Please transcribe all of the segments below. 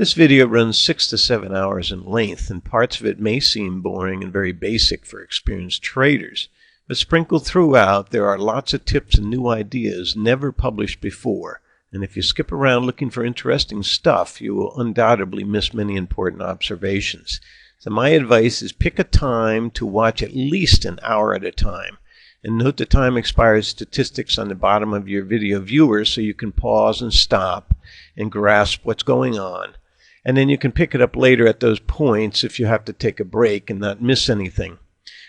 This video runs 6 to 7 hours in length, and parts of it may seem boring and very basic for experienced traders. But sprinkled throughout, there are lots of tips and new ideas never published before. And if you skip around looking for interesting stuff, you will undoubtedly miss many important observations. So my advice is pick a time to watch at least an hour at a time. And note the time expired statistics on the bottom of your video viewer so you can pause and stop and grasp what's going on. And then you can pick it up later at those points if you have to take a break and not miss anything.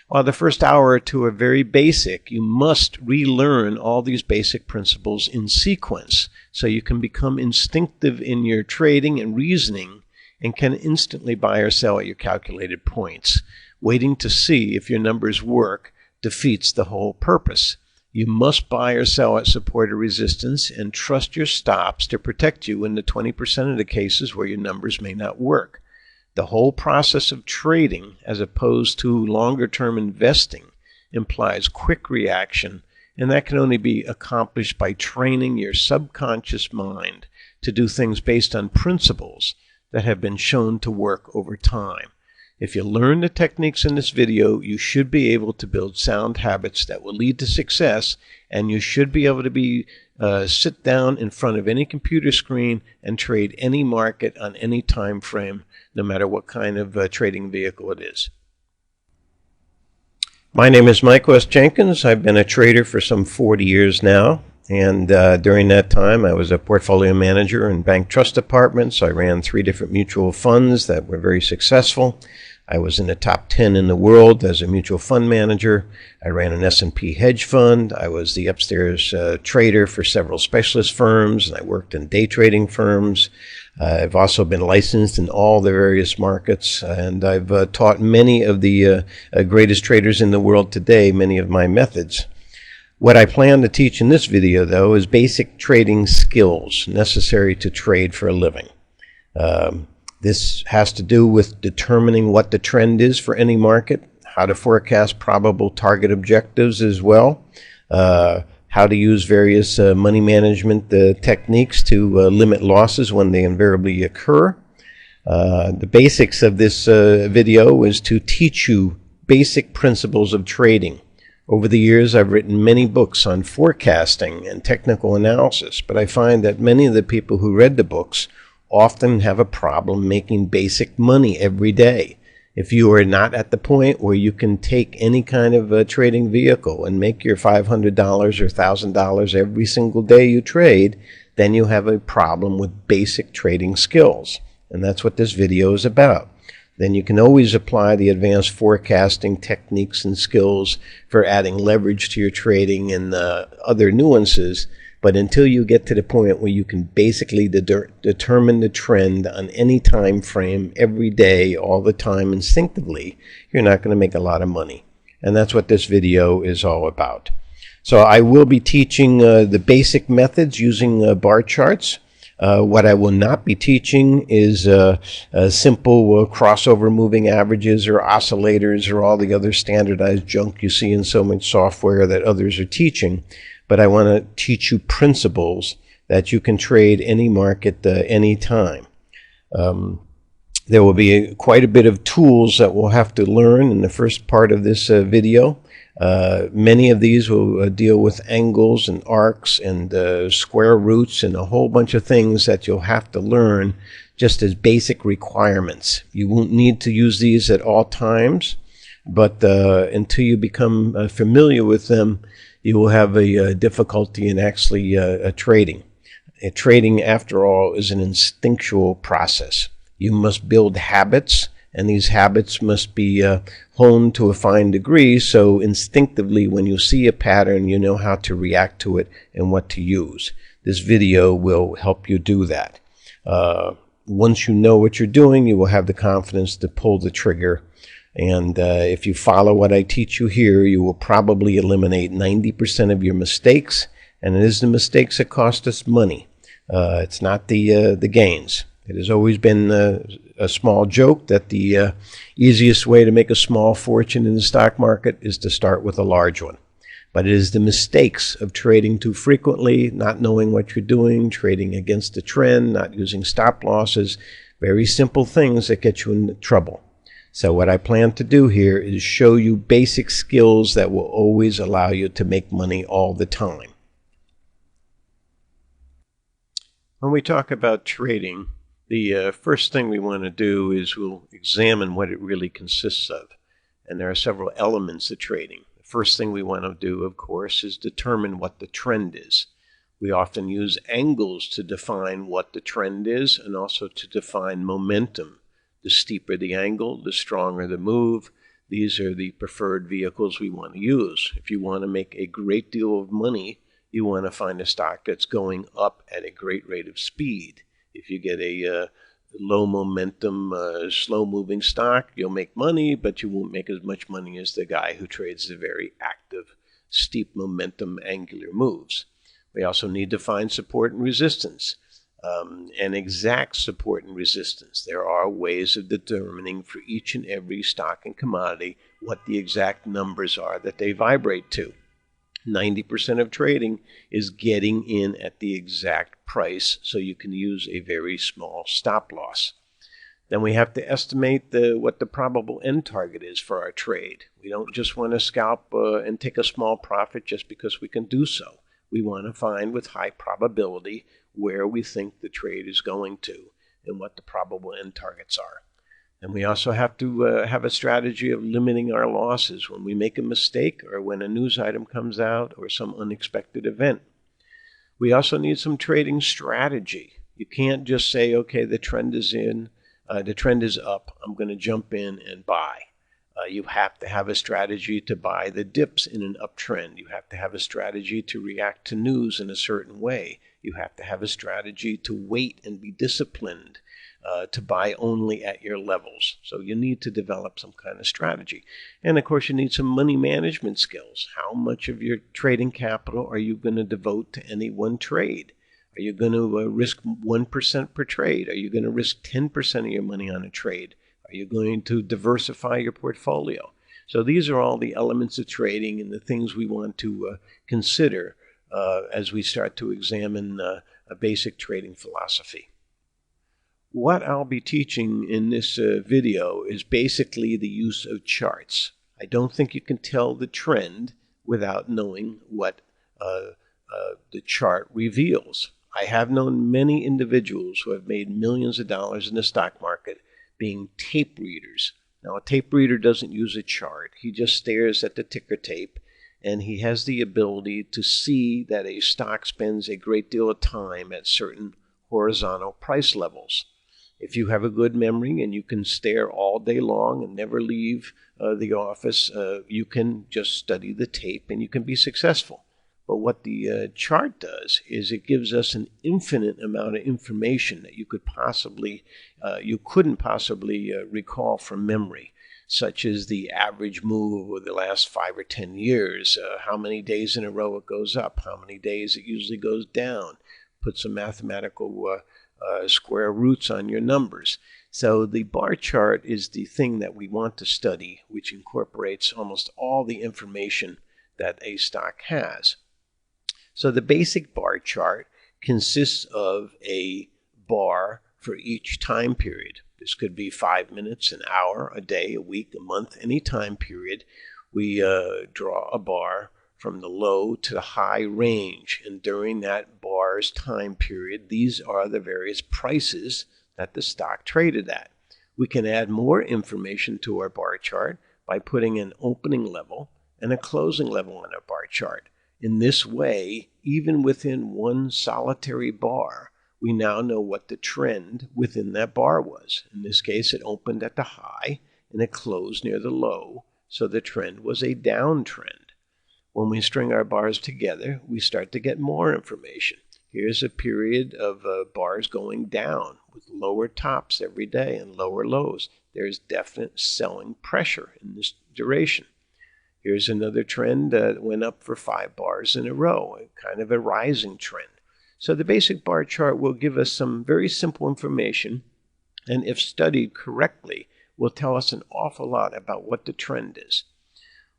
While the first hour or two are very basic, you must relearn all these basic principles in sequence so you can become instinctive in your trading and reasoning and can instantly buy or sell at your calculated points. Waiting to see if your numbers work defeats the whole purpose. You must buy or sell at support or resistance and trust your stops to protect you in the 20% of the cases where your numbers may not work. The whole process of trading, as opposed to longer-term investing, implies quick reaction, and that can only be accomplished by training your subconscious mind to do things based on principles that have been shown to work over time. If you learn the techniques in this video, you should be able to build sound habits that will lead to success, and you should be able to sit down in front of any computer screen and trade any market on any time frame, no matter what kind of trading vehicle it is. My name is Michael S. Jenkins. I've been a trader for some 40 years now. And during that time, I was a portfolio manager in bank trust departments. I ran 3 different mutual funds that were very successful. I was in the top 10 in the world as a mutual fund manager. I ran an S&P hedge fund. I was the upstairs trader for several specialist firms, and I worked in day trading firms. I've also been licensed in all the various markets, and I've taught many of the greatest traders in the world today many of my methods. What I plan to teach in this video, though, is basic trading skills necessary to trade for a living. This has to do with determining what the trend is for any market, how to forecast probable target objectives as well, how to use various money management techniques to limit losses when they invariably occur. The basics of this video is to teach you basic principles of trading. Over the years, I've written many books on forecasting and technical analysis, but I find that many of the people who read the books often have a problem making basic money every day. If you are not at the point where you can take any kind of a trading vehicle and make your $500 or $1,000 every single day you trade, then you have a problem with basic trading skills. And that's what this video is about. Then you can always apply the advanced forecasting techniques and skills for adding leverage to your trading and other nuances. But until you get to the point where you can basically determine the trend on any time frame every day, all the time, instinctively, you're not going to make a lot of money. And that's what this video is all about. So I will be teaching the basic methods using bar charts. What I will not be teaching is simple crossover moving averages or oscillators or all the other standardized junk you see in so much software that others are teaching. But I want to teach you principles that you can trade any market any time. There will be quite a bit of tools that we'll have to learn in the first part of this video. Many of these will deal with angles and arcs and square roots and a whole bunch of things that you'll have to learn just as basic requirements. You won't need to use these at all times, but until you become familiar with them, you will have a difficulty in actually trading. Trading, after all, is an instinctual process. You must build habits, and these habits must be honed to a fine degree, so instinctively when you see a pattern, you know how to react to it and what to use. This video will help you do that. Once you know what you're doing, you will have the confidence to pull the trigger. And if you follow what I teach you here, you will probably eliminate 90% of your mistakes. And it is the mistakes that cost us money. It's not the gains. It has always been a small joke that the easiest way to make a small fortune in the stock market is to start with a large one. But it is the mistakes of trading too frequently, not knowing what you're doing, trading against the trend, not using stop losses, very simple things that get you in trouble. So what I plan to do here is show you basic skills that will always allow you to make money all the time. When we talk about trading, the first thing we want to do is we'll examine what it really consists of. And there are several elements of trading. The first thing we want to do, of course, is determine what the trend is. We often use angles to define what the trend is and also to define momentum. The steeper the angle, the stronger the move. These are the preferred vehicles we want to use. If you want to make a great deal of money, you want to find a stock that's going up at a great rate of speed. If you get a low momentum, slow moving stock, you'll make money, but you won't make as much money as the guy who trades the very active, steep momentum angular moves. We also need to find support and resistance, and exact support and resistance. There are ways of determining for each and every stock and commodity what the exact numbers are that they vibrate to. 90% of trading is getting in at the exact price, so you can use a very small stop loss. Then we have to estimate what the probable end target is for our trade. We don't just want to scalp and take a small profit just because we can do so. We want to find with high probability where we think the trade is going to and what the probable end targets are. And we also have to have a strategy of limiting our losses when we make a mistake or when a news item comes out or some unexpected event. We also need some trading strategy. You can't just say, okay, the trend is up, I'm going to jump in and buy. You have to have a strategy to buy the dips in an uptrend. You have to have a strategy to react to news in a certain way. You have to have a strategy to wait and be disciplined, to buy only at your levels. So you need to develop some kind of strategy. And of course, you need some money management skills. How much of your trading capital are you going to devote to any one trade? Are you going to risk 1% per trade? Are you going to risk 10% of your money on a trade? Are you going to diversify your portfolio? So these are all the elements of trading and the things we want to consider as we start to examine a basic trading philosophy. What I'll be teaching in this video is basically the use of charts. I don't think you can tell the trend without knowing what the chart reveals. I have known many individuals who have made millions of dollars in the stock market being tape readers. Now, a tape reader doesn't use a chart. He just stares at the ticker tape, and he has the ability to see that a stock spends a great deal of time at certain horizontal price levels. If you have a good memory and you can stare all day long and never leave the office, you can just study the tape and you can be successful. But what the chart does is it gives us an infinite amount of information that you couldn't possibly recall from memory, such as the average move over the last 5 or 10 years, how many days in a row it goes up, how many days it usually goes down. Put some mathematical square roots on your numbers. So the bar chart is the thing that we want to study, which incorporates almost all the information that a stock has. So the basic bar chart consists of a bar for each time period. This could be 5 minutes, an hour, a day, a week, a month, any time period. We draw a bar from the low to the high range, and during that bar's time period, these are the various prices that the stock traded at. We can add more information to our bar chart by putting an opening level and a closing level on our bar chart. In this way, even within one solitary bar, we now know what the trend within that bar was. In this case, it opened at the high and it closed near the low, so the trend was a downtrend. When we string our bars together, we start to get more information. Here's a period of bars going down with lower tops every day and lower lows. There's definite selling pressure in this duration. Here's another trend that went up for 5 bars in a row, kind of a rising trend. So the basic bar chart will give us some very simple information, and if studied correctly, will tell us an awful lot about what the trend is.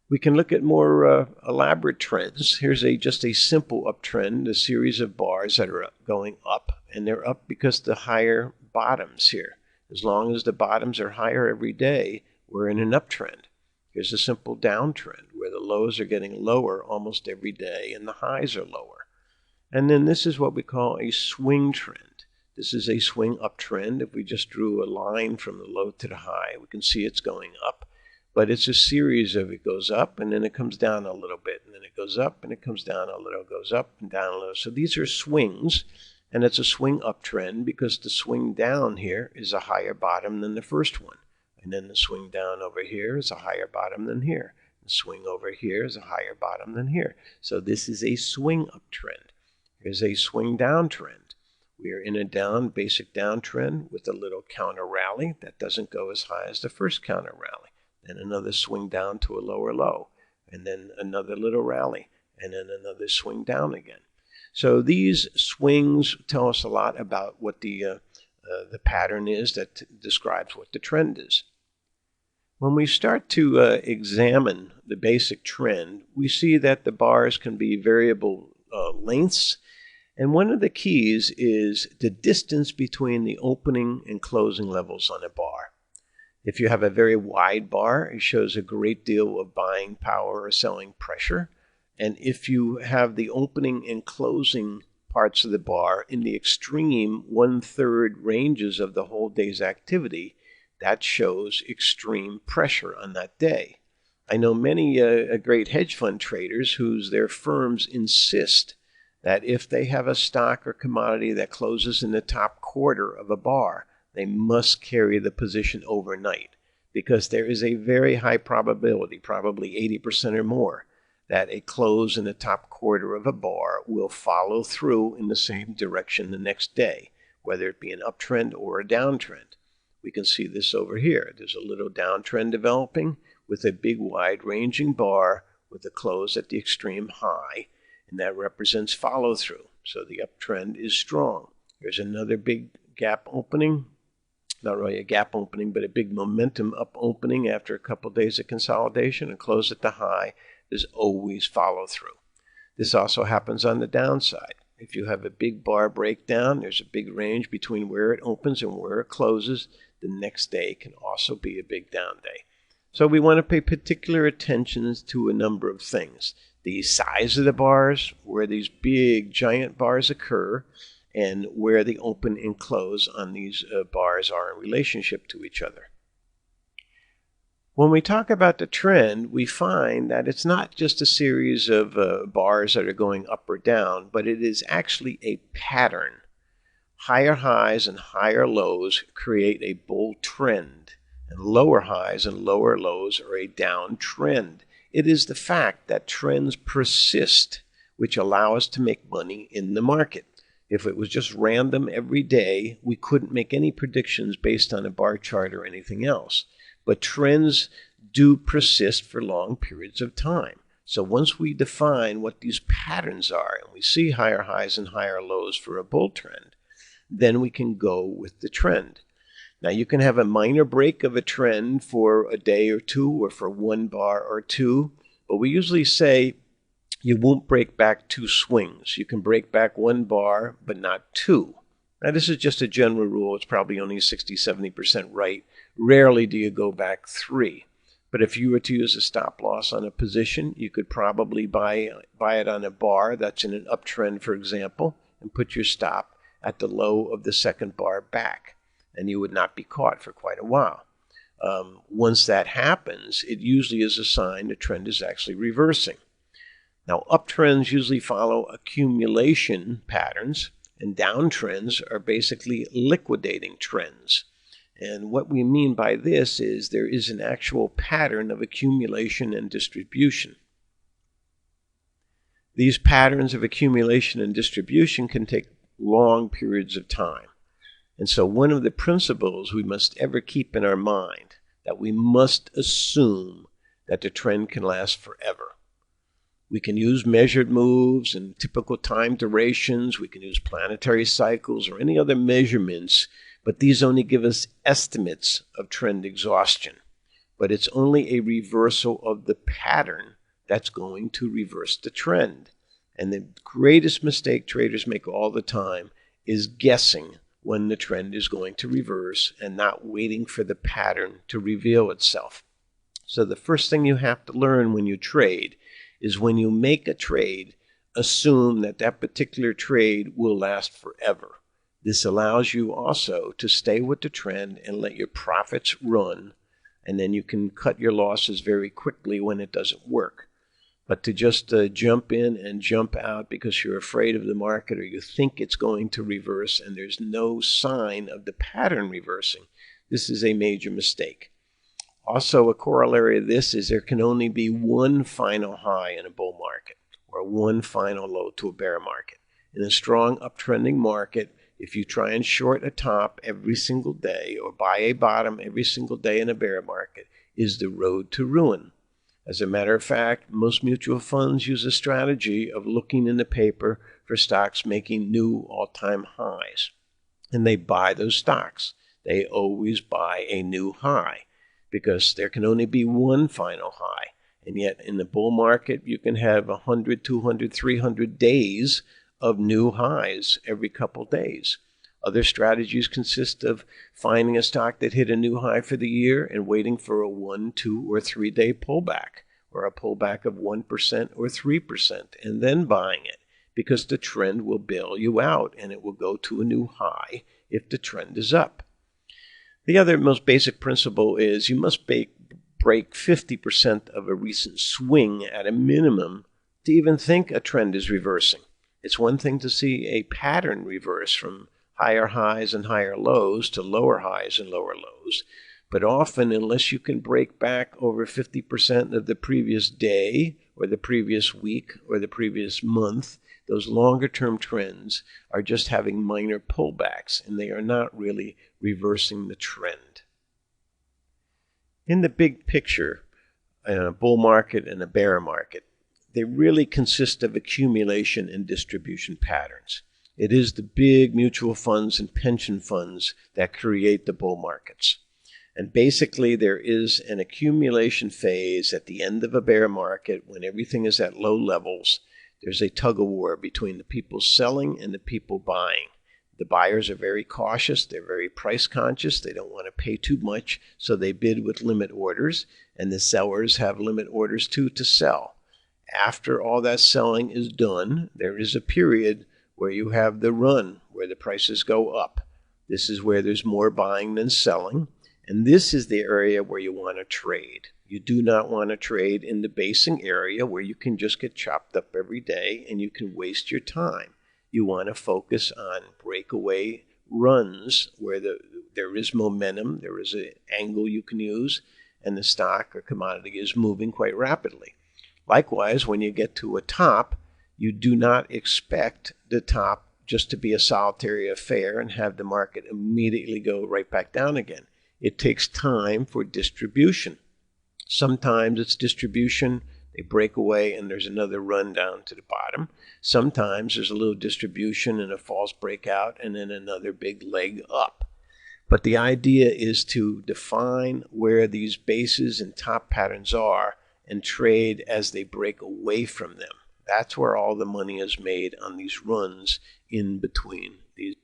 We can look at more elaborate trends. Here's just a simple uptrend, a series of bars that are going up, and they're up because the higher bottoms here. As long as the bottoms are higher every day, we're in an uptrend. Here's a simple downtrend where the lows are getting lower almost every day and the highs are lower. And then this is what we call a swing trend. This is a swing uptrend. If we just drew a line from the low to the high, we can see it's going up. But it's a series of it goes up and then it comes down a little bit, and then it goes up and it comes down a little, goes up and down a little. So these are swings, and it's a swing uptrend because the swing down here is a higher bottom than the first one. And then the swing down over here is a higher bottom than here. The swing over here is a higher bottom than here. So this is a swing uptrend. Here's a swing downtrend. We are in a basic downtrend with a little counter rally that doesn't go as high as the first counter rally. Then another swing down to a lower low, and then another little rally, and then another swing down again. So these swings tell us a lot about what the pattern is that describes what the trend is. When we start to examine the basic trend, we see that the bars can be variable lengths, and one of the keys is the distance between the opening and closing levels on a bar. If you have a very wide bar, it shows a great deal of buying power or selling pressure. And if you have the opening and closing parts of the bar in the extreme 1/3 ranges of the whole day's activity, that shows extreme pressure on that day. I know many great hedge fund traders their firms insist that if they have a stock or commodity that closes in the top quarter of a bar, they must carry the position overnight, because there is a very high probability, probably 80% or more, that a close in the top quarter of a bar will follow through in the same direction the next day, whether it be an uptrend or a downtrend. We can see this over here. There's a little downtrend developing with a big wide-ranging bar with a close at the extreme high, and that represents follow-through. So the uptrend is strong. There's another big gap opening. Not really a gap opening, but a big momentum up opening after a couple of days of consolidation and close at the high. There's always follow through. This also happens on the downside. If you have a big bar breakdown, there's a big range between where it opens and where it closes. The next day can also be a big down day. So we want to pay particular attention to a number of things. The size of the bars, where these big giant bars occur, and where the open and close on these bars are in relationship to each other. When we talk about the trend, we find that it's not just a series of bars that are going up or down, but it is actually a pattern. Higher highs and higher lows create a bull trend, and lower highs and lower lows are a down trend. It is the fact that trends persist, which allow us to make money in the market. If it was just random every day, we couldn't make any predictions based on a bar chart or anything else. But trends do persist for long periods of time. So once we define what these patterns are, and we see higher highs and higher lows for a bull trend, then we can go with the trend. Now you can have a minor break of a trend for a day or two, or for one bar or two, but we usually say you won't break back two swings. You can break back one bar, but not two. Now this is just a general rule. It's probably only 60-70% right. Rarely do you go back three. But if you were to use a stop loss on a position, you could probably buy it on a bar that's in an uptrend, for example, and put your stop at the low of the second bar back, and you would not be caught for quite a while. Once that happens, it usually is a sign the trend is actually reversing. Now, uptrends usually follow accumulation patterns, and downtrends are basically liquidating trends. And what we mean by this is there is an actual pattern of accumulation and distribution. These patterns of accumulation and distribution can take long periods of time. And so one of the principles we must ever keep in our mind, that we must assume that the trend can last forever. We can use measured moves and typical time durations. We can use planetary cycles or any other measurements, but these only give us estimates of trend exhaustion. but it's only a reversal of the pattern that's going to reverse the trend. And the greatest mistake traders make all the time is guessing when the trend is going to reverse and not waiting for the pattern to reveal itself. So the first thing you have to learn when you trade is when you make a trade, assume that that particular trade will last forever. This allows you also to stay with the trend and let your profits run, and then you can cut your losses very quickly when it doesn't work. But to just jump in and jump out because you're afraid of the market or you think it's going to reverse and there's no sign of the pattern reversing, this is a major mistake. Also, a corollary of this is there can only be one final high in a bull market or one final low to a bear market. In a strong uptrending market, if you try and short a top every single day or buy a bottom every single day in a bear market, is the road to ruin. As a matter of fact, most mutual funds use a strategy of looking in the paper for stocks making new all-time highs. And they buy those stocks. They always buy a new high because there can only be one final high. And yet in the bull market, you can have 100, 200, 300 days of new highs every couple days. Other strategies consist of finding a stock that hit a new high for the year and waiting for a 1, 2, or 3 day pullback, or a pullback of 1% or 3%, and then buying it, because the trend will bail you out and it will go to a new high if the trend is up. The other most basic principle is you must break 50% of a recent swing at a minimum to even think a trend is reversing. It's one thing to see a pattern reverse from higher highs and higher lows to lower highs and lower lows. But often, unless you can break back over 50% of the previous day or the previous week or the previous month, those longer-term trends are just having minor pullbacks, and they are not really reversing the trend. In the big picture, in a bull market and a bear market, they really consist of accumulation and distribution patterns. It is the big mutual funds and pension funds that create the bull markets. And basically, there is an accumulation phase at the end of a bear market when everything is at low levels. There's a tug-of-war between the people selling and the people buying. The buyers are very cautious. They're very price conscious. They don't want to pay too much, so they bid with limit orders. And the sellers have limit orders too to sell. After all that selling is done, there is a period where you have the run, where the prices go up. This is where there's more buying than selling, and this is the area where you want to trade. You do not want to trade in the basing area where you can just get chopped up every day and you can waste your time. You want to focus on breakaway runs where there is momentum, there is an angle you can use, and the stock or commodity is moving quite rapidly. Likewise, when you get to a top, you do not expect the top just to be a solitary affair and have the market immediately go right back down again. It takes time for distribution. Sometimes it's distribution, they break away and there's another run down to the bottom. Sometimes there's a little distribution and a false breakout and then another big leg up. But the idea is to define where these bases and top patterns are and trade as they break away from them. That's where all the money is made on these runs in between these.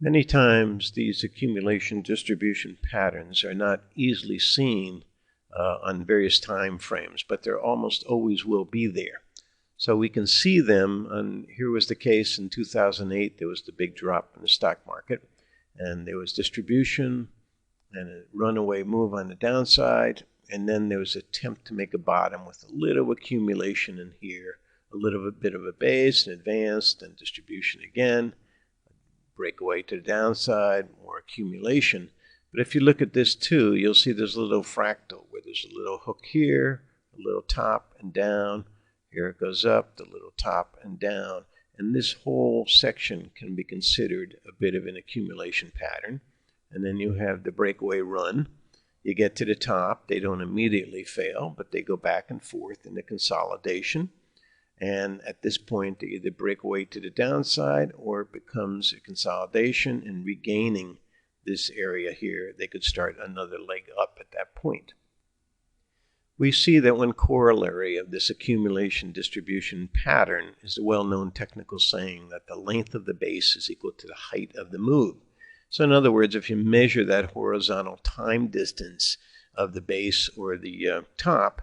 Many times these accumulation distribution patterns are not easily seen on various time frames, but there almost always will be there. So we can see them, and here was the case in 2008. There was the big drop in the stock market, and there was distribution and a runaway move on the downside, and then there was an attempt to make a bottom with a little accumulation in here, a little bit of a base, and advanced, and distribution again, breakaway to the downside, more accumulation. But if you look at this too, you'll see there's a little fractal where there's a little hook here, a little top and down. Here it goes up, the little top and down. And this whole section can be considered a bit of an accumulation pattern. And then you have the breakaway run. You get to the top, they don't immediately fail, but they go back and forth in the consolidation. And at this point, they either break away to the downside or it becomes a consolidation and regaining this area here. They could start another leg up at that point. we see that one corollary of this accumulation distribution pattern is the well-known technical saying that the length of the base is equal to the height of the move. So in other words, if you measure that horizontal time distance of the base or the top,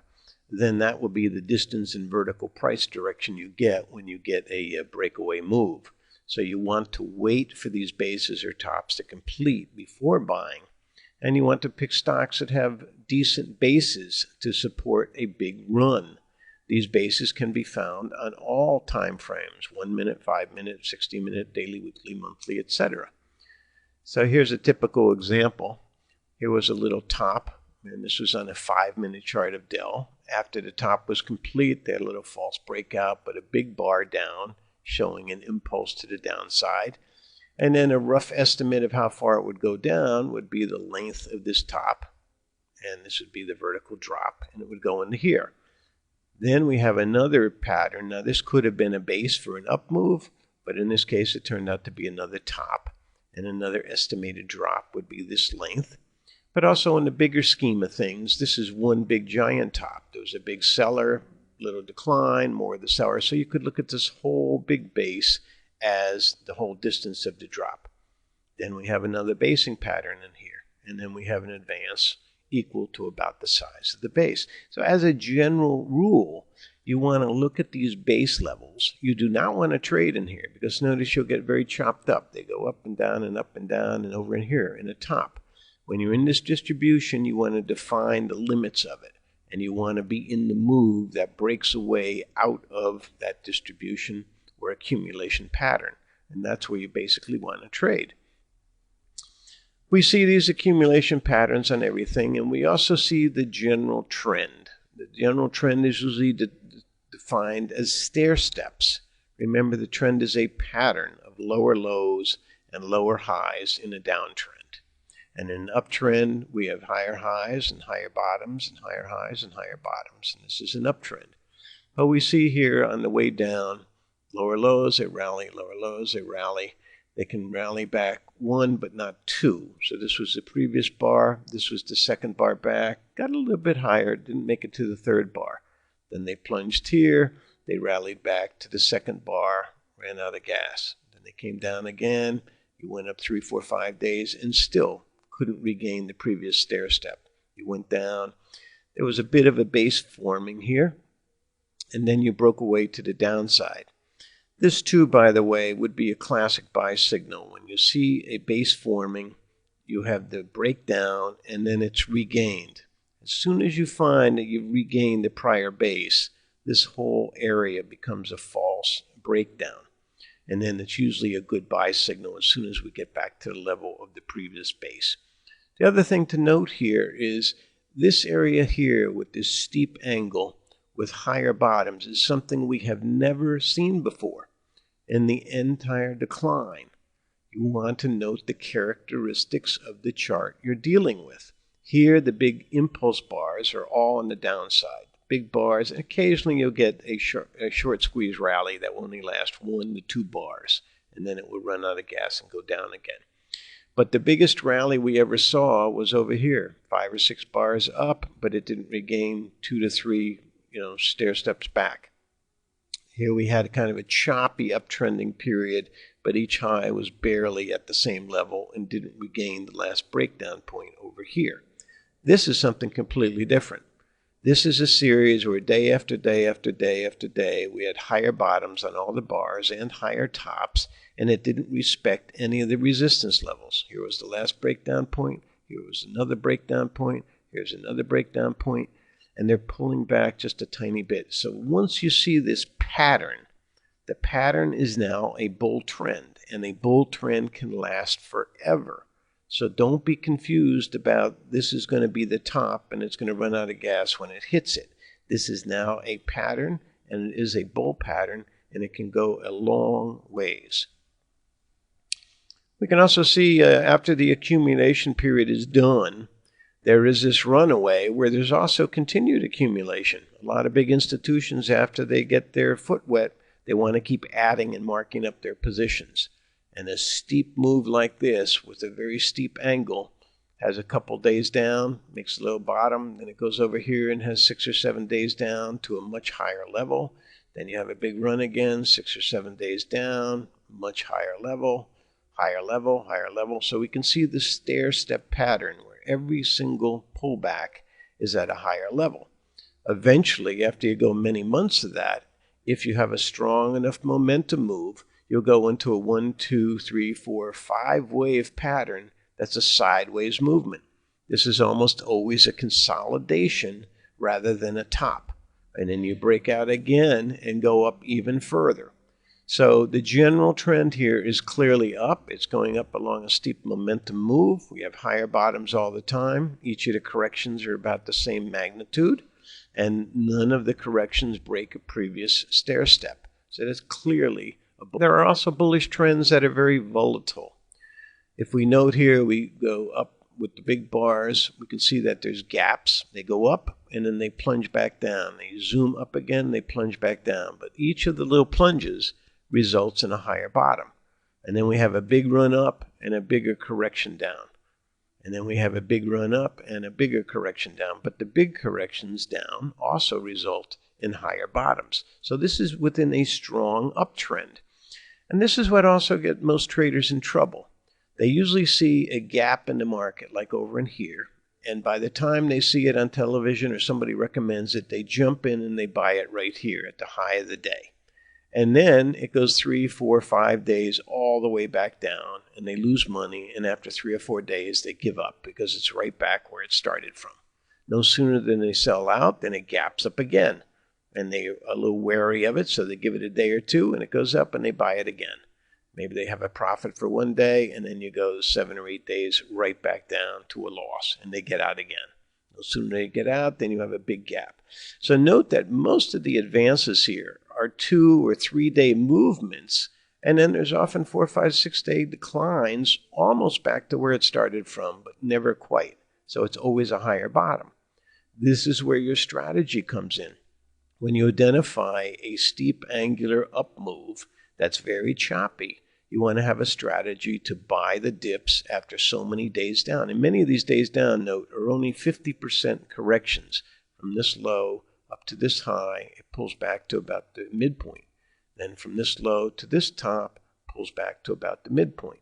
then that will be the distance in vertical price direction you get when you get a breakaway move. So you want to wait for these bases or tops to complete before buying. And you want to pick stocks that have decent bases to support a big run. These bases can be found on all time frames, 1 minute, 5 minute, 60 minute, daily, weekly, monthly, etc. So here's a typical example. Here was a little top, and this was on a 5-minute chart of Dell. After the top was complete, they had a little false breakout, but a big bar down, showing an impulse to the downside. And then a rough estimate of how far it would go down would be the length of this top. And this would be the vertical drop, and it would go into here. Then we have another pattern. Now this could have been a base for an up move, but in this case it turned out to be another top. And another estimated drop would be this length. But also in the bigger scheme of things, this is one big giant top. There was a big seller, little decline, more of the seller. So you could look at this whole big base as the whole distance of the drop. Then we have another basing pattern in here, and then we have an advance equal to about the size of the base. So as a general rule, you want to look at these base levels. You do not want to trade in here, because notice you'll get very chopped up. They go up and down and up and down and over in here in the top. When you're in this distribution, you want to define the limits of it, and you want to be in the move that breaks away out of that distribution or accumulation pattern, and that's where you basically want to trade. We see these accumulation patterns on everything, and we also see the general trend. The general trend is usually defined as stair steps. Remember, the trend is a pattern of lower lows and lower highs in a downtrend. And in an uptrend, we have higher highs and higher bottoms and higher highs and higher bottoms, and this is an uptrend. But we see here on the way down, lower lows, they rally, lower lows, they rally. They can rally back one, but not two. So this was the previous bar. This was the second bar back. Got a little bit higher, didn't make it to the third bar. Then they plunged here. They rallied back to the second bar, ran out of gas. Then they came down again. You went up 3, 4, 5 days and still couldn't regain the previous stair step. You went down. There was a bit of a base forming here, and then you broke away to the downside. This too, by the way, would be a classic buy signal. When you see a base forming, you have the breakdown and then it's regained. As soon as you find that you've regained the prior base, this whole area becomes a false breakdown. And then it's usually a good buy signal as soon as we get back to the level of the previous base. The other thing to note here is this area here with this steep angle with higher bottoms is something we have never seen before in the entire decline. You want to note the characteristics of the chart you're dealing with. Here, the big impulse bars are all on the downside. Big bars, and occasionally you'll get a short squeeze rally that will only last 1 to 2 bars, and then it will run out of gas and go down again. But the biggest rally we ever saw was over here, 5 or 6 bars up, but it didn't regain 2 to 3 stair steps back. Here we had kind of a choppy uptrending period, but each high was barely at the same level and didn't regain the last breakdown point over here. This is something completely different. This is a series where day after day after day after day, we had higher bottoms on all the bars and higher tops, and it didn't respect any of the resistance levels. Here was the last breakdown point. Here was another breakdown point. Here's another breakdown point. And they're pulling back just a tiny bit. So once you see this pattern, the pattern is now a bull trend, and a bull trend can last forever. So don't be confused about this is going to be the top and it's going to run out of gas when it hits it. This is now a pattern, and it is a bull pattern, and it can go a long ways. We can also see after the accumulation period is done, there is this runaway where there's also continued accumulation. A lot of big institutions, after they get their foot wet, they want to keep adding and marking up their positions. And a steep move like this with a very steep angle has a couple days down, makes a little bottom, then it goes over here and has 6 or 7 days down to a much higher level. Then you have a big run again, 6 or 7 days down, much higher level, higher level, higher level. So we can see the stair-step pattern where every single pullback is at a higher level. Eventually, after you go many months of that, if you have a strong enough momentum move, you'll go into a 1, 2, 3, 4, 5 wave pattern that's a sideways movement. This is almost always a consolidation rather than a top. And then you break out again and go up even further. So the general trend here is clearly up. It's going up along a steep momentum move. We have higher bottoms all the time. Each of the corrections are about the same magnitude, and none of the corrections break a previous stair step. So that's clearly a There are also bullish trends that are very volatile. If we note here, we go up with the big bars, we can see that there's gaps. They go up and then they plunge back down. They zoom up again, they plunge back down. But each of the little plunges results in a higher bottom. And then we have a big run up and a bigger correction down. And then we have a big run up and a bigger correction down. But the big corrections down also result in higher bottoms. So this is within a strong uptrend. And this is what also gets most traders in trouble. They usually see a gap in the market, like over in here, and by the time they see it on television or somebody recommends it, they jump in and they buy it right here at the high of the day. And then it goes 3, 4, 5 days all the way back down, and they lose money, and after 3 or 4 days, they give up because it's right back where it started from. No sooner than they sell out, then it gaps up again, and they're a little wary of it, so they give it a day or two, and it goes up, and they buy it again. Maybe they have a profit for 1 day, and then you go 7 or 8 days right back down to a loss, and they get out again. No sooner they get out, then you have a big gap. So note that most of the advances here are 2 or 3 day movements, and then there's often 4, 5, 6 day declines, almost back to where it started from, but never quite. So it's always a higher bottom. This is where your strategy comes in. When you identify a steep angular up move that's very choppy, you want to have a strategy to buy the dips after so many days down. And many of these days down, note, are only 50% corrections. From this low up to this high, it pulls back to about the midpoint. Then from this low to this top, pulls back to about the midpoint.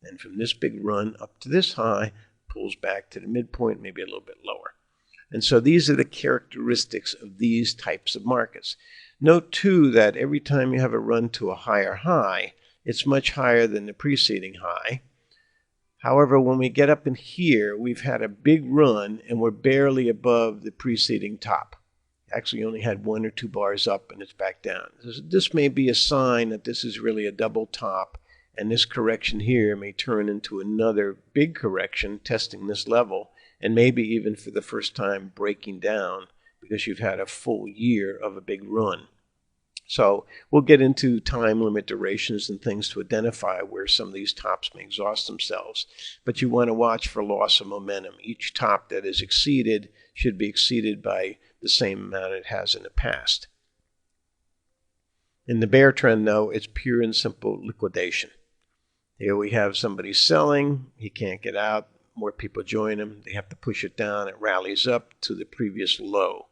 Then from this big run up to this high, pulls back to the midpoint, maybe a little bit lower. And so these are the characteristics of these types of markets. Note, too, that every time you have a run to a higher high, it's much higher than the preceding high. However, when we get up in here, we've had a big run and we're barely above the preceding top. Actually, only had 1 or 2 bars up and it's back down. This may be a sign that this is really a double top, and this correction here may turn into another big correction, testing this level, and maybe even for the first time breaking down because you've had a full year of a big run. So we'll get into time limit durations and things to identify where some of these tops may exhaust themselves. But you want to watch for loss of momentum. Each top that is exceeded should be exceeded by the same amount it has in the past. In the bear trend, though, it's pure and simple liquidation. Here we have somebody selling. He can't get out. More people join him. They have to push it down. It rallies up to the previous low.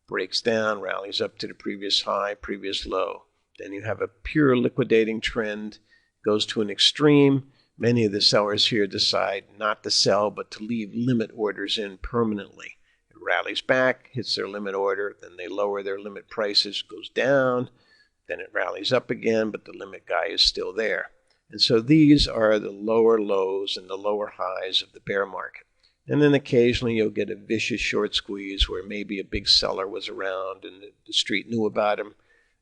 Breaks down, rallies up to the previous high, previous low. Then you have a pure liquidating trend, goes to an extreme. Many of the sellers here decide not to sell, but to leave limit orders in permanently. It rallies back, hits their limit order, then they lower their limit prices, goes down, then it rallies up again, but the limit guy is still there. And so these are the lower lows and the lower highs of the bear market. And then occasionally you'll get a vicious short squeeze where maybe a big seller was around and the street knew about him,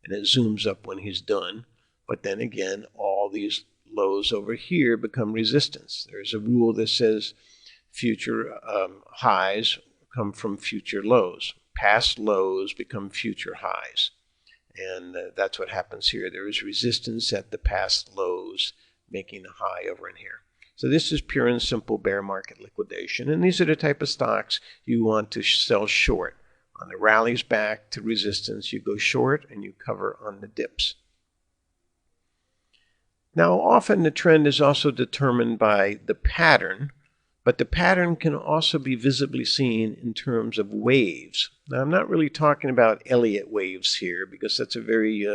and it zooms up when he's done. But then again, all these lows over here become resistance. There's a rule that says future highs come from future lows. Past lows become future highs. And that's what happens here. There is resistance at the past lows, making a high over in here. So this is pure and simple bear market liquidation. And these are the type of stocks you want to sell short. On the rallies back to resistance, you go short and you cover on the dips. Now, often the trend is also determined by the pattern But the pattern can also be visibly seen in terms of waves. Now, I'm not really talking about Elliott waves here because that's a very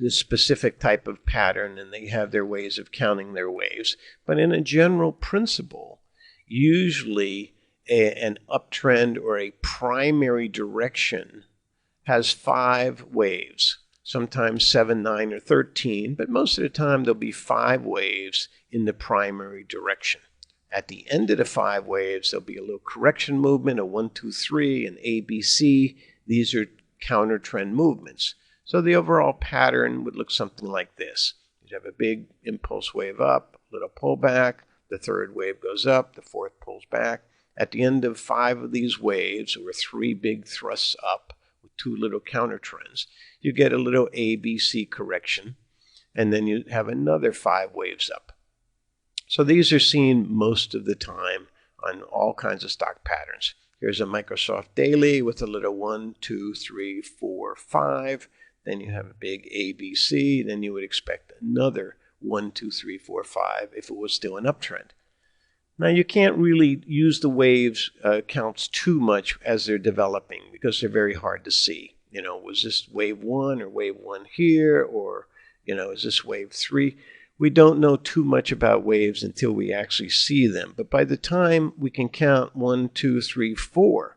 specific type of pattern, and they have their ways of counting their waves. But in a general principle, usually an uptrend or a primary direction has 5 waves, sometimes 7, 9, or 13, but most of the time there'll be 5 waves in the primary direction. At the end of the 5 waves, there'll be a little correction movement, a 1, 2, 3, an ABC. These are counter trend movements. So the overall pattern would look something like this. You'd have a big impulse wave up, a little pullback, the third wave goes up, the fourth pulls back. At the end of 5 of these waves, or 3 big thrusts up with 2 little counter trends, you get a little ABC correction, and then you have another 5 waves up. So these are seen most of the time on all kinds of stock patterns. Here's a Microsoft daily with a little 1, 2, 3, 4, 5. Then you have a big ABC. Then you would expect another 1, 2, 3, 4, 5 if it was still an uptrend. Now you can't really use the waves counts too much as they're developing because they're very hard to see. You know, was this wave 1 or wave 1 here, or, you know, is this wave 3? We don't know too much about waves until we actually see them. But by the time we can count 1, 2, 3, 4,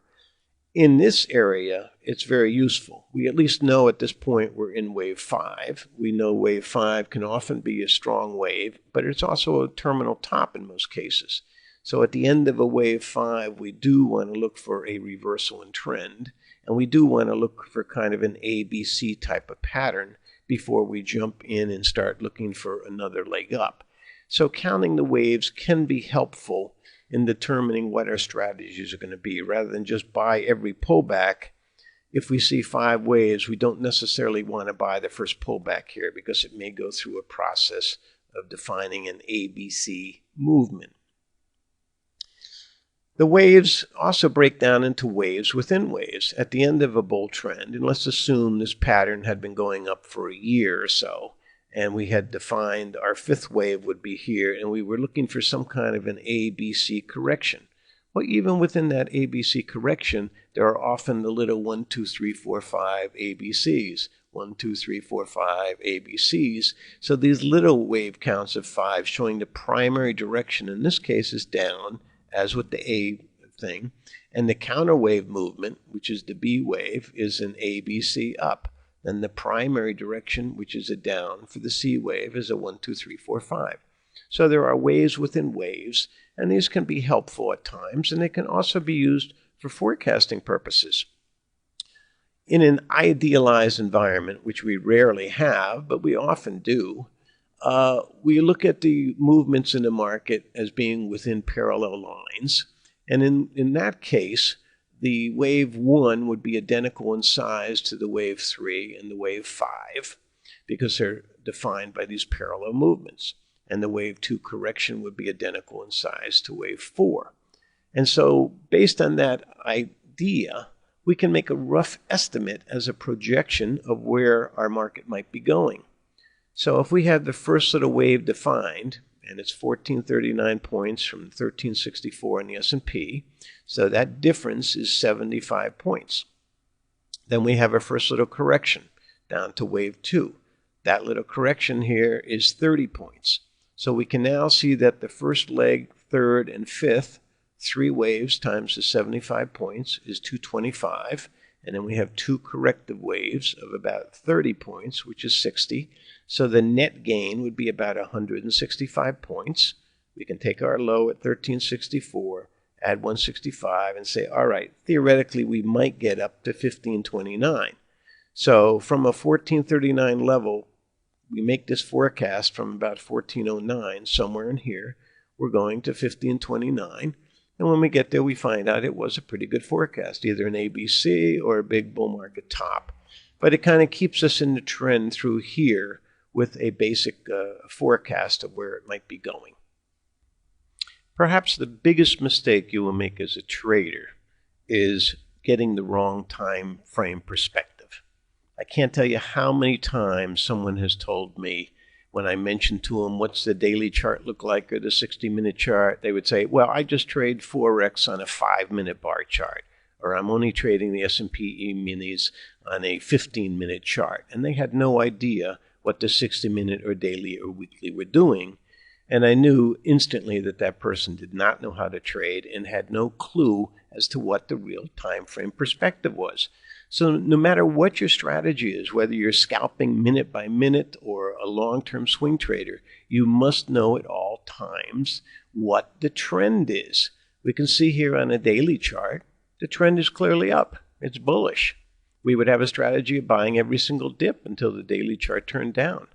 in this area, it's very useful. We at least know at this point we're in wave 5. We know wave 5 can often be a strong wave, but it's also a terminal top in most cases. So at the end of a wave 5, we do want to look for a reversal in trend, and we do want to look for kind of an ABC type of pattern before we jump in and start looking for another leg up. So counting the waves can be helpful in determining what our strategies are going to be. Rather than just buy every pullback, if we see 5 waves, we don't necessarily want to buy the first pullback here because it may go through a process of defining an ABC movement. The waves also break down into waves within waves. At the end of a bull trend, and let's assume this pattern had been going up for a year or so, and we had defined our 5th wave would be here, and we were looking for some kind of an ABC correction. Well, even within that ABC correction, there are often the little 1, 2, 3, 4, 5 ABCs. 1, 2, 3, 4, 5 ABCs. So these little wave counts of 5 showing the primary direction in this case is down, as with the A thing, and the counter wave movement, which is the B wave, is an ABC up. Then the primary direction, which is a down for the C wave, is a 1, 2, 3, 4, 5. So there are waves within waves, and these can be helpful at times, and they can also be used for forecasting purposes. In an idealized environment, which we rarely have, but we often do, we look at the movements in the market as being within parallel lines. And in that case, the wave 1 would be identical in size to the wave 3 and the wave 5 because they're defined by these parallel movements. And the wave 2 correction would be identical in size to wave 4. And so based on that idea, we can make a rough estimate as a projection of where our market might be going. So if we have the first little wave defined, and it's 1439 points from 1364 in the S&P, so that difference is 75 points. Then we have our first little correction down to wave 2. That little correction here is 30 points. So we can now see that the first leg, third, and fifth, 3 waves times the 75 points is 225. And then we have 2 corrective waves of about 30 points, which is 60. So the net gain would be about 165 points. We can take our low at 1364, add 165, and say, all right, theoretically, we might get up to 1529. So from a 1439 level, we make this forecast from about 1409, somewhere in here. We're going to 1529. And when we get there, we find out it was a pretty good forecast, either an ABC or a big bull market top. But it kind of keeps us in the trend through here with a basic forecast of where it might be going. Perhaps the biggest mistake you will make as a trader is getting the wrong time frame perspective. I can't tell you how many times someone has told me, when I mentioned to them what's the daily chart look like or the 60-minute chart, they would say, well, I just trade Forex on a 5-minute bar chart, or I'm only trading the S&P E-minis on a 15-minute chart. And they had no idea what the 60-minute or daily or weekly were doing. And I knew instantly that that person did not know how to trade and had no clue as to what the real time frame perspective was. So no matter what your strategy is, whether you're scalping minute by minute or a long-term swing trader, you must know at all times what the trend is. We can see here on a daily chart, the trend is clearly up. It's bullish. We would have a strategy of buying every single dip until the daily chart turned down.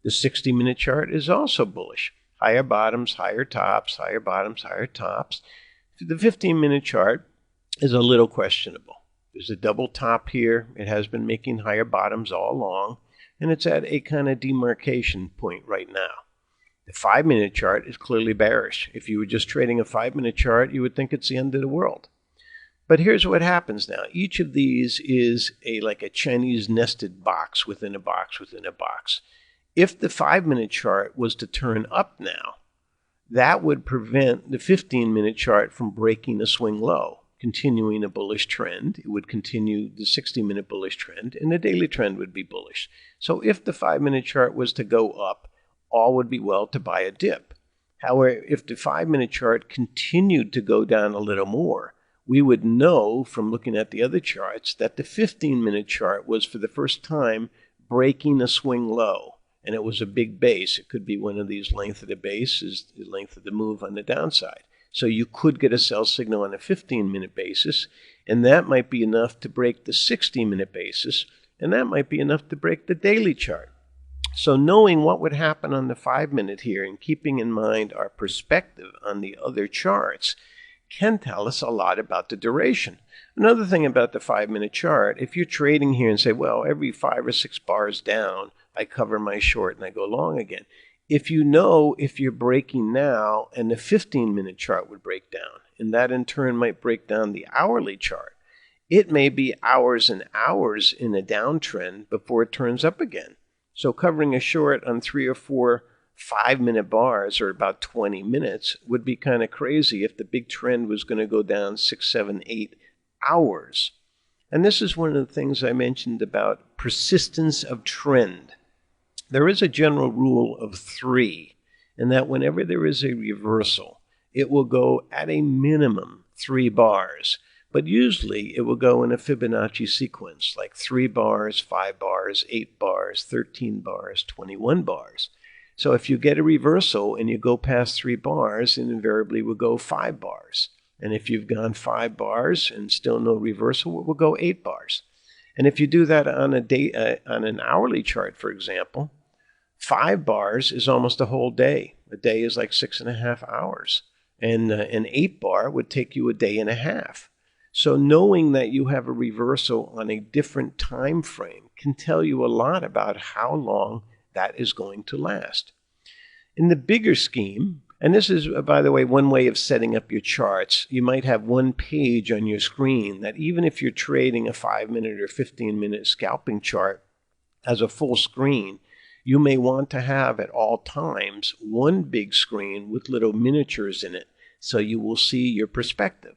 The 60-minute chart is also bullish. Higher bottoms, higher tops, higher bottoms, higher tops. The 15-minute chart is a little questionable. There's a double top here. It has been making higher bottoms all along, and it's at a kind of demarcation point right now. The 5-minute chart is clearly bearish. If you were just trading a 5-minute chart, you would think it's the end of the world. But here's what happens now. Each of these is like a Chinese nested box within a box within a box. If the 5-minute chart was to turn up now, that would prevent the 15-minute chart from breaking a swing low, continuing a bullish trend. It would continue the 60-minute bullish trend, and the daily trend would be bullish. So if the 5-minute chart was to go up, all would be well to buy a dip. However, if the 5-minute chart continued to go down a little more, we would know from looking at the other charts that the 15-minute chart was for the first time breaking a swing low. And it was a big base. It could be one of these length of the base is the length of the move on the downside. So you could get a sell signal on a 15-minute basis, and that might be enough to break the 60-minute basis, and that might be enough to break the daily chart. So knowing what would happen on the 5-minute here and keeping in mind our perspective on the other charts can tell us a lot about the duration. Another thing about the 5-minute chart, if you're trading here and say, well, every 5 or 6 bars down, I cover my short and I go long again. If you know if you're breaking now and the 15-minute chart would break down, and that in turn might break down the hourly chart, it may be hours and hours in a downtrend before it turns up again. So covering a short on 3 or 4 5-minute bars or about 20 minutes would be kind of crazy if the big trend was going to go down 6, 7, 8 hours. And this is one of the things I mentioned about persistence of trend. There is a general rule of 3, and that whenever there is a reversal, it will go at a minimum 3 bars, but usually it will go in a Fibonacci sequence, like 3 bars, 5 bars, 8 bars, 13 bars, 21 bars. So if you get a reversal and you go past 3 bars, it invariably will go 5 bars. And if you've gone 5 bars and still no reversal, it will go 8 bars. And if you do that on on an hourly chart, for example, 5 bars is almost a whole day. A day is like 6.5 hours. And an 8 bar would take you a day and a half. So knowing that you have a reversal on a different time frame can tell you a lot about how long that is going to last. In the bigger scheme, and this is, by the way, one way of setting up your charts, you might have one page on your screen that even if you're trading a 5-minute or 15-minute scalping chart as a full screen, you may want to have at all times one big screen with little miniatures in it so you will see your perspective.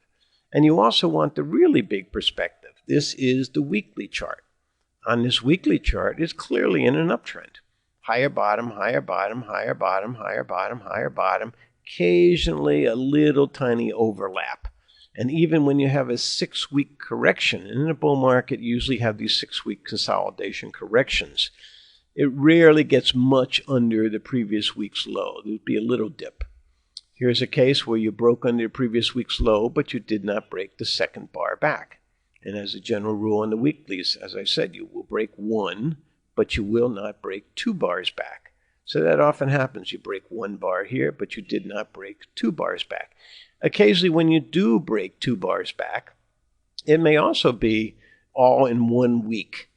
And you also want the really big perspective. This is the weekly chart. On this weekly chart, it's clearly in an uptrend. Higher bottom, higher bottom, higher bottom, higher bottom, higher bottom, occasionally a little tiny overlap. And even when you have a 6-week correction, and in a bull market you usually have these 6-week consolidation corrections, it rarely gets much under the previous week's low. There'd be a little dip. Here's a case where you broke under the previous week's low, but you did not break the second bar back. And as a general rule on the weeklies, as I said, you will break 1, but you will not break 2 bars back. So that often happens. You break 1 bar here, but you did not break 2 bars back. Occasionally, when you do break 2 bars back, it may also be all in 1 week.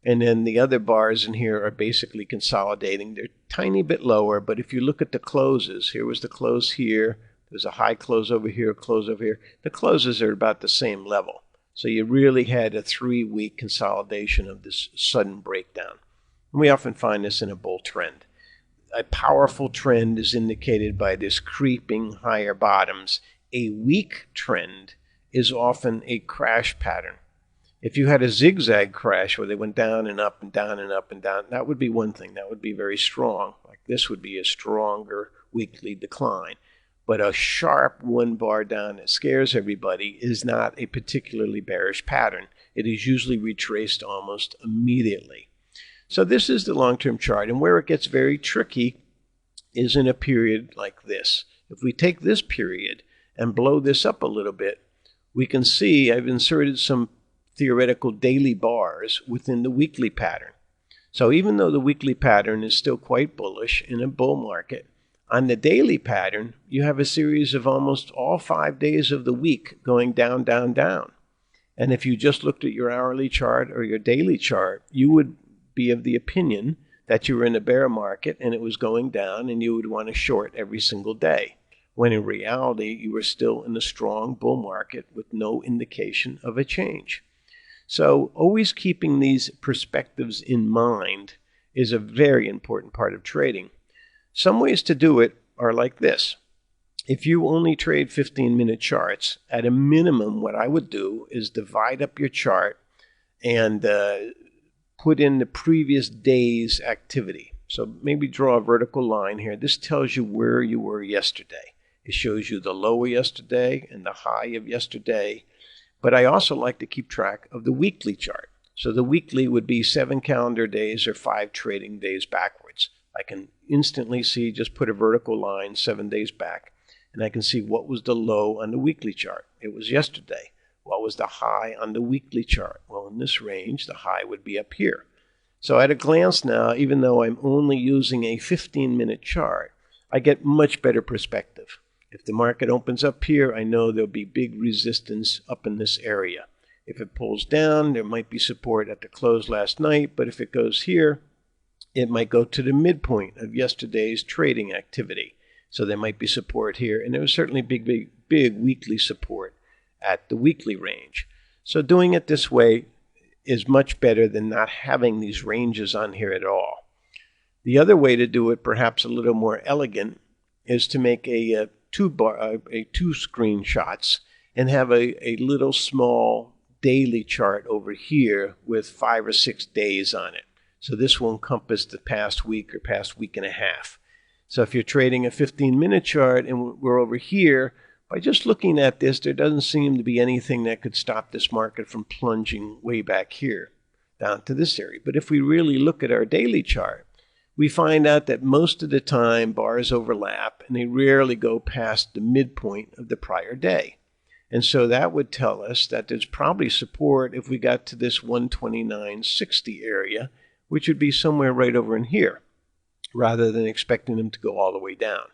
And then the other bars in here are basically consolidating. They're a tiny bit lower, but if you look at the closes, here was the close here, there's a high close over here, a close over here. The closes are about the same level. So you really had a 3-week consolidation of this sudden breakdown. And we often find this in a bull trend. a powerful trend is indicated by this creeping higher bottoms. A weak trend is often a crash pattern. If you had a zigzag crash where they went down and up and down and up and down, that would be one thing. That would be very strong. Like this would be a stronger weekly decline. But a sharp one bar down that scares everybody is not a particularly bearish pattern. It is usually retraced almost immediately. So this is the long-term chart, and where it gets very tricky is in a period like this. If we take this period and blow this up a little bit, we can see I've inserted some theoretical daily bars within the weekly pattern. So even though the weekly pattern is still quite bullish in a bull market, on the daily pattern, you have a series of almost all 5 days of the week going down, down, down. And if you just looked at your hourly chart or your daily chart, you would be of the opinion that you were in a bear market and it was going down and you would want to short every single day, when in reality you were still in a strong bull market with no indication of a change. So always keeping these perspectives in mind is a very important part of trading. Some ways to do it are like this. If you only trade 15-minute charts, at a minimum what I would do is divide up your chart and put in the previous day's activity. So maybe draw a vertical line here. This tells you where you were yesterday. It shows you the low of yesterday and the high of yesterday. But I also like to keep track of the weekly chart. So the weekly would be 7 calendar days or 5 trading days backwards. I can instantly see, just put a vertical line 7 days back, and I can see what was the low on the weekly chart. It was yesterday. What was the high on the weekly chart? Well, in this range, the high would be up here. So at a glance now, even though I'm only using a 15-minute chart, I get much better perspective. If the market opens up here, I know there'll be big resistance up in this area. If it pulls down, there might be support at the close last night, but if it goes here, it might go to the midpoint of yesterday's trading activity. So there might be support here, and there was certainly big weekly support at the weekly range. So doing it this way is much better than not having these ranges on here at all. The other way to do it, perhaps a little more elegant, is to make two screenshots and have a little small daily chart over here with 5 or 6 days on it. So this will encompass the past week or past week and a half. So if you're trading a 15-minute chart and we're over here, by just looking at this, there doesn't seem to be anything that could stop this market from plunging way back here down to this area. But if we really look at our daily chart, we find out that most of the time bars overlap and they rarely go past the midpoint of the prior day. And so that would tell us that there's probably support if we got to this 129.60 area, which would be somewhere right over in here, rather than expecting them to go all the way down.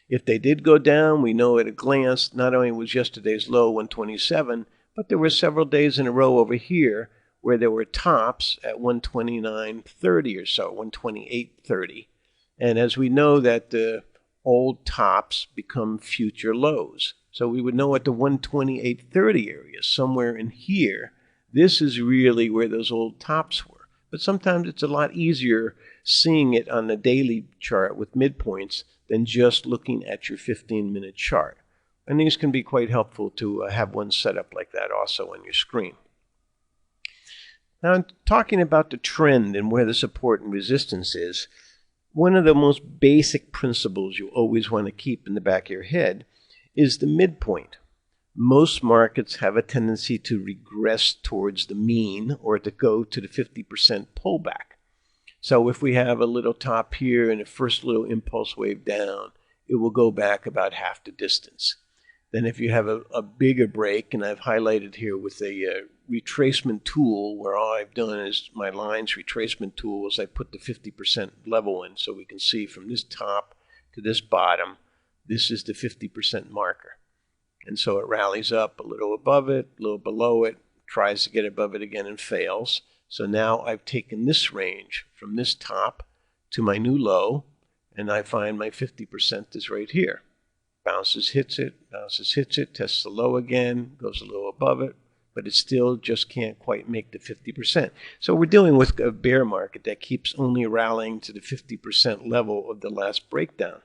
If they did go down, we know at a glance, not only was yesterday's low 127, but there were several days in a row over here where there were tops at 129.30 or so, 128.30. And as we know that the old tops become future lows. So we would know at the 128.30 area, somewhere in here, this is really where those old tops were. But sometimes it's a lot easier seeing it on the daily chart with midpoints than just looking at your 15-minute chart. And these can be quite helpful to have one set up like that also on your screen. Now, I'm talking about the trend and where the support and resistance is. One of the most basic principles you always want to keep in the back of your head is the midpoint. Most markets have a tendency to regress towards the mean or to go to the 50% pullback. So if we have a little top here and a first little impulse wave down, it will go back about half the distance. Then if you have a bigger break, and I've highlighted here with a retracement tool, where all I've done is my lines retracement tool is I put the 50% level in so we can see from this top to this bottom, this is the 50% marker. And so it rallies up a little above it, a little below it, tries to get above it again and fails. So now I've taken this range from this top to my new low, and I find my 50% is right here. Bounces, hits it, tests the low again, goes a little above it, but it still just can't quite make the 50%. So we're dealing with a bear market that keeps only rallying to the 50% level of the last breakdown.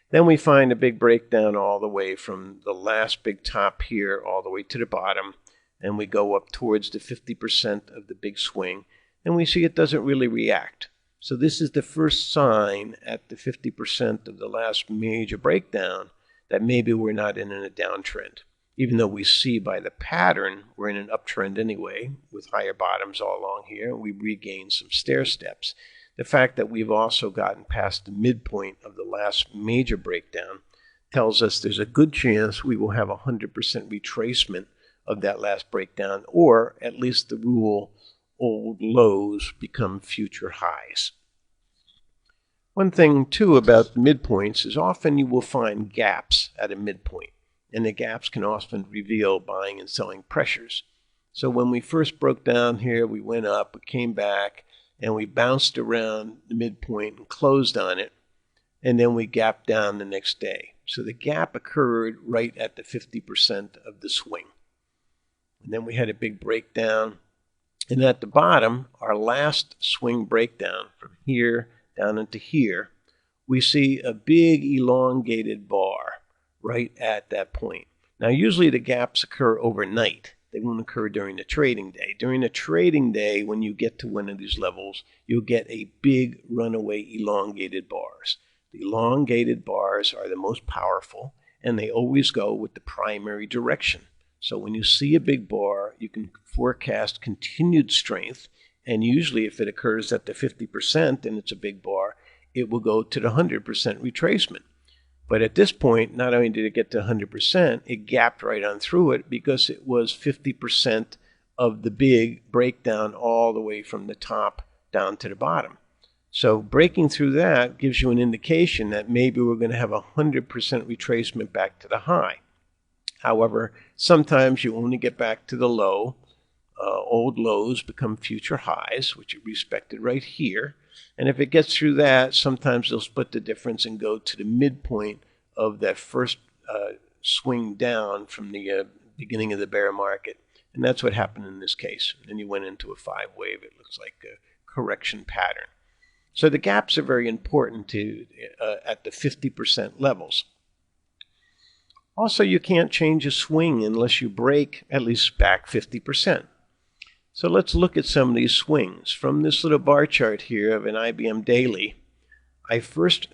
Then we find a big breakdown all the way from the last big top here all the way to the bottom, and we go up towards the 50% of the big swing, and we see it doesn't really react. So this is the first sign at the 50% of the last major breakdown that maybe we're not in a downtrend. Even though we see by the pattern we're in an uptrend anyway, with higher bottoms all along here, we regain some stair steps. The fact that we've also gotten past the midpoint of the last major breakdown tells us there's a good chance we will have 100% retracement of that last breakdown, or at least the rule, old lows become future highs. One thing too about the midpoints is often you will find gaps at a midpoint, and the gaps can often reveal buying and selling pressures. So when we first broke down here, we went up, we came back, and we bounced around the midpoint and closed on it, and then we gapped down the next day. So the gap occurred right at the 50% of the swing. And then we had a big breakdown, and at the bottom, our last swing breakdown from here down into here, we see a big elongated bar right at that point. Now usually the gaps occur overnight. They won't occur during the trading day. During the trading day, when you get to one of these levels, you'll get a big runaway elongated bars. The elongated bars are the most powerful, and they always go with the primary direction. So when you see a big bar, you can forecast continued strength, and usually if it occurs at the 50% and it's a big bar, it will go to the 100% retracement. But at this point, not only did it get to 100%, it gapped right on through it because it was 50% of the big breakdown all the way from the top down to the bottom. So breaking through that gives you an indication that maybe we're going to have 100% retracement back to the high. However, sometimes you only get back to the low. Old lows become future highs, which are respected right here. And if it gets through that, sometimes they'll split the difference and go to the midpoint of that first swing down from the beginning of the bear market. And that's what happened in this case. And then you went into a 5-wave. It looks like a correction pattern. So the gaps are very important at the 50% levels. Also, you can't change a swing unless you break at least back 50%. So let's look at some of these swings. From this little bar chart here of an IBM daily, the first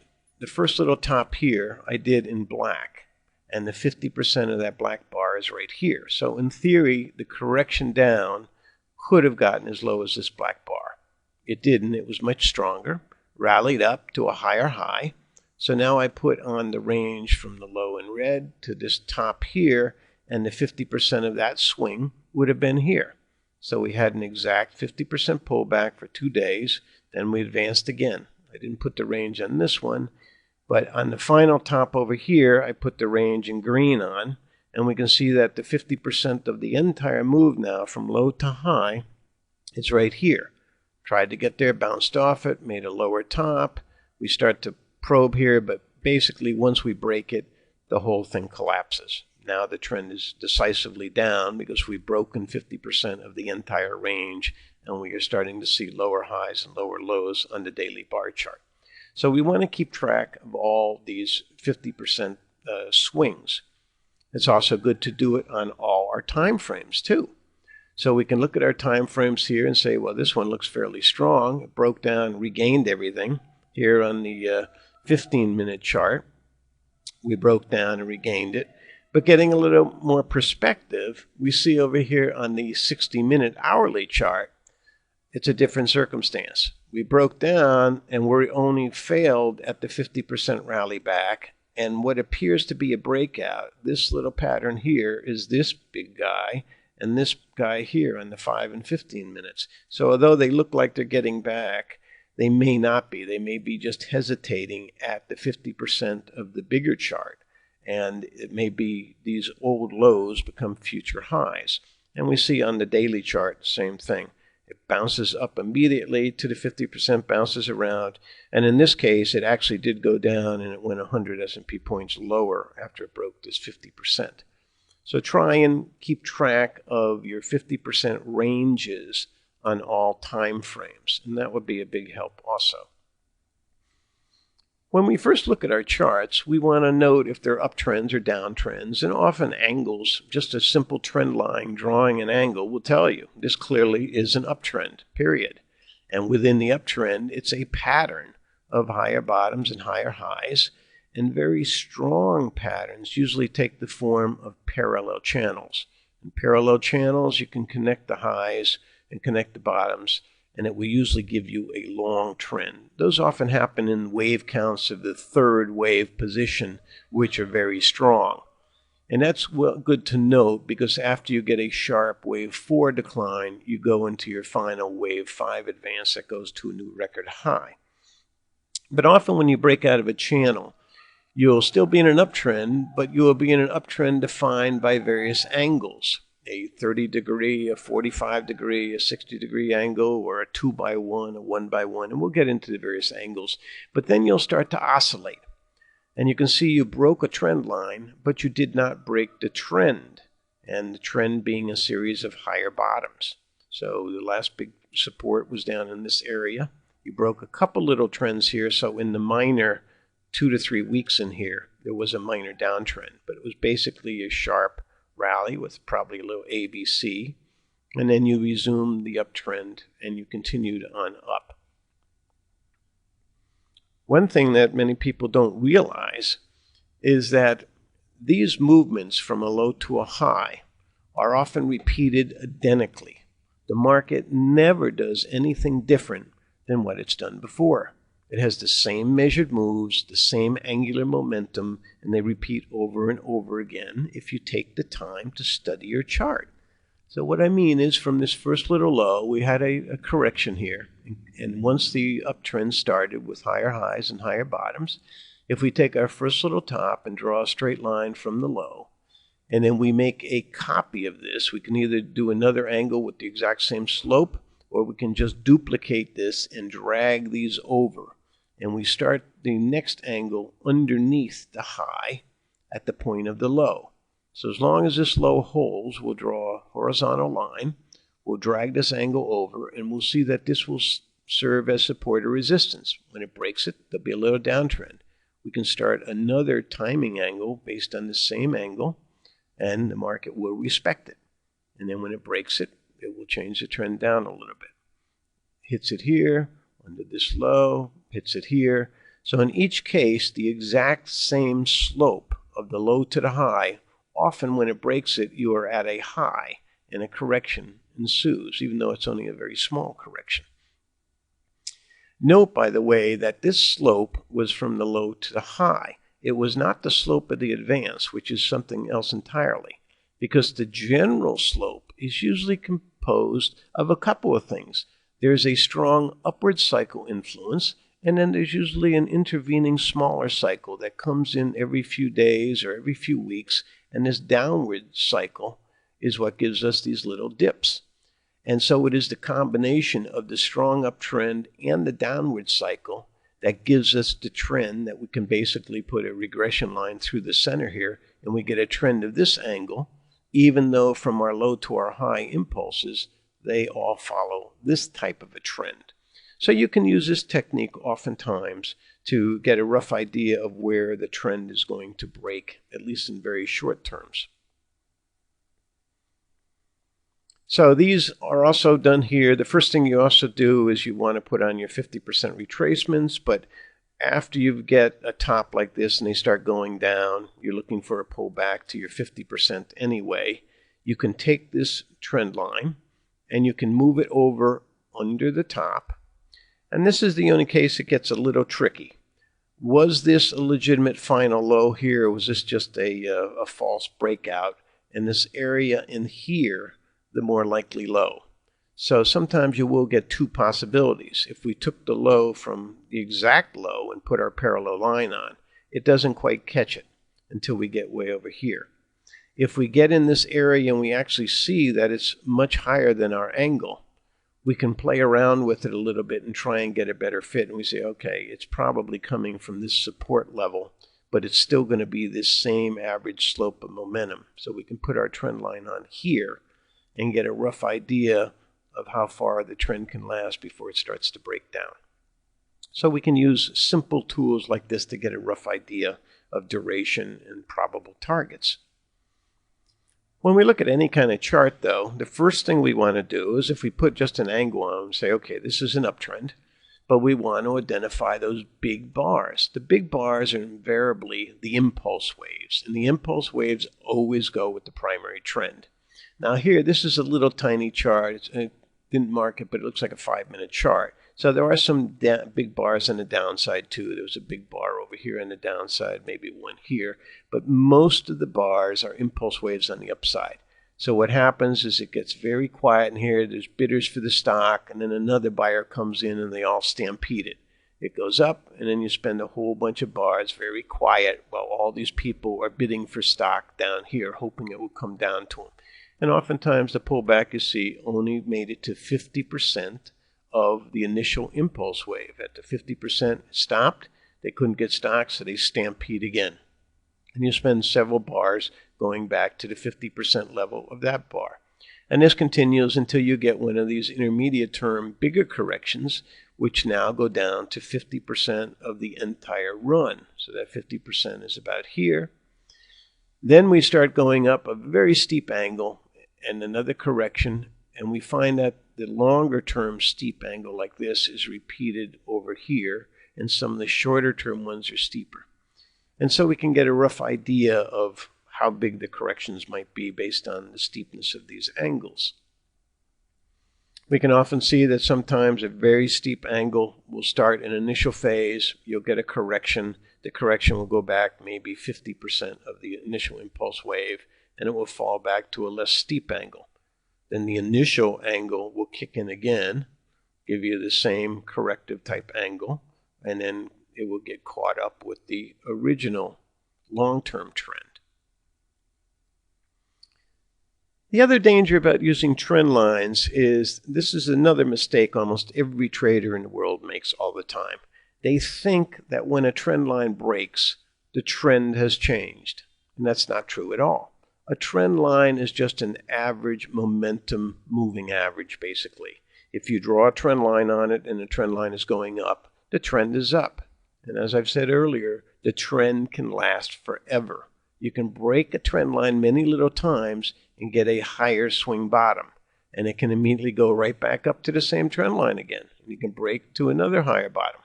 little top here I did in black, and the 50% of that black bar is right here. So in theory, the correction down could have gotten as low as this black bar. It didn't. It was much stronger, rallied up to a higher high. So now I put on the range from the low in red to this top here, and the 50% of that swing would have been here. So we had an exact 50% pullback for 2 days. Then we advanced again. I didn't put the range on this one, but on the final top over here, I put the range in green on, and we can see that the 50% of the entire move now from low to high is right here. Tried to get there, bounced off it, made a lower top. We start to probe here, but basically once we break it, the whole thing collapses. Now the trend is decisively down because we've broken 50% of the entire range, and we are starting to see lower highs and lower lows on the daily bar chart. So we want to keep track of all these 50% swings. It's also good to do it on all our time frames too. So we can look at our time frames here and say, well, this one looks fairly strong. It broke down, regained everything. Here on the 15-minute chart, we broke down and regained it. But getting a little more perspective, we see over here on the 60-minute hourly chart, it's a different circumstance. We broke down and we only failed at the 50% rally back. And what appears to be a breakout, this little pattern here, is this big guy and this guy here on the 5 and 15 minutes. So although they look like they're getting back, they may not be. They may be just hesitating at the 50% of the bigger chart. And it may be these old lows become future highs. And we see on the daily chart the same thing. It bounces up immediately to the 50%, bounces around. And in this case, it actually did go down and it went 100 S&P points lower after it broke this 50%. So try and keep track of your 50% ranges on all time frames, and that would be a big help also. When we first look at our charts, we want to note if they're uptrends or downtrends, and often angles, just a simple trend line drawing an angle will tell you this clearly is an uptrend, period. And within the uptrend, it's a pattern of higher bottoms and higher highs, and very strong patterns usually take the form of parallel channels. In parallel channels, you can connect the highs and connect the bottoms, and it will usually give you a long trend. Those often happen in wave counts of the third wave position, which are very strong. And that's good to note, because after you get a sharp wave 4 decline, you go into your final wave 5 advance that goes to a new record high. But often when you break out of a channel, you'll still be in an uptrend, but you will be in an uptrend defined by various angles. A 30-degree, a 45-degree, a 60-degree angle, or a 2x1, a 1x1, and we'll get into the various angles. But then you'll start to oscillate. And you can see you broke a trend line, but you did not break the trend, and the trend being a series of higher bottoms. So the last big support was down in this area. You broke a couple little trends here, so in the minor 2 to 3 weeks in here, there was a minor downtrend, but it was basically a sharp rally with probably a little ABC, and then you resumed the uptrend and you continued on up. One thing that many people don't realize is that these movements from a low to a high are often repeated identically. The market never does anything different than what it's done before. It has the same measured moves, the same angular momentum, and they repeat over and over again if you take the time to study your chart. So what I mean is, from this first little low, we had a correction here. And once the uptrend started with higher highs and higher bottoms, if we take our first little top and draw a straight line from the low, and then we make a copy of this, we can either do another angle with the exact same slope, or we can just duplicate this and drag these over. And we start the next angle underneath the high at the point of the low. So as long as this low holds, we'll draw a horizontal line, we'll drag this angle over, and we'll see that this will serve as support or resistance. When it breaks it, there'll be a little downtrend. We can start another timing angle based on the same angle, and the market will respect it. And then when it breaks it, it will change the trend down a little bit. Hits it here, under this low, hits it here. So in each case, the exact same slope of the low to the high, often when it breaks it, you are at a high and a correction ensues, even though it's only a very small correction. Note, by the way, that this slope was from the low to the high. It was not the slope of the advance, which is something else entirely, because the general slope is usually composed of a couple of things. There's a strong upward cycle influence, and then there's usually an intervening smaller cycle that comes in every few days or every few weeks, and this downward cycle is what gives us these little dips. And so it is the combination of the strong uptrend and the downward cycle that gives us the trend that we can basically put a regression line through the center here, and we get a trend of this angle, even though from our low to our high impulses, they all follow this type of a trend. So you can use this technique oftentimes to get a rough idea of where the trend is going to break, at least in very short terms. So these are also done here. The first thing you also do is you want to put on your 50% retracements, but after you get a top like this and they start going down, you're looking for a pullback to your 50% anyway. You can take this trend line and you can move it over under the top. And this is the only case it gets a little tricky. Was this a legitimate final low here, or was this just a false breakout? And this area in here, the more likely low. So sometimes you will get two possibilities. If we took the low from the exact low and put our parallel line on, it doesn't quite catch it until we get way over here. If we get in this area and we actually see that it's much higher than our angle, we can play around with it a little bit and try and get a better fit. And we say, okay, it's probably coming from this support level, but it's still going to be this same average slope of momentum. So we can put our trend line on here and get a rough idea of how far the trend can last before it starts to break down. So we can use simple tools like this to get a rough idea of duration and probable targets. When we look at any kind of chart, though, the first thing we want to do is if we put just an angle on and say, okay, this is an uptrend, but we want to identify those big bars. The big bars are invariably the impulse waves, and the impulse waves always go with the primary trend. Now here, this is a little tiny chart. It didn't mark it, but it looks like a 5-minute chart. So there are some big bars on the downside too. There was a big bar over here on the downside, maybe one here. But most of the bars are impulse waves on the upside. So what happens is it gets very quiet in here. There's bidders for the stock, and then another buyer comes in and they all stampede it. It goes up, and then you spend a whole bunch of bars very quiet while all these people are bidding for stock down here, hoping it will come down to them. And oftentimes the pullback, you see, only made it to 50% of the initial impulse wave. At the 50% stopped, they couldn't get stock, so they stampede again. And you spend several bars going back to the 50% level of that bar. And this continues until you get one of these intermediate term bigger corrections, which now go down to 50% of the entire run. So that 50% is about here. Then we start going up a very steep angle and another correction, and we find that the longer term steep angle like this is repeated over here, and some of the shorter term ones are steeper. And so we can get a rough idea of how big the corrections might be based on the steepness of these angles. We can often see that sometimes a very steep angle will start an initial phase, you'll get a correction, the correction will go back maybe 50% of the initial impulse wave, and it will fall back to a less steep angle. Then the initial angle will kick in again, give you the same corrective type angle, and then it will get caught up with the original long-term trend. The other danger about using trend lines is this is another mistake almost every trader in the world makes all the time. They think that when a trend line breaks, the trend has changed, and that's not true at all. A trend line is just an average momentum moving average, basically. If you draw a trend line on it and the trend line is going up, the trend is up. And as I've said earlier, the trend can last forever. You can break a trend line many little times and get a higher swing bottom, and it can immediately go right back up to the same trend line again. And you can break to another higher bottom.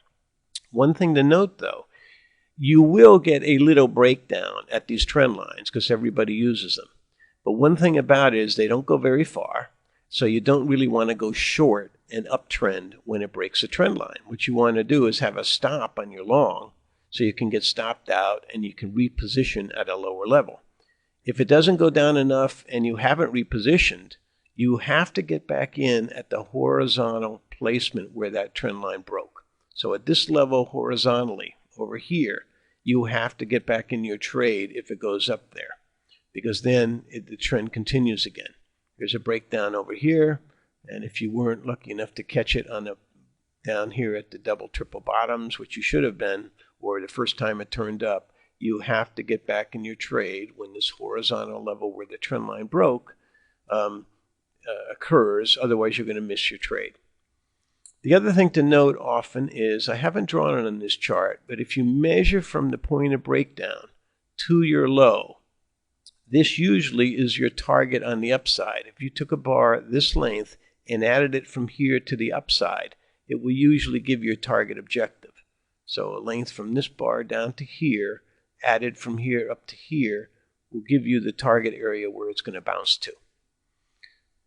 One thing to note, though, you will get a little breakdown at these trend lines because everybody uses them. But one thing about it is they don't go very far, so you don't really want to go short an uptrend when it breaks a trend line. What you want to do is have a stop on your long so you can get stopped out and you can reposition at a lower level. If it doesn't go down enough and you haven't repositioned, you have to get back in at the horizontal placement where that trend line broke. So at this level horizontally, over here, you have to get back in your trade if it goes up there, because then the trend continues again. There's a breakdown over here, and if you weren't lucky enough to catch it on the down here at the double triple bottoms, which you should have been, or the first time it turned up, you have to get back in your trade when this horizontal level where the trend line broke occurs. Otherwise, you're going to miss your trade. The other thing to note often is, I haven't drawn it on this chart, but if you measure from the point of breakdown to your low, this usually is your target on the upside. If you took a bar this length and added it from here to the upside, it will usually give you a target objective. So a length from this bar down to here, added from here up to here, will give you the target area where it's going to bounce to.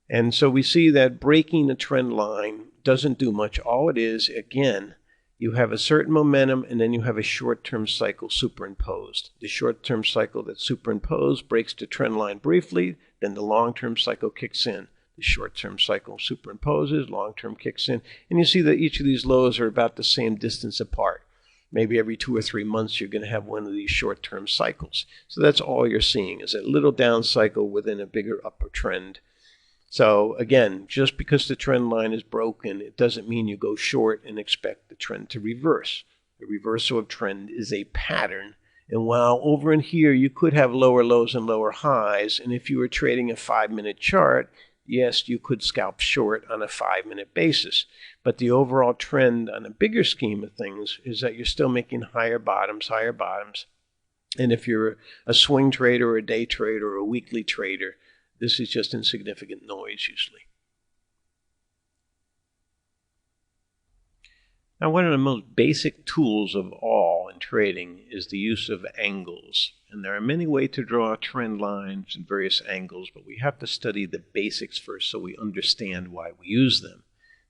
And so we see that breaking a trend line doesn't do much. All it is, again, you have a certain momentum and then you have a short-term cycle superimposed. The short-term cycle that's superimposed breaks the trend line briefly, then the long-term cycle kicks in. The short-term cycle superimposes, long-term kicks in, and you see that each of these lows are about the same distance apart. Maybe every 2 or 3 months you're going to have one of these short-term cycles. So that's all you're seeing, is a little down cycle within a bigger upper trend. So again, just because the trend line is broken, it doesn't mean you go short and expect the trend to reverse. The reversal of trend is a pattern, And while over in here, you could have lower lows and lower highs. And if you were trading a 5-minute chart, yes, you could scalp short on a 5-minute basis. But the overall trend on a bigger scheme of things is that you're still making higher bottoms, higher bottoms. And if you're a swing trader or a day trader or a weekly trader, this is just insignificant noise usually. Now, one of the most basic tools of all in trading is the use of angles. And there are many ways to draw trend lines and various angles, but we have to study the basics first so we understand why we use them.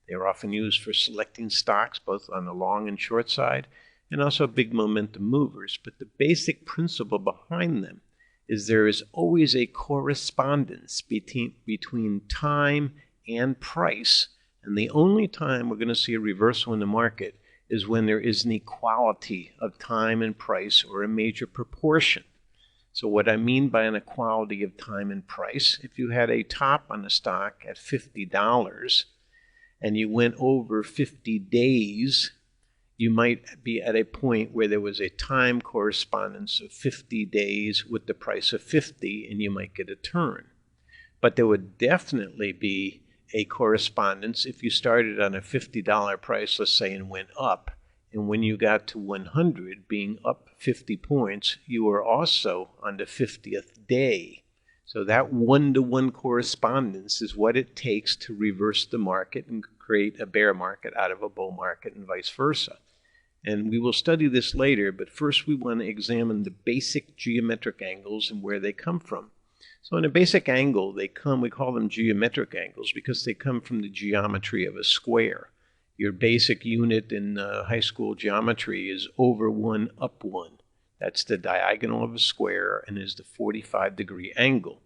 They are often used for selecting stocks, both on the long and short side, and also big momentum movers. But the basic principle behind them is there is always a correspondence between time and price. And the only time we're going to see a reversal in the market is when there is an equality of time and price or a major proportion. So what I mean by an equality of time and price, if you had a top on a stock at $50 and you went over 50 days, you might be at a point where there was a time correspondence of 50 days with the price of 50 and you might get a turn. But there would definitely be a correspondence if you started on a $50 price, let's say, and went up, and when you got to 100, being up 50 points, you were also on the 50th day. So that one-to-one correspondence is what it takes to reverse the market and create a bear market out of a bull market and vice versa. And we will study this later, but first we want to examine the basic geometric angles and where they come from. So in a basic angle, we call them geometric angles because they come from the geometry of a square. Your basic unit in high school geometry is over 1, up 1. That's the diagonal of a square and is the 45-degree angle.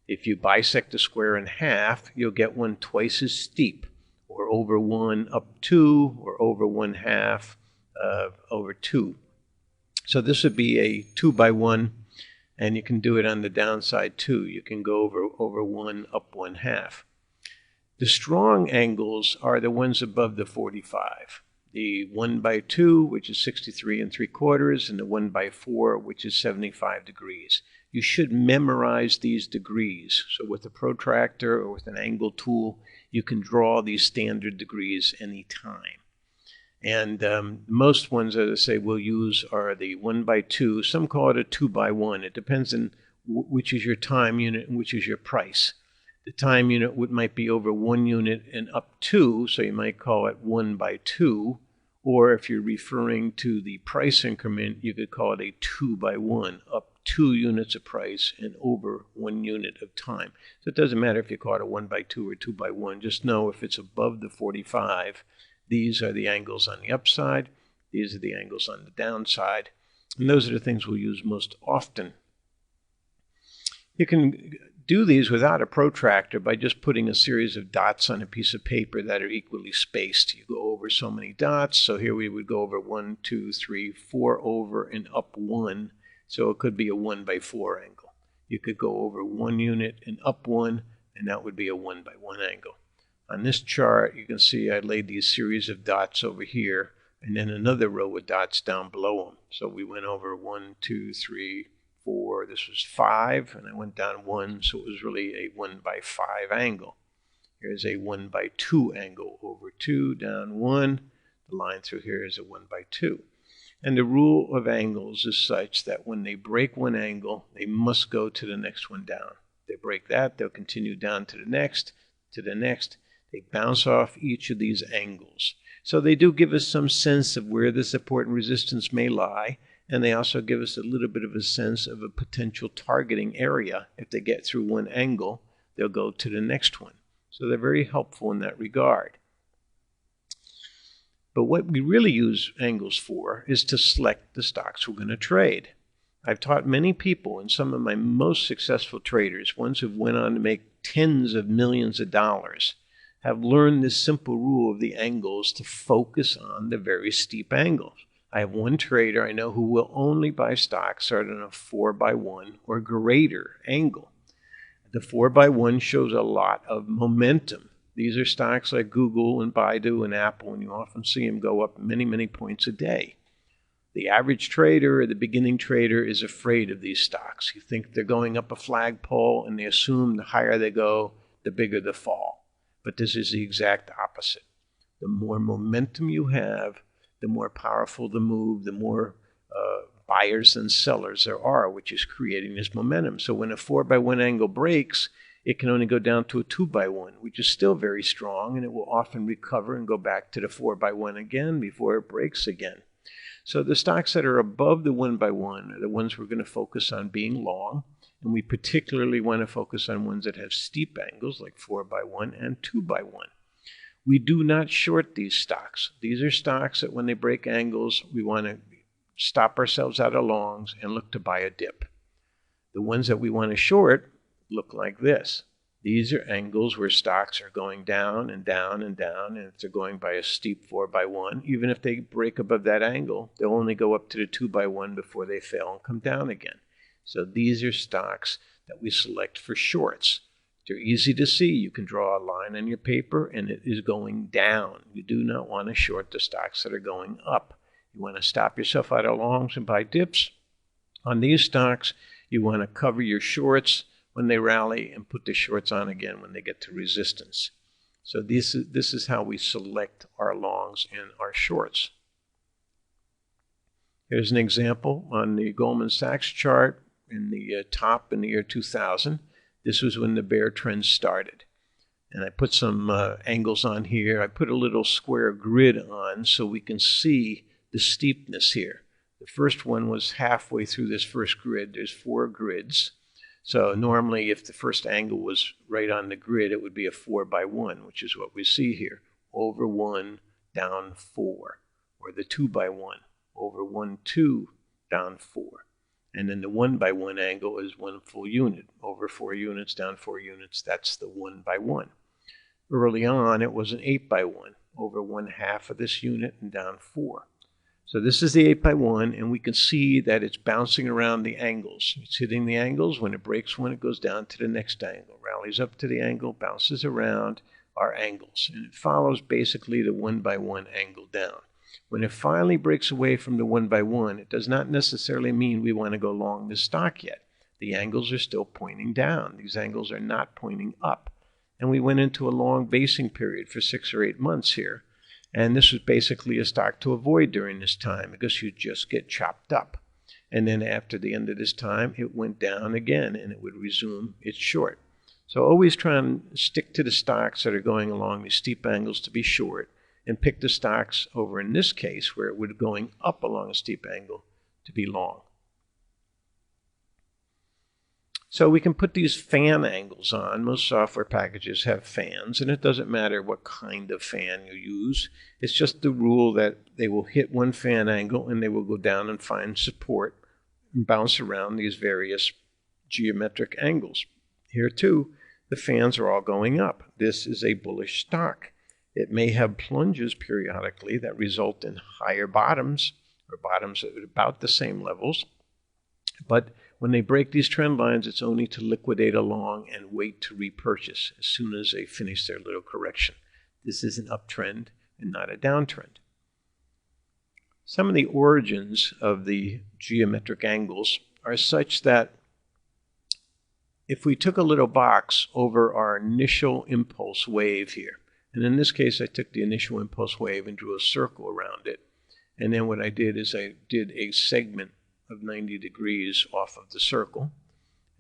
If you bisect a square in half, you'll get one twice as steep, or over 1, up 2, or over 1/2, over 2. So this would be a 2x1. And you can do it on the downside too. You can go over 1, up 1/2. The strong angles are the ones above the 45. The 1x2, which is 63 3/4, and the 1x4, which is 75 degrees. You should memorize these degrees. So with a protractor or with an angle tool, you can draw these standard degrees anytime. And most ones, as I say, we'll use are the 1x2. Some call it a 2x1. It depends on which is your time unit and which is your price. The time unit might be over 1 unit and up 2, so you might call it 1x2. Or if you're referring to the price increment, you could call it a 2x1, up 2 units of price and over 1 unit of time. So it doesn't matter if you call it a 1x2 or 2x1. Just know if it's above the 45, these are the angles on the upside. These are the angles on the downside. And those are the things we'll use most often. You can do these without a protractor by just putting a series of dots on a piece of paper that are equally spaced. You go over so many dots. So here we would go over 1, 2, 3, 4 over and up 1. So it could be a 1x4 angle. You could go over 1 unit and up 1, and that would be a 1x1 angle. On this chart, you can see I laid these series of dots over here, and then another row with dots down below them. So we went over 1, 2, 3, 4. This was 5, and I went down 1, so it was really a 1x5 angle. Here's a 1x2 angle, over 2, down 1. The line through here is a 1x2. And the rule of angles is such that when they break one angle, they must go to the next one down. If they break that, they'll continue down to the next, to the next. They bounce off each of these angles. So they do give us some sense of where the support and resistance may lie, and they also give us a little bit of a sense of a potential targeting area. If they get through one angle, they'll go to the next one. So they're very helpful in that regard. But what we really use angles for is to select the stocks we're going to trade. I've taught many people, and some of my most successful traders, ones who went on to make tens of millions of dollars, have learned this simple rule of the angles to focus on the very steep angles. I have one trader I know who will only buy stocks starting on a 4x1 or greater angle. The 4x1 shows a lot of momentum. These are stocks like Google and Baidu and Apple, and you often see them go up many, many points a day. The average trader or the beginning trader is afraid of these stocks. You think they're going up a flagpole and they assume the higher they go, the bigger the fall. But this is the exact opposite. The more momentum you have, the more powerful the move, the more buyers than sellers there are, which is creating this momentum. So when a 4x1 angle breaks, it can only go down to a 2x1, which is still very strong, and it will often recover and go back to the 4x1 again before it breaks again. So the stocks that are above the 1x1 are the ones we're going to focus on being long, and we particularly want to focus on ones that have steep angles like 4x1 and 2x1. We do not short these stocks. These are stocks that when they break angles, we want to stop ourselves out of longs and look to buy a dip. The ones that we want to short look like this. These are angles where stocks are going down and down and down, and if they're going by a steep 4x1, even if they break above that angle, they'll only go up to the 2x1 before they fail and come down again. So these are stocks that we select for shorts. They're easy to see. You can draw a line on your paper and it is going down. You do not want to short the stocks that are going up. You want to stop yourself out of longs and buy dips. On these stocks, you want to cover your shorts when they rally and put the shorts on again when they get to resistance. So this is how we select our longs and our shorts. Here's an example on the Goldman Sachs chart in the top in the year 2000. This was when the bear trend started. And I put some angles on here. I put a little square grid on so we can see the steepness here. The first one was halfway through this first grid. There's 4 grids. So normally if the first angle was right on the grid, it would be a 4x1, which is what we see here. Over 1, down 4. Or the 2x1, over 1, 2, down 4. And then the 1x1 angle is 1 full unit. Over 4 units, down 4 units, that's the 1x1. Early on, it was an 8x1, over 1/2 of this unit and down 4. So this is the 8x1, and we can see that it's bouncing around the angles. It's hitting the angles. When it breaks one, it goes down to the next angle, rallies up to the angle, bounces around our angles. And it follows basically the 1x1 angle down. When it finally breaks away from the 1x1, it does not necessarily mean we want to go long this stock yet. The angles are still pointing down. These angles are not pointing up. And we went into a long basing period for 6 or 8 months here. And this was basically a stock to avoid during this time because you just get chopped up. And then after the end of this time, it went down again and it would resume its short. So always try and stick to the stocks that are going along these steep angles to be short, and pick the stocks over in this case where it would going up along a steep angle to be long. So we can put these fan angles on. Most software packages have fans, and it doesn't matter what kind of fan you use. It's just the rule that they will hit one fan angle and they will go down and find support and bounce around these various geometric angles. Here too, the fans are all going up. This is a bullish stock. It may have plunges periodically that result in higher bottoms or bottoms at about the same levels. But when they break these trend lines, it's only to liquidate along and wait to repurchase as soon as they finish their little correction. This is an uptrend and not a downtrend. Some of the origins of the geometric angles are such that if we took a little box over our initial impulse wave here, and in this case I took the initial impulse wave and drew a circle around it, and then what I did is I did a segment of 90 degrees off of the circle.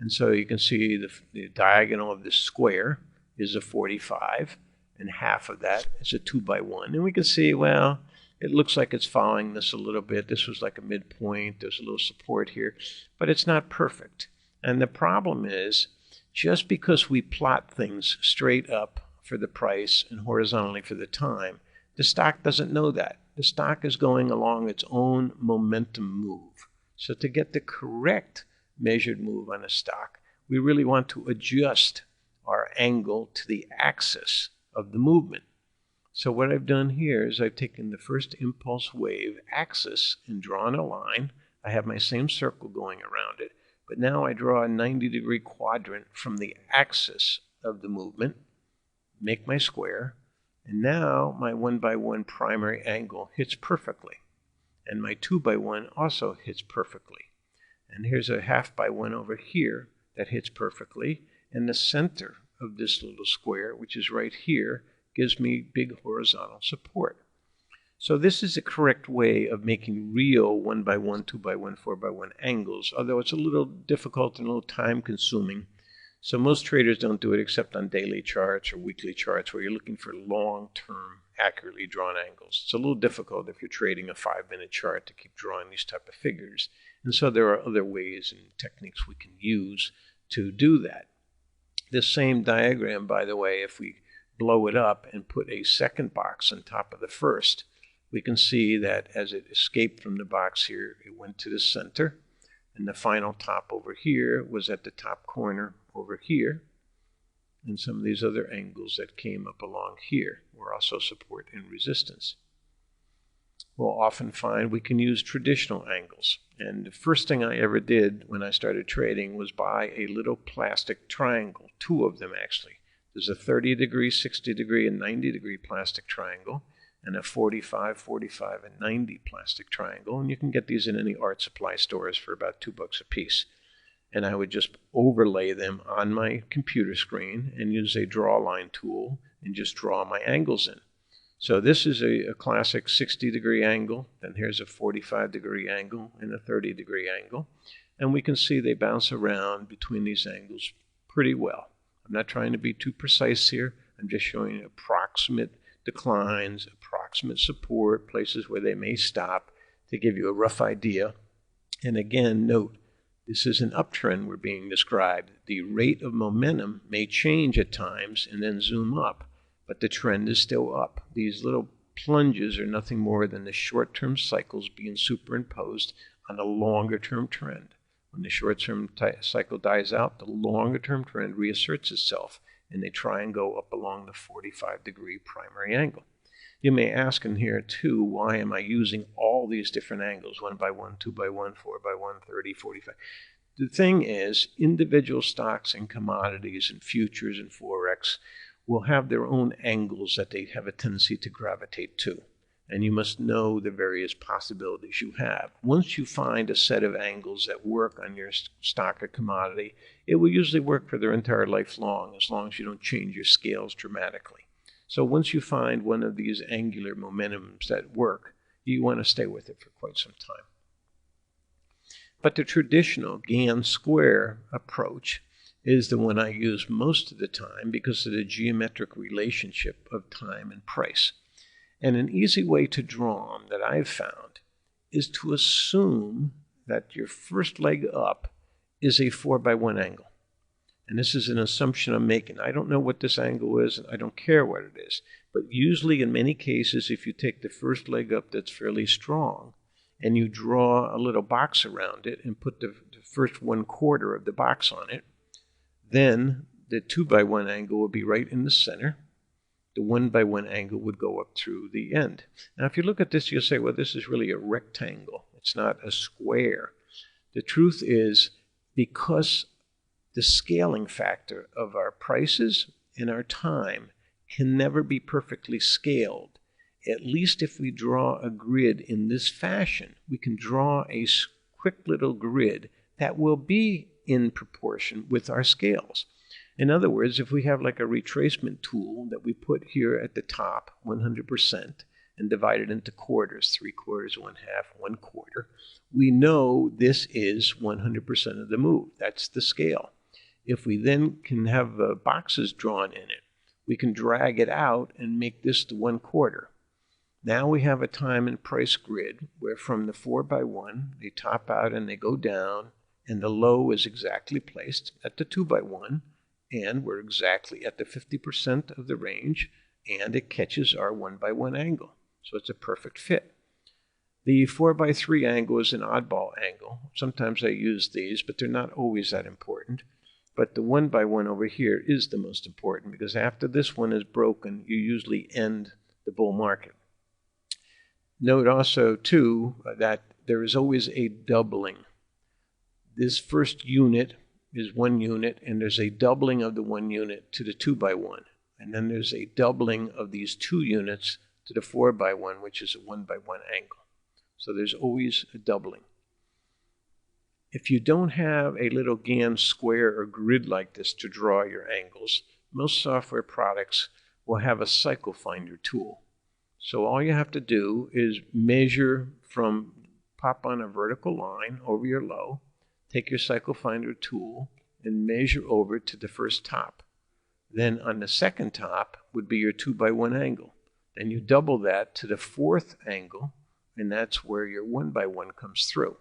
And so you can see the diagonal of this square is a 45, and half of that is a 2x1. And we can see, well, it looks like it's following this a little bit. This was like a midpoint. There's a little support here, but it's not perfect. And the problem is, just because we plot things straight up for the price and horizontally for the time, the stock doesn't know that. The stock is going along its own momentum move. So to get the correct measured move on a stock, we really want to adjust our angle to the axis of the movement. So what I've done here is I've taken the first impulse wave axis and drawn a line. I have my same circle going around it, but now I draw a 90-degree quadrant from the axis of the movement, make my square, and now my 1x1 primary angle hits perfectly. And my 2 by 1 also hits perfectly. And here's a half by 1 over here that hits perfectly. And the center of this little square, which is right here, gives me big horizontal support. So this is the correct way of making real 1 by 1, 2 by 1, 4 by 1 angles, although it's a little difficult and a little time consuming. So most traders don't do it except on daily charts or weekly charts where you're looking for long-term, accurately drawn angles. It's a little difficult if you're trading a 5-minute chart to keep drawing these type of figures. And so there are other ways and techniques we can use to do that. This same diagram, by the way, if we blow it up and put a second box on top of the first, we can see that as it escaped from the box here, it went to the center, and the final top over here was at the top corner over here, and some of these other angles that came up along here were also support and resistance. We'll often find we can use traditional angles, and the first thing I ever did when I started trading was buy a little plastic triangle, 2 of them actually. There's a 30-degree, 60-degree, and 90-degree plastic triangle, and a 45, 45, and 90 plastic triangle. And you can get these in any art supply stores for about $2 a piece. And I would just overlay them on my computer screen and use a draw line tool and just draw my angles in. So this is a classic 60-degree angle. Then here's a 45-degree angle and a 30-degree angle. And we can see they bounce around between these angles pretty well. I'm not trying to be too precise here. I'm just showing approximate declines, approximate support, places where they may stop to give you a rough idea. And again, note, this is an uptrend we're being described. The rate of momentum may change at times and then zoom up, but the trend is still up. These little plunges are nothing more than the short-term cycles being superimposed on a longer-term trend. When the short-term cycle dies out, the longer-term trend reasserts itself, and they try and go up along the 45-degree primary angle. You may ask in here too, why am I using all these different angles, 1 by 1, 2 by 1, 4 by 1, 30, 45? The thing is, individual stocks and commodities and futures and Forex will have their own angles that they have a tendency to gravitate to. And you must know the various possibilities you have. Once you find a set of angles that work on your stock or commodity, it will usually work for their entire life long, as long as you don't change your scales dramatically. So once you find one of these angular momentums that work, you want to stay with it for quite some time. But the traditional Gann square approach is the one I use most of the time because of the geometric relationship of time and price. And an easy way to draw them that I've found is to assume that your first leg up is a 4 by 1 angle. And this is an assumption I'm making. I don't know what this angle is, and I don't care what it is. But usually, in many cases, if you take the first leg up that's fairly strong, and you draw a little box around it and put the first 1/4 of the box on it, then the 2 by 1 angle will be right in the center. The 1 by 1 angle would go up through the end. Now, if you look at this, you'll say, well, this is really a rectangle. It's not a square. The truth is, because the scaling factor of our prices and our time can never be perfectly scaled, at least if we draw a grid in this fashion, we can draw a quick little grid that will be in proportion with our scales. In other words, if we have like a retracement tool that we put here at the top, 100%, and divide it into quarters, 3/4, 1/2, 1/4, we know this is 100% of the move. That's the scale. If we then can have boxes drawn in it, we can drag it out and make this the 1/4. Now we have a time and price grid where from the 4 by 1, they top out and they go down, and the low is exactly placed at the 2 by 1, and we're exactly at the 50% of the range, and it catches our 1 by 1 angle. So it's a perfect fit. The 4 by 3 angle is an oddball angle. Sometimes I use these, but they're not always that important. But the 1 by 1 over here is the most important, because after this one is broken, you usually end the bull market. Note also, too, that there is always a doubling. This first unit is 1 unit, and there's a doubling of the 1 unit to the 2 by 1. And then there's a doubling of these 2 units to the 4 by 1, which is a 1 by 1 angle. So there's always a doubling. If you don't have a little Gantt square or grid like this to draw your angles, most software products will have a cycle finder tool. So all you have to do is measure from, pop on a vertical line over your low, take your cycle finder tool and measure over to the first top. Then on the second top would be your 2x1 angle. Then you double that to the fourth angle, and that's where your 1x1 comes through.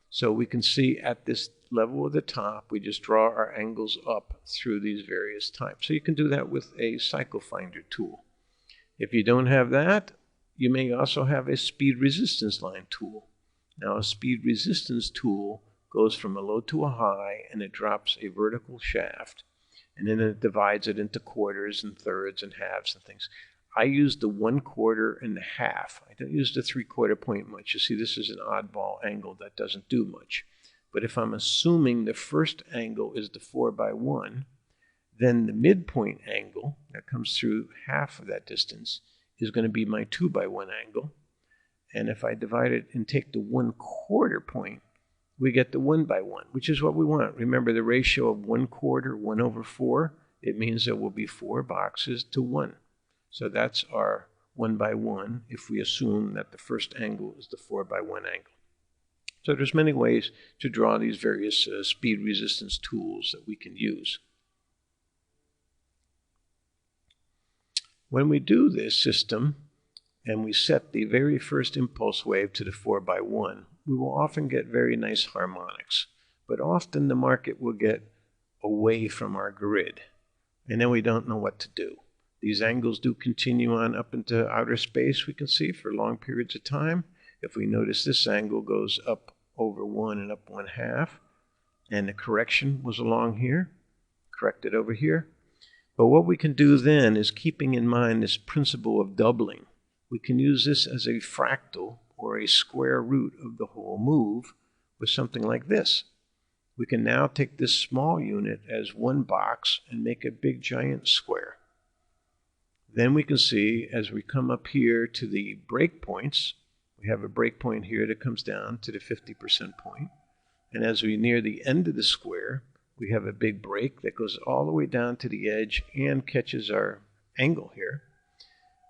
So we can see at this level of the top, we just draw our angles up through these various types. So you can do that with a cycle finder tool. If you don't have that, you may also have a speed resistance line tool. Now a speed resistance tool goes from a low to a high, and it drops a vertical shaft, and then it divides it into quarters and thirds and halves and things. I use the 1/4 and the half. I don't use the 3/4 point much. You see, this is an oddball angle that doesn't do much. But if I'm assuming the first angle is the 4x1, then the midpoint angle that comes through half of that distance is going to be my 2x1 angle. And if I divide it and take the 1/4 point, we get the 1x1, which is what we want. Remember the ratio of 1/4, 1/4, it means there will be 4 boxes to 1. So that's our 1x1 if we assume that the first angle is the 4x1 angle. So there's many ways to draw these various speed resistance tools that we can use. When we do this system and we set the very first impulse wave to the 4x1, we will often get very nice harmonics. But often the market will get away from our grid, and then we don't know what to do. These angles do continue on up into outer space, we can see, for long periods of time. If we notice this angle goes up over 1 and up 1/2, and the correction was along here, corrected over here. But what we can do then is, keeping in mind this principle of doubling, we can use this as a fractal or a square root of the whole move with something like this. We can now take this small unit as one box and make a big giant square. Then we can see as we come up here to the breakpoints, we have a breakpoint here that comes down to the 50% point. And as we near the end of the square, we have a big break that goes all the way down to the edge and catches our angle here.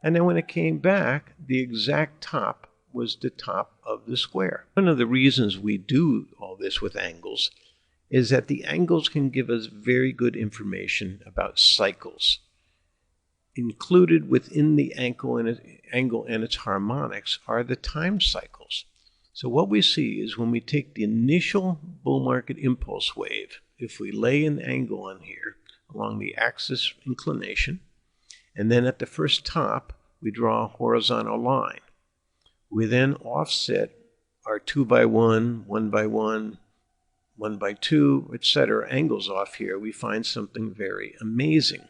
And then when it came back, the exact top was the top of the square. One of the reasons we do all this with angles is that the angles can give us very good information about cycles. Included within the angle and its harmonics are the time cycles. So what we see is when we take the initial bull market impulse wave, if we lay an angle on here along the axis inclination, and then at the first top we draw a horizontal line. We then offset our 2x1, 1x1, 1x2, etc. angles off here. We find something very amazing.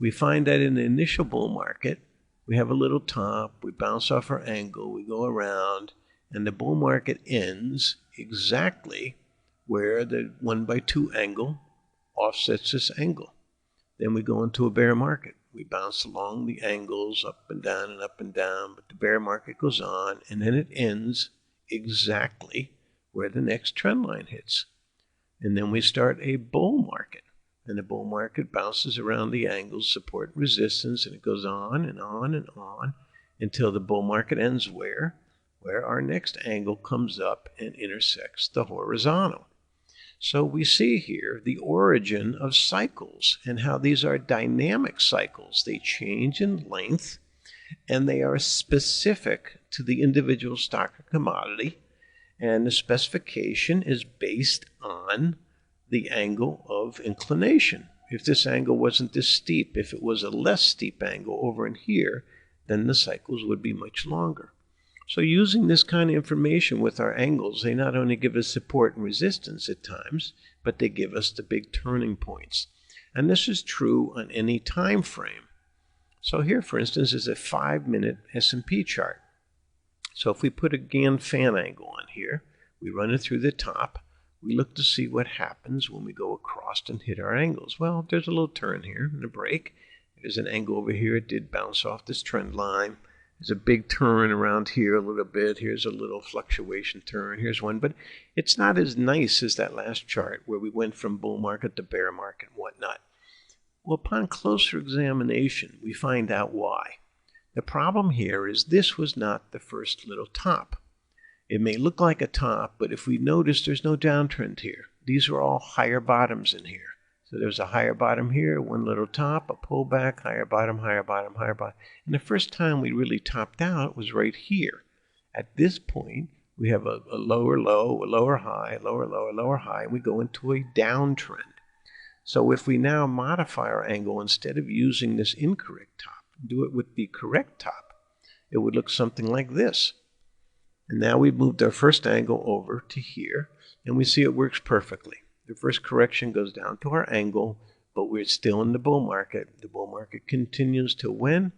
We find that in the initial bull market, we have a little top, we bounce off our angle, we go around, and the bull market ends exactly where the 1x2 angle offsets this angle. Then we go into a bear market. We bounce along the angles up and down, but the bear market goes on, and then it ends exactly where the next trend line hits. And then we start a bull market. And the bull market bounces around the angles, support and resistance, and it goes on and on and on until the bull market ends where our next angle comes up and intersects the horizontal. So we see here the origin of cycles and how these are dynamic cycles. They change in length, and they are specific to the individual stock or commodity, and the specification is based on the angle of inclination. If this angle wasn't this steep, if it was a less steep angle over in here, then the cycles would be much longer. So using this kind of information with our angles, they not only give us support and resistance at times, but they give us the big turning points. And this is true on any time frame. So here, for instance, is a 5-minute S&P chart. So if we put a Gantt fan angle on here, we run it through the top, we look to see what happens when we go across and hit our angles. Well, there's a little turn here and a break. There's an angle over here. It did bounce off this trend line. There's a big turn around here a little bit. Here's a little fluctuation turn. Here's one, but it's not as nice as that last chart where we went from bull market to bear market and whatnot. Well, upon closer examination, we find out why. The problem here is this was not the first little top. It may look like a top, but if we notice, there's no downtrend here. These are all higher bottoms in here. So there's a higher bottom here, one little top, a pullback, higher bottom, higher bottom, higher bottom. And the first time we really topped out was right here. At this point, we have a lower low, a lower high, lower low, a lower high, and we go into a downtrend. So if we now modify our angle, instead of using this incorrect top, do it with the correct top, it would look something like this. And now we've moved our first angle over to here, and we see it works perfectly. The first correction goes down to our angle, but we're still in the bull market. The bull market continues to when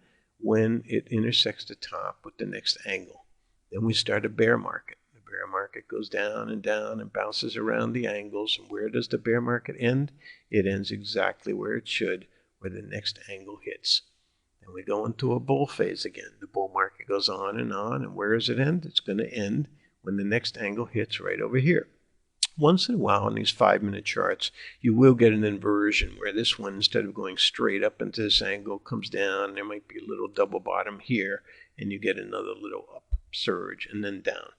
it intersects the top with the next angle. Then we start a bear market. The bear market goes down and bounces around the angles. And where does the bear market end? It ends exactly where it should, where the next angle hits. Then we go into a bull phase again. The bull market goes on, and where does it end? It's going to end when the next angle hits right over here. Once in a while on these 5-minute charts, you will get an inversion where this one, instead of going straight up into this angle, comes down. There might be a little double bottom here, and you get another little up surge and then down.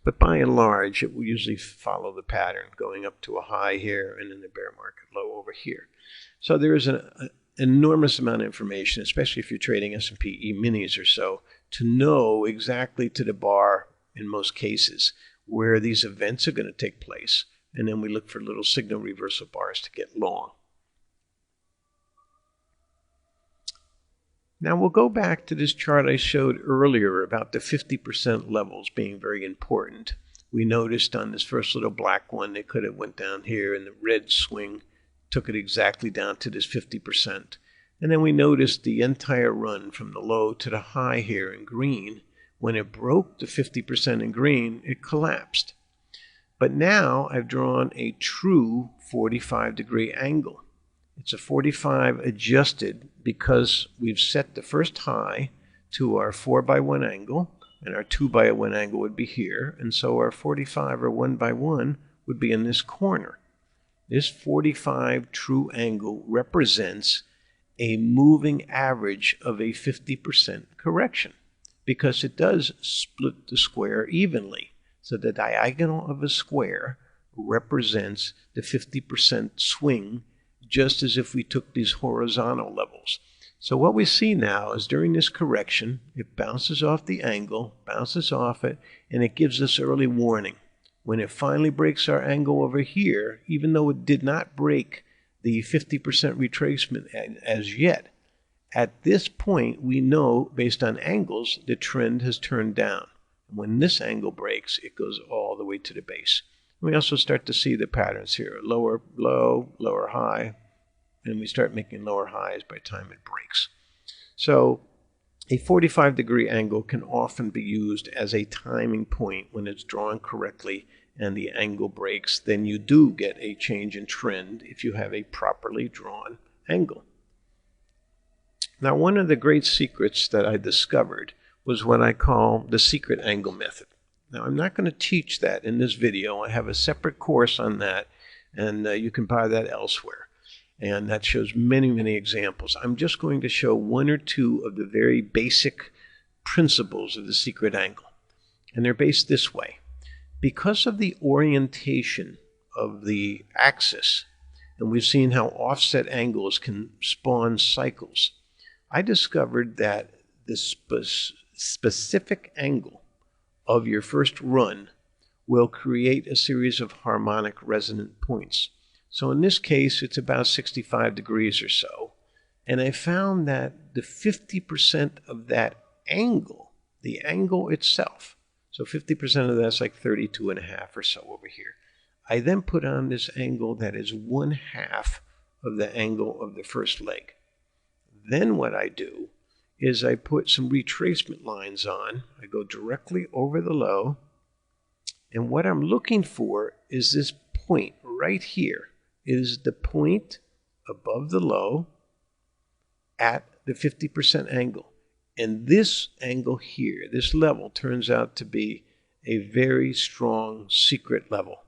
But by and large, it will usually follow the pattern, going up to a high here and then the bear market low over here. So there is an enormous amount of information, especially if you're trading S&P E-minis or so, to know exactly to the bar, in most cases, where these events are going to take place. And then we look for little signal reversal bars to get long. Now we'll go back to this chart I showed earlier about the 50% levels being very important. We noticed on this first little black one, it could have went down here, and the red swing took it exactly down to this 50%. And then we noticed the entire run from the low to the high here in green. When it broke the 50% in green, it collapsed. But now I've drawn a true 45-degree angle. It's a 45 adjusted because we've set the first high to our 4x1 angle, and our 2x1 angle would be here, and so our 45 or 1x1 would be in this corner. This 45 true angle represents a moving average of a 50% correction, because it does split the square evenly. So the diagonal of a square represents the 50% swing, just as if we took these horizontal levels. So what we see now is during this correction, it bounces off the angle, bounces off it, and it gives us early warning. When it finally breaks our angle over here, even though it did not break the 50% retracement as yet, at this point, we know, based on angles, the trend has turned down. And when this angle breaks, it goes all the way to the base. We also start to see the patterns here, lower low, lower high, and we start making lower highs by the time it breaks. So a 45-degree angle can often be used as a timing point when it's drawn correctly and the angle breaks. Then you do get a change in trend if you have a properly drawn angle. Now, one of the great secrets that I discovered was what I call the secret angle method. Now, I'm not going to teach that in this video. I have a separate course on that, and you can buy that elsewhere. And that shows many, many examples. I'm just going to show one or two of the very basic principles of the secret angle. And they're based this way. Because of the orientation of the axis, and we've seen how offset angles can spawn cycles, I discovered that the specific angle of your first run will create a series of harmonic resonant points. So in this case, it's about 65 degrees or so. And I found that the 50% of that angle, the angle itself, so 50% of that's like 32.5 or so over here. I then put on this angle that is 1/2 of the angle of the first leg. Then what I do is I put some retracement lines on. I go directly over the low. And what I'm looking for is this point right here. It is the point above the low at the 50% angle. And this angle here, this level, turns out to be a very strong secret level.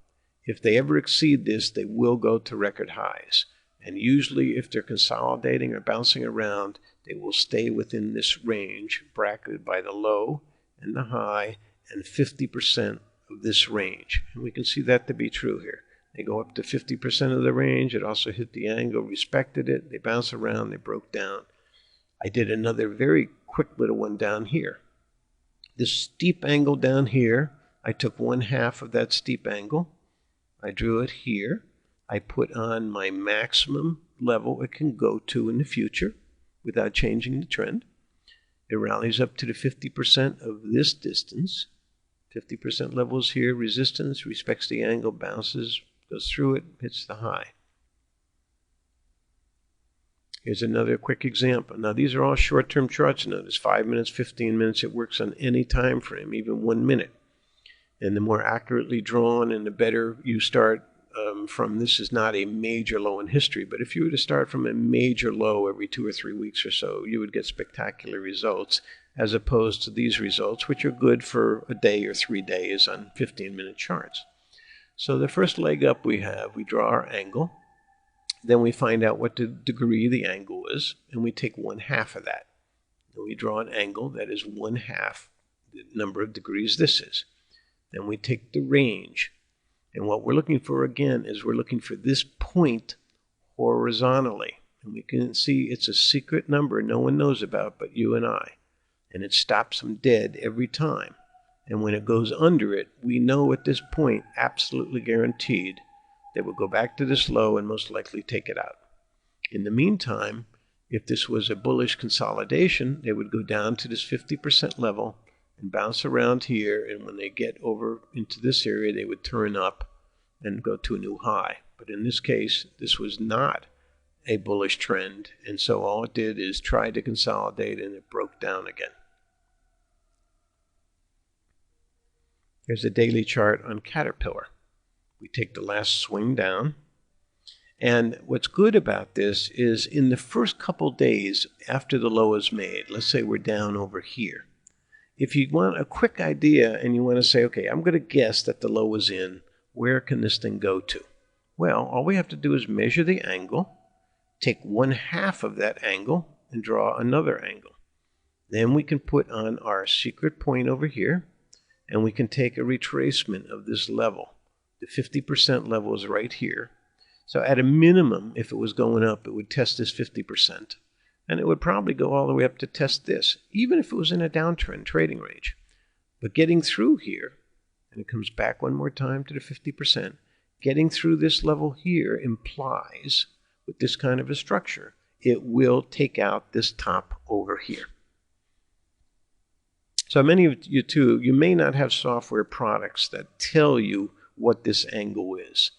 If they ever exceed this, they will go to record highs. And usually if they're consolidating or bouncing around, they will stay within this range bracketed by the low and the high and 50% of this range. And we can see that to be true here. They go up to 50% of the range. It also hit the angle, respected it. They bounce around, they broke down. I did another very quick little one down here. This steep angle down here, I took 1/2 of that steep angle. I drew it here. I put on my maximum level it can go to in the future without changing the trend. It rallies up to the 50% of this distance. 50% levels here, resistance, respects the angle, bounces, goes through it, hits the high. Here's another quick example. Now these are all short-term charts. Notice 5 minutes, 15 minutes. It works on any time frame, even 1 minute. And the more accurately drawn and the better you start from. This is not a major low in history, but if you were to start from a major low every 2 or 3 weeks or so, you would get spectacular results as opposed to these results, which are good for a day or 3 days on 15-minute charts. So the first leg up we draw our angle. Then we find out what the degree the angle is, and we take 1/2 of that. And we draw an angle that is 1/2 the number of degrees this is. Then we take the range. And what we're looking for again is we're looking for this point horizontally. And we can see it's a secret number no one knows about but you and I. And it stops them dead every time. And when it goes under it, we know at this point, absolutely guaranteed, they will go back to this low and most likely take it out. In the meantime, if this was a bullish consolidation, they would go down to this 50% level and bounce around here, and when they get over into this area, they would turn up and go to a new high. But in this case, this was not a bullish trend, and so all it did is try to consolidate, and it broke down again. Here's a daily chart on Caterpillar. We take the last swing down, and what's good about this is in the first couple days after the low is made, let's say we're down over here. If you want a quick idea and you want to say, okay, I'm going to guess that the low is in, where can this thing go to? Well, all we have to do is measure the angle, take 1/2 of that angle, and draw another angle. Then we can put on our secret point over here, and we can take a retracement of this level. The 50% level is right here. So at a minimum, if it was going up, it would test this 50%. And it would probably go all the way up to test this, even if it was in a downtrend trading range. But getting through here, and it comes back one more time to the 50%, getting through this level here implies, with this kind of a structure, it will take out this top over here. So many of you too, you may not have software products that tell you what this angle is.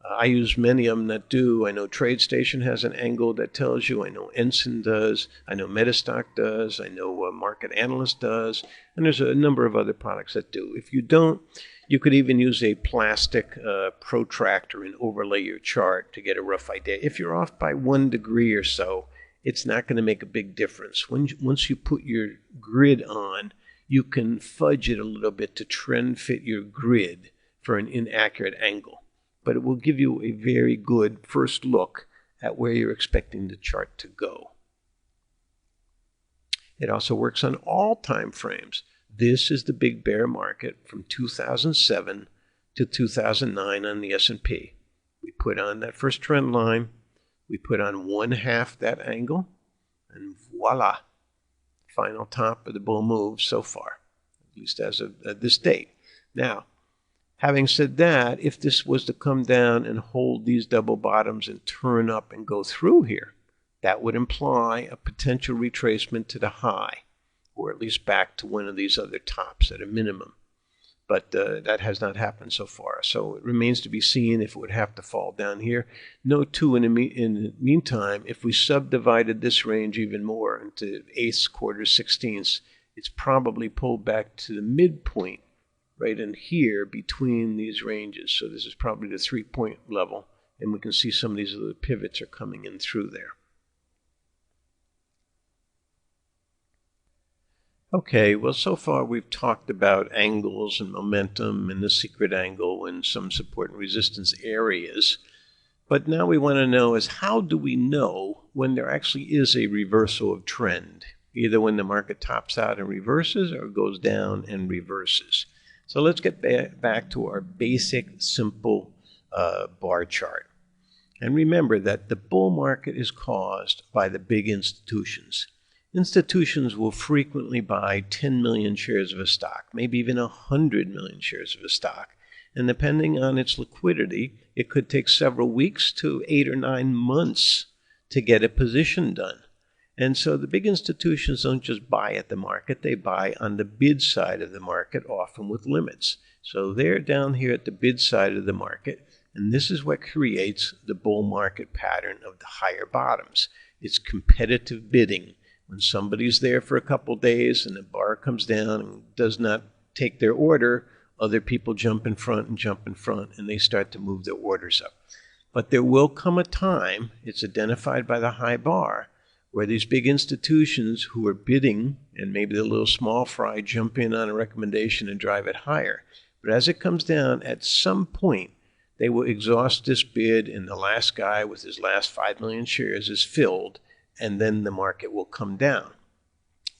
I use many of them that do. I know TradeStation has an angle that tells you. I know Ensign does. I know Metastock does. I know Market Analyst does. And there's a number of other products that do. If you don't, you could even use a plastic protractor and overlay your chart to get a rough idea. If you're off by 1 degree or so, it's not going to make a big difference. Once you put your grid on, you can fudge it a little bit to trend fit your grid for an inaccurate angle. But it will give you a very good first look at where you're expecting the chart to go. It also works on all time frames. This is the big bear market from 2007 to 2009 on the S&P. We put on that first trend line, we put on 1/2 that angle, and voila, final top of the bull move so far, at least as of this date. Now, having said that, if this was to come down and hold these double bottoms and turn up and go through here, that would imply a potential retracement to the high, or at least back to one of these other tops at a minimum. But that has not happened so far. So it remains to be seen if it would have to fall down here. Note too, in the meantime, if we subdivided this range even more into eighths, quarters, sixteenths, it's probably pulled back to the midpoint right in here between these ranges. So this is probably the 3-point level, and we can see some of these other pivots are coming in through there. Okay, well, so far we've talked about angles and momentum and the secret angle and some support and resistance areas. But now we want to know is how do we know when there actually is a reversal of trend, either when the market tops out and reverses or goes down and reverses. So let's get back to our basic, simple bar chart. And remember that the bull market is caused by the big institutions. Institutions will frequently buy 10 million shares of a stock, maybe even 100 million shares of a stock. And depending on its liquidity, it could take several weeks to 8 or 9 months to get a position done. And so the big institutions don't just buy at the market, they buy on the bid side of the market, often with limits. So they're down here at the bid side of the market, and this is what creates the bull market pattern of the higher bottoms. It's competitive bidding. When somebody's there for a couple days and the bar comes down and does not take their order, other people jump in front, and they start to move their orders up. But there will come a time, it's identified by the high bar, where these big institutions who are bidding, and maybe the little small fry jump in on a recommendation and drive it higher. But as it comes down, at some point, they will exhaust this bid, and the last guy with his last 5 million shares is filled, and then the market will come down.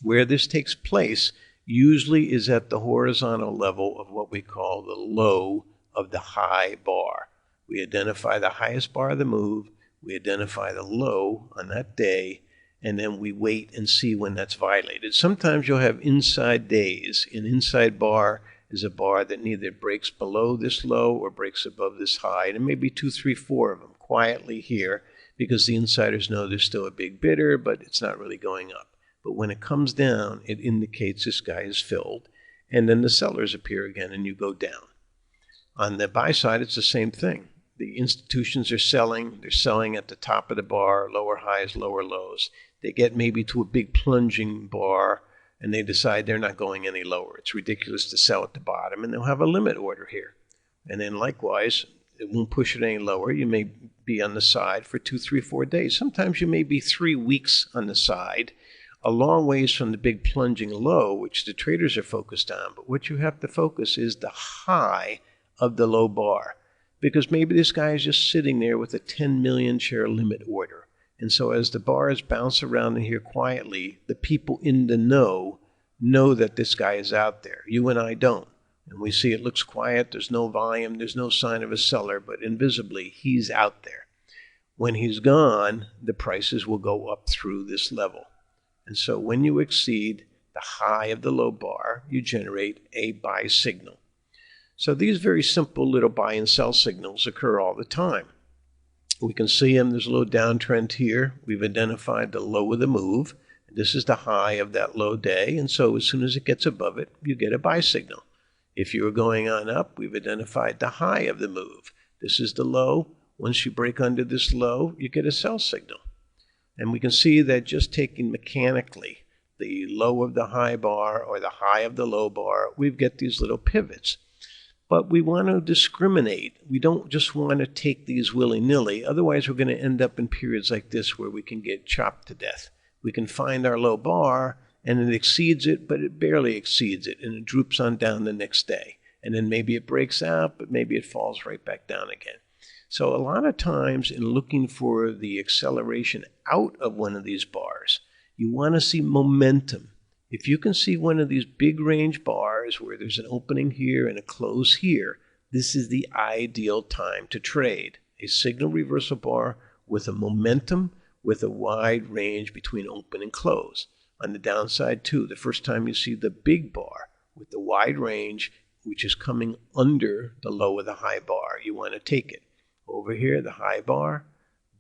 Where this takes place usually is at the horizontal level of what we call the low of the high bar. We identify the highest bar of the move, we identify the low on that day, and then we wait and see when that's violated. Sometimes you'll have inside days. An inside bar is a bar that neither breaks below this low or breaks above this high, and maybe 2, 3, 4 of them quietly here, because the insiders know there's still a big bidder, but it's not really going up. But when it comes down, it indicates this guy is filled, and then the sellers appear again and you go down. On the buy side, it's the same thing. The institutions are selling. They're selling at the top of the bar, lower highs, lower lows. They get maybe to a big plunging bar, and they decide they're not going any lower. It's ridiculous to sell at the bottom, and they'll have a limit order here. And then likewise, it won't push it any lower. You may be on the side for 2, 3, 4 days. Sometimes you may be 3 weeks on the side, a long ways from the big plunging low, which the traders are focused on. But what you have to focus is the high of the low bar, because maybe this guy is just sitting there with a 10 million share limit order. And so as the bars bounce around in here quietly, the people in the know that this guy is out there. You and I don't. And we see it looks quiet, there's no volume, there's no sign of a seller, but invisibly, he's out there. When he's gone, the prices will go up through this level. And so when you exceed the high of the low bar, you generate a buy signal. So these very simple little buy and sell signals occur all the time. We can see them. There's a little downtrend here. We've identified the low of the move. This is the high of that low day. And so as soon as it gets above it, you get a buy signal. If you were going on up, we've identified the high of the move. This is the low. Once you break under this low, you get a sell signal. And we can see that just taking mechanically the low of the high bar or the high of the low bar, we get these little pivots. But we want to discriminate. We don't just want to take these willy-nilly. Otherwise, we're going to end up in periods like this where we can get chopped to death. We can find our low bar, and it exceeds it, but it barely exceeds it, and it droops on down the next day. And then maybe it breaks out, but maybe it falls right back down again. So a lot of times in looking for the acceleration out of one of these bars, you want to see momentum. If you can see one of these big range bars where there's an opening here and a close here, this is the ideal time to trade. A signal reversal bar with a momentum with a wide range between open and close. On the downside too, the first time you see the big bar with the wide range, which is coming under the low of the high bar, you want to take it. Over here, the high bar,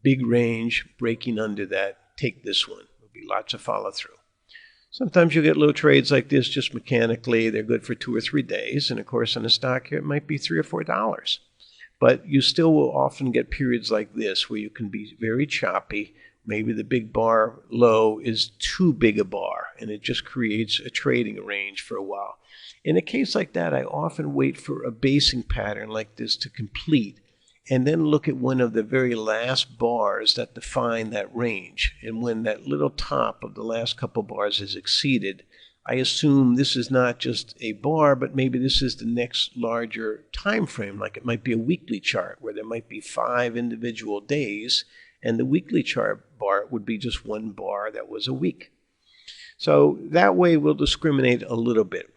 big range, breaking under that, take this one. There'll be lots of follow through. Sometimes you'll get little trades like this just mechanically. They're good for 2 or 3 days. And of course, on a stock here, it might be $3 or $4. But you still will often get periods like this where you can be very choppy. Maybe the big bar low is too big a bar, and it just creates a trading range for a while. In a case like that, I often wait for a basing pattern like this to complete, and then look at one of the very last bars that define that range. And when that little top of the last couple bars is exceeded, I assume this is not just a bar, but maybe this is the next larger time frame, like it might be a weekly chart where there might be 5 individual days, and the weekly chart bar would be just one bar that was a week. So that way we'll discriminate a little bit.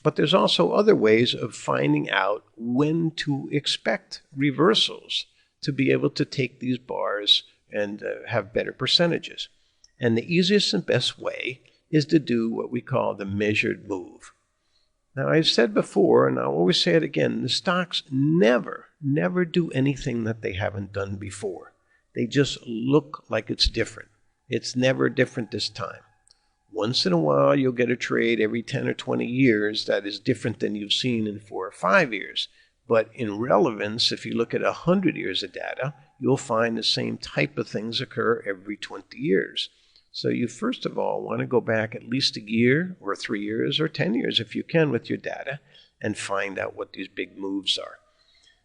But there's also other ways of finding out when to expect reversals to be able to take these bars and have better percentages. And the easiest and best way is to do what we call the measured move. Now, I've said before, and I'll always say it again, the stocks never do anything that they haven't done before. They just look like it's different. It's never different this time. Once in a while, you'll get a trade every 10 or 20 years that is different than you've seen in 4 or 5 years. But in relevance, if you look at 100 years of data, you'll find the same type of things occur every 20 years. So you first of all want to go back at least a year or 3 years or 10 years if you can with your data and find out what these big moves are.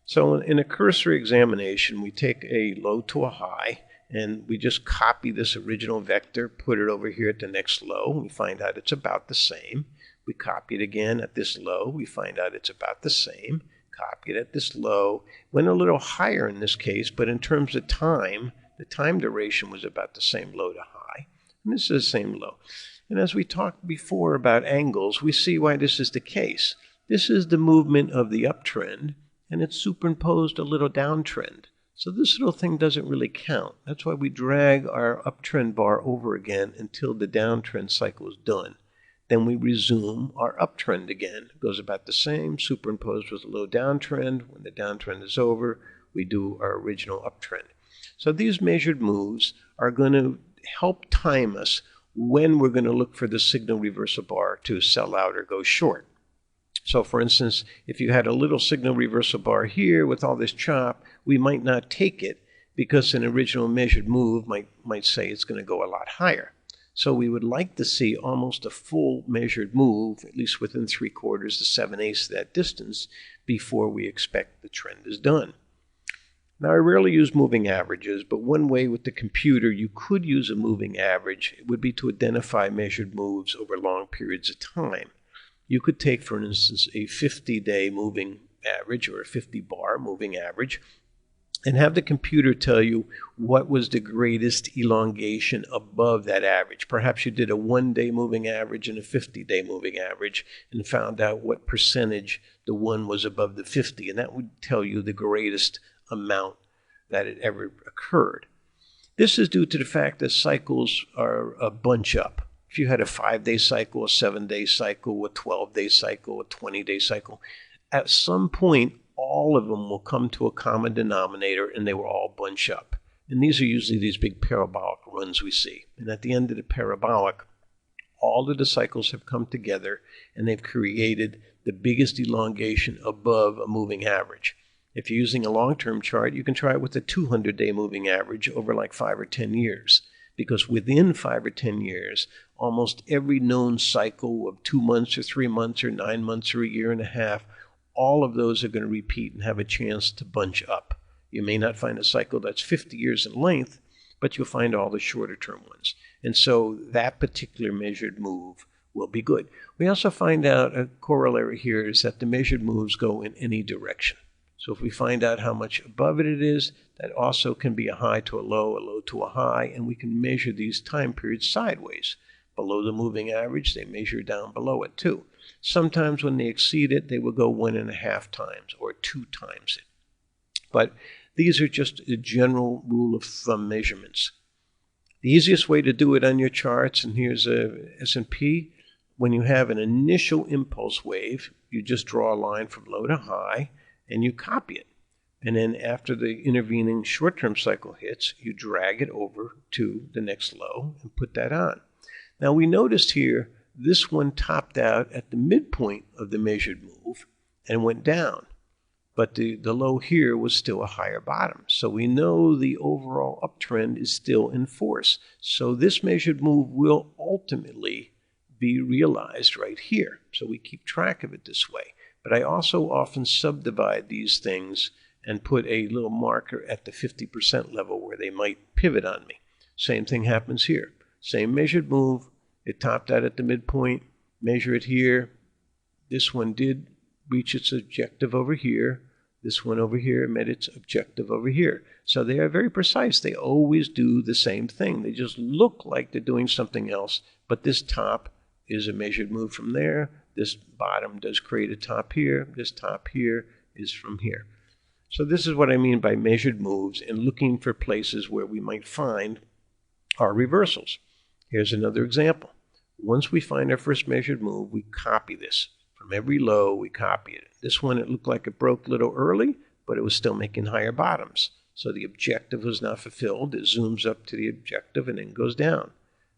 So in a cursory examination, we take a low to a high and we just copy this original vector, put it over here at the next low. We find out it's about the same. We copy it again at this low. We find out it's about the same. Copy it at this low. Went a little higher in this case, but in terms of time, the time duration was about the same low to high. And this is the same low. And as we talked before about angles, we see why this is the case. This is the movement of the uptrend, and it's superimposed a little downtrend. So this little thing doesn't really count. That's why we drag our uptrend bar over again until the downtrend cycle is done. Then we resume our uptrend again. It goes about the same, superimposed with a low downtrend. When the downtrend is over, we do our original uptrend. So these measured moves are going to help time us when we're going to look for the signal reversal bar to sell out or go short. So for instance, if you had a little signal reversal bar here with all this chop, we might not take it because an original measured move might say it's going to go a lot higher. So we would like to see almost a full measured move, at least within 3/4 to 7/8 of that distance, before we expect the trend is done. Now, I rarely use moving averages, but one way with the computer you could use a moving average would be to identify measured moves over long periods of time. You could take, for instance, a 50-day moving average or a 50-bar moving average and have the computer tell you what was the greatest elongation above that average. Perhaps you did a 1-day moving average and a 50-day moving average and found out what percentage the one was above the 50, and that would tell you the greatest amount that had ever occurred. This is due to the fact that cycles are a bunch up. If you had a 5-day cycle, a 7-day cycle, a 12-day cycle, a 20-day cycle, at some point all of them will come to a common denominator and they will all bunch up. And these are usually these big parabolic runs we see. And at the end of the parabolic, all of the cycles have come together and they've created the biggest elongation above a moving average. If you're using a long-term chart, you can try it with a 200-day moving average over like 5 or 10 years. Because within 5 or 10 years, almost every known cycle of 2 months or 3 months or 9 months or a year and a half, all of those are going to repeat and have a chance to bunch up. You may not find a cycle that's 50 years in length, but you'll find all the shorter-term ones. And so that particular measured move will be good. We also find out a corollary here is that the measured moves go in any direction. So if we find out how much above it is, that also can be a high to a low to a high, and we can measure these time periods sideways. Below the moving average, they measure down below it too. Sometimes when they exceed it, they will go 1.5 times or 2 times it. But these are just a general rule of thumb measurements. The easiest way to do it on your charts, and here's a S&P, when you have an initial impulse wave, you just draw a line from low to high, and you copy it. And then after the intervening short-term cycle hits, you drag it over to the next low and put that on. Now we noticed here, this one topped out at the midpoint of the measured move and went down. But the low here was still a higher bottom. So we know the overall uptrend is still in force. So this measured move will ultimately be realized right here. So we keep track of it this way. But I also often subdivide these things and put a little marker at the 50% level where they might pivot on me. Same thing happens here. Same measured move. It topped out at the midpoint. measure it here. This one did reach its objective over here. This one over here met its objective over here. So they are very precise. They always do the same thing. They just look like they're doing something else, but this top is a measured move from there. This bottom does create a top here. This top here is from here. So this is what I mean by measured moves and looking for places where we might find our reversals. Here's another example. Once we find our first measured move, we copy this. From every low, we copy it. This one, it looked like it broke a little early, but it was still making higher bottoms. So the objective was not fulfilled. It zooms up to the objective and then goes down.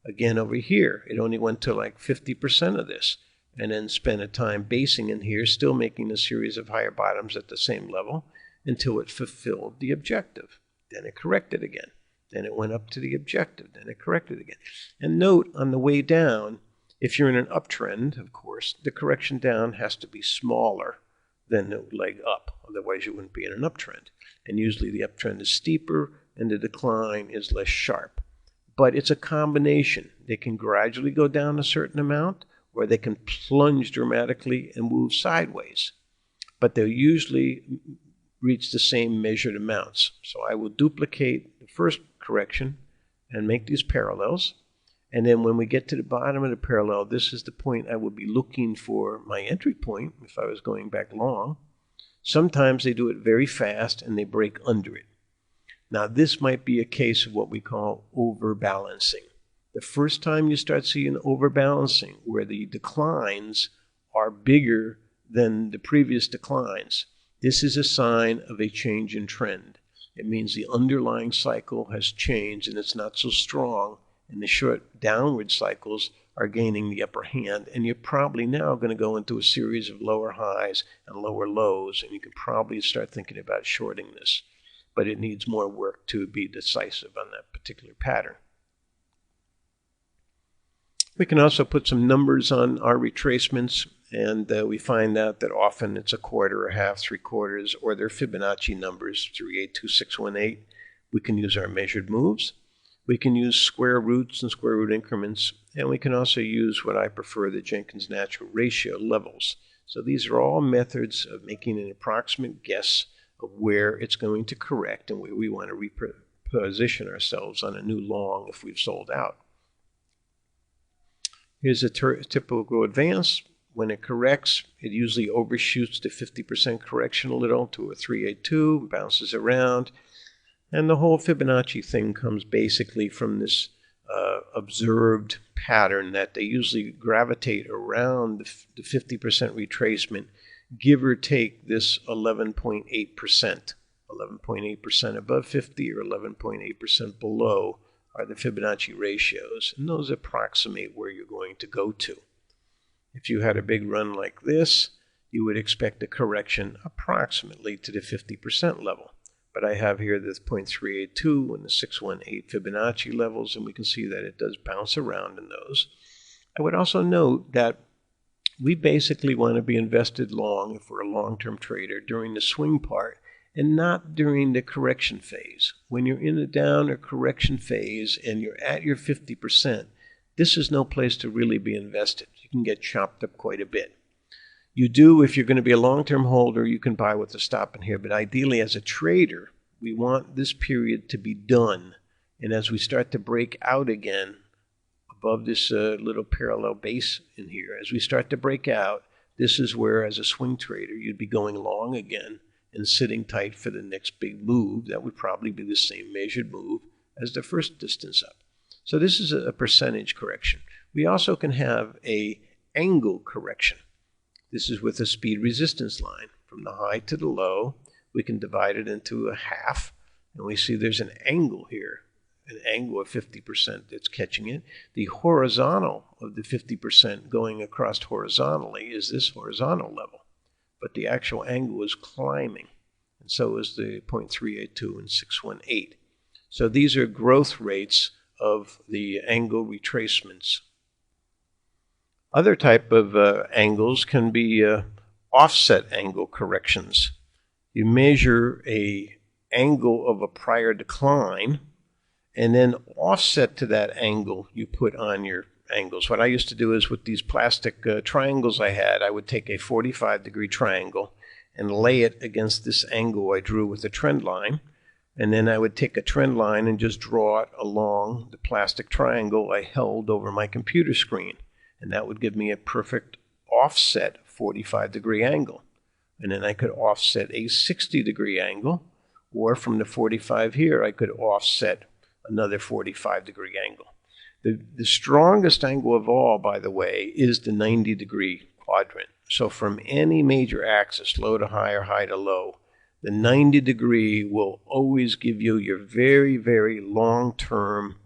Again, over here, it only went to like 50% of this, and then spent a time basing in here, still making a series of higher bottoms at the same level until it fulfilled the objective. Then it corrected again. Then it went up to the objective. Then it corrected again. And note, on the way down, if you're in an uptrend, of course, the correction down has to be smaller than the leg up. Otherwise, you wouldn't be in an uptrend. And usually the uptrend is steeper and the decline is less sharp. But it's a combination. They can gradually go down a certain amount, or they can plunge dramatically and move sideways. But they'll usually reach the same measured amounts. So I will duplicate the first correction and make these parallels. And then when we get to the bottom of the parallel, this is the point I would be looking for my entry point if I was going back long. Sometimes they do it very fast and they break under it. Now this might be a case of what we call overbalancing. The first time you start seeing overbalancing, where the declines are bigger than the previous declines, this is a sign of a change in trend. It means the underlying cycle has changed and it's not so strong, and the short downward cycles are gaining the upper hand, and you're probably now going to go into a series of lower highs and lower lows, and you can probably start thinking about shorting this. But it needs more work to be decisive on that particular pattern. We can also put some numbers on our retracements, and we find out that often it's a quarter, a half, 3/4, or they're Fibonacci numbers, 382618. We can use our measured moves. We can use square roots and square root increments, and we can also use what I prefer, the Jenkins natural ratio levels. So these are all methods of making an approximate guess of where it's going to correct and where we want to reposition ourselves on a new long if we've sold out. Here's a typical advance. When it corrects, it usually overshoots the 50% correction a little to a 382, bounces around. And the whole Fibonacci thing comes basically from this observed pattern that they usually gravitate around the 50% retracement, give or take this 11.8%. 11.8% above 50 or 11.8% below are the Fibonacci ratios, and those approximate where you're going to go to. If you had a big run like this, you would expect a correction approximately to the 50% level. But I have here the 0.382 and the 618 Fibonacci levels, and we can see that it does bounce around in those. I would also note that we basically want to be invested long, if we're a long-term trader, during the swing part and not during the correction phase. When you're in the down or correction phase and you're at your 50%, this is no place to really be invested. You can get chopped up quite a bit. You do, if you're going to be a long-term holder, you can buy with a stop in here. But ideally, as a trader, we want this period to be done. And as we start to break out again above this little parallel base in here, as we start to break out, this is where, as a swing trader, you'd be going long again and sitting tight for the next big move. That would probably be the same measured move as the first distance up. So this is a percentage correction. We also can have an angle correction. This is with a speed resistance line. From the high to the low, we can divide it into a half, and we see there's an angle here, an angle of 50% that's catching it. The horizontal of the 50% going across horizontally is this horizontal level, but the actual angle is climbing, and so is the 0.382 and 618. So these are growth rates of the angle retracements. Other type of angles can be offset angle corrections. You measure an angle of a prior decline, and then offset to that angle you put on your angles. What I used to do is with these plastic triangles I had, I would take a 45-degree triangle and lay it against this angle I drew with a trend line. And then I would take a trend line and just draw it along the plastic triangle I held over my computer screen. And that would give me a perfect offset 45-degree angle. And then I could offset a 60-degree angle, or from the 45 here, I could offset another 45-degree angle. The strongest angle of all, by the way, is the 90-degree quadrant. So from any major axis, low to high or high to low, the 90-degree will always give you your very, very long-term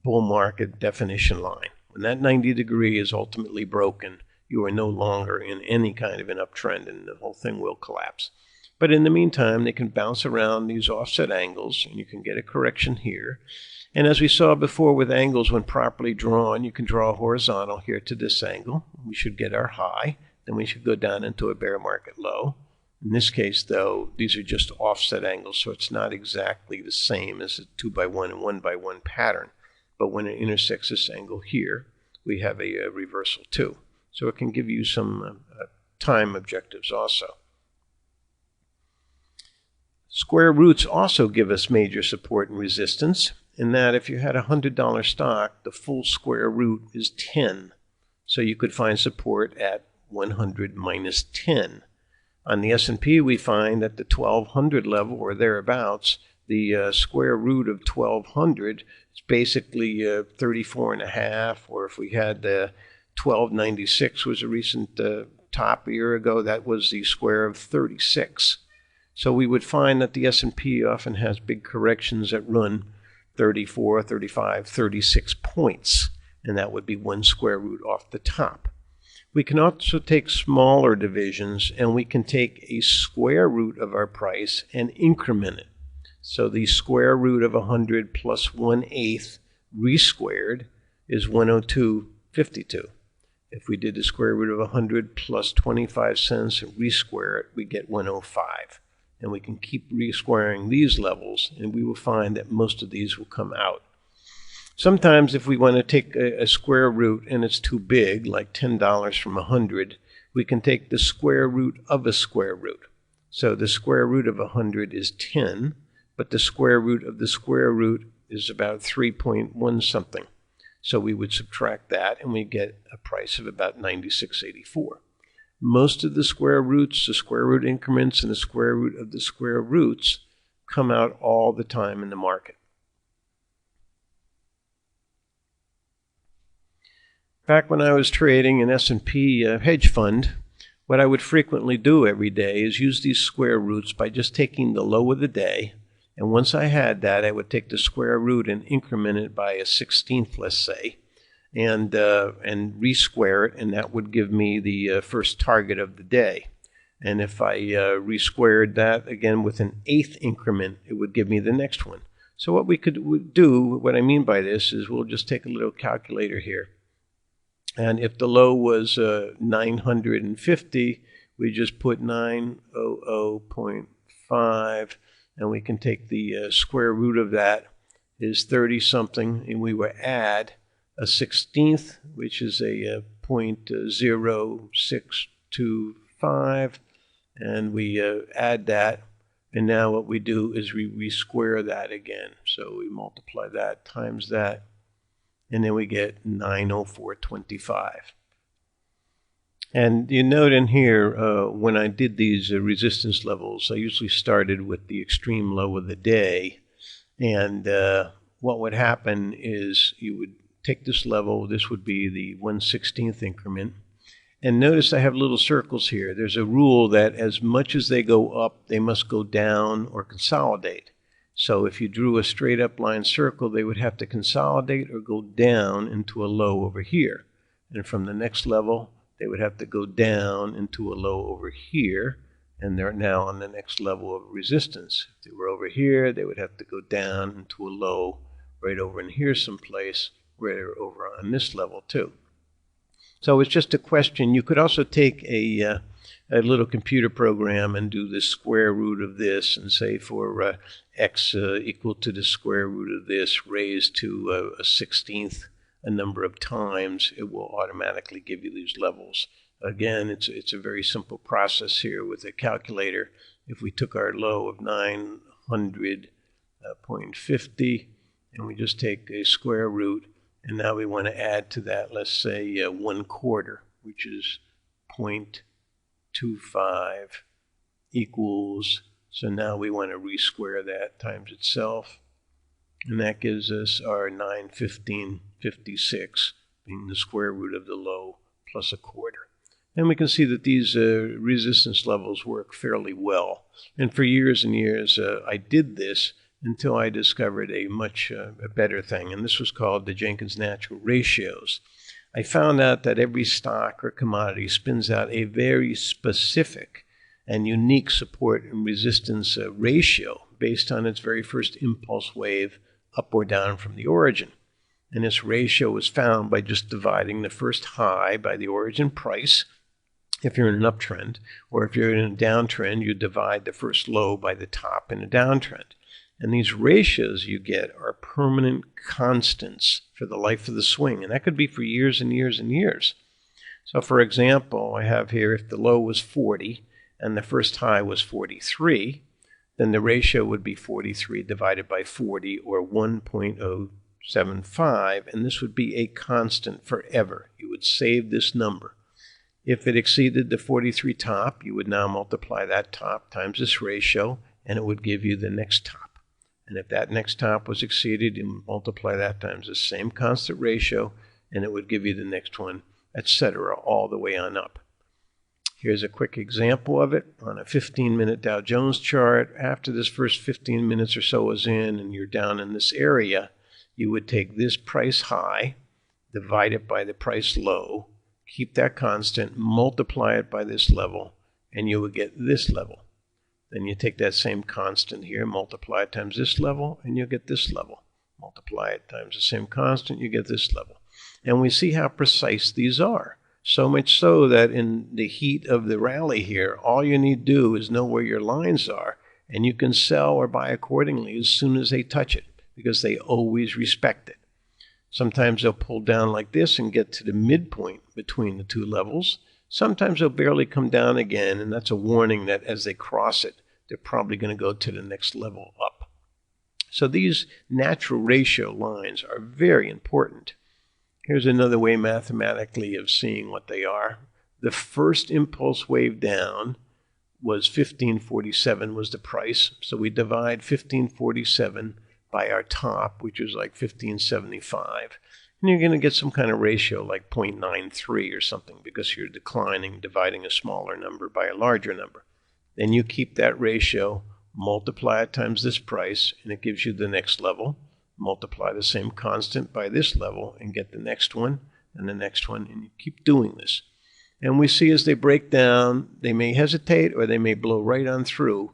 bull market definition line. When that 90-degree is ultimately broken, you are no longer in any kind of an uptrend and the whole thing will collapse. But in the meantime, they can bounce around these offset angles and you can get a correction here. And as we saw before with angles, when properly drawn, you can draw a horizontal here to this angle. We should get our high. Then we should go down into a bear market low. In this case, though, these are just offset angles, so it's not exactly the same as a 2x1 and 1x1 pattern. But when it intersects this angle here, we have a reversal too. So it can give you some time objectives also. Square roots also give us major support and resistance, in that if you had a $100 stock, the full square root is 10. So you could find support at 100 minus 10. On the S&P, we find at the 1200 level or thereabouts, the square root of 1200 is basically 34.5, or if we had 1296 was a recent top a year ago, that was the square of 36. So we would find that the S&P often has big corrections that run 34, 35, 36 points, and that would be one square root off the top. We can also take smaller divisions, and we can take a square root of our price and increment it. So the square root of 100 plus 1/8 re-squared is 102.52. If we did the square root of 100 plus 25 cents and re-square it, we get 105. And we can keep re-squaring these levels, and we will find that most of these will come out. Sometimes if we want to take a square root and it's too big, like $10 from 100, we can take the square root of a square root. So the square root of 100 is 10, but the square root of the square root is about 3.1 something. So we would subtract that and we get a price of about 96.84. Most of the square roots, the square root increments, and the square root of the square roots come out all the time in the market. Back when I was trading an S&P hedge fund, what I would frequently do every day is use these square roots by just taking the low of the day. And once I had that, I would take the square root and increment it by a 16th, let's say, and re-square it, and that would give me the first target of the day. And if I re-squared that again with an 1/8 increment, it would give me the next one. So what we could do, what I mean by this is we'll just take a little calculator here. And if the low was 950, we just put 900.5, and we can take the square root of that is 30 something, and we would add a 16th, which is a 0.0625, and we add that, and now what we do is we square that again. So we multiply that times that, and then we get 904.25. And you note in here, when I did these resistance levels, I usually started with the extreme low of the day, and what would happen is you would take this level, this would be the 1/16th increment, and notice I have little circles here. There's a rule that as much as they go up, they must go down or consolidate. So if you drew a straight up line circle, they would have to consolidate or go down into a low over here. And from the next level, they would have to go down into a low over here, and they're now on the next level of resistance. If they were over here, they would have to go down into a low right over in here someplace, right over on this level too. So it's just a question. You could also take a a little computer program and do the square root of this, and say for x equal to the square root of this raised to a 16th a number of times, it will automatically give you these levels. Again, it's a very simple process here with a calculator. If we took our low of 900.50 and we just take a square root, and now we want to add to that, let's say 1/4, which is 0.25 equals, so now we want to resquare that times itself, and that gives us our 915.56 being the square root of the low plus 1/4. And we can see that these resistance levels work fairly well. And for years and years, I did this until I discovered a much better thing, and this was called the Jenkins natural ratios. I found out that every stock or commodity spins out a very specific and unique support and resistance ratio based on its very first impulse wave up or down from the origin. And this ratio was found by just dividing the first high by the origin price, if you're in an uptrend, or if you're in a downtrend, you divide the first low by the top in a downtrend. And these ratios you get are permanent constants for the life of the swing, and that could be for years and years and years. So for example, I have here, if the low was 40 and the first high was 43, then the ratio would be 43 divided by 40, or 1.075, and this would be a constant forever. You would save this number. If it exceeded the 43 top, you would now multiply that top times this ratio, and it would give you the next top. And if that next top was exceeded, you multiply that times the same constant ratio, and it would give you the next one, etc., all the way on up. Here's a quick example of it on a 15-minute Dow Jones chart. After this first 15 minutes or so is in, and you're down in this area, you would take this price high, divide it by the price low, keep that constant, multiply it by this level, and you would get this level. Then you take that same constant here, multiply it times this level, and you'll get this level. Multiply it times the same constant, you get this level. And we see how precise these are. So much so that in the heat of the rally here, all you need to do is know where your lines are, and you can sell or buy accordingly as soon as they touch it, because they always respect it. Sometimes they'll pull down like this and get to the midpoint between the two levels. Sometimes they'll barely come down again, and that's a warning that as they cross it, they're probably going to go to the next level up. So these natural ratio lines are very important. Here's another way mathematically of seeing what they are. The first impulse wave down was 1547 was the price. So we divide 1547 by our top, which is like 1575. And you're going to get some kind of ratio like 0.93 or something, because you're declining, dividing a smaller number by a larger number. Then you keep that ratio, multiply it times this price, and it gives you the next level. Multiply the same constant by this level and get the next one and the next one, and you keep doing this. And we see as they break down, they may hesitate or they may blow right on through,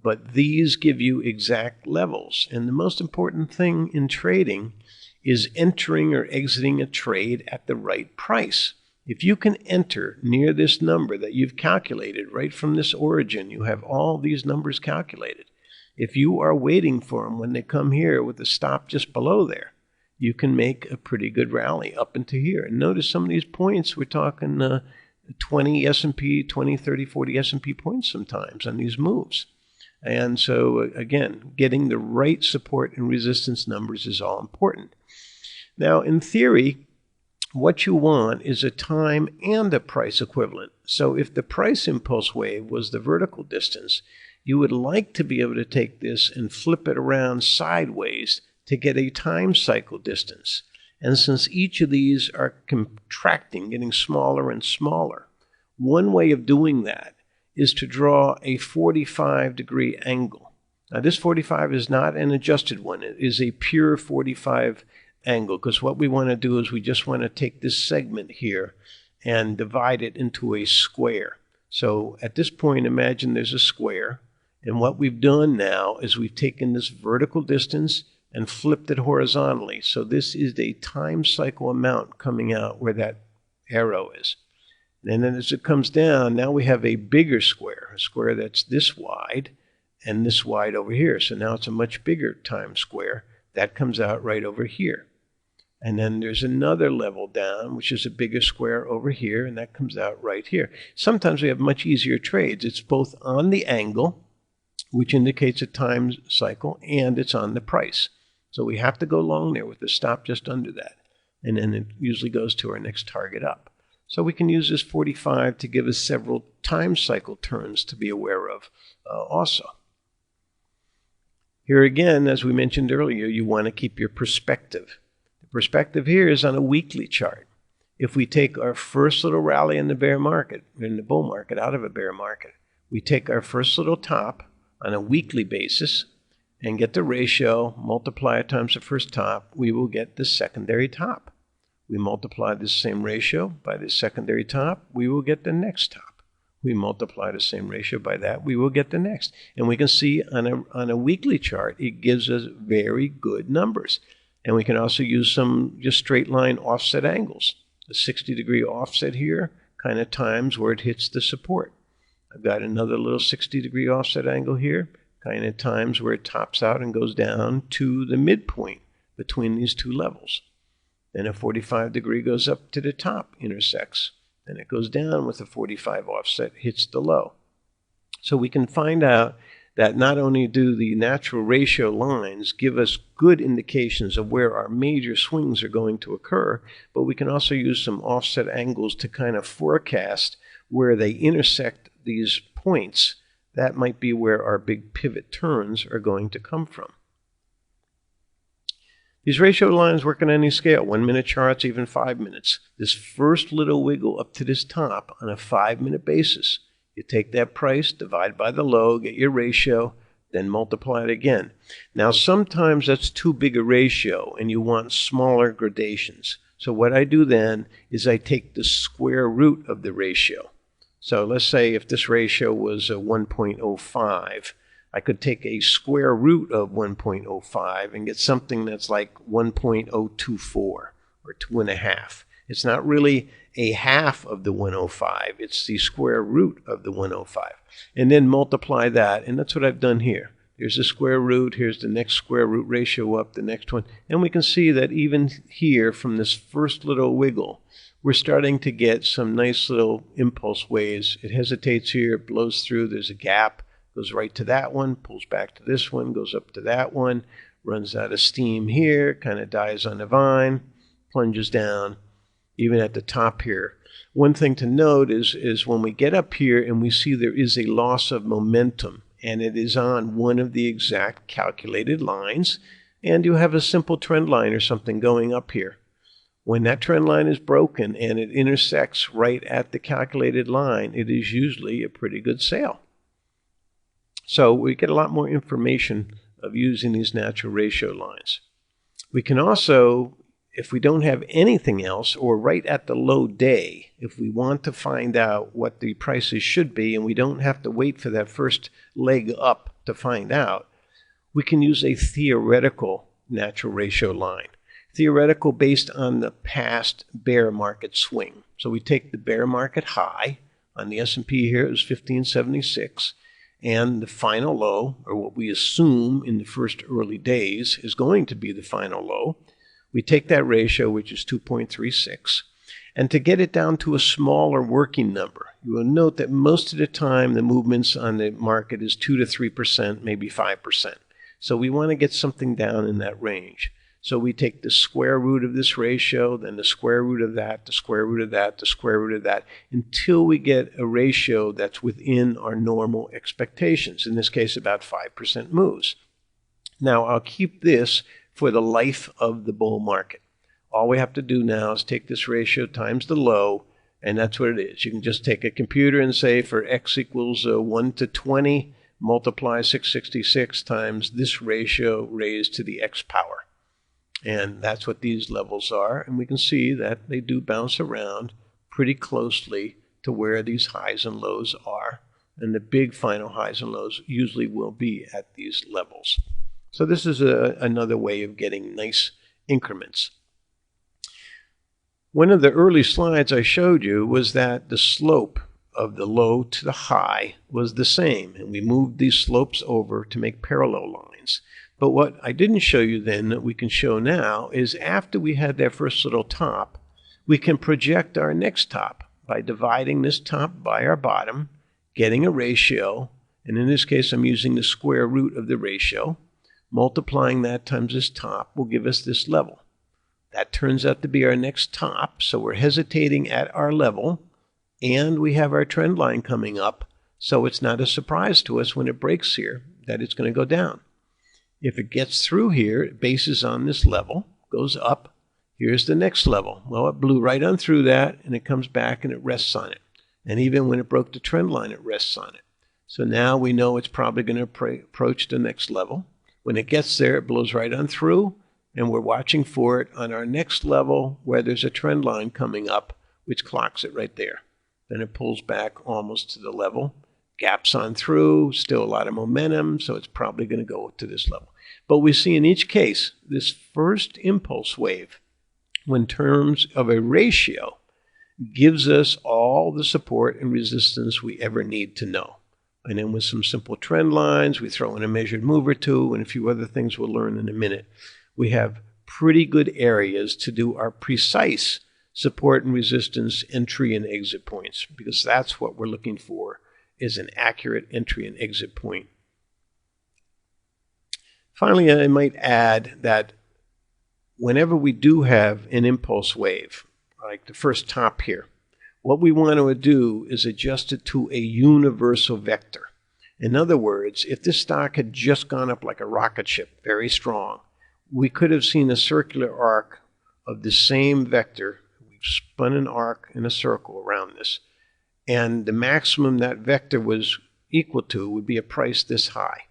but these give you exact levels. And the most important thing in trading is entering or exiting a trade at the right price. If you can enter near this number that you've calculated right from this origin, you have all these numbers calculated. If you are waiting for them when they come here with the stop just below there, you can make a pretty good rally up into here. And notice some of these points, we're talking 20 S&P, 20, 30, 40 S&P points sometimes on these moves. And so, again, getting the right support and resistance numbers is all important. Now, in theory, what you want is a time and a price equivalent. So if the price impulse wave was the vertical distance, you would like to be able to take this and flip it around sideways to get a time cycle distance. And since each of these are contracting, getting smaller and smaller, one way of doing that is to draw a 45-degree angle. Now, this 45 is not an adjusted one. It is a pure 45 angle, because what we want to do is we just want to take this segment here and divide it into a square. So at this point, imagine there's a square. And what we've done now is we've taken this vertical distance and flipped it horizontally. So this is the time cycle amount coming out where that arrow is. And then as it comes down, now we have a bigger square, a square that's this wide and this wide over here. So now it's a much bigger time square. That comes out right over here. And then there's another level down, which is a bigger square over here, and that comes out right here. Sometimes we have much easier trades. It's both on the angle, which indicates a time cycle, and it's on the price. So we have to go long there with the stop just under that. And then it usually goes to our next target up. So we can use this 45 to give us several time cycle turns to be aware of also. Here again, as we mentioned earlier, you want to keep your perspective. The perspective here is on a weekly chart. If we take our first little rally in the bear market, in the bull market, out of a bear market, we take our first little top on a weekly basis and get the ratio, multiply it times the first top, we will get the secondary top. We multiply this same ratio by the secondary top, we will get the next top. We multiply the same ratio by that, we will get the next. And we can see on a weekly chart, it gives us very good numbers. And we can also use some just straight line offset angles. A 60-degree offset here kind of times where it hits the support. I've got another little 60-degree offset angle here, kind of times where it tops out and goes down to the midpoint between these two levels. Then a 45-degree goes up to the top, intersects. Then it goes down with a 45 offset, hits the low. So we can find out that not only do the natural ratio lines give us good indications of where our major swings are going to occur, but we can also use some offset angles to kind of forecast where they intersect these points. That might be where our big pivot turns are going to come from. These ratio lines work on any scale, 1-minute charts, even 5 minutes. This first little wiggle up to this top on a 5-minute basis, you take that price, divide by the low, get your ratio, then multiply it again. Now sometimes that's too big a ratio and you want smaller gradations. So what I do then is I take the square root of the ratio. So let's say if this ratio was 1.05, I could take a square root of 1.05 and get something that's like 1.024 or 2.5. It's not really a half of the 105. It's the square root of the 105. And then multiply that, and that's what I've done here. Here's the square root, here's the next square root ratio up, the next one. And we can see that even here from this first little wiggle, we're starting to get some nice little impulse waves. It hesitates here, it blows through, there's a gap. Goes right to that one, pulls back to this one, goes up to that one, runs out of steam here, kind of dies on the vine, plunges down, even at the top here. One thing to note is when we get up here and we see there is a loss of momentum, and it is on one of the exact calculated lines, and you have a simple trend line or something going up here. When that trend line is broken and it intersects right at the calculated line, it is usually a pretty good sale. So we get a lot more information of using these natural ratio lines. We can also, if we don't have anything else, or right at the low day, if we want to find out what the prices should be and we don't have to wait for that first leg up to find out, we can use a theoretical natural ratio line. Theoretical based on the past bear market swing. So we take the bear market high on the S&P here, it was 1576. And the final low, or what we assume in the first early days is going to be the final low, we take that ratio, which is 2.36, and to get it down to a smaller working number, you will note that most of the time the movements on the market is 2 to 3%, maybe 5%. So we want to get something down in that range. So we take the square root of this ratio, then the square root of that, the square root of that, the square root of that, until we get a ratio that's within our normal expectations, in this case about 5% moves. Now I'll keep this for the life of the bull market. All we have to do now is take this ratio times the low, and that's what it is. You can just take a computer and say for x equals 1 to 20, multiply 666 times this ratio raised to the x power. And that's what these levels are. And we can see that they do bounce around pretty closely to where these highs and lows are. And the big final highs and lows usually will be at these levels. So this is another way of getting nice increments. One of the early slides I showed you was that the slope of the low to the high was the same, and we moved these slopes over to make parallel lines. But what I didn't show you then that we can show now is after we had that first little top, we can project our next top by dividing this top by our bottom, getting a ratio, and in this case I'm using the square root of the ratio. Multiplying that times this top will give us this level. That turns out to be our next top, so we're hesitating at our level, and we have our trend line coming up, so it's not a surprise to us when it breaks here that it's going to go down. If it gets through here, it bases on this level, goes up. Here's the next level. Well, it blew right on through that, and it comes back and it rests on it. And even when it broke the trend line, it rests on it. So now we know it's probably going to approach the next level. When it gets there, it blows right on through, and we're watching for it on our next level where there's a trend line coming up, which clocks it right there. Then it pulls back almost to the level, gaps on through, still a lot of momentum, so it's probably going to go to this level. But we see in each case, this first impulse wave, in terms of a ratio, gives us all the support and resistance we ever need to know. And then with some simple trend lines, we throw in a measured move or two and a few other things we'll learn in a minute. We have pretty good areas to do our precise support and resistance entry and exit points, because that's what we're looking for, is an accurate entry and exit point. Finally, I might add that whenever we do have an impulse wave, like the first top here, what we want to do is adjust it to a universal vector. In other words, if this stock had just gone up like a rocket ship, very strong, we could have seen a circular arc of the same vector. We've spun an arc in a circle around this, and the maximum that vector was equal to would be a price this high.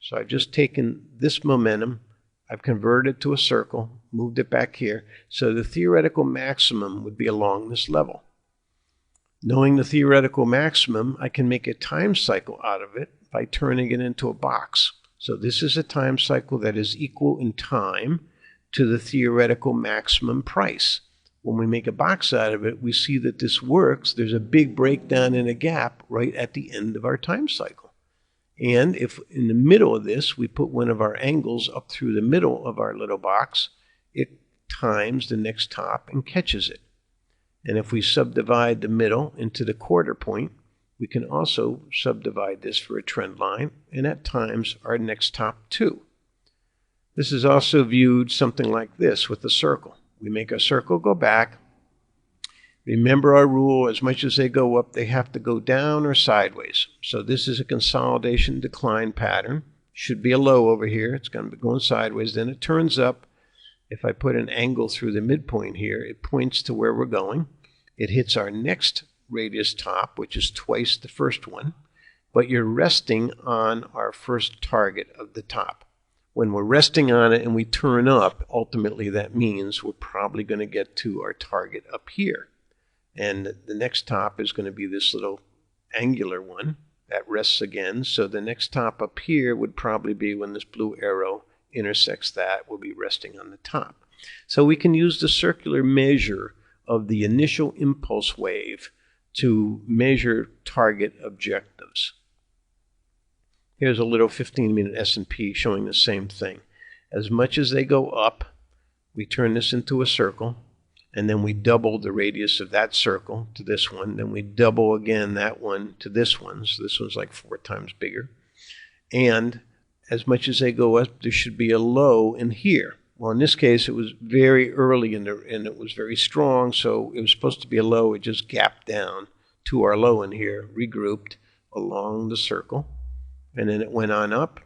So I've just taken this momentum, I've converted it to a circle, moved it back here, so the theoretical maximum would be along this level. Knowing the theoretical maximum, I can make a time cycle out of it by turning it into a box. So this is a time cycle that is equal in time to the theoretical maximum price. When we make a box out of it, we see that this works. There's a big breakdown in a gap right at the end of our time cycle. And if in the middle of this, we put one of our angles up through the middle of our little box, it times the next top and catches it. And if we subdivide the middle into the quarter point, we can also subdivide this for a trend line, and at times our next top too. This is also viewed something like this with a circle. We make a circle go back. Remember our rule, as much as they go up, they have to go down or sideways. So this is a consolidation decline pattern. Should be a low over here. It's going to be going sideways. Then it turns up. If I put an angle through the midpoint here, it points to where we're going. It hits our next radius top, which is twice the first one, but you're resting on our first target of the top. When we're resting on it and we turn up, ultimately that means we're probably going to get to our target up here. And the next top is going to be this little angular one that rests again. So the next top up here would probably be when this blue arrow intersects that, will be resting on the top. So we can use the circular measure of the initial impulse wave to measure target objectives. Here's a little 15-minute S&P showing the same thing. As much as they go up, we turn this into a circle, and then we double the radius of that circle to this one. Then we double again that one to this one. So this one's like 4 times bigger. And as much as they go up, there should be a low in here. Well, in this case, it was very early and it was very strong, so it was supposed to be a low. It just gapped down to our low in here, regrouped along the circle, and then it went on up.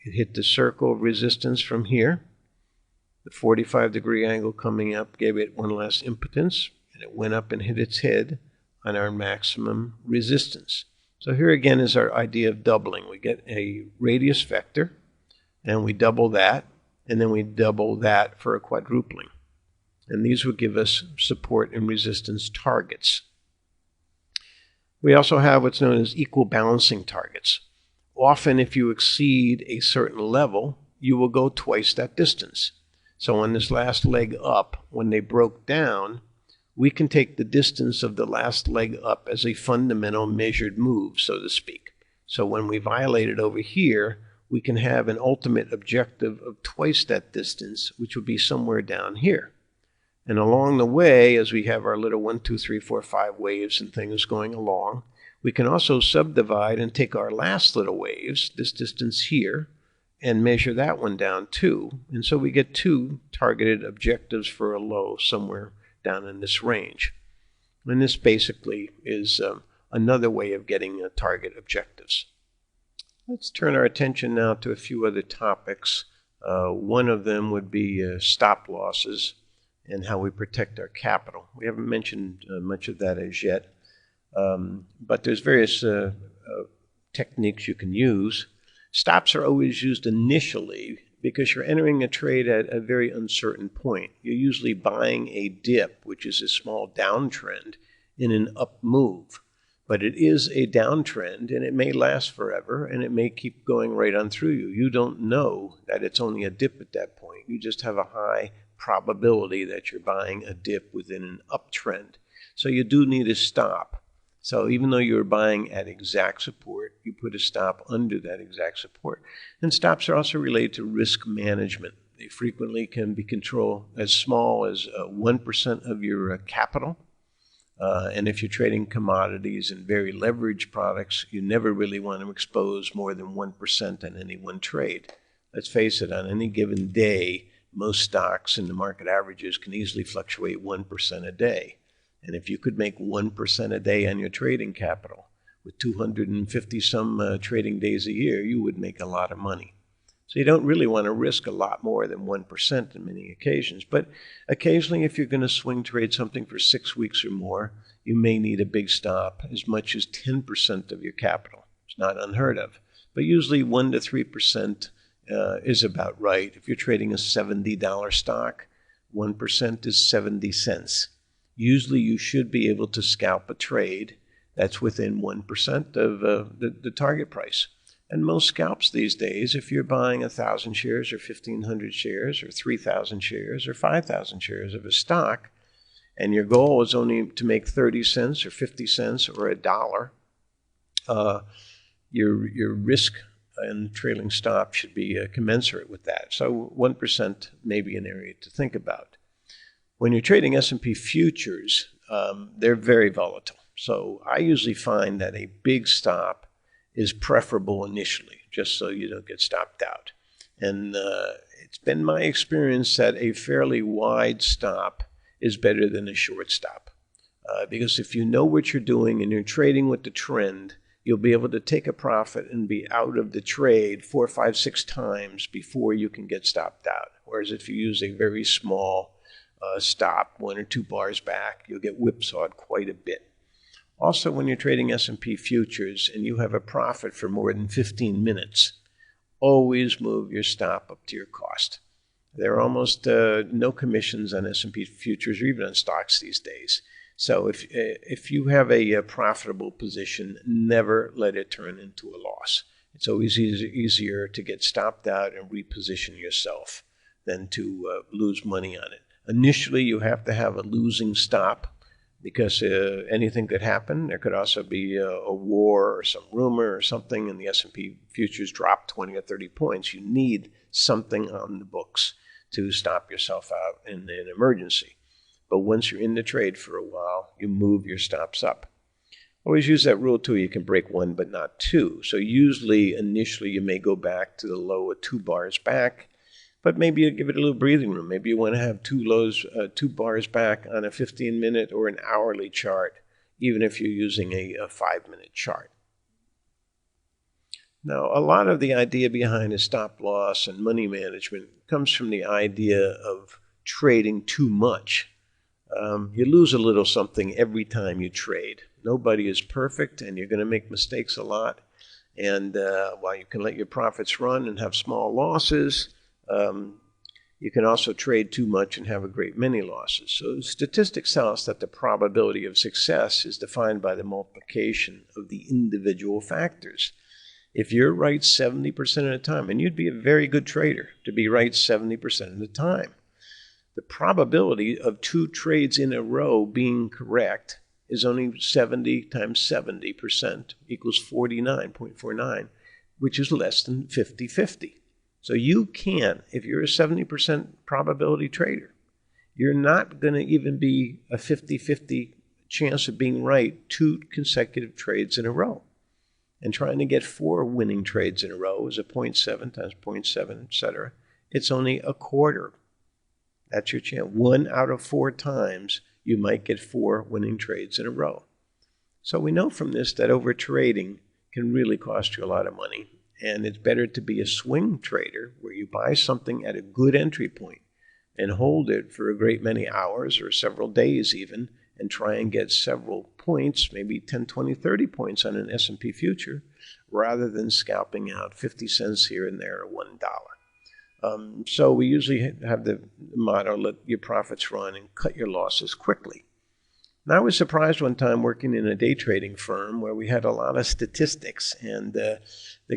It hit the circle of resistance from here. The 45-degree angle coming up gave it one last impotence, and it went up and hit its head on our maximum resistance. So here again is our idea of doubling. We get a radius vector, and we double that, and then we double that for a quadrupling. And these would give us support and resistance targets. We also have what's known as equal balancing targets. Often if you exceed a certain level, you will go twice that distance. So on this last leg up, when they broke down, we can take the distance of the last leg up as a fundamental measured move, so to speak. So when we violate it over here, we can have an ultimate objective of twice that distance, which would be somewhere down here. And along the way, as we have our little 1, 2, 3, 4, 5 waves and things going along, we can also subdivide and take our last little waves, this distance here, and measure that one down too. And so we get 2 targeted objectives for a low somewhere down in this range. And this basically is another way of getting target objectives. Let's turn our attention now to a few other topics. One of them would be stop losses and how we protect our capital. We haven't mentioned much of that as yet, but there's various techniques you can use. Stops are always used initially because you're entering a trade at a very uncertain point. You're usually buying a dip, which is a small downtrend, in an up move. But it is a downtrend, and it may last forever, and it may keep going right on through you. You don't know that it's only a dip at that point. You just have a high probability that you're buying a dip within an uptrend. So you do need a stop. So even though you're buying at exact support, you put a stop under that exact support. And stops are also related to risk management. They frequently can be controlled as small as 1% of your capital. And if you're trading commodities and very leveraged products, you never really want to expose more than 1% in any one trade. Let's face it, on any given day, most stocks in the market averages can easily fluctuate 1% a day. And if you could make 1% a day on your trading capital, with 250 some trading days a year, you would make a lot of money. So you don't really want to risk a lot more than 1% in many occasions. But occasionally, if you're going to swing trade something for 6 weeks or more, you may need a big stop, as much as 10% of your capital. It's not unheard of. But usually 1 to 3% is about right. If you're trading a $70 stock, 1% is 70 cents. Usually you should be able to scalp a trade that's within 1% of the target price. And most scalps these days, if you're buying 1,000 shares or 1,500 shares or 3,000 shares or 5,000 shares of a stock, and your goal is only to make 30 cents or 50 cents or $1, your risk and trailing stop should be commensurate with that. So 1% may be an area to think about. When you're trading S&P futures, they're very volatile. So I usually find that a big stop is preferable initially, just so you don't get stopped out. And it's been my experience that a fairly wide stop is better than a short stop. Because if you know what you're doing and you're trading with the trend, you'll be able to take a profit and be out of the trade 4, 5, 6 times before you can get stopped out. Whereas if you use a very small stop, 1 or 2 bars back, you'll get whipsawed quite a bit. Also, when you're trading S&P futures and you have a profit for more than 15 minutes, always move your stop up to your cost. There are almost no commissions on S&P futures or even on stocks these days. So if you have a profitable position, never let it turn into a loss. It's always easier to get stopped out and reposition yourself than to lose money on it. Initially, you have to have a losing stop because anything could happen. There could also be a war or some rumor or something, and the S&P futures drop 20 or 30 points. You need something on the books to stop yourself out in an emergency. But once you're in the trade for a while, you move your stops up. Always use that rule too. You can break 1 but not 2. So usually, initially, you may go back to the low of 2 bars back, but maybe you give it a little breathing room. Maybe you want to have 2 bars back on a 15-minute or an hourly chart, even if you're using a 5-minute chart. Now, a lot of the idea behind a stop loss and money management comes from the idea of trading too much. You lose a little something every time you trade. Nobody is perfect, and you're going to make mistakes a lot. And while you can let your profits run and have small losses, you can also trade too much and have a great many losses. So statistics tell us that the probability of success is defined by the multiplication of the individual factors. If you're right 70% of the time, and you'd be a very good trader to be right 70% of the time, the probability of 2 trades in a row being correct is only 70 times 70% equals 49.49, which is less than 50-50. So you can, if you're a 70% probability trader, you're not going to even be a 50-50 chance of being right 2 consecutive trades in a row. And trying to get 4 winning trades in a row is a 0.7 times 0.7, etc. It's only a quarter. That's your chance. 1 out of 4 times you might get 4 winning trades in a row. So we know from this that overtrading can really cost you a lot of money. And it's better to be a swing trader where you buy something at a good entry point and hold it for a great many hours or several days even, and try and get several points, maybe 10, 20, 30 points on an S&P future, rather than scalping out 50 cents here and there or $1. So we usually have the motto, let your profits run and cut your losses quickly. Now, I was surprised one time working in a day trading firm where we had a lot of statistics, and the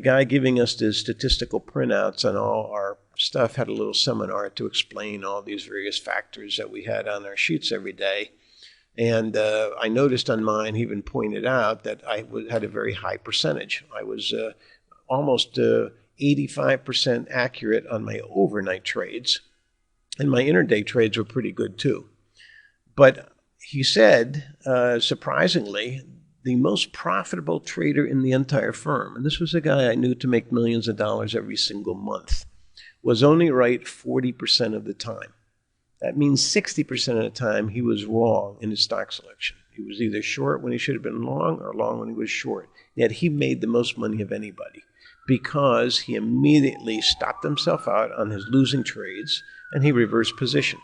guy giving us the statistical printouts on all our stuff had a little seminar to explain all these various factors that we had on our sheets every day. And I noticed on mine, he even pointed out that I had a very high percentage. I was almost 85% accurate on my overnight trades, and my intraday trades were pretty good too. But he said, surprisingly, the most profitable trader in the entire firm, and this was a guy I knew to make millions of dollars every single month, was only right 40% of the time. That means 60% of the time he was wrong in his stock selection. He was either short when he should have been long or long when he was short. Yet he made the most money of anybody because he immediately stopped himself out on his losing trades and he reversed position.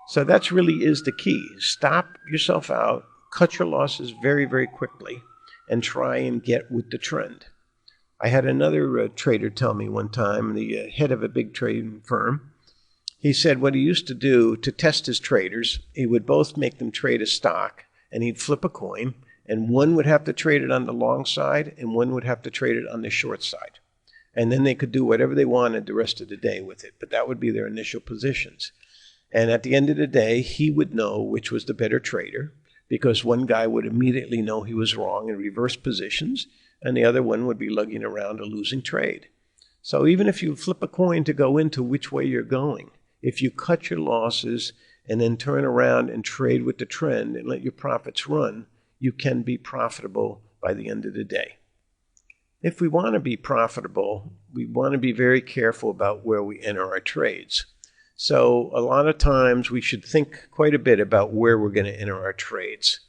So that really is the key. Stop yourself out, cut your losses very, very quickly, and try and get with the trend. I had another trader tell me one time, the head of a big trading firm, he said what he used to do to test his traders, he would both make them trade a stock, and he'd flip a coin, and one would have to trade it on the long side, and one would have to trade it on the short side. And then they could do whatever they wanted the rest of the day with it, but that would be their initial positions. And at the end of the day, he would know which was the better trader, because one guy would immediately know he was wrong and reverse positions, and the other one would be lugging around a losing trade. So even if you flip a coin to go into which way you're going, if you cut your losses and then turn around and trade with the trend and let your profits run, you can be profitable by the end of the day. If we want to be profitable, we want to be very careful about where we enter our trades. So a lot of times we should think quite a bit about where we're going to enter our trades.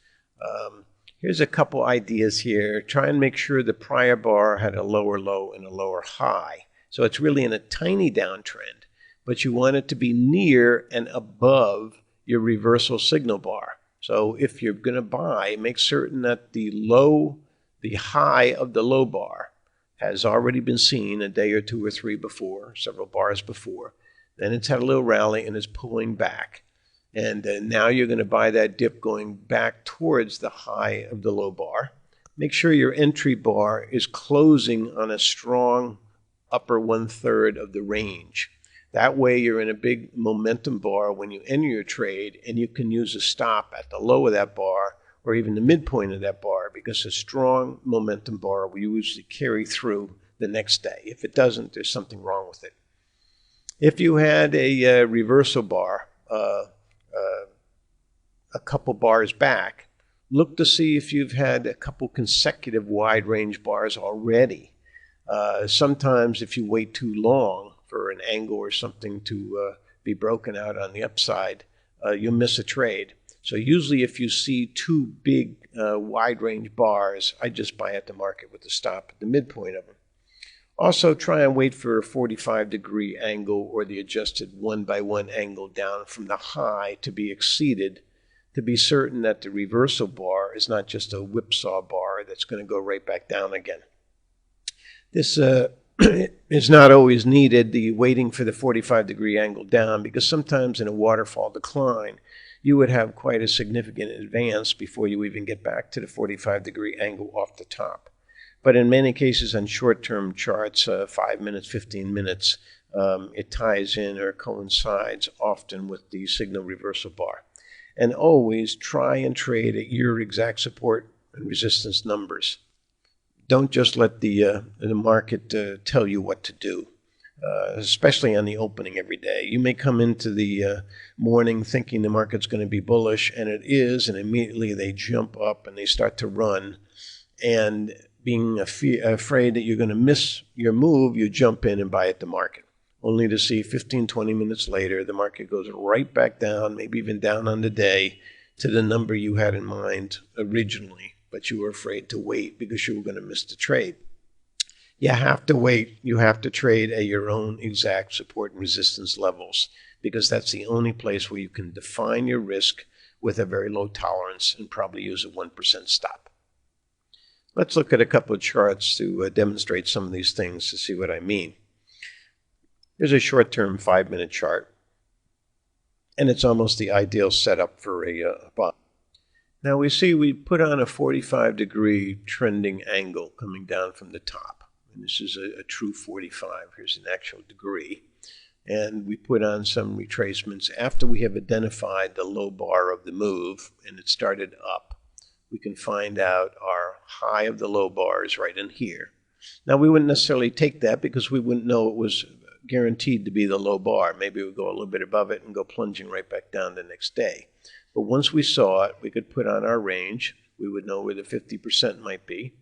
Here's a couple ideas here. Try and make sure the prior bar had a lower low and a lower high. So it's really in a tiny downtrend, but you want it to be near and above your reversal signal bar. So if you're going to buy, make certain that the high of the low bar has already been seen a day or two or three before, several bars before. Then it's had a little rally and is pulling back. And now you're going to buy that dip going back towards the high of the low bar. Make sure your entry bar is closing on a strong upper 1/3 of the range. That way you're in a big momentum bar when you enter your trade, and you can use a stop at the low of that bar or even the midpoint of that bar, because a strong momentum bar will usually carry through the next day. If it doesn't, there's something wrong with it. If you had a reversal bar a couple bars back, look to see if you've had a couple consecutive wide range bars already. Sometimes if you wait too long for an angle or something to be broken out on the upside, you'll miss a trade. So usually if you see two big wide range bars, I just buy at the market with the stop at the midpoint of them. Also try and wait for a 45-degree angle or the adjusted 1x1 angle down from the high to be exceeded, to be certain that the reversal bar is not just a whipsaw bar that's going to go right back down again. This is not always needed, the waiting for the 45-degree angle down, because sometimes in a waterfall decline, you would have quite a significant advance before you even get back to the 45-degree angle off the top. But in many cases on short-term charts, 5 minutes, 15 minutes, it ties in or coincides often with the signal reversal bar. And always try and trade at your exact support and resistance numbers. Don't just let the market tell you what to do, especially on the opening every day. You may come into the morning thinking the market's going to be bullish, and it is, and immediately they jump up and they start to run. And being afraid that you're going to miss your move, you jump in and buy at the market, only to see 15, 20 minutes later, the market goes right back down, maybe even down on the day, to the number you had in mind originally, but you were afraid to wait because you were going to miss the trade. You have to wait. You have to trade at your own exact support and resistance levels, because that's the only place where you can define your risk with a very low tolerance and probably use a 1% stop. Let's look at a couple of charts to demonstrate some of these things to see what I mean. Here's a short-term 5-minute chart, and it's almost the ideal setup for a bond. Now we see we put on a 45-degree trending angle coming down from the top. And this is a true 45. Here's an actual degree. And we put on some retracements after we have identified the low bar of the move, and it started up. We can find out our high of the low bar is right in here. Now we wouldn't necessarily take that because we wouldn't know it was guaranteed to be the low bar. Maybe we'd go a little bit above it and go plunging right back down the next day. But once we saw it, we could put on our range. We would know where the 50% might be.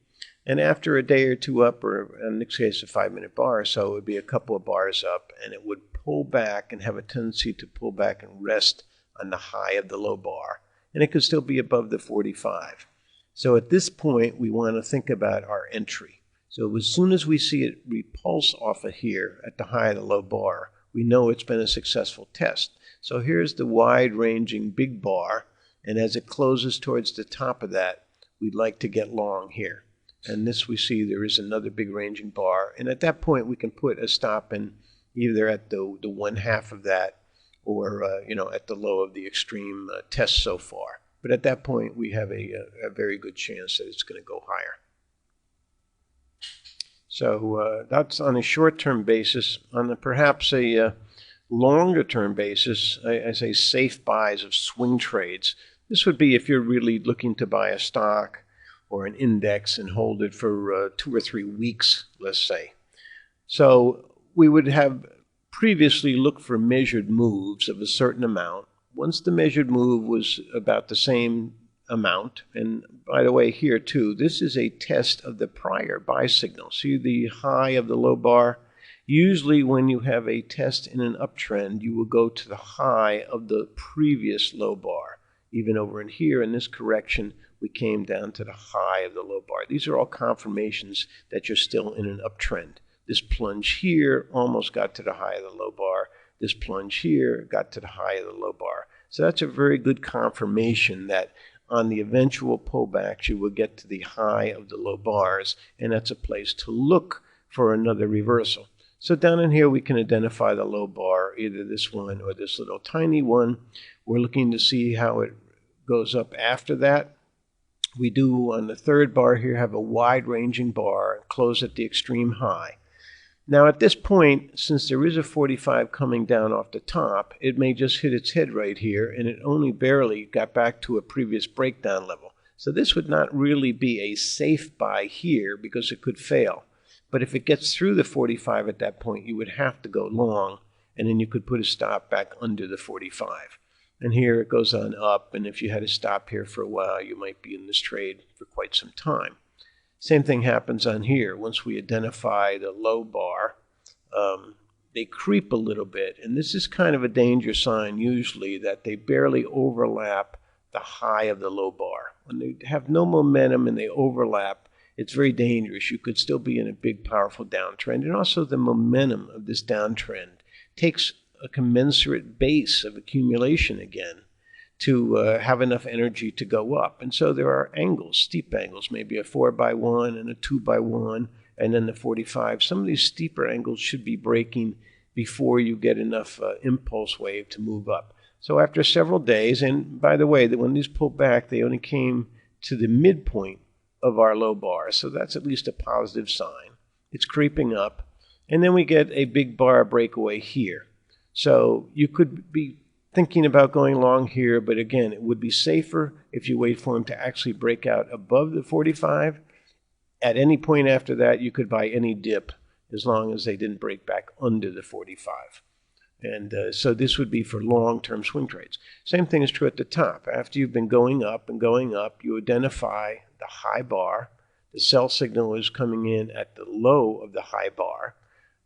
And after a day or two up, or in this case a 5-minute bar or so, it would be a couple of bars up, and it would pull back and have a tendency to pull back and rest on the high of the low bar. And it could still be above the 45. So at this point, we want to think about our entry. So as soon as we see it repulse off of here at the high of the low bar, we know it's been a successful test. So here's the wide-ranging big bar, and as it closes towards the top of that, we'd like to get long here. And this we see there is another big ranging bar, and at that point we can put a stop in either at the 1/2 of that, or at the low of the extreme test so far. But at that point we have a very good chance that it's going to go higher. So that's on a short-term basis. On perhaps a longer-term basis, I say safe buys of swing trades. This would be if you're really looking to buy a stock or an index and hold it for 2 or 3 weeks, let's say. So we would have previously looked for measured moves of a certain amount. Once the measured move was about the same amount, and by the way here too, this is a test of the prior buy signal. See the high of the low bar? Usually when you have a test in an uptrend, you will go to the high of the previous low bar. Even over in here in this correction, we came down to the high of the low bar. These are all confirmations that you're still in an uptrend. This plunge here almost got to the high of the low bar. This plunge here got to the high of the low bar. So that's a very good confirmation that on the eventual pullbacks, you will get to the high of the low bars, and that's a place to look for another reversal. So down in here, we can identify the low bar, either this one or this little tiny one. We're looking to see how it goes up after that. We do, on the third bar here, have a wide-ranging bar and close at the extreme high. Now at this point, since there is a 45 coming down off the top, it may just hit its head right here, and it only barely got back to a previous breakdown level. So this would not really be a safe buy here because it could fail. But if it gets through the 45 at that point, you would have to go long, and then you could put a stop back under the 45. And here it goes on up, and if you had to stop here for a while, you might be in this trade for quite some time. Same thing happens on here. Once we identify the low bar, they creep a little bit, and this is kind of a danger sign usually that they barely overlap the high of the low bar. When they have no momentum and they overlap, it's very dangerous. You could still be in a big, powerful downtrend, and also the momentum of this downtrend takes a commensurate base of accumulation again to have enough energy to go up. And so there are angles, steep angles, maybe a 4x1 and a 2x1, and then the 45. Some of these steeper angles should be breaking before you get enough impulse wave to move up. So after several days, and by the way, that when these pulled back, they only came to the midpoint of our low bar. So that's at least a positive sign. It's creeping up. And then we get a big bar breakaway here. So you could be thinking about going long here, but again, it would be safer if you wait for them to actually break out above the 45. At any point after that, you could buy any dip as long as they didn't break back under the 45. And so this would be for long-term swing trades. Same thing is true at the top. After you've been going up and going up, you identify the high bar. The sell signal is coming in at the low of the high bar.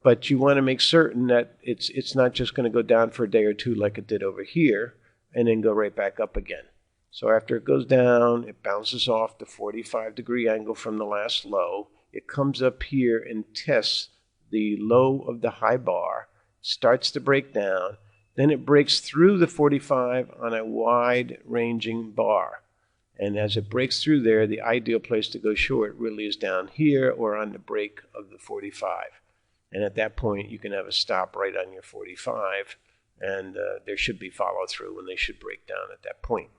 But you want to make certain that it's not just going to go down for a day or two like it did over here and then go right back up again. So after it goes down, it bounces off the 45-degree angle from the last low. It comes up here and tests the low of the high bar, starts to break down. Then it breaks through the 45 on a wide-ranging bar. And as it breaks through there, the ideal place to go short really is down here or on the break of the 45. And at that point, you can have a stop right on your 45, and there should be follow-through when they should break down at that point.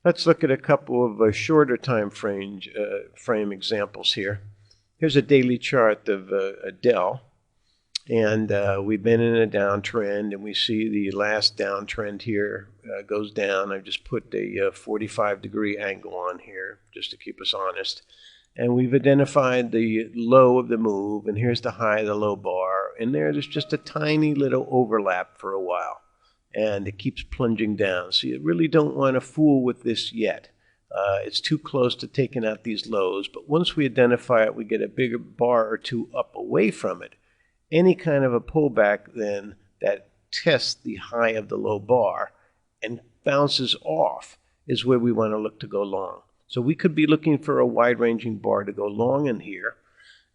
Let's look at a couple of shorter time frame examples here. Here's a daily chart of Dell, and we've been in a downtrend, and we see the last downtrend here goes down. I've just put a 45-degree angle on here just to keep us honest. And we've identified the low of the move, and here's the high of the low bar. And there's just a tiny little overlap for a while, and it keeps plunging down. So you really don't want to fool with this yet. It's too close to taking out these lows, but once we identify it, we get a bigger bar or two up away from it. Any kind of a pullback then that tests the high of the low bar and bounces off is where we want to look to go long. So we could be looking for a wide-ranging bar to go long in here,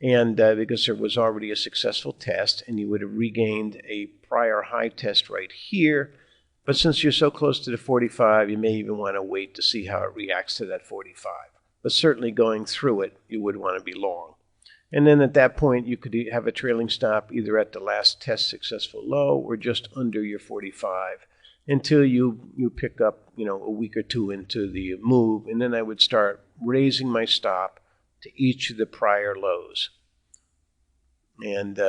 and because there was already a successful test, and you would have regained a prior high test right here. But since you're so close to the 45, you may even want to wait to see how it reacts to that 45. But certainly going through it, you would want to be long. And then at that point, you could have a trailing stop either at the last test successful low or just under your 45. Until you pick up, a week or two into the move, and then I would start raising my stop to each of the prior lows. And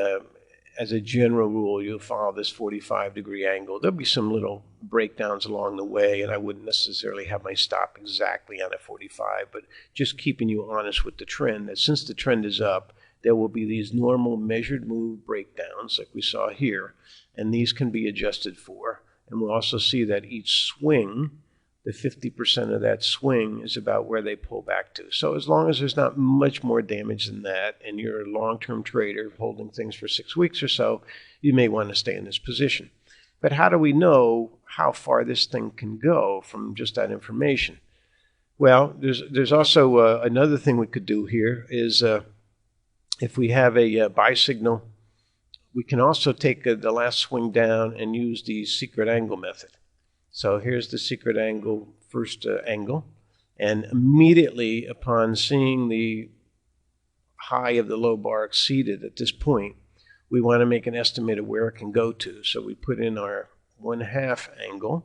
as a general rule, you'll follow this 45-degree angle. There'll be some little breakdowns along the way, and I wouldn't necessarily have my stop exactly on a 45, but just keeping you honest with the trend, that since the trend is up, there will be these normal measured move breakdowns like we saw here, and these can be adjusted for. And we'll also see that each swing, the 50% of that swing is about where they pull back to. So as long as there's not much more damage than that, and you're a long-term trader holding things for 6 weeks or so, you may want to stay in this position. But how do we know how far this thing can go from just that information? Well, there's also another thing we could do here is if we have a buy signal, we can also take the last swing down and use the secret angle method. So here's the secret angle, first angle. And immediately upon seeing the high of the low bar exceeded at this point, we want to make an estimate of where it can go to. So we put in our 1/2 angle,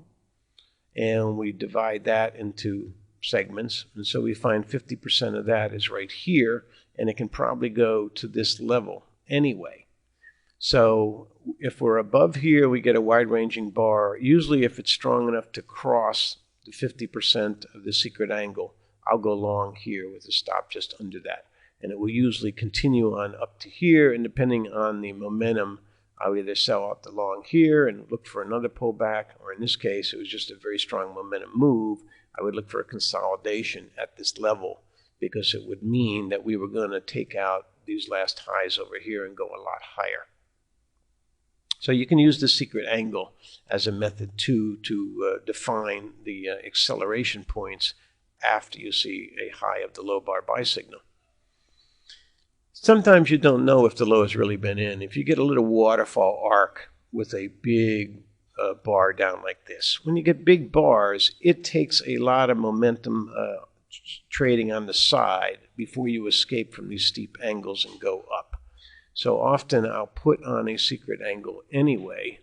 and we divide that into segments. And so we find 50% of that is right here, and it can probably go to this level anyway. So if we're above here, we get a wide-ranging bar. Usually if it's strong enough to cross the 50% of the secret angle, I'll go long here with a stop just under that. And it will usually continue on up to here, and depending on the momentum, I'll either sell out the long here and look for another pullback, or in this case, it was just a very strong momentum move. I would look for a consolidation at this level, because it would mean that we were going to take out these last highs over here and go a lot higher. So you can use the secret angle as a method too to define the acceleration points after you see a high of the low bar buy signal. Sometimes you don't know if the low has really been in. If you get a little waterfall arc with a big bar down like this, when you get big bars, it takes a lot of momentum trading on the side before you escape from these steep angles and go up. So often I'll put on a secret angle anyway.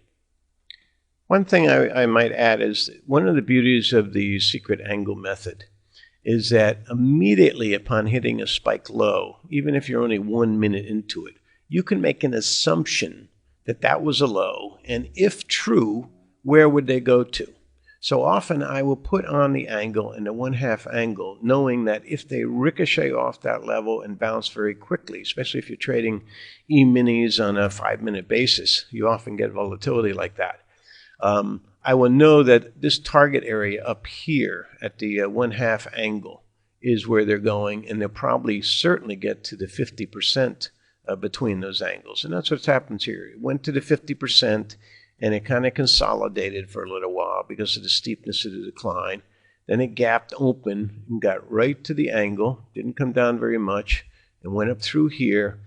One thing I might add is one of the beauties of the secret angle method is that immediately upon hitting a spike low, even if you're only 1 minute into it, you can make an assumption that that was a low, and if true, where would they go to? So often I will put on the angle and the 1/2 angle, knowing that if they ricochet off that level and bounce very quickly, especially if you're trading E-minis on a 5-minute basis, you often get volatility like that. I will know that this target area up here at the 1/2 angle is where they're going, and they'll probably certainly get to the 50% between those angles. And that's what happens here. It went to the 50%, and it kind of consolidated for a little while because of the steepness of the decline. Then it gapped open and got right to the angle, didn't come down very much, and went up through here.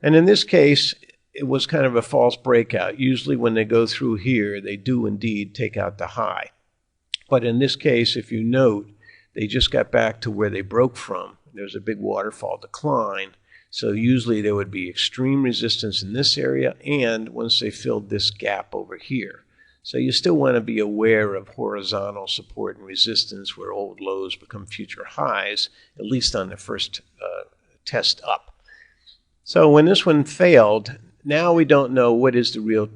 And in this case, it was kind of a false breakout. Usually when they go through here, they do indeed take out the high. But in this case, if you note, they just got back to where they broke from. There's a big waterfall decline. So usually there would be extreme resistance in this area, and once they filled this gap over here. So you still want to be aware of horizontal support and resistance where old lows become future highs, at least on the first test up. So when this one failed, now we don't know what is the real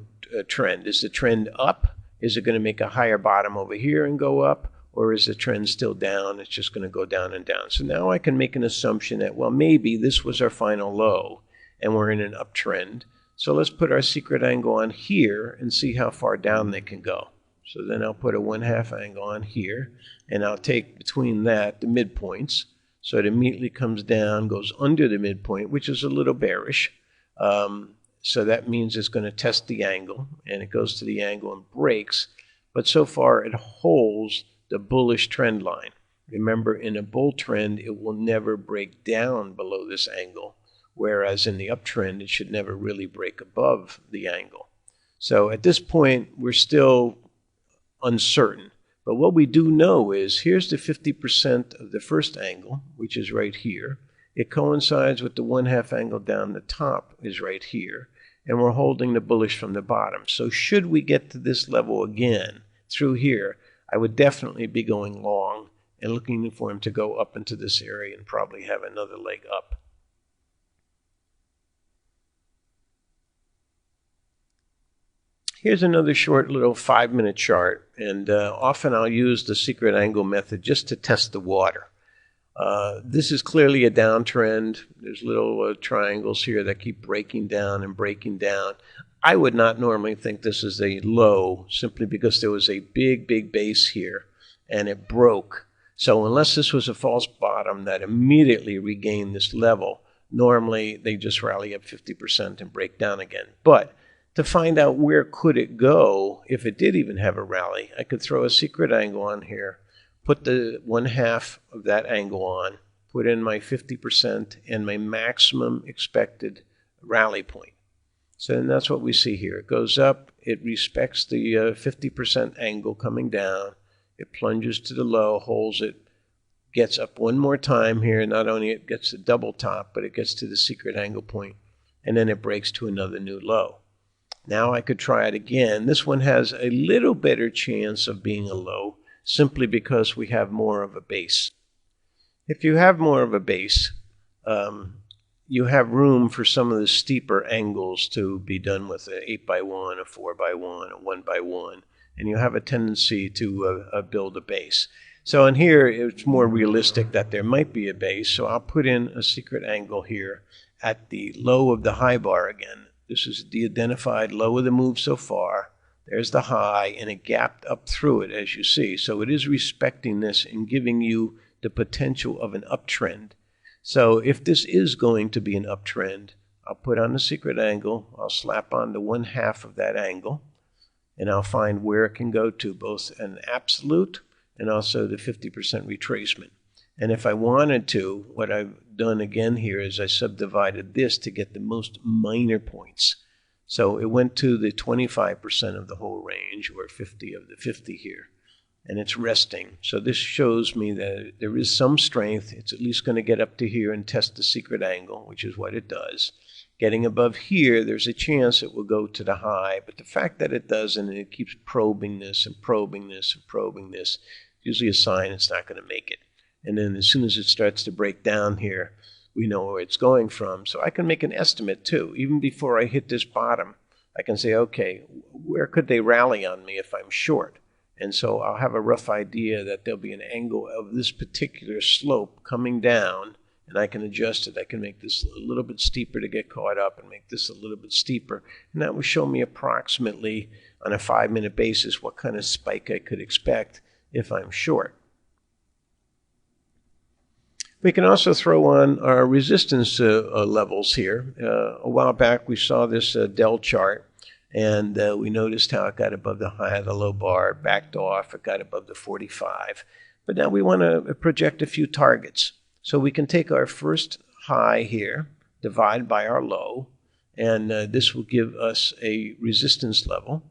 trend. Is the trend up? Is it going to make a higher bottom over here and go up? Or is the trend still down? It's just going to go down and down. So now I can make an assumption that, well, maybe this was our final low and we're in an uptrend. So let's put our secret angle on here and see how far down they can go. So then I'll put a 1/2 angle on here, and I'll take between that the midpoints. So it immediately comes down, goes under the midpoint, which is a little bearish. So that means it's going to test the angle, and it goes to the angle and breaks. But so far it holds the bullish trend line. Remember, in a bull trend, it will never break down below this angle, whereas in the uptrend, it should never really break above the angle. So at this point, we're still uncertain. But what we do know is, here's the 50% of the first angle, which is right here. It coincides with the 1/2 angle down the top is right here. And we're holding the bullish from the bottom. So should we get to this level again through here, I would definitely be going long and looking for him to go up into this area and probably have another leg up. Here's another short little 5-minute chart, and often I'll use the secret angle method just to test the water. This is clearly a downtrend. There's little triangles here that keep breaking down and breaking down. I would not normally think this is a low simply because there was a big base here and it broke. So unless this was a false bottom that immediately regained this level, normally they just rally up 50% and break down again. But to find out where could it go, if it did even have a rally, I could throw a secret angle on here, put the 1/2 of that angle on, put in my 50% and my maximum expected rally point. So then that's what we see here. It goes up, it respects the 50% angle coming down, it plunges to the low, holds it, gets up one more time here. Not only it gets the double top, but it gets to the secret angle point, and then it breaks to another new low. Now I could try it again. This one has a little better chance of being a low, simply because we have more of a base. If you have more of a base, you have room for some of the steeper angles to be done with an 8x1, a 4x1, a 1x1, and you have a tendency to build a base. So in here, it's more realistic that there might be a base, so I'll put in a secret angle here at the low of the high bar again. This is the identified low of the move so far. There's the high, and it gapped up through it, as you see. So it is respecting this and giving you the potential of an uptrend. So if this is going to be an uptrend, I'll put on the secret angle, I'll slap on the 1/2 of that angle, and I'll find where it can go to, both an absolute and also the 50% retracement. And if I wanted to, what I've done again here is I subdivided this to get the most minor points. So it went to the 25% of the whole range, or 50 of the 50 here. And it's resting. So this shows me that there is some strength. It's at least going to get up to here and test the secret angle, which is what it does. Getting above here, there's a chance it will go to the high. But the fact that it doesn't, and it keeps probing this and probing this and probing this, is usually a sign it's not going to make it. And then as soon as it starts to break down here, we know where it's going from. So I can make an estimate too. Even before I hit this bottom, I can say, okay, where could they rally on me if I'm short? And so I'll have a rough idea that there'll be an angle of this particular slope coming down, and I can adjust it. I can make this a little bit steeper to get caught up and make this a little bit steeper. And that will show me approximately on a 5-minute basis what kind of spike I could expect if I'm short. We can also throw on our resistance levels here. A while back we saw this Dell chart, and we noticed how it got above the high of the low bar, backed off, it got above the 45. But now we want to project a few targets. So we can take our first high here, divide by our low, and this will give us a resistance level.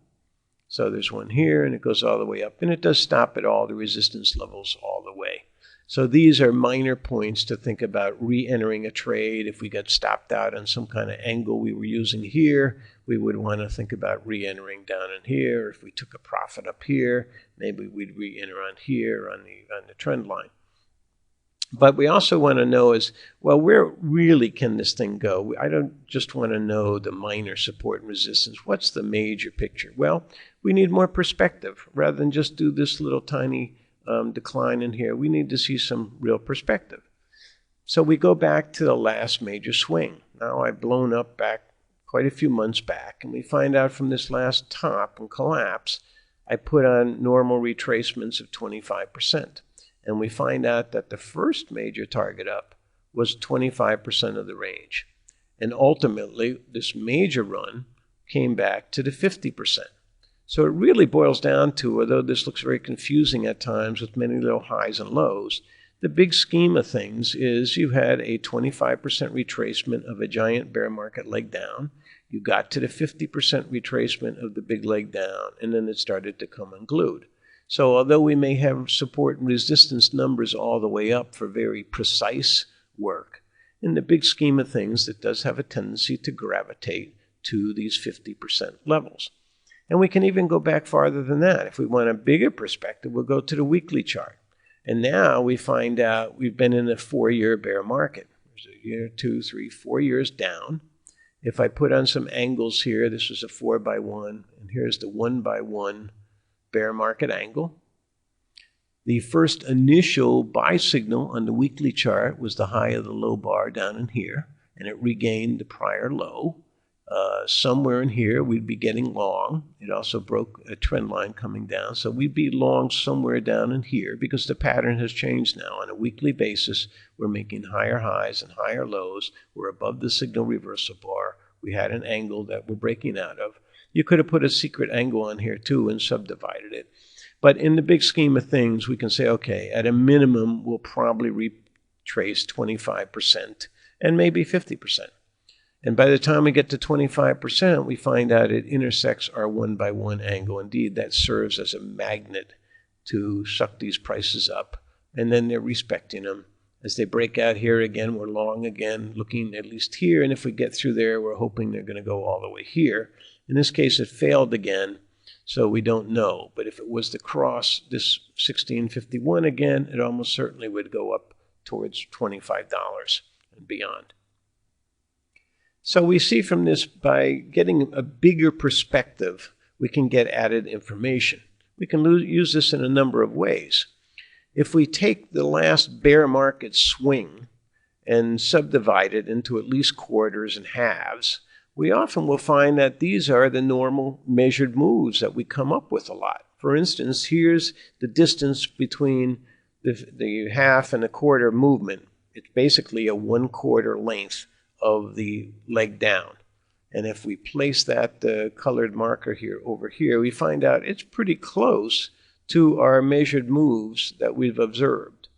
So there's one here, and it goes all the way up, and it does stop at all the resistance levels all the way. So these are minor points to think about re-entering a trade. If we got stopped out on some kind of angle we were using here, we would want to think about re-entering down in here. If we took a profit up here, maybe we'd re-enter on here on the trend line. But we also want to know is, well, where really can this thing go? I don't just want to know the minor support and resistance. What's the major picture? Well, we need more perspective. Rather than just do this little tiny decline in here, we need to see some real perspective. So we go back to the last major swing. Now I've blown up back quite a few months back, and we find out from this last top and collapse, I put on normal retracements of 25%. And we find out that the first major target up was 25% of the range. And ultimately, this major run came back to the 50%. So it really boils down to, although this looks very confusing at times with many little highs and lows, the big scheme of things is you had a 25% retracement of a giant bear market leg down. You got to the 50% retracement of the big leg down, and then it started to come unglued. So although we may have support and resistance numbers all the way up for very precise work, in the big scheme of things, it does have a tendency to gravitate to these 50% levels. And we can even go back farther than that. If we want a bigger perspective, we'll go to the weekly chart. And now we find out we've been in a 4-year bear market. There's a year, 2, 3, 4 years down. If I put on some angles here, this was a 4x1, and here's the 1x1 bear market angle. The first initial buy signal on the weekly chart was the high of the low bar down in here, and it regained the prior low. Somewhere in here, we'd be getting long. It also broke a trend line coming down. So we'd be long somewhere down in here because the pattern has changed now. On a weekly basis, we're making higher highs and higher lows. We're above the signal reversal bar. We had an angle that we're breaking out of. You could have put a secret angle on here too and subdivided it. But in the big scheme of things, we can say, okay, at a minimum, we'll probably retrace 25% and maybe 50%. And by the time we get to 25%, we find out it intersects our 1x1 angle. Indeed, that serves as a magnet to suck these prices up. And then they're respecting them. As they break out here again, we're long again, looking at least here. And if we get through there, we're hoping they're going to go all the way here. In this case, it failed again, so we don't know. But if it was to cross this 1651 again, it almost certainly would go up towards $25 and beyond. So we see from this, by getting a bigger perspective, we can get added information. We can use this in a number of ways. If we take the last bear market swing and subdivide it into at least quarters and halves, we often will find that these are the normal measured moves that we come up with a lot. For instance, here's the distance between the half and a quarter movement. It's basically a 1/4 length of the leg down. And if we place that colored marker here over here, we find out it's pretty close to our measured moves that we've observed.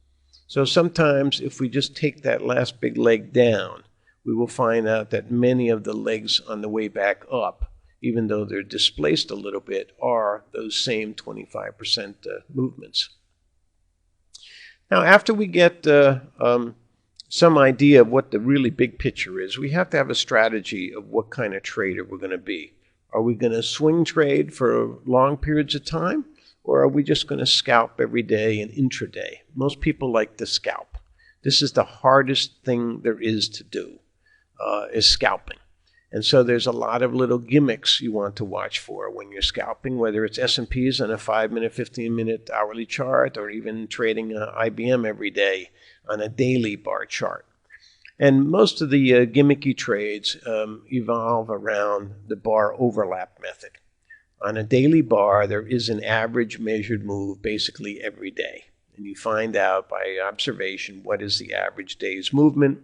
So sometimes if we just take that last big leg down, we will find out that many of the legs on the way back up, even though they're displaced a little bit, are those same 25% movements. Now, after we get some idea of what the really big picture is, we have to have a strategy of what kind of trader we're going to be. Are we going to swing trade for long periods of time, or are we just going to scalp every day and intraday? Most people like to scalp. This is the hardest thing there is to do, is scalping. And so there's a lot of little gimmicks you want to watch for when you're scalping, whether it's S&Ps on a 5-minute, 15-minute hourly chart, or even trading IBM every day on a daily bar chart. And most of the gimmicky trades evolve around the bar overlap method. On a daily bar, there is an average measured move basically every day. And you find out by observation what is the average day's movement.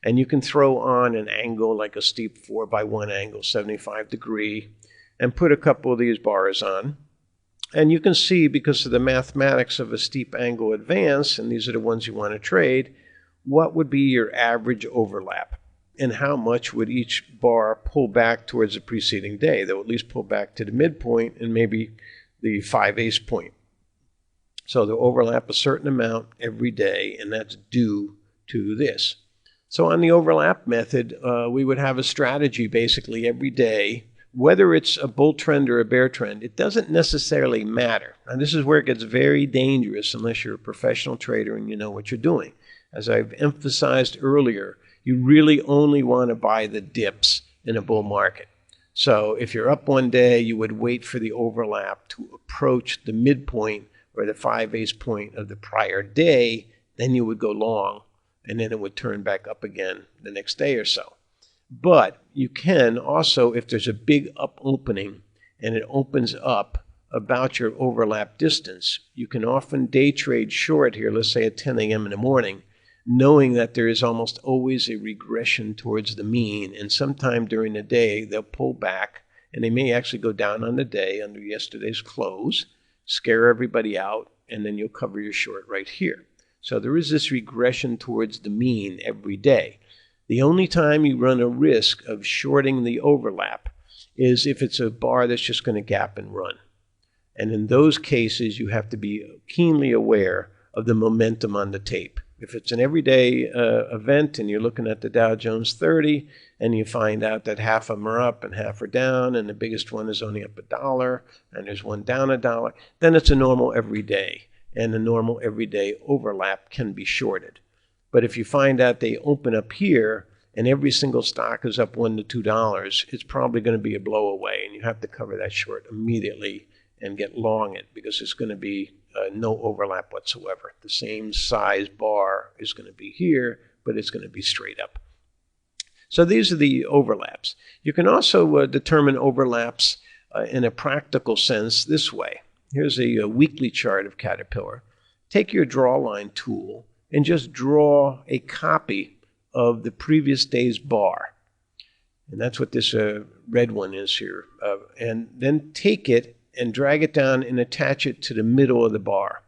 And you can throw on an angle like a steep 4x1 angle, 75 degree, and put a couple of these bars on. And you can see, because of the mathematics of a steep angle advance, and these are the ones you want to trade, what would be your average overlap and how much would each bar pull back towards the preceding day. They'll at least pull back to the midpoint and maybe the 5/8 point. So they'll overlap a certain amount every day, and that's due to this. So on the overlap method, we would have a strategy basically every day, whether it's a bull trend or a bear trend. It doesn't necessarily matter. And this is where it gets very dangerous unless you're a professional trader and you know what you're doing. As I've emphasized earlier, you really only want to buy the dips in a bull market. So if you're up one day, you would wait for the overlap to approach the midpoint or the 5/8 point of the prior day. Then you would go long, and then it would turn back up again the next day or so. But you can also, if there's a big up opening and it opens up about your overlap distance, you can often day trade short here, let's say at 10 a.m. in the morning, knowing that there is almost always a regression towards the mean. And sometime during the day, they'll pull back, and they may actually go down on the day under yesterday's close, scare everybody out, and then you'll cover your short right here. So there is this regression towards the mean every day. The only time you run a risk of shorting the overlap is if it's a bar that's just going to gap and run. And in those cases, you have to be keenly aware of the momentum on the tape. If it's an everyday event and you're looking at the Dow Jones 30 and you find out that half of them are up and half are down and the biggest one is only up $1 and there's one down $1, then it's a normal everyday. And the normal everyday overlap can be shorted. But if you find out they open up here and every single stock is up $1 to $2, it's probably going to be a blowaway, and you have to cover that short immediately and get long it, because it's going to be no overlap whatsoever. The same size bar is going to be here, but it's going to be straight up. So these are the overlaps. You can also determine overlaps in a practical sense this way. Here's a weekly chart of Caterpillar. Take your draw line tool and just draw a copy of the previous day's bar. And that's what this red one is here. And then take it and drag it down and attach it to the middle of the bar.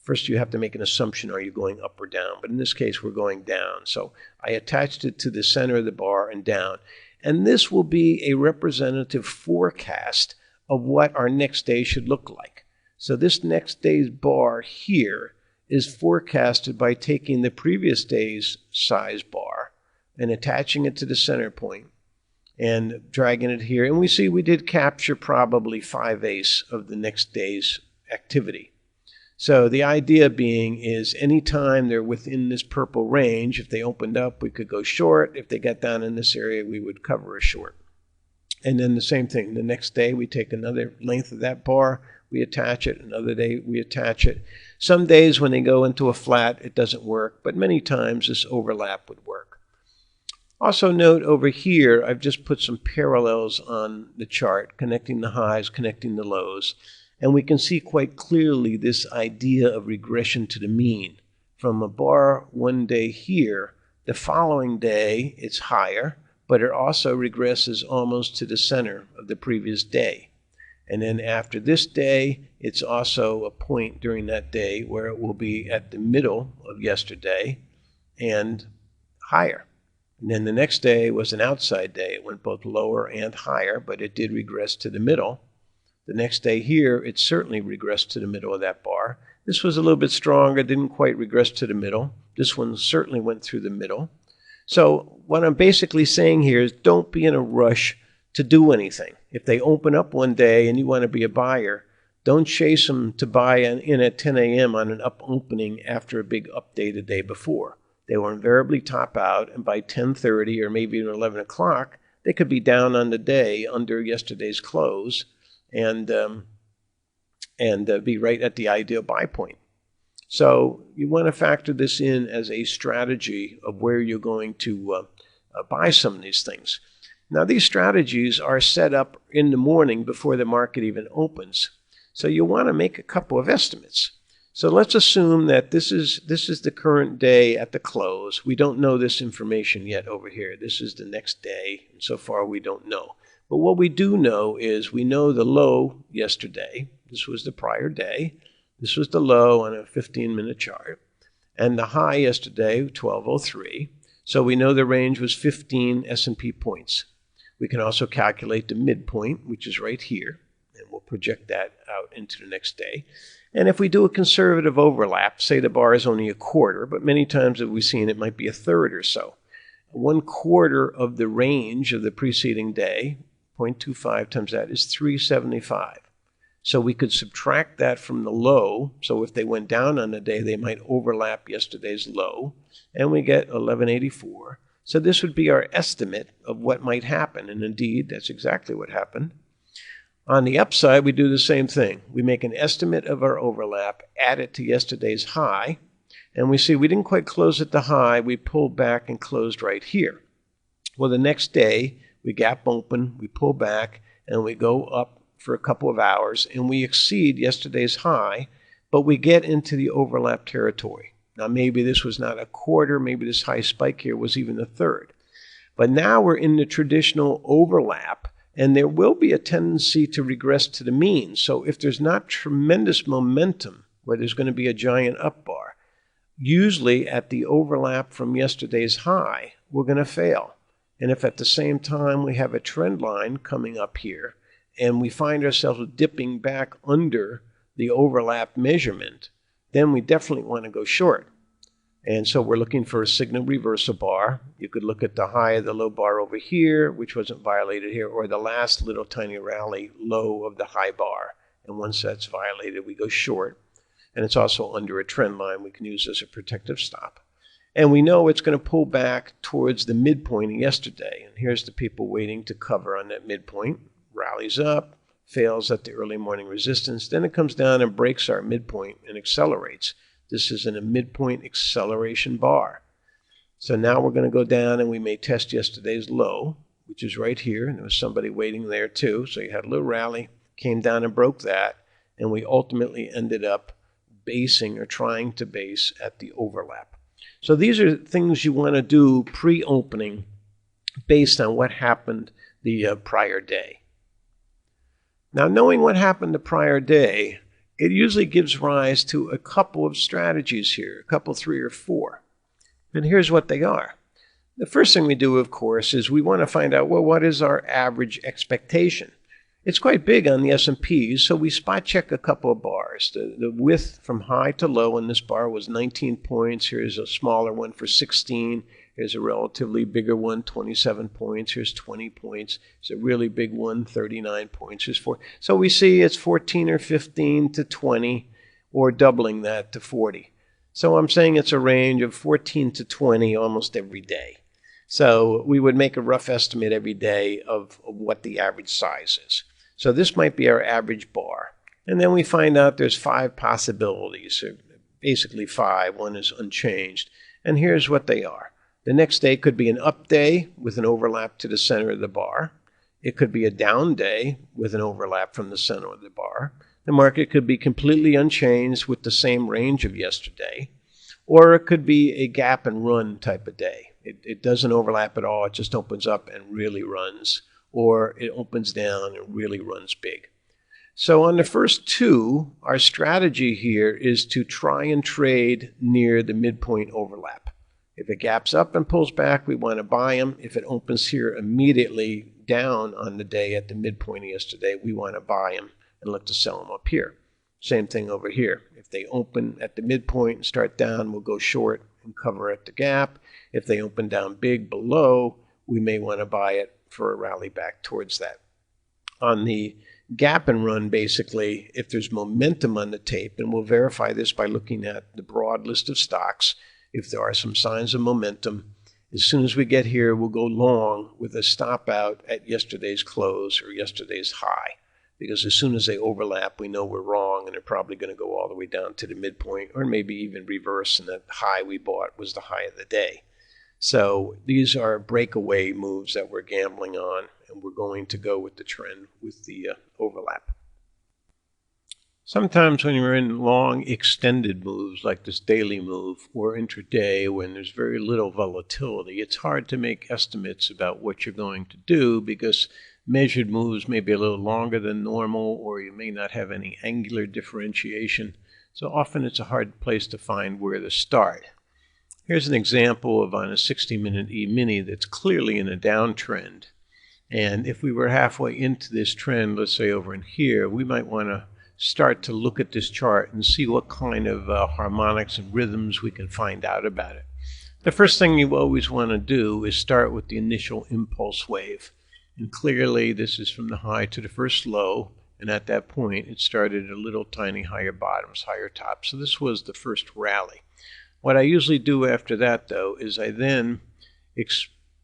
First, you have to make an assumption, are you going up or down? But in this case, we're going down. So I attached it to the center of the bar and down. And this will be a representative forecast of what our next day should look like. So this next day's bar here is forecasted by taking the previous day's size bar and attaching it to the center point and dragging it here. And we see we did capture probably 5/8 of the next day's activity. So the idea being is anytime they're within this purple range, if they opened up, we could go short. If they got down in this area, we would cover a short. And then the same thing. The next day, we take another length of that bar, we attach it. Another day, we attach it. Some days when they go into a flat, it doesn't work. But many times, this overlap would work. Also note over here, I've just put some parallels on the chart, connecting the highs, connecting the lows. And we can see quite clearly this idea of regression to the mean. From a bar one day here, the following day, it's higher, but it also regresses almost to the center of the previous day. And then after this day, it's also a point during that day where it will be at the middle of yesterday and higher. And then the next day was an outside day. It went both lower and higher, but it did regress to the middle. The next day here, it certainly regressed to the middle of that bar. This was a little bit stronger, didn't quite regress to the middle. This one certainly went through the middle. So what I'm basically saying here is don't be in a rush to do anything. If they open up one day and you want to be a buyer, don't chase them to buy in at 10 a.m. on an up opening after a big up day the day before. They will invariably top out, and by 10:30 or maybe even 11 o'clock, they could be down on the day under yesterday's close and be right at the ideal buy point. So you want to factor this in as a strategy of where you're going to buy some of these things. Now, these strategies are set up in the morning before the market even opens. So you want to make a couple of estimates. So let's assume that this is the current day at the close. We don't know this information yet over here. This is the next day, and so far we don't know. But what we do know is we know the low yesterday. This was the prior day. This was the low on a 15-minute chart. And the high yesterday, 1203. So we know the range was 15 S&P points. We can also calculate the midpoint, which is right here. And we'll project that out into the next day. And if we do a conservative overlap, say the bar is only a quarter, but many times that we've seen it might be a third or so. 1/4 of the range of the preceding day, 0.25 times that, is 375. So we could subtract that from the low. So if they went down on the day, they might overlap yesterday's low. And we get 1184. So this would be our estimate of what might happen. And indeed, that's exactly what happened. On the upside, we do the same thing. We make an estimate of our overlap, add it to yesterday's high, and we see we didn't quite close at the high. We pulled back and closed right here. Well, the next day, we gap open, we pull back, and we go up for a couple of hours, and we exceed yesterday's high, but we get into the overlap territory. Now, maybe this was not a quarter, maybe this high spike here was even a third. But now we're in the traditional overlap, and there will be a tendency to regress to the mean. So if there's not tremendous momentum where there's going to be a giant up bar, usually at the overlap from yesterday's high, we're going to fail. And if at the same time we have a trend line coming up here and we find ourselves dipping back under the overlap measurement, then we definitely want to go short. And so we're looking for a signal reversal bar. You could look at the high of the low bar over here, which wasn't violated here, or the last little tiny rally low of the high bar. And once that's violated, we go short. And it's also under a trend line we can use as a protective stop. And we know it's going to pull back towards the midpoint of yesterday. And here's the people waiting to cover on that midpoint. Rallies up, fails at the early morning resistance. Then it comes down and breaks our midpoint and accelerates. This is in a midpoint acceleration bar. So now we're going to go down and we may test yesterday's low, which is right here. And there was somebody waiting there too. So you had a little rally, came down and broke that. And we ultimately ended up basing or trying to base at the overlap. So these are things you want to do pre-opening based on what happened the prior day. Now, knowing what happened the prior day, it usually gives rise to a couple of strategies here, a couple, 3 or 4. And here's what they are. The first thing we do, of course, is we want to find out, well, what is our average expectation? It's quite big on the S&Ps, so we spot check a couple of bars. The width from high to low in this bar was 19 points. Here's a smaller one for 16. Here's a relatively bigger one, 27 points. Here's 20 points. Here's a really big one, 39 points. Here's 4. So we see it's 14 or 15 to 20, or doubling that to 40. So I'm saying it's a range of 14 to 20 almost every day. So we would make a rough estimate every day of what the average size is. So this might be our average bar. And then we find out there's 5 possibilities, or basically 5. One is unchanged. And here's what they are. The next day could be an up day with an overlap to the center of the bar. It could be a down day with an overlap from the center of the bar. The market could be completely unchanged with the same range of yesterday. Or it could be a gap and run type of day. It doesn't overlap at all. It just opens up and really runs. Or it opens down and really runs big. So on the first 2, our strategy here is to try and trade near the midpoint overlap. If it gaps up and pulls back, we want to buy them. If it opens here immediately down on the day at the midpoint of yesterday, we want to buy them and look to sell them up here. Same thing over here. If they open at the midpoint and start down, we'll go short and cover at the gap. If they open down big below, we may want to buy it for a rally back towards that. On the gap and run, basically, if there's momentum on the tape, and we'll verify this by looking at the broad list of stocks, if there are some signs of momentum. As soon as we get here, we'll go long with a stop out at yesterday's close or yesterday's high, because as soon as they overlap, we know we're wrong and they're probably going to go all the way down to the midpoint or maybe even reverse, and that high we bought was the high of the day. So these are breakaway moves that we're gambling on, and we're going to go with the trend with the overlap. Sometimes when you're in long extended moves like this daily move or intraday, when there's very little volatility, it's hard to make estimates about what you're going to do, because measured moves may be a little longer than normal, or you may not have any angular differentiation. So often it's a hard place to find where to start. Here's an example of on a 60-minute E-mini that's clearly in a downtrend. And if we were halfway into this trend, let's say over in here, we might want to start to look at this chart and see what kind of harmonics and rhythms we can find out about it. The first thing you always want to do is start with the initial impulse wave. And clearly this is from the high to the first low, and at that point it started at a little tiny higher bottoms, higher tops. So this was the first rally. What I usually do after that, though, is I then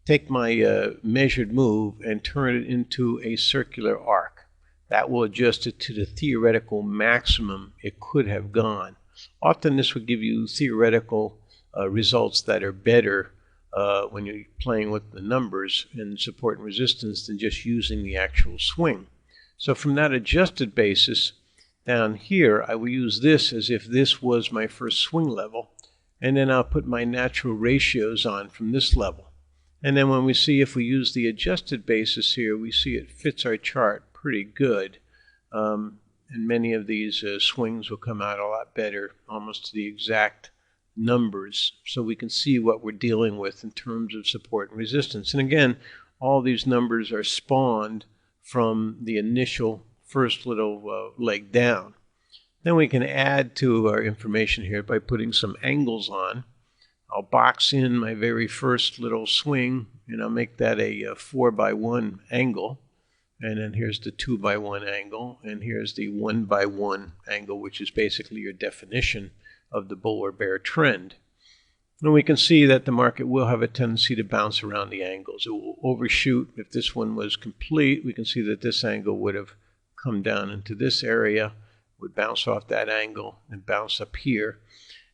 take my measured move and turn it into a circular arc. That will adjust it to the theoretical maximum it could have gone. Often this would give you theoretical results that are better when you're playing with the numbers and support and resistance than just using the actual swing. So from that adjusted basis down here, I will use this as if this was my first swing level, and then I'll put my natural ratios on from this level. And then when we see, if we use the adjusted basis here, we see it fits our chart pretty good, and many of these swings will come out a lot better, almost to the exact numbers, so we can see what we're dealing with in terms of support and resistance. And again, all these numbers are spawned from the initial first little leg down. Then we can add to our information here by putting some angles on. I'll box in my very first little swing, and I'll make that a 4x1 angle. And then here's the 2x1 angle, and here's the 1x1 angle, which is basically your definition of the bull or bear trend. And we can see that the market will have a tendency to bounce around the angles. It will overshoot. If this one was complete, we can see that this angle would have come down into this area, would bounce off that angle and bounce up here.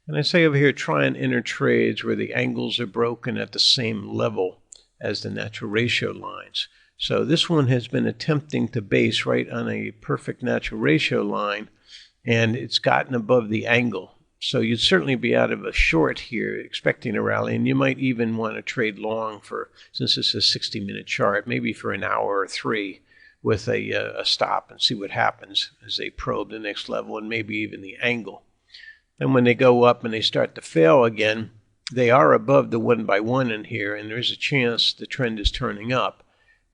And I say over here, try and enter trades where the angles are broken at the same level as the natural ratio lines. So this one has been attempting to base right on a perfect natural ratio line, and it's gotten above the angle. So you'd certainly be out of a short here expecting a rally, and you might even want to trade long for, since this is a 60-minute chart, maybe for an hour or three with a stop and see what happens as they probe the next level and maybe even the angle. And when they go up and they start to fail again, they are above the 1x1 in here, and there's a chance the trend is turning up.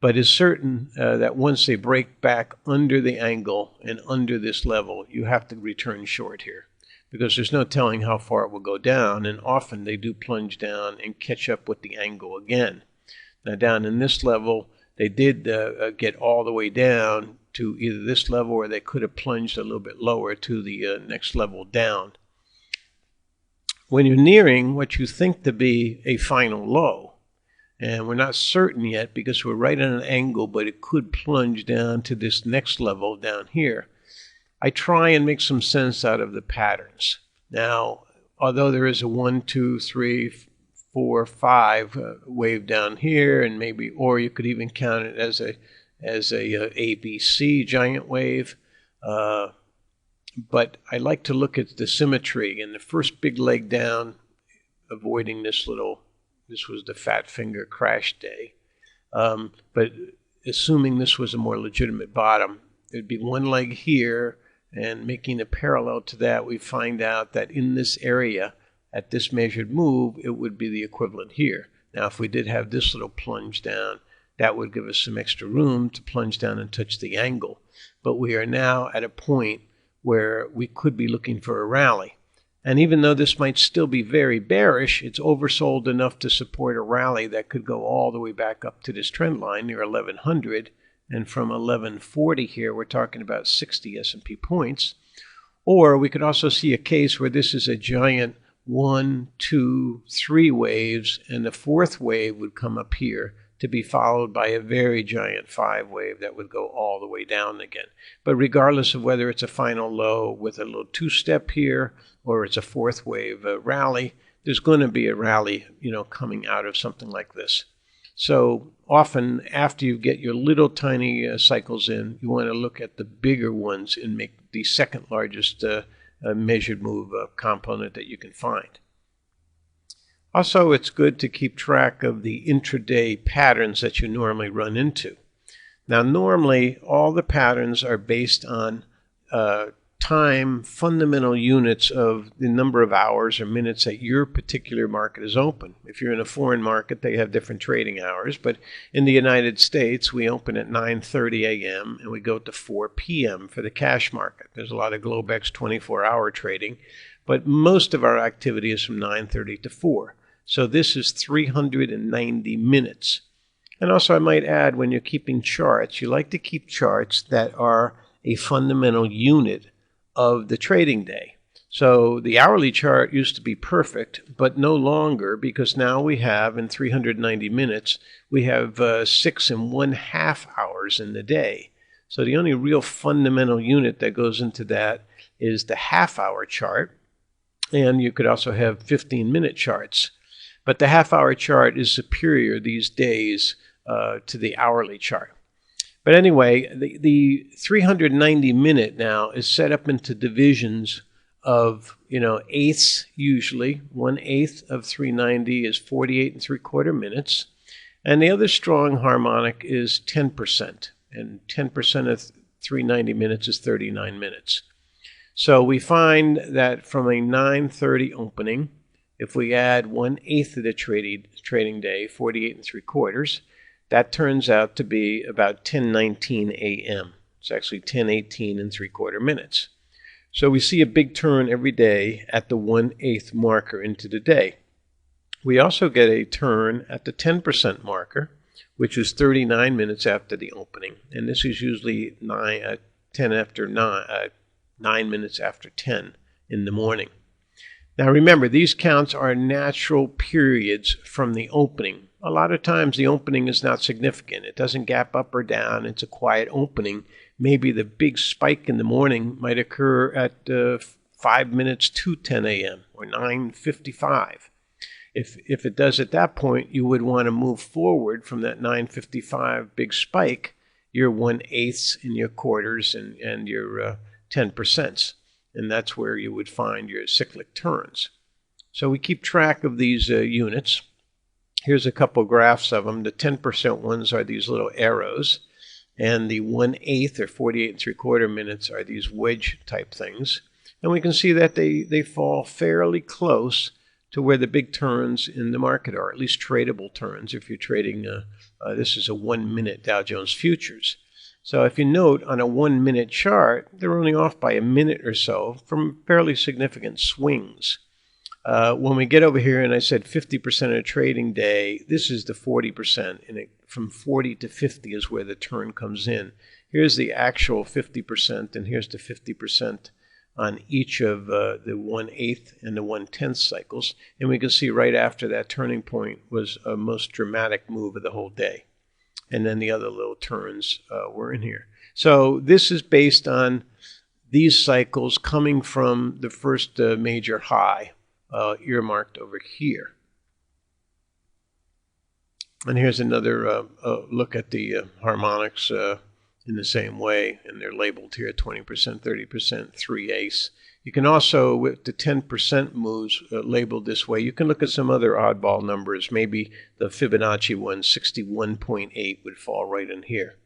But it's certain that once they break back under the angle and under this level, you have to return short here, because there's no telling how far it will go down, and often they do plunge down and catch up with the angle again. Now down in this level, they did get all the way down to either this level, or they could have plunged a little bit lower to the next level down. When you're nearing what you think to be a final low, and we're not certain yet because we're right on an angle, but it could plunge down to this next level down here, I try and make some sense out of the patterns. Now, although there is a 1, 2, 3, 4, 5 wave down here, and maybe, or you could even count it as a ABC giant wave, but I like to look at the symmetry. And the first big leg down, avoiding this was the fat finger crash day. But assuming this was a more legitimate bottom, there'd be one leg here, and making a parallel to that, we find out that in this area, at this measured move, it would be the equivalent here. Now, if we did have this little plunge down, that would give us some extra room to plunge down and touch the angle. But we are now at a point where we could be looking for a rally. And even though this might still be very bearish, it's oversold enough to support a rally that could go all the way back up to this trend line near 1100. And from 1140 here, we're talking about 60 S&P points. Or we could also see a case where this is a giant 1, 2, 3 waves, and the fourth wave would come up here to be followed by a very giant 5 wave that would go all the way down again. But regardless of whether it's a final low with a little 2-step here or it's a fourth wave rally, there's going to be a rally, coming out of something like this. So often after you get your little tiny cycles in, you want to look at the bigger ones and make the second largest measured move component that you can find. Also, it's good to keep track of the intraday patterns that you normally run into. Now, normally, all the patterns are based on time, fundamental units of the number of hours or minutes that your particular market is open. If you're in a foreign market, they have different trading hours. But in the United States, we open at 9:30 a.m. and we go to 4 p.m. for the cash market. There's a lot of Globex 24-hour trading, but most of our activity is from 9:30 to 4. So this is 390 minutes. And also I might add, when you're keeping charts, you like to keep charts that are a fundamental unit of the trading day. So the hourly chart used to be perfect, but no longer, because now we have, in 390 minutes, we have 6½ hours in the day. So the only real fundamental unit that goes into that is the half-hour chart. And you could also have 15-minute charts. But the half-hour chart is superior these days to the hourly chart. But anyway, the 390-minute now is set up into divisions of, eighths usually. 1/8 of 390 is 48¾ minutes. And the other strong harmonic is 10%. And 10% of 390 minutes is 39 minutes. So we find that from a 9:30 opening, if we add 1/8 of the trading day, 48¾ that turns out to be about 10:19 a.m. It's actually 10:18¾ minutes. So we see a big turn every day at the 1/8 marker into the day. We also get a turn at the 10% marker, which is 39 minutes after the opening. And this is usually 9 minutes after 10 in the morning. Now remember, these counts are natural periods from the opening. A lot of times the opening is not significant. It doesn't gap up or down. It's a quiet opening. Maybe the big spike in the morning might occur at 5 minutes to 10 a.m. or 9:55. If it does at that point, you would want to move forward from that 9:55 big spike, your 1/8 in your quarters and your 10%. And that's where you would find your cyclic turns. So we keep track of these units. Here's a couple graphs of them. The 10% ones are these little arrows, and the 1/8 or 48¾ minutes are these wedge type things. And we can see that they fall fairly close to where the big turns in the market are, at least tradable turns if you're trading, this is a 1-minute Dow Jones futures. So if you note on a 1-minute chart, they're only off by a minute or so from fairly significant swings. When we get over here, and I said 50% of the trading day, this is the 40%, and from 40 to 50 is where the turn comes in. Here's the actual 50%, and here's the 50% on each of the 1/8 and the 1/10 cycles. And we can see right after that turning point was a most dramatic move of the whole day. And then the other little turns were in here. So this is based on these cycles coming from the first major high, earmarked over here. And here's another look at the harmonics in the same way, and they're labeled here 20%, 30%, 3/8. You can also, with the 10% moves labeled this way, you can look at some other oddball numbers. Maybe the Fibonacci one, 61.8, would fall right in here.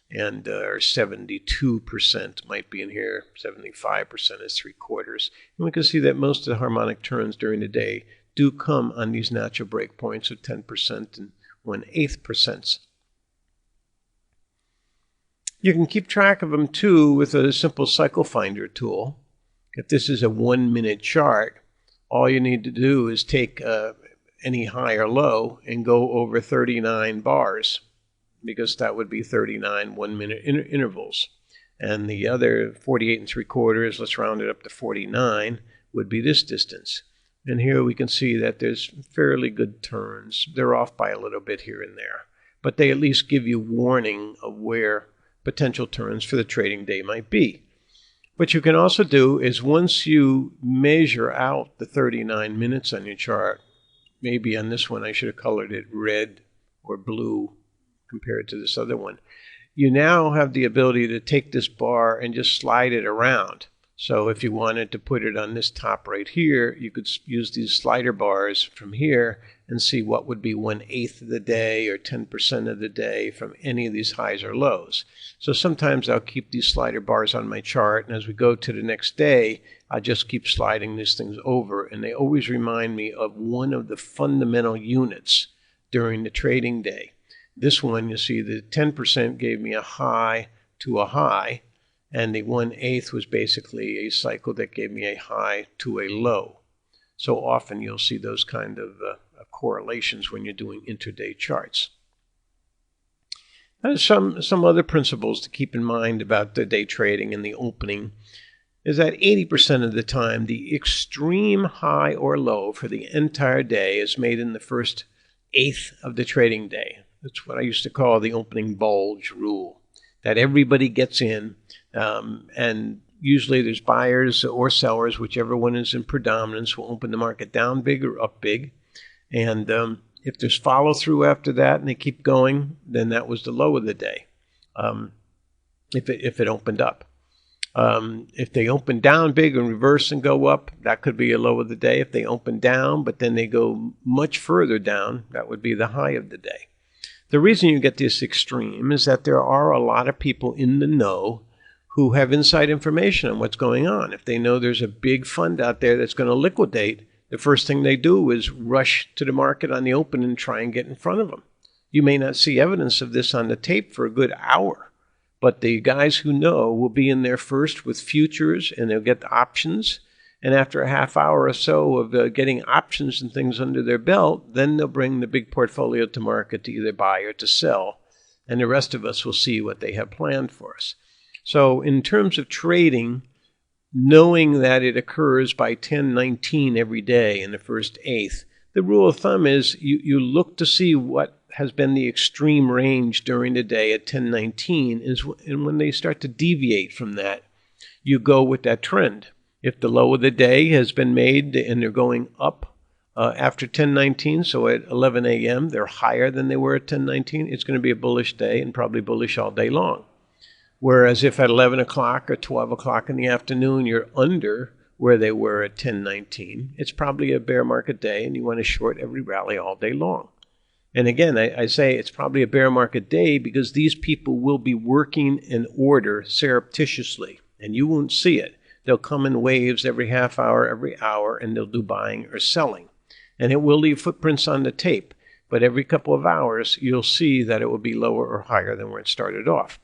And or 72% might be in here. 75% is 3/4. And we can see that most of the harmonic turns during the day do come on these natural breakpoints of 10% and 1/8%. You can keep track of them too with a simple cycle finder tool. If this is a 1-minute chart, all you need to do is take any high or low and go over 39 bars, because that would be 39 1-minute intervals. And the other 48 3/4, let's round it up to 49, would be this distance. And here we can see that there's fairly good turns. They're off by a little bit here and there, but they at least give you warning of where potential turns for the trading day might be. What you can also do is once you measure out the 39 minutes on your chart, maybe on this one I should have colored it red or blue compared to this other one, you now have the ability to take this bar and just slide it around. So if you wanted to put it on this top right here, you could use these slider bars from here and see what would be 1/8 of the day or 10% of the day from any of these highs or lows. So sometimes I'll keep these slider bars on my chart, and as we go to the next day, I'll just keep sliding these things over, and they always remind me of one of the fundamental units during the trading day. This one, you see, the 10% gave me a high to a high, and the 1/8 was basically a cycle that gave me a high to a low. So often you'll see those kind of correlations when you're doing intraday charts. Now, some other principles to keep in mind about the day trading and the opening is that 80% of the time the extreme high or low for the entire day is made in the first eighth of the trading day. That's what I used to call the opening bulge rule, that everybody gets in, and usually there's buyers or sellers, whichever one is in predominance, will open the market down big or up big. And if there's follow through after that and they keep going, then that was the low of the day, if it opened up. If they open down big and reverse and go up, that could be a low of the day. If they open down, but then they go much further down, that would be the high of the day. The reason you get this extreme is that there are a lot of people in the know who have inside information on what's going on. If they know there's a big fund out there that's going to liquidate, the first thing they do is rush to the market on the open and try and get in front of them. You may not see evidence of this on the tape for a good hour, but the guys who know will be in there first with futures, and they'll get the options. And after a half hour or so of getting options and things under their belt, then they'll bring the big portfolio to market to either buy or to sell. And the rest of us will see what they have planned for us. So in terms of trading, knowing that it occurs by 10:19 every day in the first eighth, the rule of thumb is you look to see what has been the extreme range during the day at 10:19, and when they start to deviate from that, you go with that trend. If the low of the day has been made and they're going up after 10:19, so at 11 a.m. they're higher than they were at 10:19, it's going to be a bullish day and probably bullish all day long. Whereas if at 11 o'clock or 12 o'clock in the afternoon you're under where they were at 10:19, it's probably a bear market day and you want to short every rally all day long. And again, I say it's probably a bear market day because these people will be working an order surreptitiously, and you won't see it. They'll come in waves every half hour, every hour, and they'll do buying or selling. And it will leave footprints on the tape, but every couple of hours you'll see that it will be lower or higher than where it started off.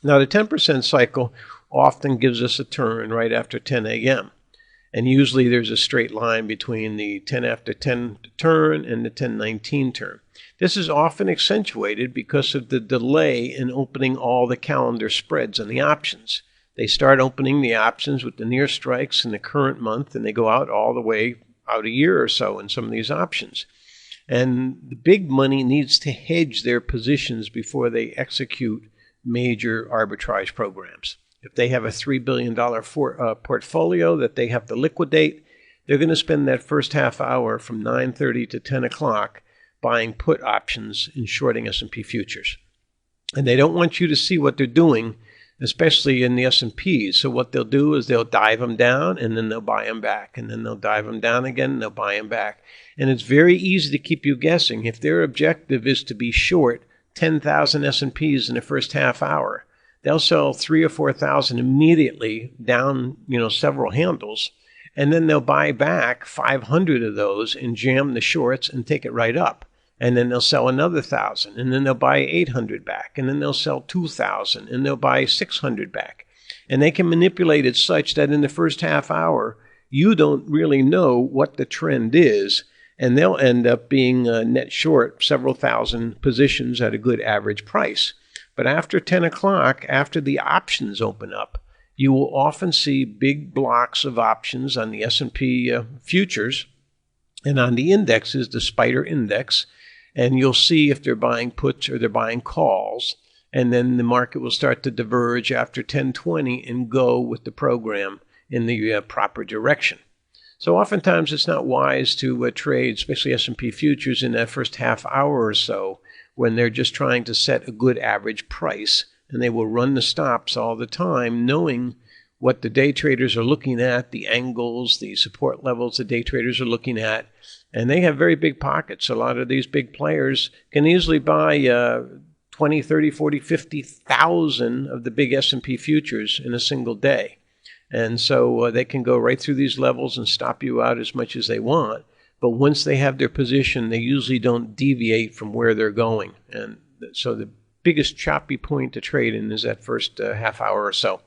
Now, the 10% cycle often gives us a turn right after 10 a.m. And usually there's a straight line between the 10 after 10 turn and the 10:19 turn. This is often accentuated because of the delay in opening all the calendar spreads on the options. They start opening the options with the near strikes in the current month, and they go out all the way out a year or so in some of these options. And the big money needs to hedge their positions before they execute major arbitrage programs. If they have a $3 billion portfolio that they have to liquidate, they're going to spend that first half hour from 9:30 to 10 o'clock buying put options and shorting S&P futures. And they don't want you to see what they're doing, especially in the S&Ps. So what they'll do is they'll dive them down and then they'll buy them back. And then they'll dive them down again and they'll buy them back. And it's very easy to keep you guessing. If their objective is to be short 10,000 S&Ps in the first half hour, they'll sell 3,000 or 4,000 immediately down, several handles. And then they'll buy back 500 of those and jam the shorts and take it right up. And then they'll sell another 1,000, and then they'll buy 800 back, and then they'll sell 2,000, and they'll buy 600 back. And they can manipulate it such that in the first half hour, you don't really know what the trend is, and they'll end up being net short several thousand positions at a good average price. But after 10 o'clock, after the options open up, you will often see big blocks of options on the S&P futures, And on the indexes, the spider index, and you'll see if they're buying puts or they're buying calls. And then the market will start to diverge after 10:20 and go with the program in the proper direction. So oftentimes it's not wise to trade, especially S&P futures, in that first half hour or so when they're just trying to set a good average price. And they will run the stops all the time, knowing what the day traders are looking at, the angles, the support levels the day traders are looking at. And they have very big pockets. A lot of these big players can easily buy 20, 30, 40, 50,000 of the big S&P futures in a single day. And so they can go right through these levels and stop you out as much as they want. But once they have their position, they usually don't deviate from where they're going. And so the biggest choppy point to trade in is that first half hour or so.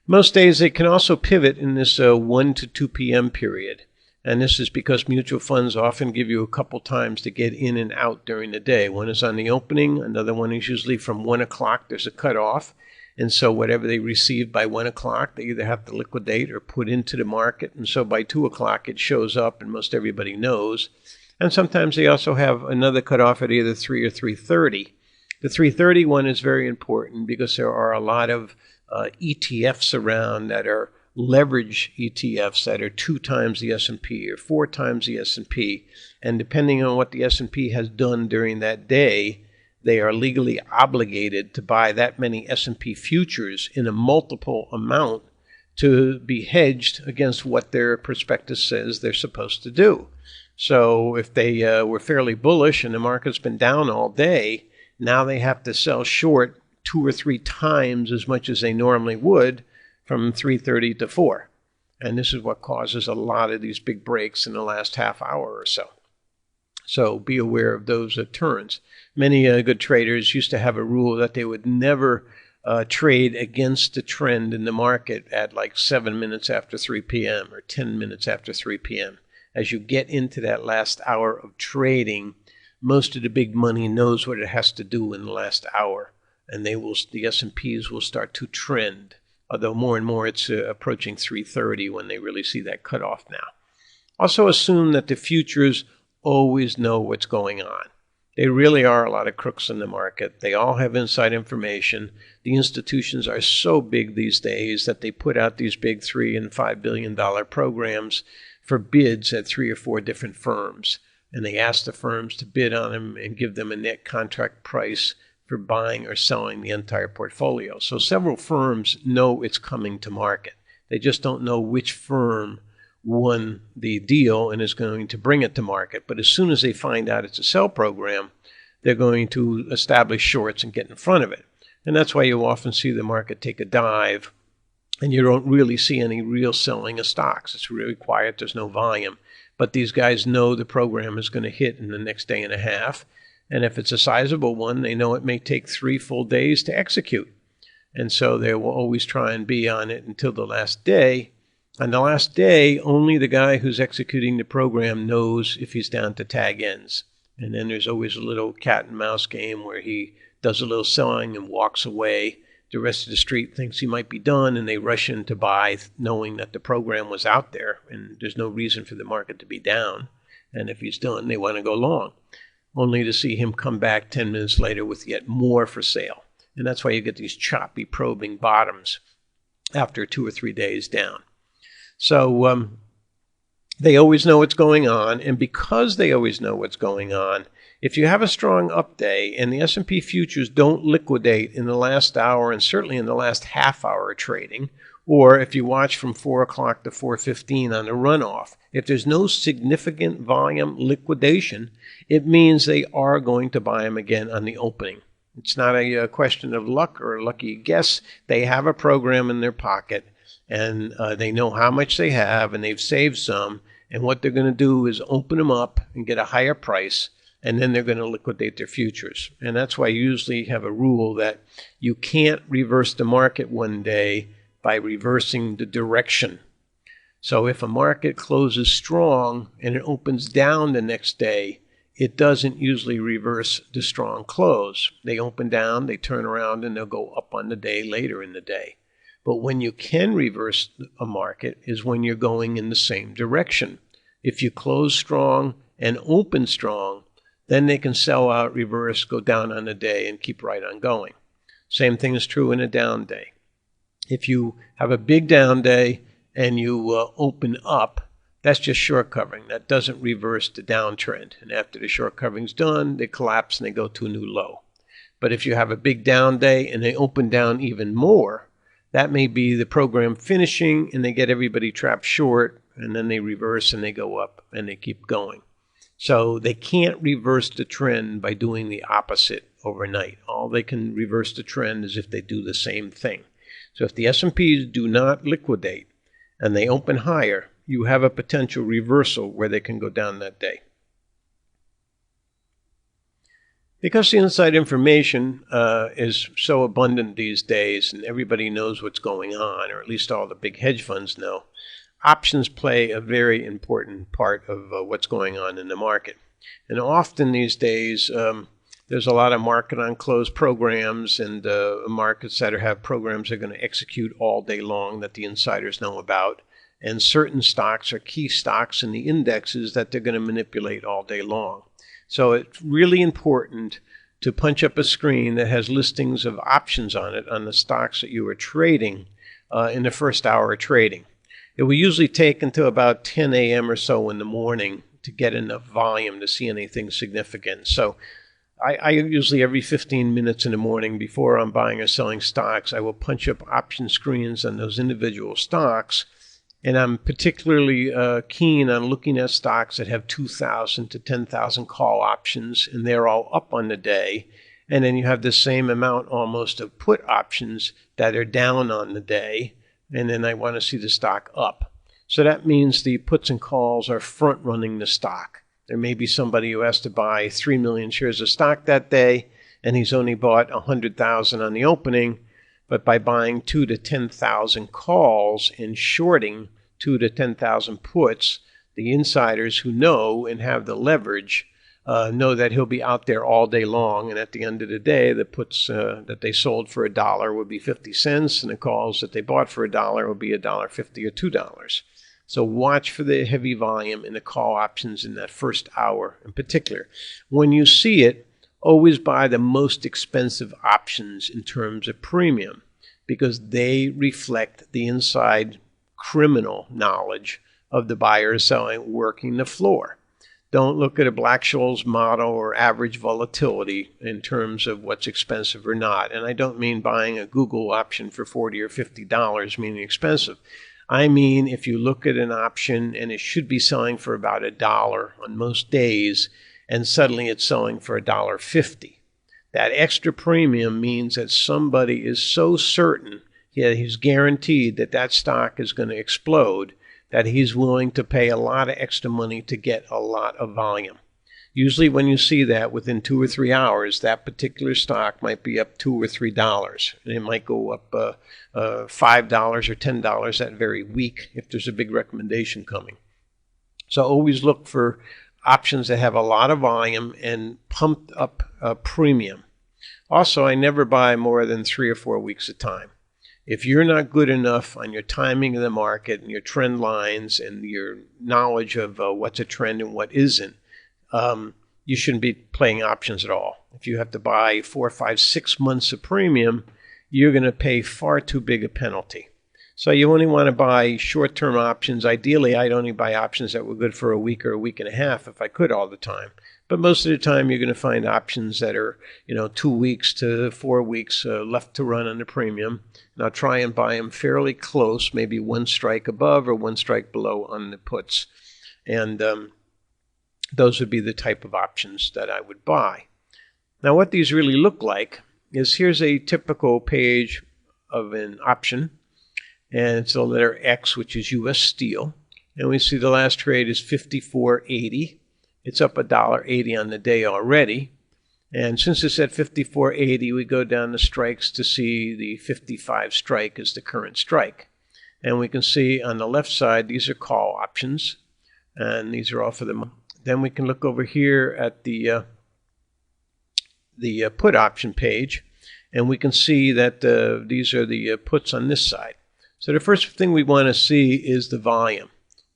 Most days they can also pivot in this 1 to 2 p.m. period. And this is because mutual funds often give you a couple times to get in and out during the day. One is on the opening. Another one is usually from 1 o'clock. There's a cutoff. And so whatever they receive by 1 o'clock, they either have to liquidate or put into the market. And so by 2 o'clock, it shows up, and most everybody knows. And sometimes they also have another cutoff at either 3 or 3:30. The 3:30 one is very important because there are a lot of ETFs around that are leverage ETFs that are 2 times the S&P or 4 times the S&P. And depending on what the S&P has done during that day, they are legally obligated to buy that many S&P futures in a multiple amount to be hedged against what their prospectus says they're supposed to do. So if they were fairly bullish and the market's been down all day, now they have to sell short 2 or 3 times as much as they normally would from 3:30 to 4. And this is what causes a lot of these big breaks in the last half hour or so. So be aware of those turns. Many good traders used to have a rule that they would never trade against the trend in the market at like 7 minutes after 3 p.m. or 10 minutes after 3 p.m. As you get into that last hour of trading, most of the big money knows what it has to do in the last hour, and the S&Ps will start to trend. Although more and more it's approaching 3:30 when they really see that cutoff now. Also assume that the futures always know what's going on. They really are a lot of crooks in the market. They all have inside information. The institutions are so big these days that they put out these big $3 and $5 billion programs for bids at 3 or 4 different firms. And they ask the firms to bid on them and give them a net contract price for buying or selling the entire portfolio. So several firms know it's coming to market. They just don't know which firm won the deal and is going to bring it to market. But as soon as they find out it's a sell program, they're going to establish shorts and get in front of it. And that's why you often see the market take a dive and you don't really see any real selling of stocks. It's really quiet. There's no volume. But these guys know the program is going to hit in the next day and a half. And if it's a sizable one, they know it may take 3 full days to execute. And so they will always try and be on it until the last day. On the last day, only the guy who's executing the program knows if he's down to tag ends. And then there's always a little cat and mouse game where he does a little selling and walks away. The rest of the street thinks he might be done, and they rush in to buy, knowing that the program was out there and there's no reason for the market to be down. And if he's done, they want to go long, only to see him come back 10 minutes later with yet more for sale. And that's why you get these choppy probing bottoms after 2 or 3 days down. So they always know what's going on. And because they always know what's going on, if you have a strong up day and the S&P futures don't liquidate in the last hour and certainly in the last half hour of trading, or if you watch from 4 o'clock to 4:15 on the runoff, if there's no significant volume liquidation, it means they are going to buy them again on the opening. It's not a question of luck or a lucky guess. They have a program in their pocket, and they know how much they have, and they've saved some. And what they're going to do is open them up and get a higher price, and then they're going to liquidate their futures. And that's why you usually have a rule that you can't reverse the market one day by reversing the direction. So if a market closes strong and it opens down the next day, it doesn't usually reverse the strong close. They open down, they turn around, and they'll go up on the day later in the day. But when you can reverse a market is when you're going in the same direction. If you close strong and open strong, then they can sell out, reverse, go down on the day, and keep right on going. Same thing is true in a down day. If you have a big down day and you open up, that's just short covering. That doesn't reverse the downtrend. And after the short covering's done, they collapse and they go to a new low. But if you have a big down day and they open down even more, that may be the program finishing and they get everybody trapped short, and then they reverse and they go up and they keep going. So they can't reverse the trend by doing the opposite overnight. All they can reverse the trend is if they do the same thing. So if the S&Ps do not liquidate and they open higher, you have a potential reversal where they can go down that day. Because the inside information is so abundant these days and everybody knows what's going on, or at least all the big hedge funds know, options play a very important part of what's going on in the market. And often these days, there's a lot of market on close programs and markets that have programs that are going to execute all day long that the insiders know about. And certain stocks are key stocks in the indexes that they're going to manipulate all day long. So it's really important to punch up a screen that has listings of options on it on the stocks that you are trading in the first hour of trading. It will usually take until about 10 a.m. or so in the morning to get enough volume to see anything significant. So I usually every 15 minutes in the morning before I'm buying or selling stocks, I will punch up option screens on those individual stocks. And I'm particularly keen on looking at stocks that have 2,000 to 10,000 call options, and they're all up on the day. And then you have the same amount almost of put options that are down on the day. And then I want to see the stock up. So that means the puts and calls are front running the stock. There may be somebody who has to buy 3 million shares of stock that day, and he's only bought 100,000 on the opening. But by buying 2 to 10,000 calls and shorting 2 to 10,000 puts, the insiders who know and have the leverage know that he'll be out there all day long. And at the end of the day, the puts that they sold for $1 would be 50 cents, and the calls that they bought for $1 will be $1.50 or $2. So watch for the heavy volume in the call options in that first hour in particular. When you see it, always buy the most expensive options in terms of premium, because they reflect the inside criminal knowledge of the buyer selling working the floor. Don't look at a Black-Scholes model or average volatility in terms of what's expensive or not. And I don't mean buying a Google option for $40 or $50 meaning expensive. I mean, if you look at an option and it should be selling for about $1 on most days, and suddenly it's selling for $1.50. That extra premium means that somebody is so certain that he's guaranteed that that stock is going to explode that he's willing to pay a lot of extra money to get a lot of volume. Usually when you see that within 2 or 3 hours, that particular stock might be up $2 or $3. And it might go up $5 or $10 that very week if there's a big recommendation coming. So always look for options that have a lot of volume and pumped up premium. Also, I never buy more than 3 or 4 weeks at a time. If you're not good enough on your timing of the market and your trend lines and your knowledge of what's a trend and what isn't, you shouldn't be playing options at all. If you have to buy 4, 5, 6 months of premium, you're going to pay far too big a penalty. So you only want to buy short-term options. Ideally, I'd only buy options that were good for a week or a week and a half if I could all the time. But most of the time, you're going to find options that are, 2 weeks to 4 weeks left to run on the premium. And I'll try and buy them fairly close, maybe 1 strike above or 1 strike below on the puts. And those would be the type of options that I would buy. Now, what these really look like is here's a typical page of an option. And it's the letter X, which is U.S. Steel. And we see the last trade is 54.80. It's up $1.80 on the day already. And since it's at 54.80, we go down the strikes to see the 55 strike is the current strike. And we can see on the left side, these are call options. And these are all for the month. Then we can look over here at the put option page. And we can see that these are the puts on this side. So the first thing we want to see is the volume.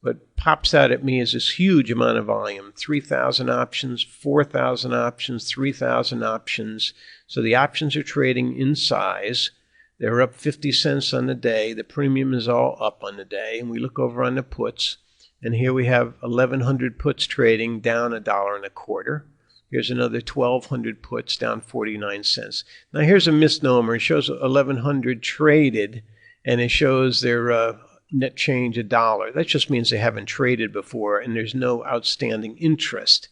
But pops out at me is this huge amount of volume, 3,000 options, 4,000 options, 3,000 options. So the options are trading in size. They're up 50 cents on the day. The premium is all up on the day. And we look over on the puts, and here we have 1,100 puts trading down $1.25. Here's another 1,200 puts down 49 cents. Now here's a misnomer. It shows 1,100 traded, and it shows their net change $1. That just means they haven't traded before, and there's no outstanding interest.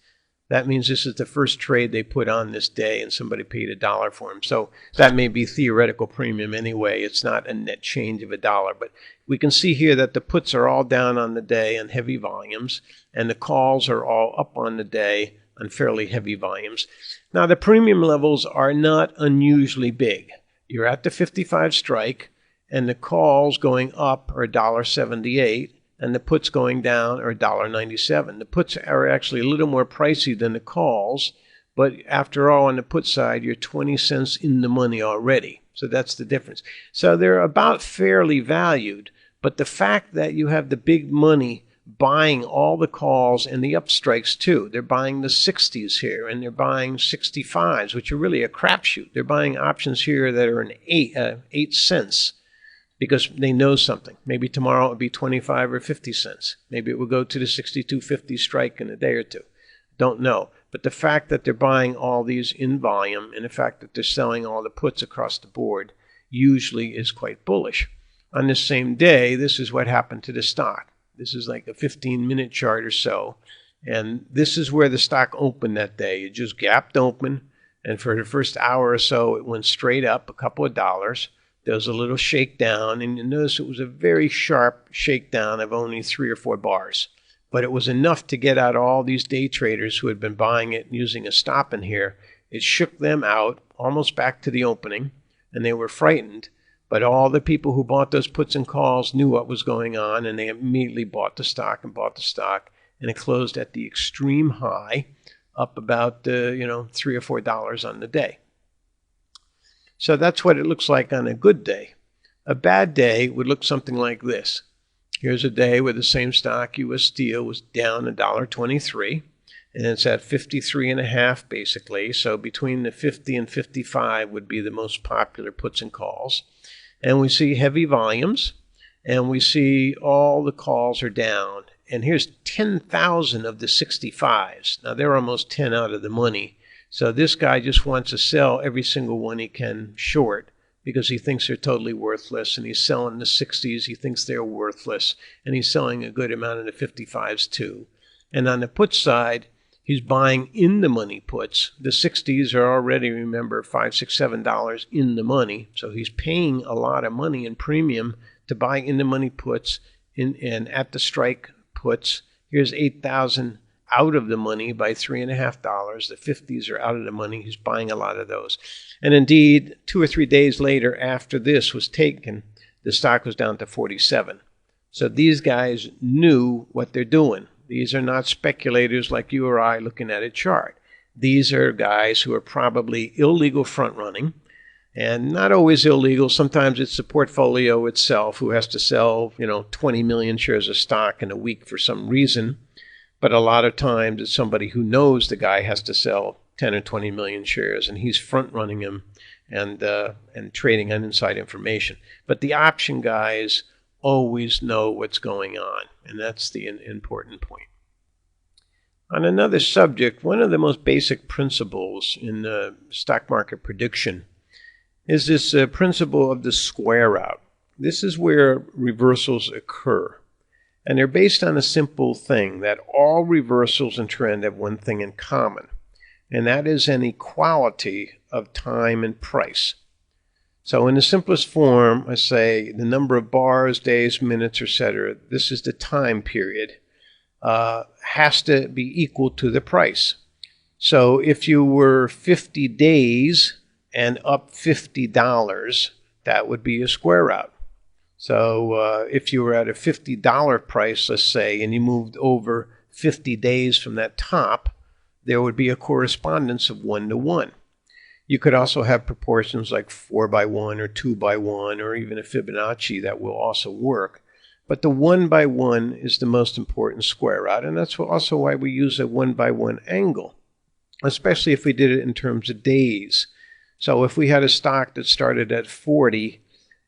That means this is the first trade they put on this day, and somebody paid $1 for them. So that may be theoretical premium anyway. It's not a net change of $1. But we can see here that the puts are all down on the day on heavy volumes, and the calls are all up on the day on fairly heavy volumes. Now, the premium levels are not unusually big. You're at the 55 strike, and the calls going up are $1.78. And the puts going down are $1.97. The puts are actually a little more pricey than the calls, but after all, on the put side, you're 20 cents in the money already. So that's the difference. So they're about fairly valued, but the fact that you have the big money buying all the calls and the upstrikes too. They're buying the 60s here, and they're buying 65s, which are really a crapshoot. They're buying options here that are 8 cents. Because they know something. Maybe tomorrow it will be 25 or 50 cents. Maybe it will go to the 62.50 strike in a day or two. Don't know. But the fact that they're buying all these in volume and the fact that they're selling all the puts across the board usually is quite bullish. On this same day, this is what happened to the stock. This is like a 15-minute chart or so. And this is where the stock opened that day. It just gapped open. And for the first hour or so, it went straight up a couple of dollars. There was a little shakedown, and you notice it was a very sharp shakedown of only 3 or 4 bars. But it was enough to get out all these day traders who had been buying it and using a stop in here. It shook them out almost back to the opening, and they were frightened. But all the people who bought those puts and calls knew what was going on, and they immediately bought the stock, and it closed at the extreme high, up about $3 or $4 on the day. So that's what it looks like on a good day. A bad day would look something like this. Here's a day where the same stock, U.S. Steel, was down $1.23, and it's at 53.5 basically. So between the 50 and 55 would be the most popular puts and calls. And we see heavy volumes, and we see all the calls are down. And here's 10,000 of the 65s. Now they're almost 10 out of the money. So this guy just wants to sell every single one he can short because he thinks they're totally worthless, and he's selling the 60s. He thinks they're worthless, and he's selling a good amount of the 55s too. And on the put side, he's buying in the money puts. The 60s are already, remember, $5, $6, $7 in the money. So he's paying a lot of money in premium to buy in the money puts and at the strike puts. Here's 8,000 out of the money by $3.50. The 50s are out of the money. He's buying a lot of those. And indeed, 2 or 3 days later after this was taken, the stock was down to 47. So these guys knew what they're doing. These are not speculators like you or I looking at a chart. These are guys who are probably illegal front running, and not always illegal. Sometimes it's the portfolio itself who has to sell, 20 million shares of stock in a week for some reason. But a lot of times it's somebody who knows the guy has to sell 10 or 20 million shares, and he's front running them and trading on inside information. But the option guys always know what's going on, and that's the important point. On another subject, one of the most basic principles in stock market prediction is this principle of the square route. This is where reversals occur. And they're based on a simple thing, that all reversals in trend have one thing in common, and that is an equality of time and price. So in the simplest form, I say the number of bars, days, minutes, etc., this is the time period, has to be equal to the price. So if you were 50 days and up $50, that would be a square route. So if you were at a $50 price, let's say, and you moved over 50 days from that top, there would be a correspondence of 1 to 1. You could also have proportions like 4 by 1 or 2 by 1 or even a Fibonacci that will also work. But the 1 by 1 is the most important square out, and that's also why we use a 1 by 1 angle, especially if we did it in terms of days. So if we had a stock that started at 40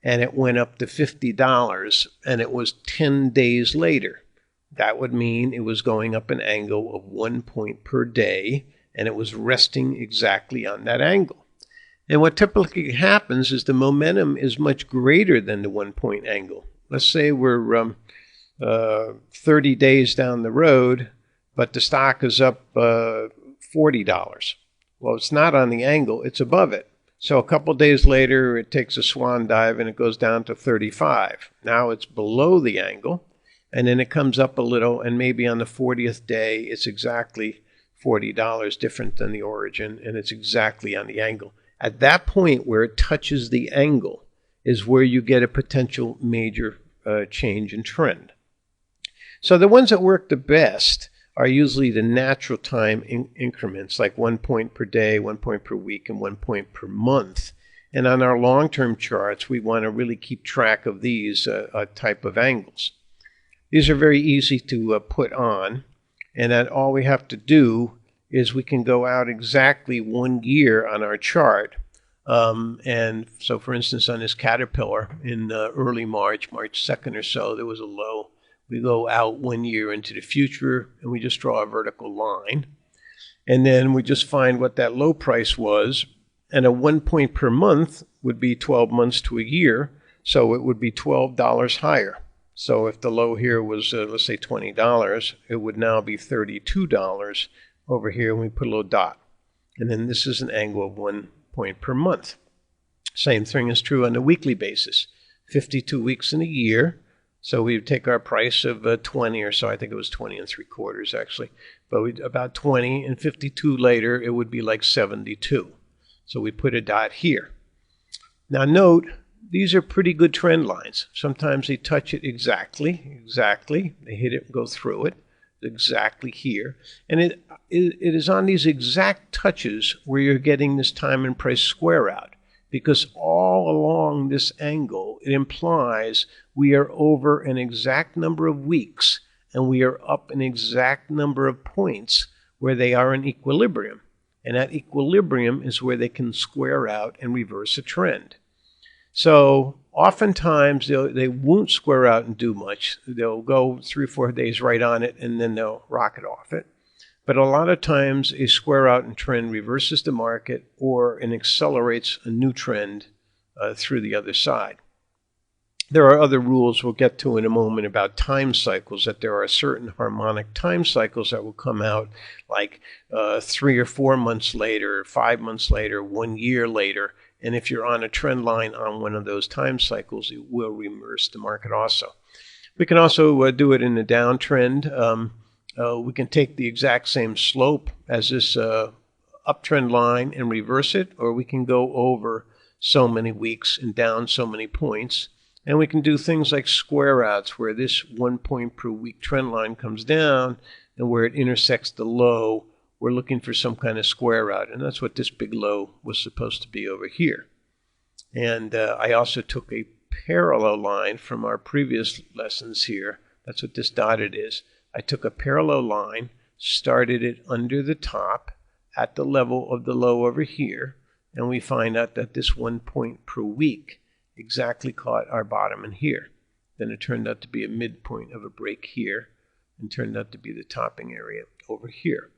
and it went up to $50 and it was 10 days later, that would mean it was going up an angle of 1 point per day, and it was resting exactly on that angle. And what typically happens is the momentum is much greater than the 1 point angle. Let's say we're 30 days down the road, but the stock is up $40. Well, it's not on the angle, it's above it. So a couple days later, it takes a swan dive and it goes down to 35. Now it's below the angle, and then it comes up a little, and maybe on the 40th day, it's exactly $40 different than the origin, and it's exactly on the angle. At that point where it touches the angle is where you get a potential major change in trend. So the ones that work the best are usually the natural time increments, like 1 point per day, 1 point per week, and 1 point per month. And on our long-term charts, we want to really keep track of these type of angles. These are very easy to put on, and that all we have to do is we can go out exactly 1 year on our chart. And so, for instance, on this Caterpillar in early March 2nd or so, there was a low. We go out 1 year into the future, and we just draw a vertical line. And then we just find what that low price was. And a 1 point per month would be 12 months to a year, so it would be $12 higher. So if the low here was, let's say, $20, it would now be $32 over here, and we put a little dot. And then this is an angle of 1 point per month. Same thing is true on a weekly basis. 52 weeks in a year. So we would take our price of 20 or so. I think it was 20 3/4 actually. But about 20, and 52 later, it would be like 72. So we put a dot here. Now note, these are pretty good trend lines. Sometimes they touch it exactly. They hit it and go through it. Exactly here. And it is on these exact touches where you're getting this time and price square out, because all along this angle it implies we are over an exact number of weeks and we are up an exact number of points where they are in equilibrium, and that equilibrium is where they can square out and reverse a trend. So oftentimes they won't square out and do much. They'll go 3 or 4 days right on it, and then they'll rocket off it. But a lot of times a square out and trend reverses the market, or it accelerates a new trend through the other side. There are other rules we'll get to in a moment about time cycles, that there are certain harmonic time cycles that will come out like 3 or 4 months later, 5 months later, 1 year later. And if you're on a trend line on one of those time cycles, it will reverse the market also. We can also do it in a downtrend. We can take the exact same slope as this uptrend line and reverse it, or we can go over so many weeks and down so many points. And we can do things like square outs, where this 1 point per week trend line comes down, and where it intersects the low, we're looking for some kind of square out. And that's what this big low was supposed to be over here. And I also took a parallel line from our previous lessons here. That's what this dotted is. I took a parallel line, started it under the top at the level of the low over here, and we find out that this 1 point per week exactly caught our bottom in here. Then it turned out to be a midpoint of a break here, and turned out to be the topping area over here.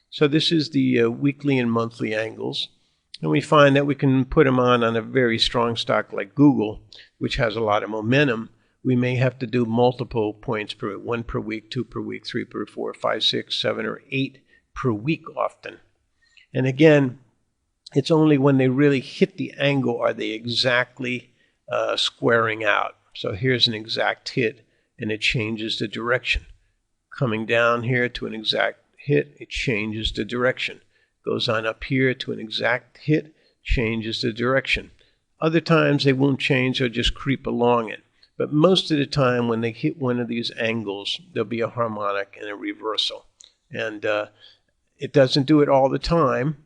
So this is the weekly and monthly angles, and we find that we can put them on a very strong stock like Google, which has a lot of momentum. We may have to do multiple points per 1 per week, 2 per week, 3 per 4, 5, 6, 7, or 8 per week often. And again, it's only when they really hit the angle are they exactly squaring out. So here's an exact hit, and it changes the direction. Coming down here to an exact hit, it changes the direction. Goes on up here to an exact hit, changes the direction. Other times they won't change, they'll just creep along it. But most of the time when they hit one of these angles, there'll be a harmonic and a reversal. And it doesn't do it all the time.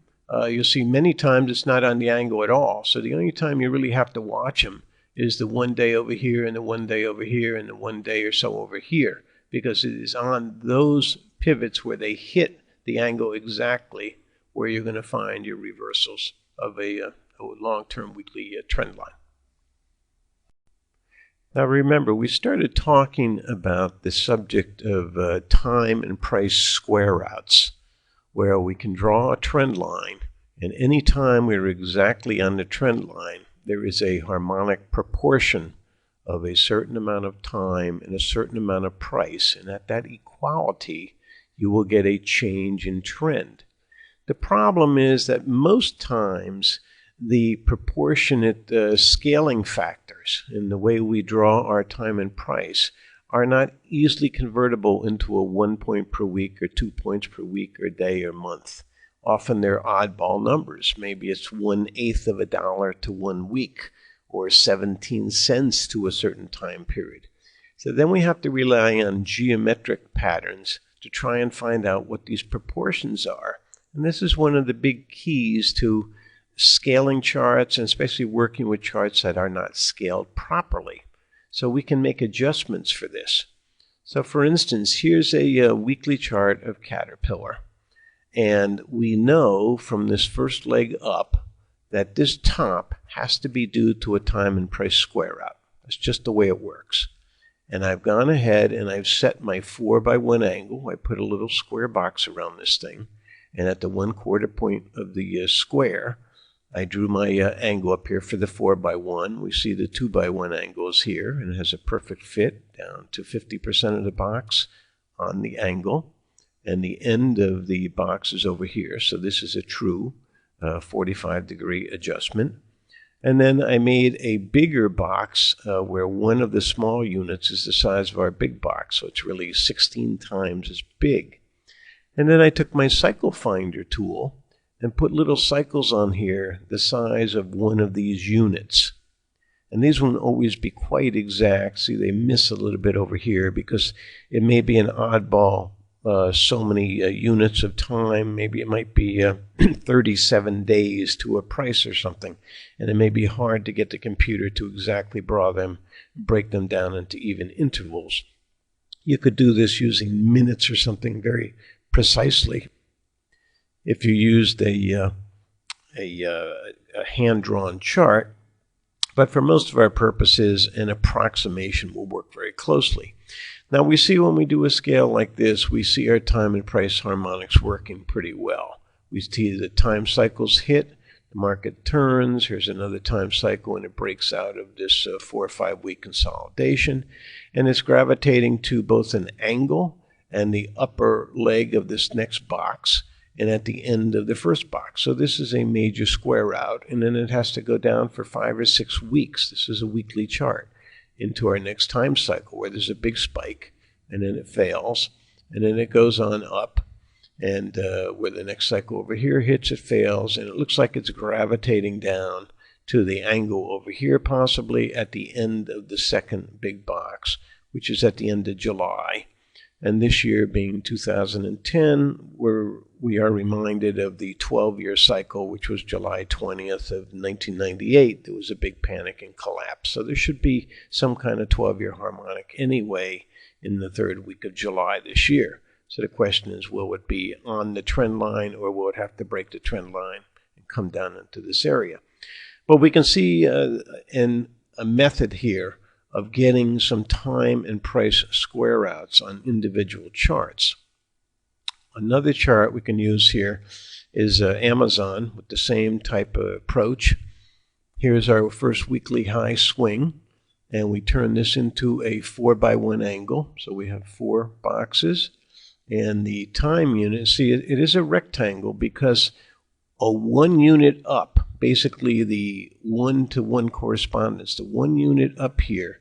You'll see many times it's not on the angle at all. So the only time you really have to watch them is the 1 day over here and the 1 day over here and the 1 day or so over here, because it is on those pivots where they hit the angle exactly where you're going to find your reversals of a long-term weekly trend line. Now remember, we started talking about the subject of time and price square routes, where we can draw a trend line, and any time we're exactly on the trend line, there is a harmonic proportion of a certain amount of time and a certain amount of price, and at that equality, you will get a change in trend. The problem is that most times the proportionate scaling factors in the way we draw our time and price are not easily convertible into a 1 point per week or 2 points per week or day or month. Often they're oddball numbers. Maybe it's 1/8 of a dollar to 1 week, or 17 cents to a certain time period. So then we have to rely on geometric patterns to try and find out what these proportions are. And this is one of the big keys to scaling charts, and especially working with charts that are not scaled properly. So we can make adjustments for this. So for instance, here's a weekly chart of Caterpillar. And we know from this first leg up that this top has to be due to a time and price square route. That's just the way it works. And I've gone ahead and I've set my 4x1 angle. I put a little square box around this thing. And at the 1/4 point of the square, I drew my angle up here for the 4x1. We see the 2x1 angles here, and it has a perfect fit down to 50% of the box on the angle. And the end of the box is over here. So this is a true 45-degree adjustment. And then I made a bigger box where one of the small units is the size of our big box. So it's really 16 times as big. And then I took my cycle finder tool and put little cycles on here the size of one of these units. And these won't always be quite exact. See, they miss a little bit over here because it may be an oddball, so many units of time. Maybe it might be 37 days to a price or something. And it may be hard to get the computer to exactly break them down into even intervals. You could do this using minutes or something very precisely if you used a hand-drawn chart, but for most of our purposes, an approximation will work very closely. Now we see when we do a scale like this, we see our time and price harmonics working pretty well. We see the time cycles hit, the market turns, here's another time cycle, and it breaks out of this 4 or 5 week consolidation, and it's gravitating to both an angle and the upper leg of this next box, and at the end of the first box. So this is a major square route, and then it has to go down for 5 or 6 weeks. This is a weekly chart into our next time cycle where there's a big spike, and then it fails, and then it goes on up, and where the next cycle over here hits, it fails, and it looks like it's gravitating down to the angle over here, possibly at the end of the second big box, which is at the end of July. And this year being 2010, we are reminded of the 12-year cycle, which was July 20th of 1998. There was a big panic and collapse. So there should be some kind of 12-year harmonic anyway in the third week of July this year. So the question is, will it be on the trend line, or will it have to break the trend line and come down into this area? But we can see in a method here of getting some time and price square routes on individual charts. Another chart we can use here is Amazon with the same type of approach. Here's our first weekly high swing, and we turn this into a 4x1 angle. So we have 4 boxes, and the time unit, see, it is a rectangle because a 1 unit up, basically the 1-to-1 correspondence, the 1 unit up here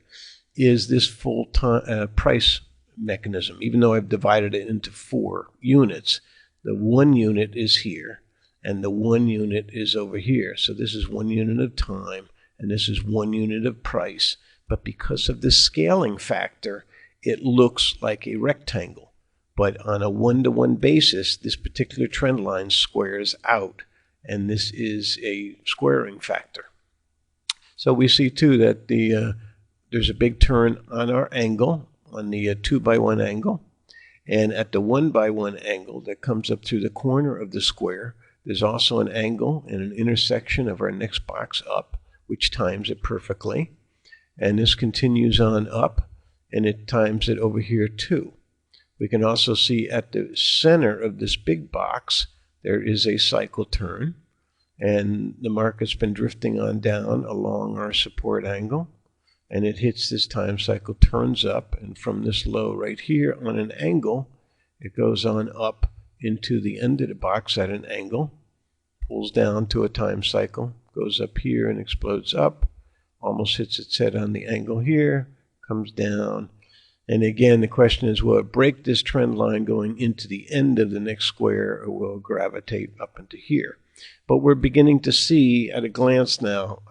is this full time price mechanism. Even though I've divided it into 4 units, the 1 unit is here and the 1 unit is over here. So this is 1 unit of time and this is 1 unit of price. But because of the scaling factor, it looks like a rectangle. But on a 1-to-1 basis, this particular trend line squares out, and this is a squaring factor. So we see too that there's a big turn on our angle, on the 2x1 angle. And at the 1x1 angle that comes up through the corner of the square, there's also an angle and an intersection of our next box up, which times it perfectly. And this continues on up, and it times it over here too. We can also see at the center of this big box, there is a cycle turn, and the market's been drifting on down along our support angle, and it hits this time cycle, turns up, and from this low right here on an angle, it goes on up into the end of the box at an angle, pulls down to a time cycle, goes up here and explodes up, almost hits its head on the angle here, comes down. And again, the question is, will it break this trend line going into the end of the next square, or will it gravitate up into here? But we're beginning to see at a glance now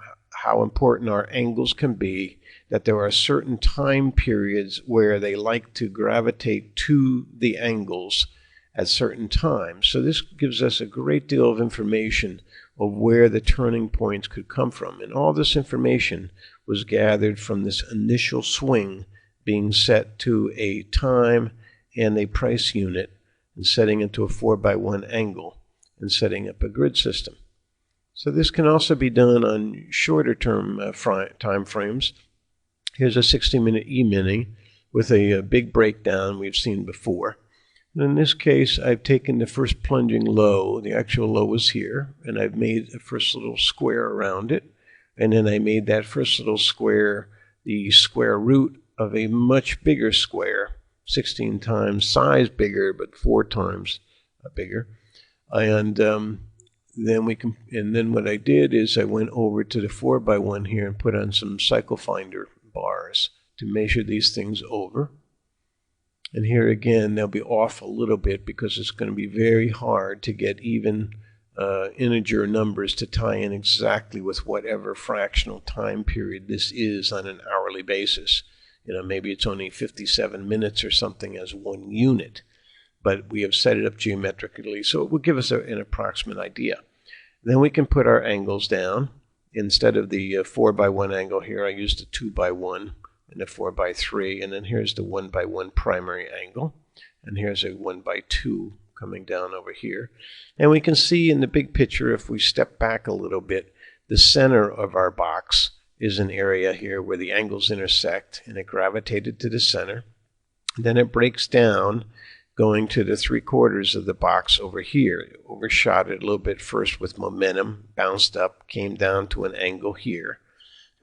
how important our angles can be, that there are certain time periods where they like to gravitate to the angles at certain times. So this gives us a great deal of information of where the turning points could come from. And all this information was gathered from this initial swing being set to a time and a price unit, and setting it to a 4x1 angle, and setting up a grid system. So this can also be done on shorter term time frames. Here's a 60-minute E-mini with a big breakdown we've seen before. And in this case, I've taken the first plunging low, the actual low was here, and I've made a first little square around it. And then I made that first little square the square root of a much bigger square, 16 times size bigger, but 4 times bigger. And then what I did is I went over to the 4x1 here and put on some cycle finder bars to measure these things over. And here again, they'll be off a little bit because it's going to be very hard to get even integer numbers to tie in exactly with whatever fractional time period this is on an hourly basis. Maybe it's only 57 minutes or something as one unit, but we have set it up geometrically, so it will give us an approximate idea. Then we can put our angles down. Instead of the 4x1 angle here, I used a 2x1 and a 4x3, and then here's the 1x1 primary angle, and here's a 1x2 coming down over here. And we can see in the big picture, if we step back a little bit, the center of our box is an area here where the angles intersect, and it gravitated to the center. Then it breaks down, going to the 3/4 of the box over here. It overshot it a little bit first with momentum, bounced up, came down to an angle here.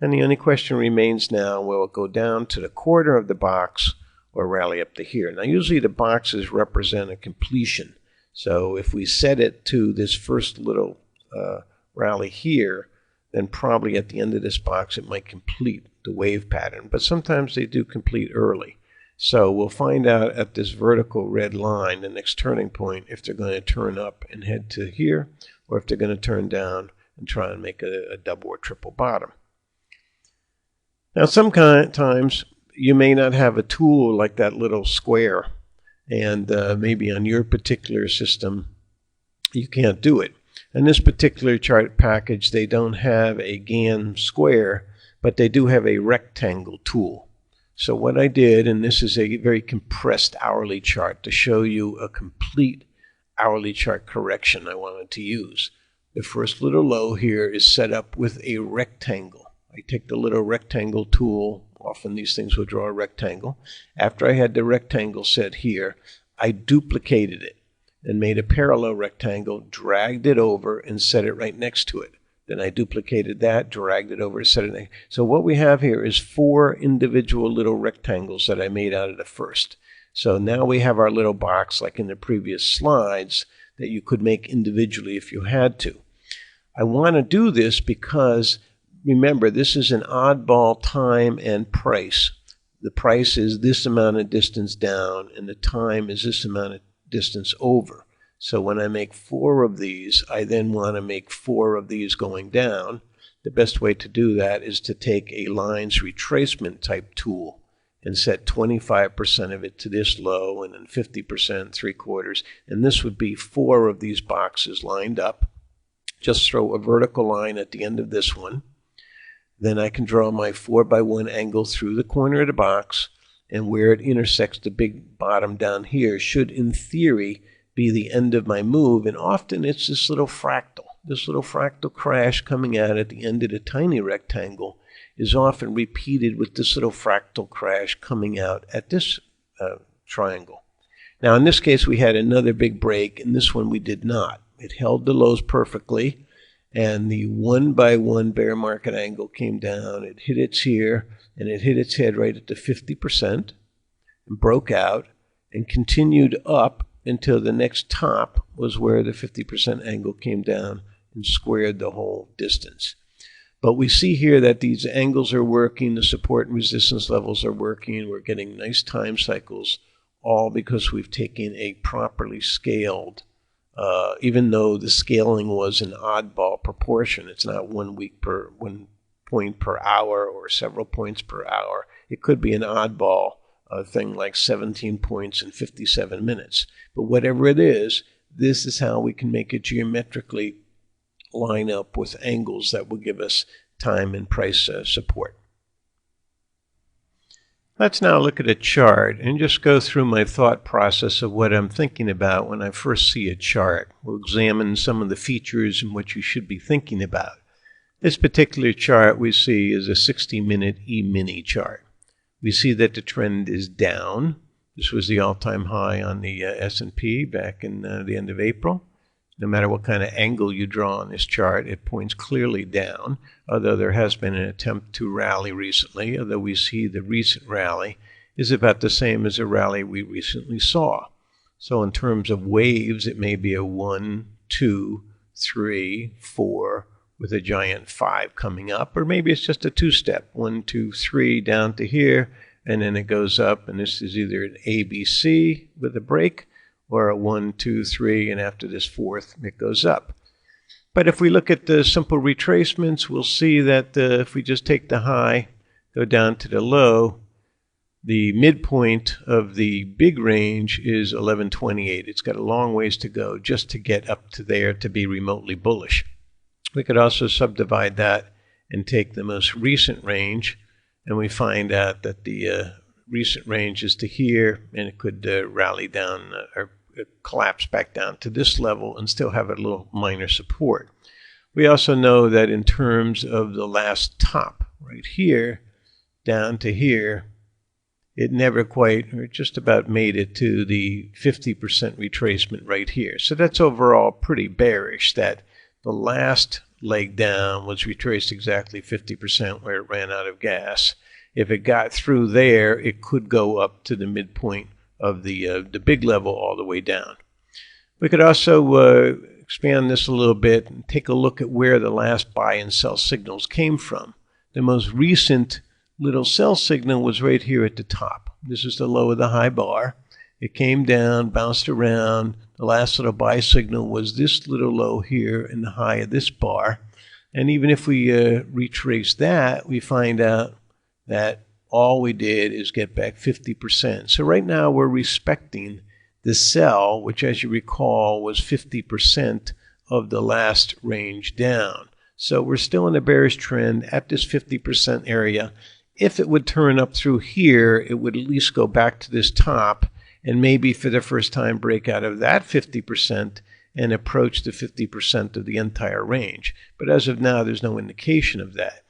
And the only question remains now, will it go down to the quarter of the box or rally up to here? Now usually the boxes represent a completion. So if we set it to this first little rally here, then probably at the end of this box it might complete the wave pattern. But sometimes they do complete early. So we'll find out at this vertical red line, the next turning point, if they're going to turn up and head to here, or if they're going to turn down and try and make a double or triple bottom. Now sometimes you may not have a tool like that little square, and maybe on your particular system you can't do it. In this particular chart package, they don't have a Gann square, but they do have a rectangle tool. So what I did, and this is a very compressed hourly chart to show you a complete hourly chart correction I wanted to use. The first little low here is set up with a rectangle. I take the little rectangle tool, often these things will draw a rectangle. After I had the rectangle set here, I duplicated it and made a parallel rectangle, dragged it over and set it right next to it. Then I duplicated that, dragged it over, set it next. So what we have here is 4 individual little rectangles that I made out of the first. So now we have our little box like in the previous slides that you could make individually if you had to. I want to do this because, remember, this is an oddball time and price. The price is this amount of distance down, and the time is this amount of distance over. So when I make 4 of these, I then want to make 4 of these going down. The best way to do that is to take a lines retracement type tool and set 25% of it to this low, and then 50%, 3/4. And this would be 4 of these boxes lined up. Just throw a vertical line at the end of this one. Then I can draw my 4x1 angle through the corner of the box, and where it intersects the big bottom down here should, in theory, be the end of my move. And often it's this little fractal crash coming out at the end of the tiny rectangle is often repeated with this little fractal crash coming out at this triangle. Now in this case we had another big break, and this one we did not. It held the lows perfectly, and the 1x1 bear market angle came down. It hit its here, and it hit its head right at the 50% and broke out and continued up until the next top was where the 50% angle came down and squared the whole distance. But we see here that these angles are working, the support and resistance levels are working, we're getting nice time cycles, all because we've taken a properly scaled, even though the scaling was an oddball proportion. It's not 1 point per hour or several points per hour. It could be an oddball thing like 17 points in 57 minutes. But whatever it is, this is how we can make it geometrically line up with angles that will give us time and price support. Let's now look at a chart and just go through my thought process of what I'm thinking about when I first see a chart. We'll examine some of the features and what you should be thinking about. This particular chart we see is a 60-minute E-mini chart. We see that the trend is down. This was the all-time high on the S&P back in the end of April. No matter what kind of angle you draw on this chart, it points clearly down, although there has been an attempt to rally recently, although we see the recent rally is about the same as a rally we recently saw. So in terms of waves, it may be a 1, 2, 3, 4, with a giant 5 coming up, or maybe it's just a two-step, 1, 2, 3 down to here, and then it goes up, and this is either an ABC with a break, or a 1, 2, 3, and after this fourth, it goes up. But if we look at the simple retracements, we'll see that if we just take the high, go down to the low, the midpoint of the big range is 1128. It's got a long ways to go just to get up to there to be remotely bullish. We could also subdivide that and take the most recent range, and we find out that the recent range is to here, and it could rally down or collapse back down to this level and still have a little minor support. We also know that in terms of the last top right here down to here, it never quite or just about made it to the 50% retracement right here. So that's overall pretty bearish that the last leg down was retraced exactly 50% where it ran out of gas. If it got through there, it could go up to the midpoint of the big level all the way down. We could also expand this a little bit and take a look at where the last buy and sell signals came from. The most recent little sell signal was right here at the top. This is the low of the high bar. It came down, bounced around. The last little buy signal was this little low here and the high of this bar. And even if we retrace that, we find out that all we did is get back 50%. So right now we're respecting the sell, which as you recall was 50% of the last range down. So we're still in a bearish trend at this 50% area. If it would turn up through here, it would at least go back to this top and maybe for the first time break out of that 50% and approach the 50% of the entire range. But as of now, there's no indication of that.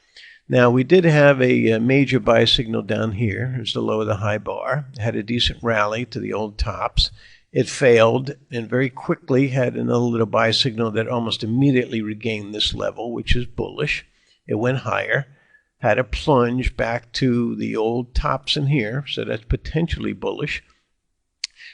Now, we did have a major buy signal down here. Here's the low of the high bar. It had a decent rally to the old tops. It failed and very quickly had another little buy signal that almost immediately regained this level, which is bullish. It went higher, had a plunge back to the old tops in here, so that's potentially bullish.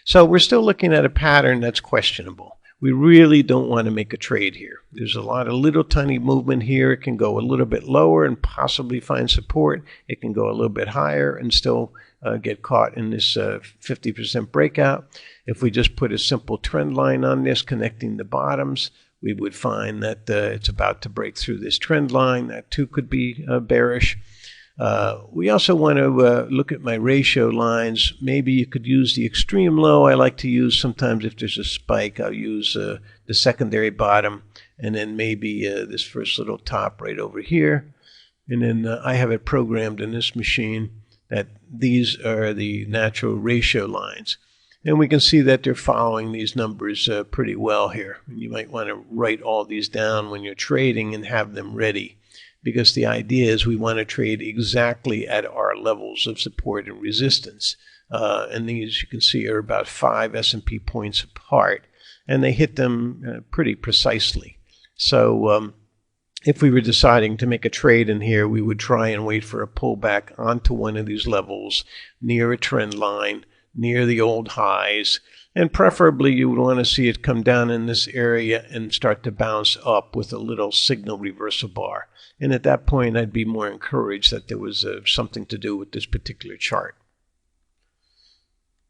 So we're still looking at a pattern that's questionable. We really don't want to make a trade here. There's a lot of little tiny movement here. It can go a little bit lower and possibly find support. It can go a little bit higher and still get caught in this 50% breakout. If we just put a simple trend line on this connecting the bottoms, we would find that it's about to break through this trend line. That too could be bearish. We also want to look at my ratio lines. Maybe you could use the extreme low. I like to use sometimes if there's a spike, I'll use the secondary bottom and then maybe this first little top right over here. And then I have it programmed in this machine that these are the natural ratio lines. And we can see that they're following these numbers pretty well here. You might want to write all these down when you're trading and have them ready, because the idea is we want to trade exactly at our levels of support and resistance. And these, you can see, are about 5 S&P points apart, and they hit them pretty precisely. So if we were deciding to make a trade in here, we would try and wait for a pullback onto one of these levels near a trend line, near the old highs, and preferably you would want to see it come down in this area and start to bounce up with a little signal reversal bar. And at that point, I'd be more encouraged that there was something to do with this particular chart.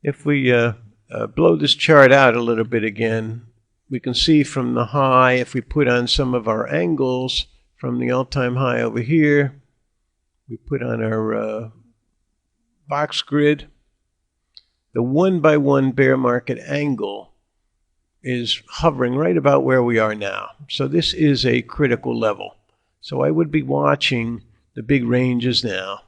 If we blow this chart out a little bit again, we can see from the high, if we put on some of our angles from the all-time high over here, we put on our box grid, the 1-by-1 bear market angle is hovering right about where we are now. So this is a critical level. So I would be watching the big ranges now,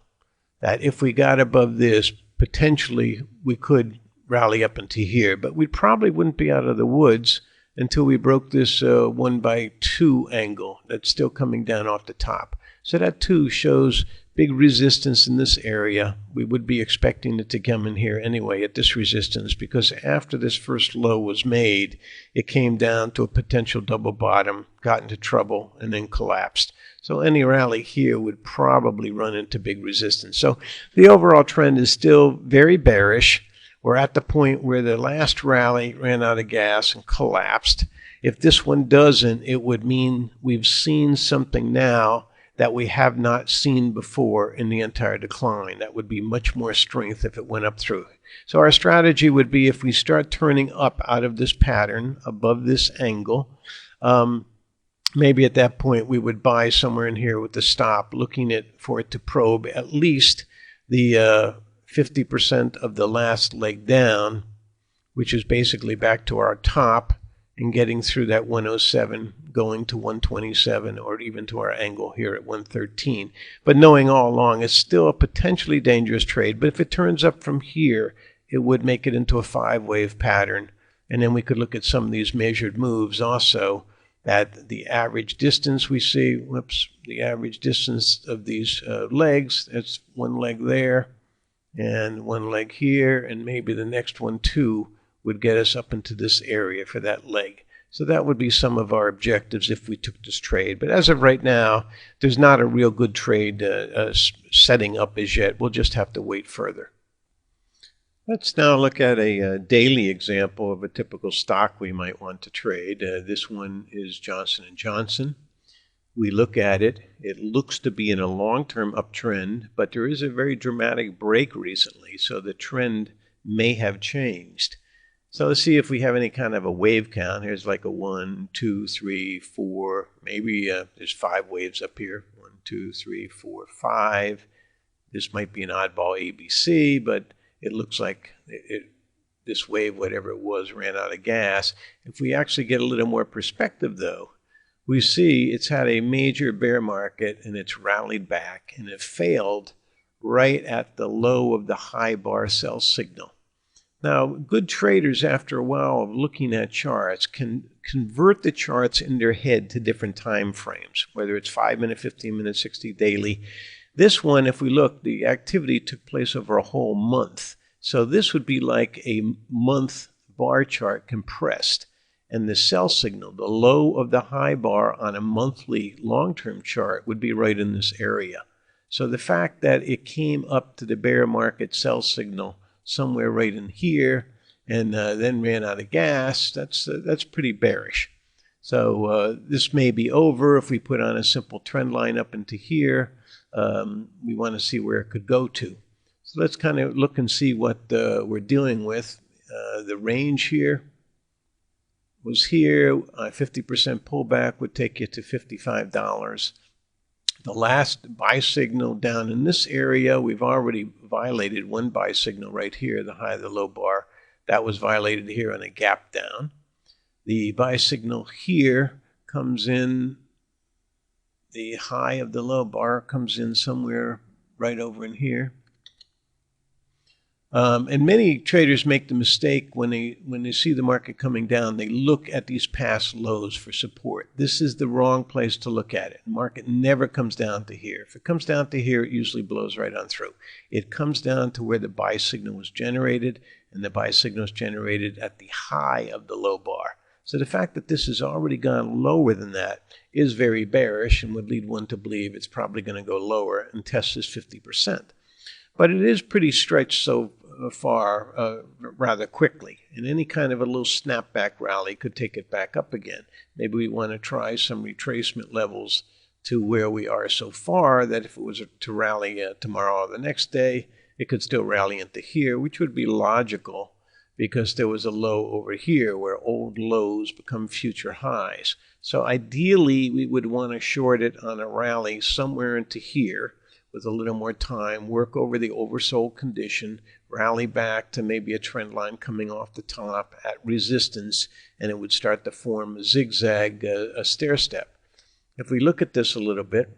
that if we got above this, potentially we could rally up into here, but we probably wouldn't be out of the woods until we broke this 1-by-2 angle that's still coming down off the top. So that too shows big resistance in this area. We would be expecting it to come in here anyway at this resistance, because after this first low was made, it came down to a potential double bottom, got into trouble, and then collapsed. So any rally here would probably run into big resistance. So the overall trend is still very bearish. We're at the point where the last rally ran out of gas and collapsed. If this one doesn't, it would mean we've seen something now that we have not seen before in the entire decline. That would be much more strength if it went up through. So our strategy would be, if we start turning up out of this pattern above this angle, maybe at that point we would buy somewhere in here with the stop, looking for it to probe at least the 50% of the last leg down, which is basically back to our top, and getting through that 107, going to 127, or even to our angle here at 113. But knowing all along it's still a potentially dangerous trade. But if it turns up from here, it would make it into a 5-wave pattern. And then we could look at some of these measured moves also, that the average distance we see, the average distance of these legs, that's one leg there, and one leg here, and maybe the next one too would get us up into this area for that leg. So that would be some of our objectives if we took this trade. But as of right now, there's not a real good trade setting up as yet. We'll just have to wait further. Let's now look at a daily example of a typical stock we might want to trade. This one is Johnson & Johnson. We look at it. It looks to be in a long-term uptrend, but there is a very dramatic break recently, so the trend may have changed. So let's see if we have any kind of a wave count. Here's like a 1, 2, 3, 4. Maybe there's 5 waves up here. 1, 2, 3, 4, 5. This might be an oddball ABC, but it looks like this wave, whatever it was, ran out of gas. If we actually get a little more perspective, though, we see it's had a major bear market and it's rallied back, and it failed right at the low of the high bar sell signal. Now, good traders, after a while of looking at charts, can convert the charts in their head to different time frames, whether it's 5-minute, 15-minute, 60 daily. This one, if we look, the activity took place over a whole month. So this would be like a month bar chart compressed. And the sell signal, the low of the high bar on a monthly long-term chart, would be right in this area. So the fact that it came up to the bear market sell signal somewhere right in here and then ran out of gas, that's pretty bearish. So this may be over. If we put on a simple trend line up into here, we want to see where it could go to. So let's kind of look and see what we're dealing with. The range here was here. 50% pullback would take you to $55. The last buy signal down in this area, we've already violated one buy signal right here, the high, the low bar. That was violated here on a gap down. The buy signal here comes in the high of the low bar comes in somewhere right over in here. And many traders make the mistake when they see the market coming down, they look at these past lows for support. This is the wrong place to look at it. The market never comes down to here. If it comes down to here, it usually blows right on through. It comes down to where the buy signal was generated, and the buy signal is generated at the high of the low bar. So the fact that this has already gone lower than that is very bearish and would lead one to believe it's probably going to go lower and test this 50%. But it is pretty stretched so far rather quickly, and any kind of a little snapback rally could take it back up again. Maybe we want to try some retracement levels to where we are so far, that if it was to rally tomorrow or the next day, it could still rally into here, which would be logical because there was a low over here where old lows become future highs. So ideally, we would want to short it on a rally somewhere into here with a little more time, work over the oversold condition, rally back to maybe a trend line coming off the top at resistance, and it would start to form a zigzag, a stair step. If we look at this a little bit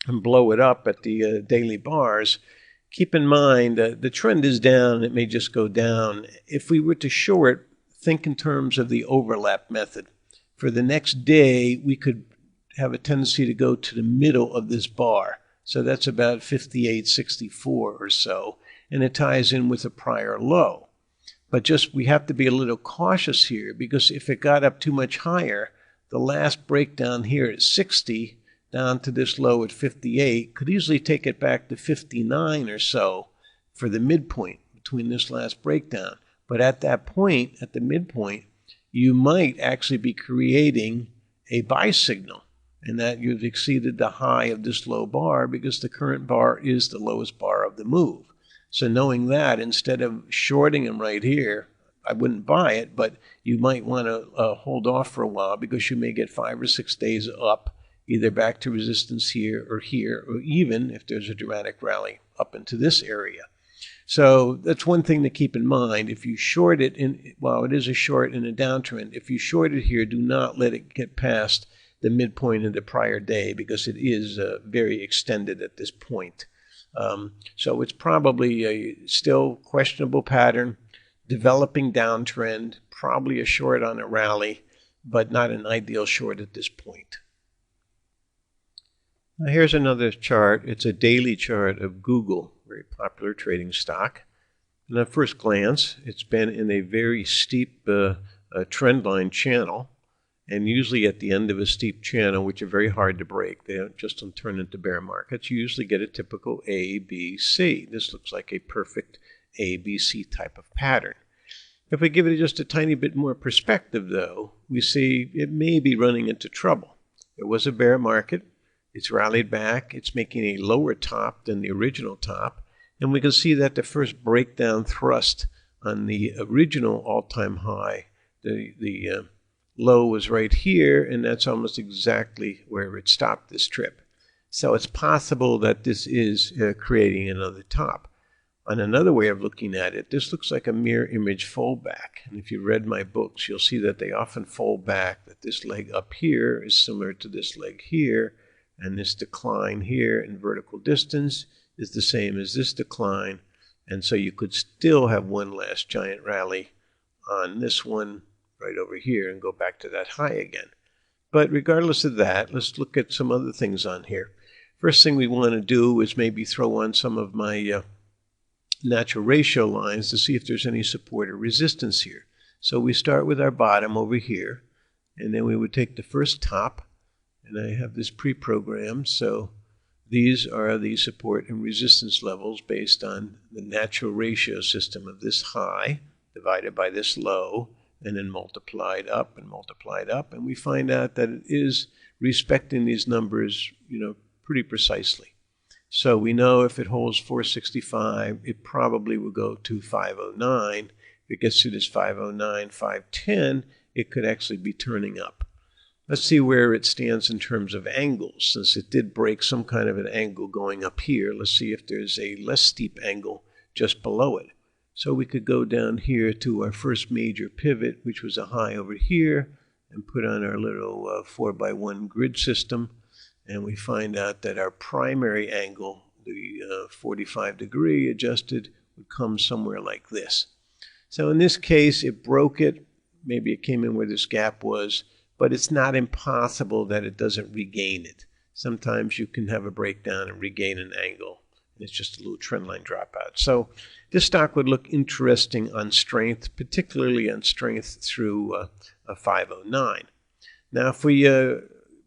and blow it up at the daily bars, keep in mind the trend is down. It may just go down. If we were to short, think in terms of the overlap method. For the next day, we could have a tendency to go to the middle of this bar. So that's about 58.64 or so, and it ties in with a prior low. But just we have to be a little cautious here, because if it got up too much higher, the last breakdown here at 60 down to this low at 58 could easily take it back to 59 or so for the midpoint between this last breakdown. But at that point, at the midpoint, you might actually be creating a buy signal, and that you've exceeded the high of this low bar because the current bar is the lowest bar of the move. So knowing that, instead of shorting them right here, I wouldn't buy it, but you might want to hold off for a while, because you may get 5 or 6 days up, either back to resistance here, or even if there's a dramatic rally up into this area. So that's one thing to keep in mind. If you short it, while it is a short in a downtrend, if you short it here, do not let it get past the midpoint of the prior day, because it is very extended at this point. So it's probably a still questionable pattern, developing downtrend, probably a short on a rally, but not an ideal short at this point. Now here's another chart. It's a daily chart of Google, very popular trading stock. And at first glance, it's been in a very steep trend line channel. And usually at the end of a steep channel, which are very hard to break, they don't just turn into bear markets, you usually get a typical A, B, C. This looks like a perfect A, B, C type of pattern. If we give it just a tiny bit more perspective, though, we see it may be running into trouble. There was a bear market. It's rallied back. It's making a lower top than the original top. And we can see that the first breakdown thrust on the original all-time high, the low was right here, and that's almost exactly where it stopped this trip. So it's possible that this is creating another top. On another way of looking at it, this looks like a mirror image foldback. And if you read my books, you'll see that they often fold back, that this leg up here is similar to this leg here, and this decline here in vertical distance is the same as this decline. And so you could still have one last giant rally on this one right over here and go back to that high again. But regardless of that, let's look at some other things on here. First thing we want to do is maybe throw on some of my natural ratio lines to see if there's any support or resistance here. So we start with our bottom over here, and then we would take the first top, and I have this pre-programmed, so these are the support and resistance levels based on the natural ratio system of this high divided by this low, and then multiplied up, and we find out that it is respecting these numbers, pretty precisely. So we know if it holds 465, it probably will go to 509. If it gets to this 509, 510, it could actually be turning up. Let's see where it stands in terms of angles. Since it did break some kind of an angle going up here, let's see if there's a less steep angle just below it. So we could go down here to our first major pivot, which was a high over here, and put on our little 4x1 grid system. and we find out that our primary angle, the 45 degree adjusted, would come somewhere like this. So in this case, it broke it. Maybe it came in where this gap was, but it's not impossible that it doesn't regain it. Sometimes you can have a breakdown and regain an angle. It's just a little trendline dropout. So this stock would look interesting on strength, particularly on strength through a 509. Now, if we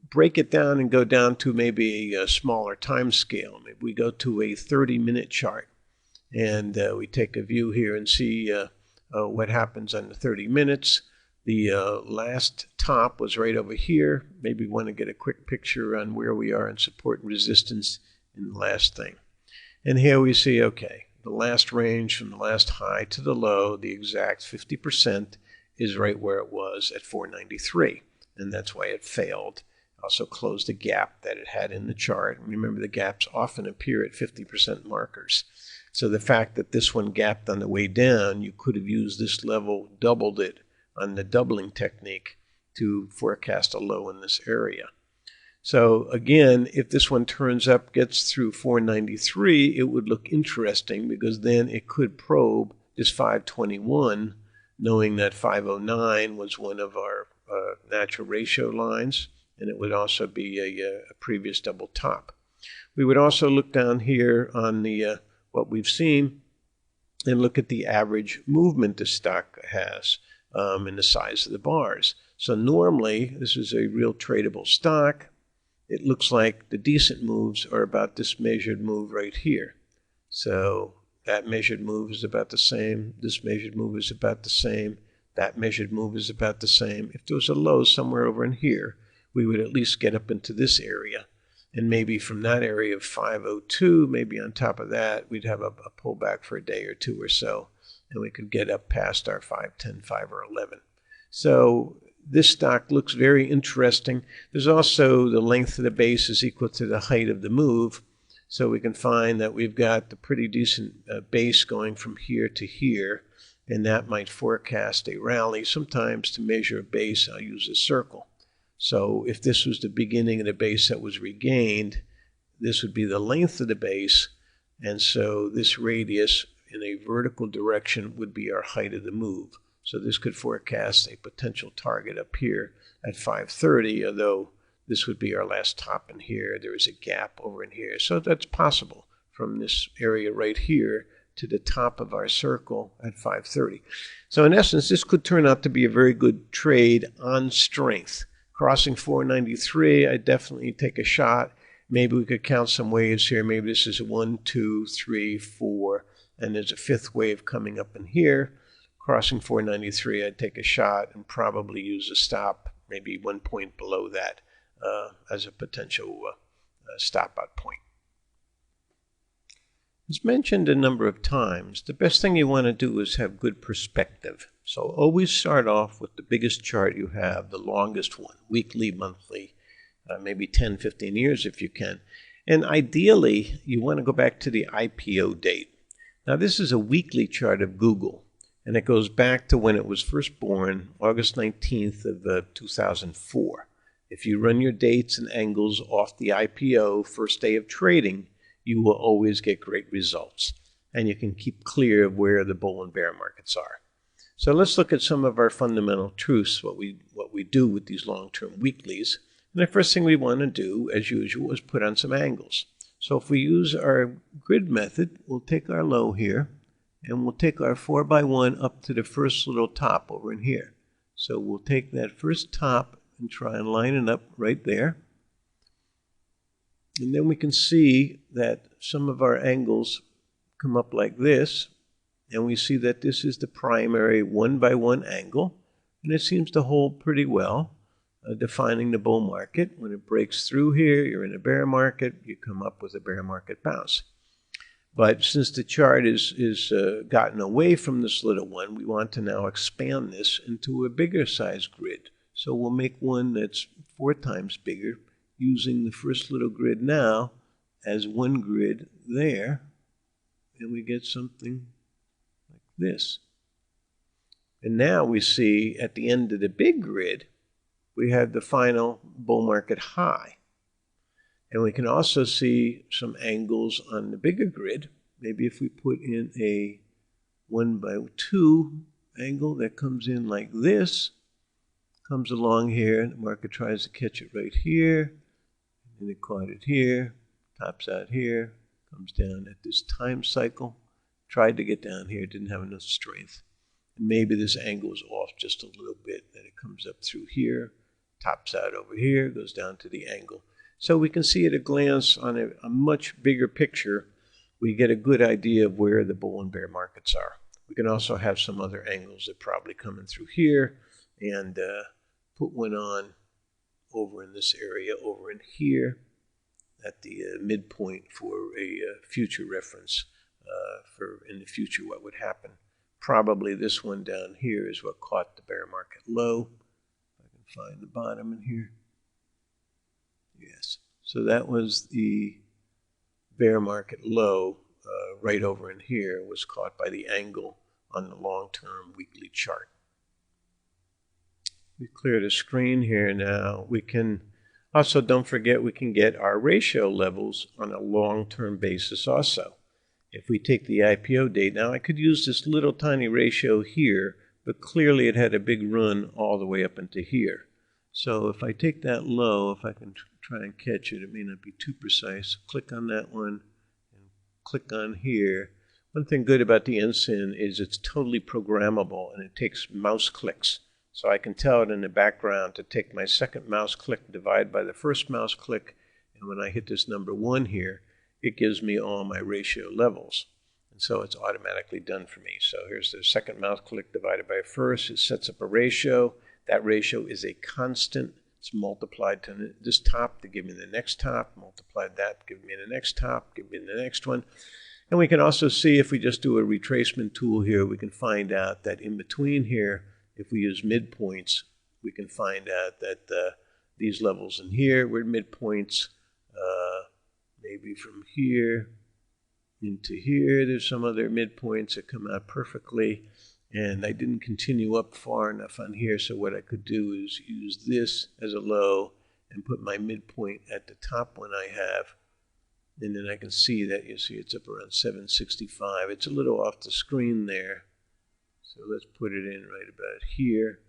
break it down and go down to maybe a smaller time scale, maybe we go to a 30-minute chart, and we take a view here and see what happens on the 30 minutes. The last top was right over here. Maybe we want to get a quick picture on where we are in support and resistance in the last thing. And here we see, okay, the last range from the last high to the low, the exact 50% is right where it was at 493. And that's why it failed. Also closed the gap that it had in the chart. Remember, the gaps often appear at 50% markers. So the fact that this one gapped on the way down, you could have used this level, doubled it on the doubling technique to forecast a low in this area. So again, if this one turns up, gets through 493, it would look interesting because then it could probe this 521, knowing that 509 was one of our natural ratio lines, and it would also be a previous double top. We would also look down here on the what we've seen and look at the average movement the stock has and the size of the bars. So normally, this is a real tradable stock. It looks like the decent moves are about this measured move right here. So that measured move is about the same. This measured move is about the same. That measured move is about the same. If there was a low somewhere over in here, we would at least get up into this area. And maybe from that area of 502, maybe on top of that, we'd have a pullback for a day or two or so. And we could get up past our 510, 5 or 11. So this stock looks very interesting. There's also the length of the base is equal to the height of the move. So we can find that we've got the pretty decent base going from here to here. And that might forecast a rally. Sometimes to measure a base, I'll use a circle. So if this was the beginning of the base that was regained, this would be the length of the base. And so this radius in a vertical direction would be our height of the move. So this could forecast a potential target up here at 530, although this would be our last top in here. There is a gap over in here. So that's possible from this area right here to the top of our circle at 530. So in essence, this could turn out to be a very good trade on strength. Crossing 493, I definitely take a shot. Maybe we could count some waves here. Maybe this is 1, 2, 3, 4, and there's a fifth wave coming up in here. Crossing 493, I'd take a shot and probably use a stop, maybe 1 point below that as a potential stop-out point. As mentioned a number of times, the best thing you want to do is have good perspective. So always start off with the biggest chart you have, the longest one, weekly, monthly, maybe 10, 15 years if you can. And ideally, you want to go back to the IPO date. Now, this is a weekly chart of Google. And it goes back to when it was first born, August 19th of 2004. If you run your dates and angles off the IPO first day of trading, you will always get great results. And you can keep clear of where the bull and bear markets are. So let's look at some of our fundamental truths, what we do with these long-term weeklies. And the first thing we want to do, as usual, is put on some angles. So if we use our grid method, we'll take our low here. And we'll take our 4x1 up to the first little top over in here. So we'll take that first top and try and line it up right there. And then we can see that some of our angles come up like this. And we see that this is the primary 1x1 angle. And it seems to hold pretty well, defining the bull market. When it breaks through here, you're in a bear market. You come up with a bear market bounce. But since the chart is gotten away from this little one, we want to now expand this into a bigger size grid. So we'll make one that's 4 times bigger, using the first little grid now as one grid there. And we get something like this. And now we see at the end of the big grid, we have the final bull market high. And we can also see some angles on the bigger grid. Maybe if we put in a 1/2 angle that comes in like this, comes along here, and the market tries to catch it right here, and it caught it here, tops out here, comes down at this time cycle, tried to get down here, didn't have enough strength. And maybe this angle is off just a little bit, that it comes up through here, tops out over here, goes down to the angle. So we can see at a glance on a much bigger picture, we get a good idea of where the bull and bear markets are. We can also have some other angles that probably come in through here, and put one on over in this area, over in here, at the midpoint for a future reference for in the future what would happen. Probably this one down here is what caught the bear market low. If I can find the bottom in here. Yes. So that was the bear market low right over in here, was caught by the angle on the long-term weekly chart. We clear the screen here now. We can also, don't forget, we can get our ratio levels on a long-term basis also. If we take the IPO date, now I could use this little tiny ratio here, but clearly it had a big run all the way up into here. So if I take that low, if I can try and catch it, it may not be too precise. Click on that one and click on here. One thing good about the NSIN is it's totally programmable and it takes mouse clicks. So I can tell it in the background to take my second mouse click, divide by the first mouse click, and when I hit this number 1 here, it gives me all my ratio levels. And so it's automatically done for me. So here's the second mouse click divided by first. It sets up a ratio. That ratio is a constant. It's multiplied to this top to give me the next top, multiplied that to give me the next top, give me the next one. And we can also see, if we just do a retracement tool here, we can find out that in between here, if we use midpoints, we can find out that these levels in here were midpoints. Maybe from here into here, there's some other midpoints that come out perfectly. And I didn't continue up far enough on here, so what I could do is use this as a low and put my midpoint at the top one I have. And then I can see that, you see it's up around 765. It's a little off the screen there. So let's put it in right about here.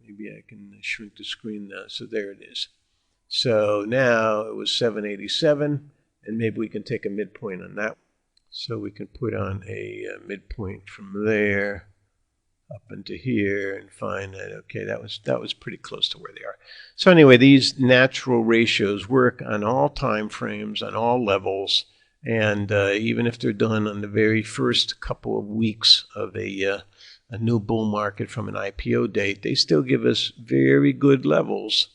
Maybe I can shrink the screen now. So there it is. So now it was 787, and maybe we can take a midpoint on that. So we can put on a midpoint from there up into here and find that, okay, that was pretty close to where they are. So anyway, these natural ratios work on all time frames, on all levels, and even if they're done on the very first couple of weeks of a new bull market from an IPO date, they still give us very good levels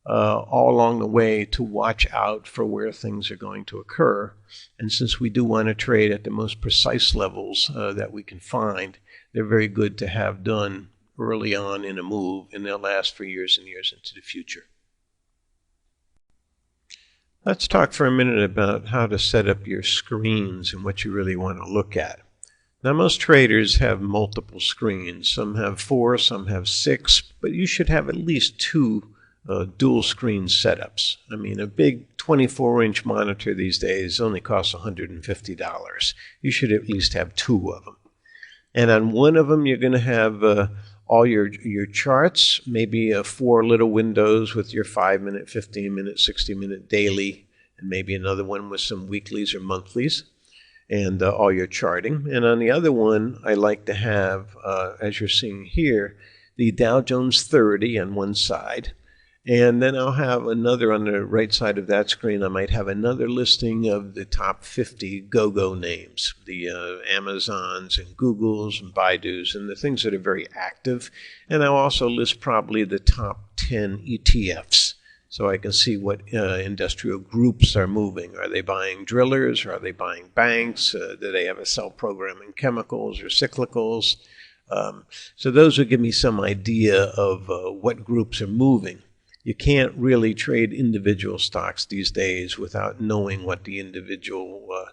all along the way to watch out for where things are going to occur. And since we do want to trade at the most precise levels that we can find, they're very good to have done early on in a move, and they'll last for years and years into the future. Let's talk for a minute about how to set up your screens and what you really want to look at. Now, most traders have multiple screens. Some have 4, some have 6, but you should have at least 2 dual screen setups. I mean, a big 24-inch monitor these days only costs $150. You should at least have 2 of them. And on one of them, you're going to have all your charts, maybe 4 little windows with your 5-minute, 15-minute, 60-minute daily, and maybe another one with some weeklies or monthlies, and all your charting. And on the other one, I like to have, as you're seeing here, the Dow Jones 30 on one side. And then I'll have another on the right side of that screen. I might have another listing of the top 50 go-go names, the Amazons and Googles and Baidus and the things that are very active. And I'll also list probably the top 10 ETFs, so I can see what industrial groups are moving. Are they buying drillers? Or are they buying banks? Do they have a sell program in chemicals or cyclicals? So those will give me some idea of what groups are moving. You can't really trade individual stocks these days without knowing what the individual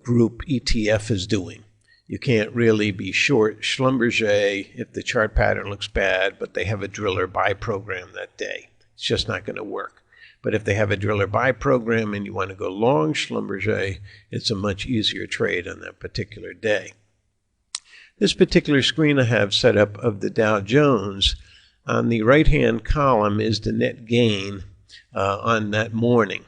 group ETF is doing. You can't really be short Schlumberger if the chart pattern looks bad, but they have a drill or buy program that day. It's just not going to work. But if they have a drill or buy program and you want to go long Schlumberger, it's a much easier trade on that particular day. This particular screen I have set up of the Dow Jones, on the right-hand column is the net gain on that morning.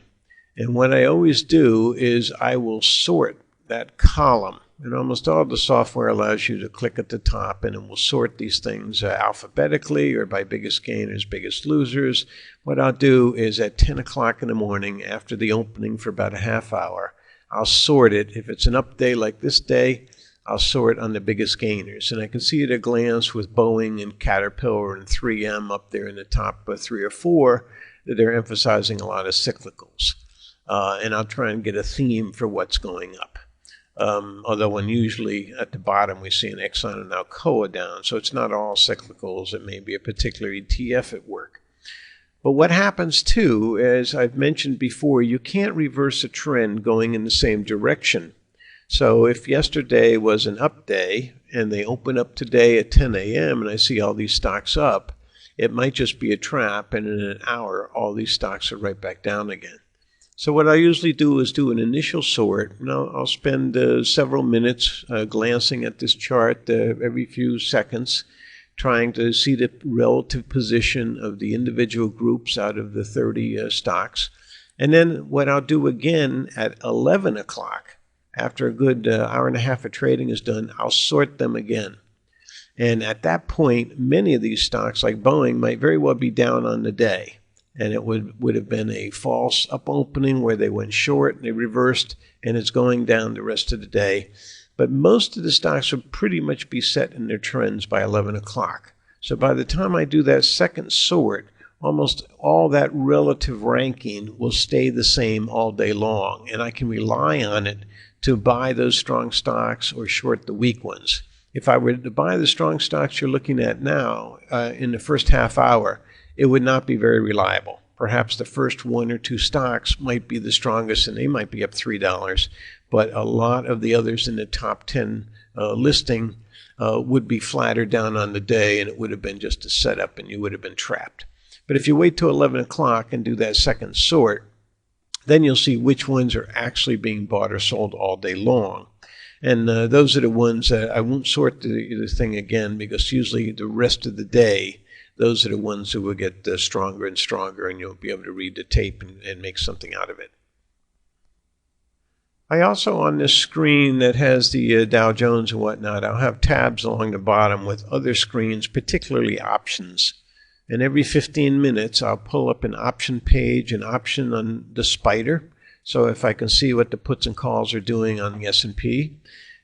And what I always do is I will sort that column. And almost all the software allows you to click at the top and it will sort these things alphabetically or by biggest gainers, biggest losers. What I'll do is at 10 o'clock in the morning after the opening for about a half hour, I'll sort it. If it's an up day like this day, I'll sort on the biggest gainers. And I can see at a glance with Boeing and Caterpillar and 3M up there in the top 3 or 4 that they're emphasizing a lot of cyclicals. And I'll try and get a theme for what's going up. Although unusually at the bottom we see an Exxon and Alcoa down, so it's not all cyclicals. It may be a particular ETF at work. But what happens too, as I've mentioned before, you can't reverse a trend going in the same direction. So if yesterday was an up day and they open up today at 10 a.m. and I see all these stocks up, it might just be a trap, and in an hour all these stocks are right back down again. So what I usually do is do an initial sort. I'll spend several minutes glancing at this chart every few seconds, trying to see the relative position of the individual groups out of the 30 stocks. And then what I'll do again at 11 o'clock, after a good hour and a half of trading is done, I'll sort them again. And at that point, many of these stocks, like Boeing, might very well be down on the day. And it would have been a false up opening where they went short and they reversed, and it's going down the rest of the day. But most of the stocks will pretty much be set in their trends by 11 o'clock. So by the time I do that second sort, almost all that relative ranking will stay the same all day long, and I can rely on it to buy those strong stocks or short the weak ones. If I were to buy the strong stocks you're looking at now in the first half hour, it would not be very reliable. Perhaps the first 1 or 2 stocks might be the strongest and they might be up $3, but a lot of the others in the top 10 listing would be flatter down on the day, and it would have been just a setup and you would have been trapped. But if you wait till 11 o'clock and do that second sort, then you'll see which ones are actually being bought or sold all day long. And those are the ones that I won't sort the thing again, because usually the rest of the day, those are the ones who will get stronger and stronger, and you'll be able to read the tape and make something out of it. I also, on this screen that has the Dow Jones and whatnot, I'll have tabs along the bottom with other screens, particularly options. And every 15 minutes, I'll pull up an option page, an option on the spider. So if I can see what the puts and calls are doing on the S&P,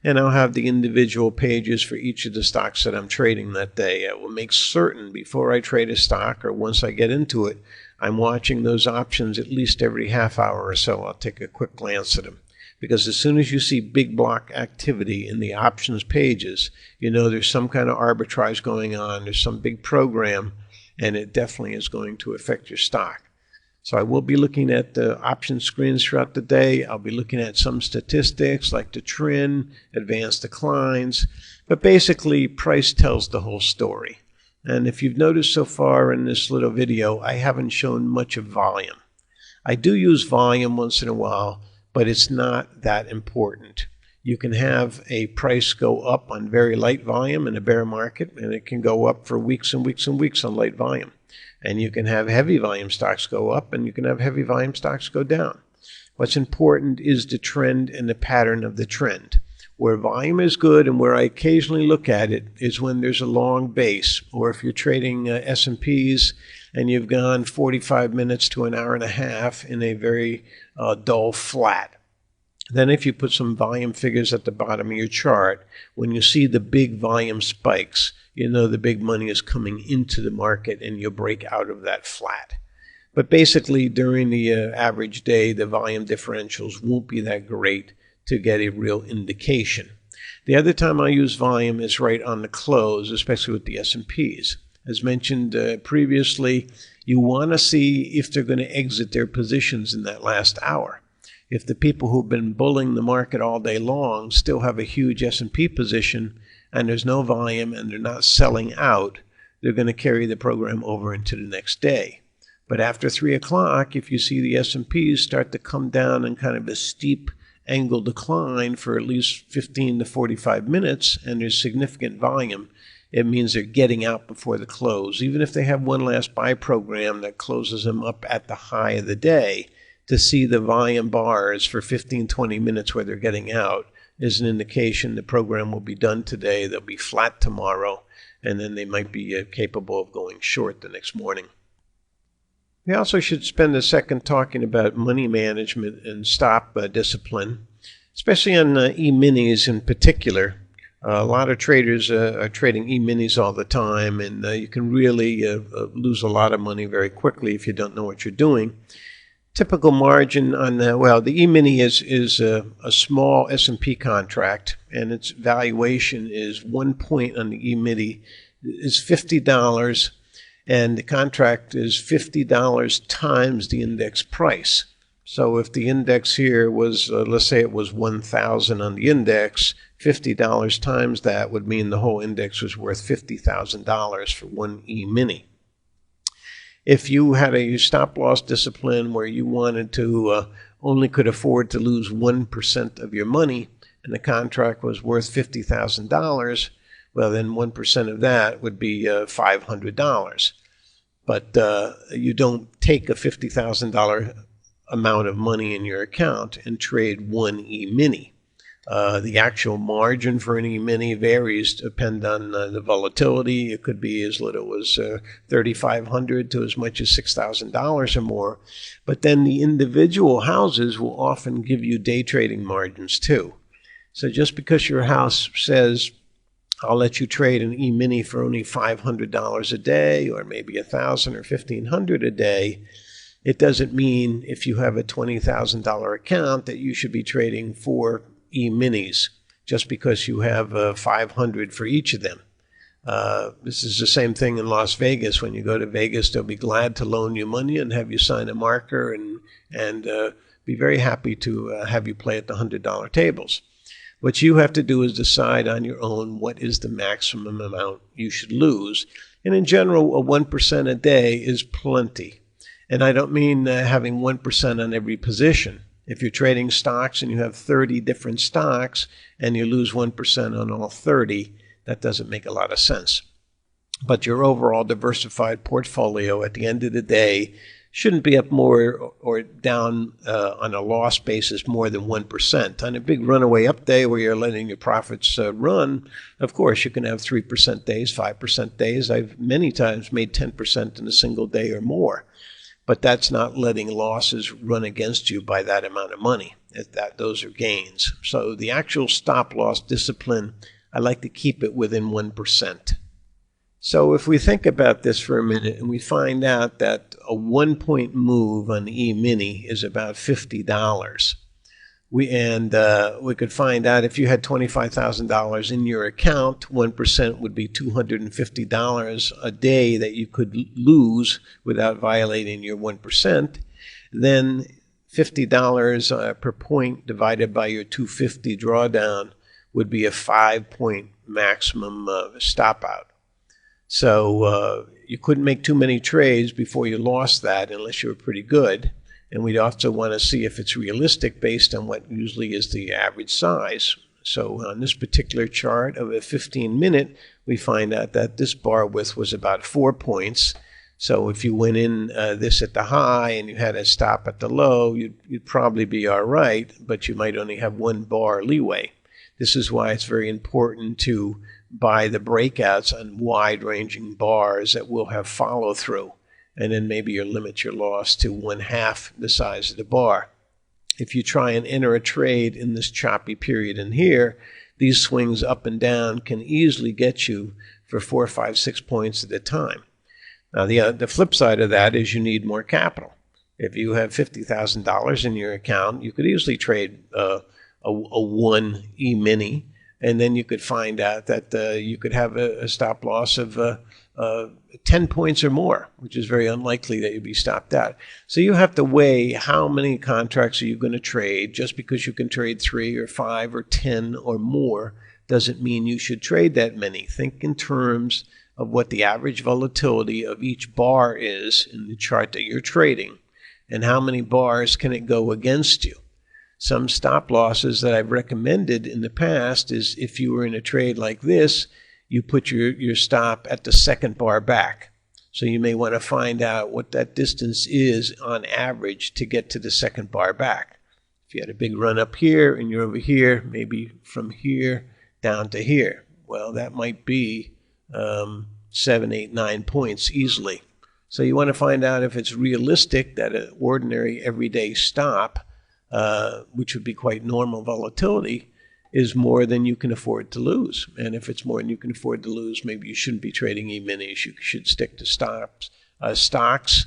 and I'll have the individual pages for each of the stocks that I'm trading that day. I will make certain before I trade a stock, or once I get into it, I'm watching those options at least every half hour or so. I'll take a quick glance at them. Because as soon as you see big block activity in the options pages, you know there's some kind of arbitrage going on, there's some big program, and it definitely is going to affect your stock. So I will be looking at the option screens throughout the day. I'll be looking at some statistics like the trend, advanced declines, but basically price tells the whole story. And if you've noticed so far in this little video, I haven't shown much of volume. I do use volume once in a while, but it's not that important. You can have a price go up on very light volume in a bear market, and it can go up for weeks and weeks and weeks on light volume. And you can have heavy volume stocks go up, and you can have heavy volume stocks go down. What's important is the trend and the pattern of the trend. Where volume is good and where I occasionally look at it is when there's a long base, or if you're trading S&Ps and you've gone 45 minutes to an hour and a half in a very dull flat. Then if you put some volume figures at the bottom of your chart, when you see the big volume spikes, you know the big money is coming into the market and you'll break out of that flat. But basically during the average day, the volume differentials won't be that great to get a real indication. The other time I use volume is right on the close, especially with the S&Ps. As mentioned previously, you want to see if they're going to exit their positions in that last hour. If the people who've been bulling the market all day long still have a huge S&P position and there's no volume and they're not selling out, they're going to carry the program over into the next day. But after 3 o'clock, if you see the S&Ps start to come down in kind of a steep angle decline for at least 15 to 45 minutes, and there's significant volume, it means they're getting out before the close. Even if they have one last buy program that closes them up at the high of the day, to see the volume bars for 15, 20 minutes where they're getting out is an indication the program will be done today. They'll be flat tomorrow, and then they might be capable of going short the next morning. We also should spend a second talking about money management and stop discipline, especially on E-minis in particular. A lot of traders are trading E-minis all the time, and you can really lose a lot of money very quickly if you don't know what you're doing. Typical margin on the E-mini is a small S&P contract, and its valuation is 1 point on the E-mini is $50, and the contract is $50 times the index price. So if the index here was, let's say it was 1,000 on the index, $50 times that would mean the whole index was worth $50,000 for one E-mini. If you had a stop-loss discipline where you wanted to only could afford to lose 1% of your money, and the contract was worth $50,000, well, then 1% of that would be $500. But you don't take a $50,000 amount of money in your account and trade one E-mini. The actual margin for an E-mini varies depending on the volatility. It could be as little as $3,500 to as much as $6,000 or more. But then the individual houses will often give you day trading margins too. So just because your house says, I'll let you trade an E-mini for only $500 a day, or maybe $1,000 or $1,500 a day, it doesn't mean if you have a $20,000 account that you should be trading 4 E-minis just because you have 500 for each of them. This is the same thing in Las Vegas. When you go to Vegas, they'll be glad to loan you money and have you sign a marker and be very happy to have you play at the $100 tables. What you have to do is decide on your own what is the maximum amount you should lose. And in general, a 1% a day is plenty. And I don't mean having 1% on every position. If you're trading stocks and you have 30 different stocks and you lose 1% on all 30, that doesn't make a lot of sense. But your overall diversified portfolio at the end of the day shouldn't be up more or down on a loss basis more than 1%. On a big runaway up day where you're letting your profits run, of course, you can have 3% days, 5% days. I've many times made 10% in a single day or more. But that's not letting losses run against you by that amount of money. Those are gains. So the actual stop-loss discipline, I like to keep it within 1%. So if we think about this for a minute and we find out that a 1-point move on the E-mini is about $50, we could find out if you had $25,000 in your account, 1% would be $250 a day that you could lose without violating your 1%. Then $50 per point divided by your 250 drawdown would be a 5-point maximum stop out. So you couldn't make too many trades before you lost that unless you were pretty good. And we'd also want to see if it's realistic based on what usually is the average size. So on this particular chart of a 15-minute, we find out that this bar width was about 4 points. So if you went in this at the high and you had a stop at the low, you'd probably be all right, but you might only have 1 bar leeway. This is why it's very important to buy the breakouts on wide-ranging bars that will have follow-through. And then maybe you limit your loss to 1/2 the size of the bar. If you try and enter a trade in this choppy period in here, these swings up and down can easily get you for 4, 5, 6 points at a time. Now, the flip side of that is you need more capital. If you have $50,000 in your account, you could easily trade a 1 E-mini, and then you could find out that you could have a stop loss of 10 points or more, which is very unlikely that you'd be stopped out. So you have to weigh how many contracts are you going to trade. Just because you can trade 3 or 5 or 10 or more doesn't mean you should trade that many. Think in terms of what the average volatility of each bar is in the chart that you're trading, and how many bars can it go against you. Some stop losses that I've recommended in the past is if you were in a trade like this, you put your stop at the second bar back. So you may want to find out what that distance is on average to get to the second bar back. If you had a big run up here and you're over here, maybe from here down to here, well, that might be 7, 8, 9 points easily. So you want to find out if it's realistic that an ordinary everyday stop, which would be quite normal volatility, is more than you can afford to lose. And if it's more than you can afford to lose, maybe you shouldn't be trading E-minis. You should stick to stocks.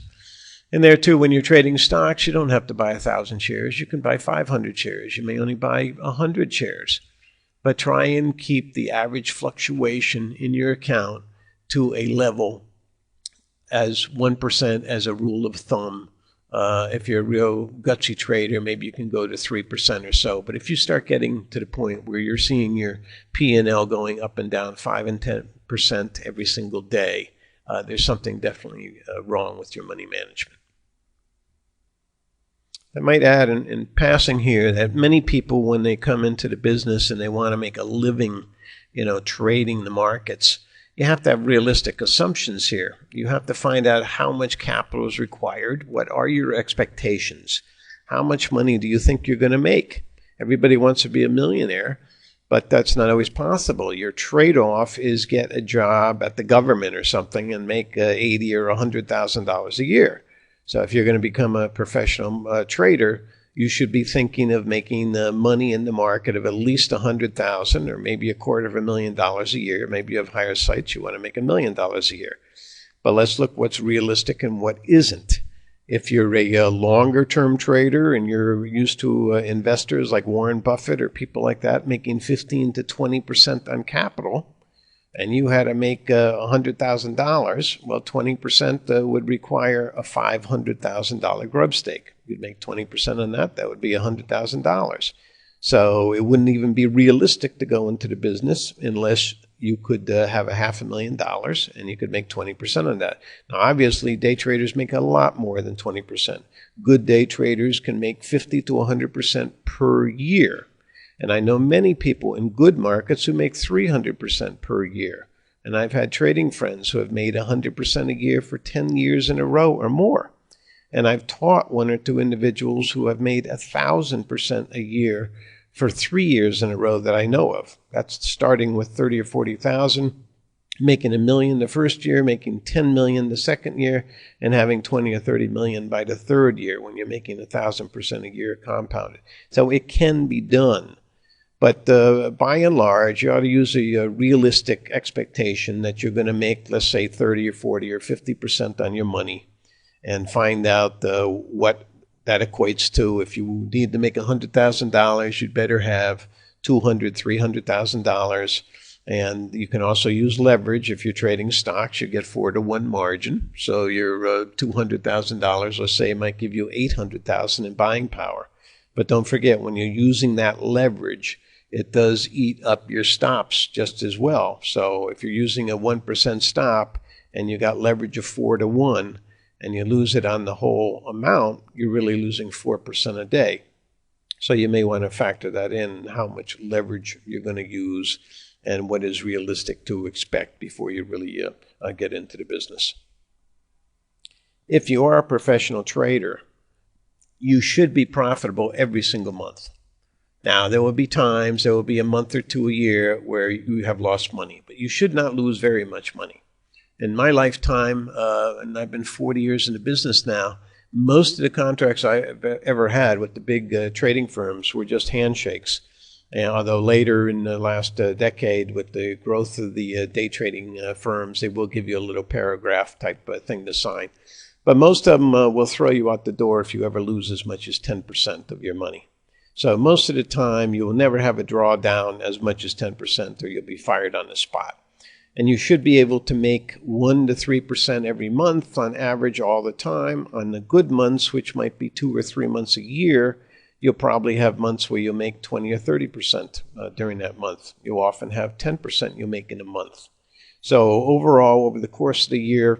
And there too, when you're trading stocks, you don't have to buy 1,000 shares. You can buy 500 shares. You may only buy 100 shares. But try and keep the average fluctuation in your account to a level as 1% as a rule of thumb. If you're a real gutsy trader, maybe you can go to 3% or so. But if you start getting to the point where you're seeing your P&L going up and down 5 and 10% every single day, there's something definitely wrong with your money management. I might add in passing here that many people, when they come into the business and they want to make a living, trading the markets, you have to have realistic assumptions here. You have to find out how much capital is required. What are your expectations? How much money do you think you're going to make? Everybody wants to be a millionaire, but that's not always possible. Your trade-off is get a job at the government or something and make $80,000 or $100,000 a year. So if you're going to become a professional trader, you should be thinking of making money in the market of at least $100,000 or maybe $250,000 a year. Maybe you have higher sites, you want to make $1 million a year. But let's look what's realistic and what isn't. If you're a longer-term trader and you're used to investors like Warren Buffett or people like that making 15 to 20% on capital, and you had to make $100,000, well, 20% would require a $500,000 grub stake. You'd make 20% on that, that would be $100,000. So it wouldn't even be realistic to go into the business unless you could have $500,000 and you could make 20% on that. Now, obviously, day traders make a lot more than 20%. Good day traders can make 50 to 100% per year. And I know many people in good markets who make 300% per year. And I've had trading friends who have made 100% a year for 10 years in a row or more. And I've taught 1 or 2 individuals who have made 1,000% a year for 3 years in a row that I know of. That's starting with 30 or 40,000, making $1 million the first year, making 10 million the second year, and having 20 or 30 million by the third year when you're making 1,000% a year compounded. So it can be done. But by and large, you ought to use a realistic expectation that you're going to make, let's say, 30 or 40 or 50% on your money, and find out what that equates to. If you need to make $100,000, you'd better have $200,000, $300,000. And you can also use leverage. If you're trading stocks, you get 4 to 1 margin. So your $200,000, let's say, might give you $800,000 in buying power. But don't forget, when you're using that leverage, it does eat up your stops just as well. So if you're using a 1% stop and you got leverage of 4 to 1 and you lose it on the whole amount, you're really losing 4% a day. So you may want to factor that in, how much leverage you're going to use and what is realistic to expect before you really get into the business. If you are a professional trader, you should be profitable every single month. Now, there will be times, there will be a month or two a year where you have lost money, but you should not lose very much money. In my lifetime, and I've been 40 years in the business now, most of the contracts I've ever had with the big trading firms were just handshakes. And although later in the last decade, with the growth of the day trading firms, they will give you a little paragraph type thing to sign. But most of them will throw you out the door if you ever lose as much as 10% of your money. So most of the time, you will never have a drawdown as much as 10%, or you'll be fired on the spot. And you should be able to make 1 to 3% every month on average all the time. On the good months, which might be 2 or 3 months a year, you'll probably have months where you'll make 20 or 30% during that month. You'll often have 10% you'll make in a month. So overall, over the course of the year,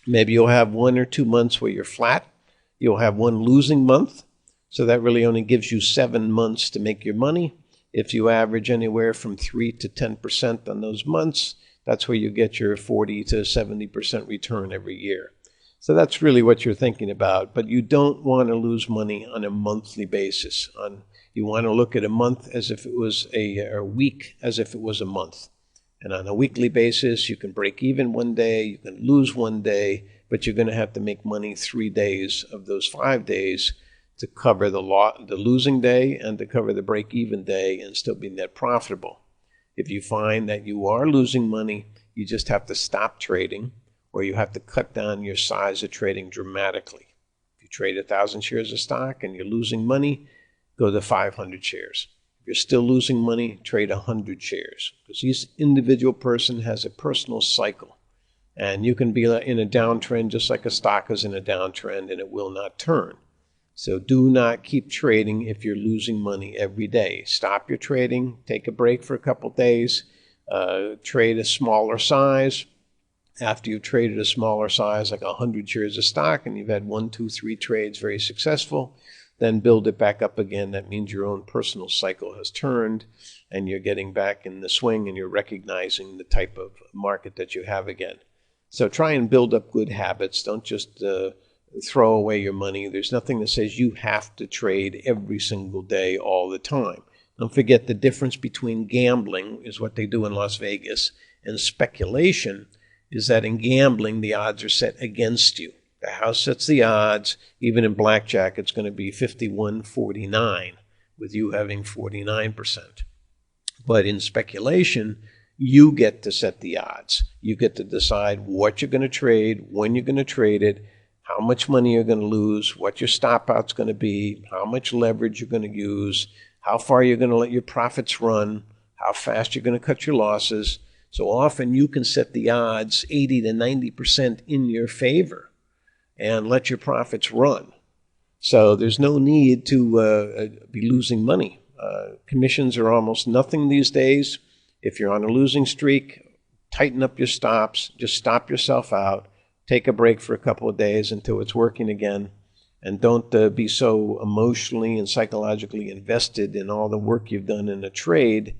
maybe you'll have 1 or 2 months where you're flat. You'll have one losing month. So that really only gives you 7 months to make your money. If you average anywhere from 3 to 10% on those months, that's where you get your 40 to 70% return every year. So that's really what you're thinking about. But you don't want to lose money on a monthly basis. You want to look at a month as if it was a week as if it was a month. And on a weekly basis, you can break even one day, you can lose one day, but you're going to have to make money 3 days of those 5 days to cover the losing day and to cover the break-even day and still be net profitable. If you find that you are losing money, you just have to stop trading, or you have to cut down your size of trading dramatically. If you trade 1,000 shares of stock and you're losing money, go to 500 shares. If you're still losing money, trade 100 shares. Because each individual person has a personal cycle. And you can be in a downtrend just like a stock is in a downtrend, and it will not turn. So do not keep trading if you're losing money every day. Stop your trading, take a break for a couple days, trade a smaller size. After you've traded a smaller size, like 100 shares of stock, and you've had 1, 2, 3 trades very successful, then build it back up again. That means your own personal cycle has turned and you're getting back in the swing and you're recognizing the type of market that you have again. So try and build up good habits. Don't just throw away your money. There's nothing that says you have to trade every single day all the time. Don't forget the difference between gambling is what they do in Las Vegas and speculation is that in gambling the odds are set against you. The house sets the odds. Even in blackjack, it's going to be 51-49, with you having 49%. But in speculation, you get to set the odds. You get to decide what you're going to trade, when you're going to trade it, how much money you're going to lose, what your stop out's going to be, how much leverage you're going to use, how far you're going to let your profits run, how fast you're going to cut your losses. So often you can set the odds 80 to 90% in your favor and let your profits run. So there's no need to be losing money. Commissions are almost nothing these days. If you're on a losing streak, tighten up your stops. Just stop yourself out. Take a break for a couple of days until it's working again. And don't be so emotionally and psychologically invested in all the work you've done in a trade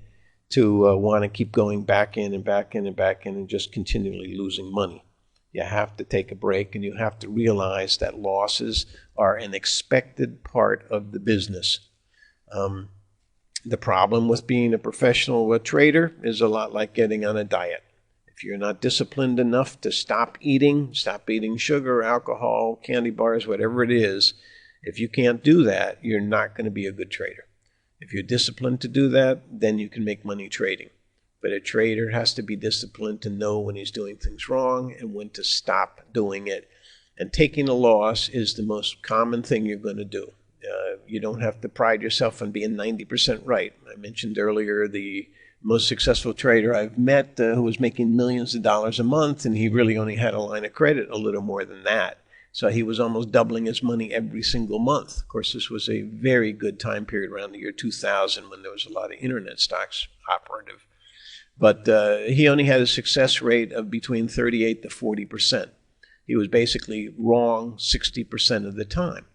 to want to keep going back in and back in and back in and just continually losing money. You have to take a break, and you have to realize that losses are an expected part of the business. The problem with being a professional trader is a lot like getting on a diet. If you're not disciplined enough to stop eating sugar, alcohol, candy bars, whatever it is, if you can't do that, you're not going to be a good trader. If you're disciplined to do that, then you can make money trading. But a trader has to be disciplined to know when he's doing things wrong and when to stop doing it. And taking a loss is the most common thing you're going to do. You don't have to pride yourself on being 90% right. I mentioned earlier the most successful trader I've met who was making millions of dollars a month, and he really only had a line of credit a little more than that. So he was almost doubling his money every single month. Of course, this was a very good time period around the year 2000 when there was a lot of internet stocks operative. But he only had a success rate of between 38 to 40%. He was basically wrong 60% of the time.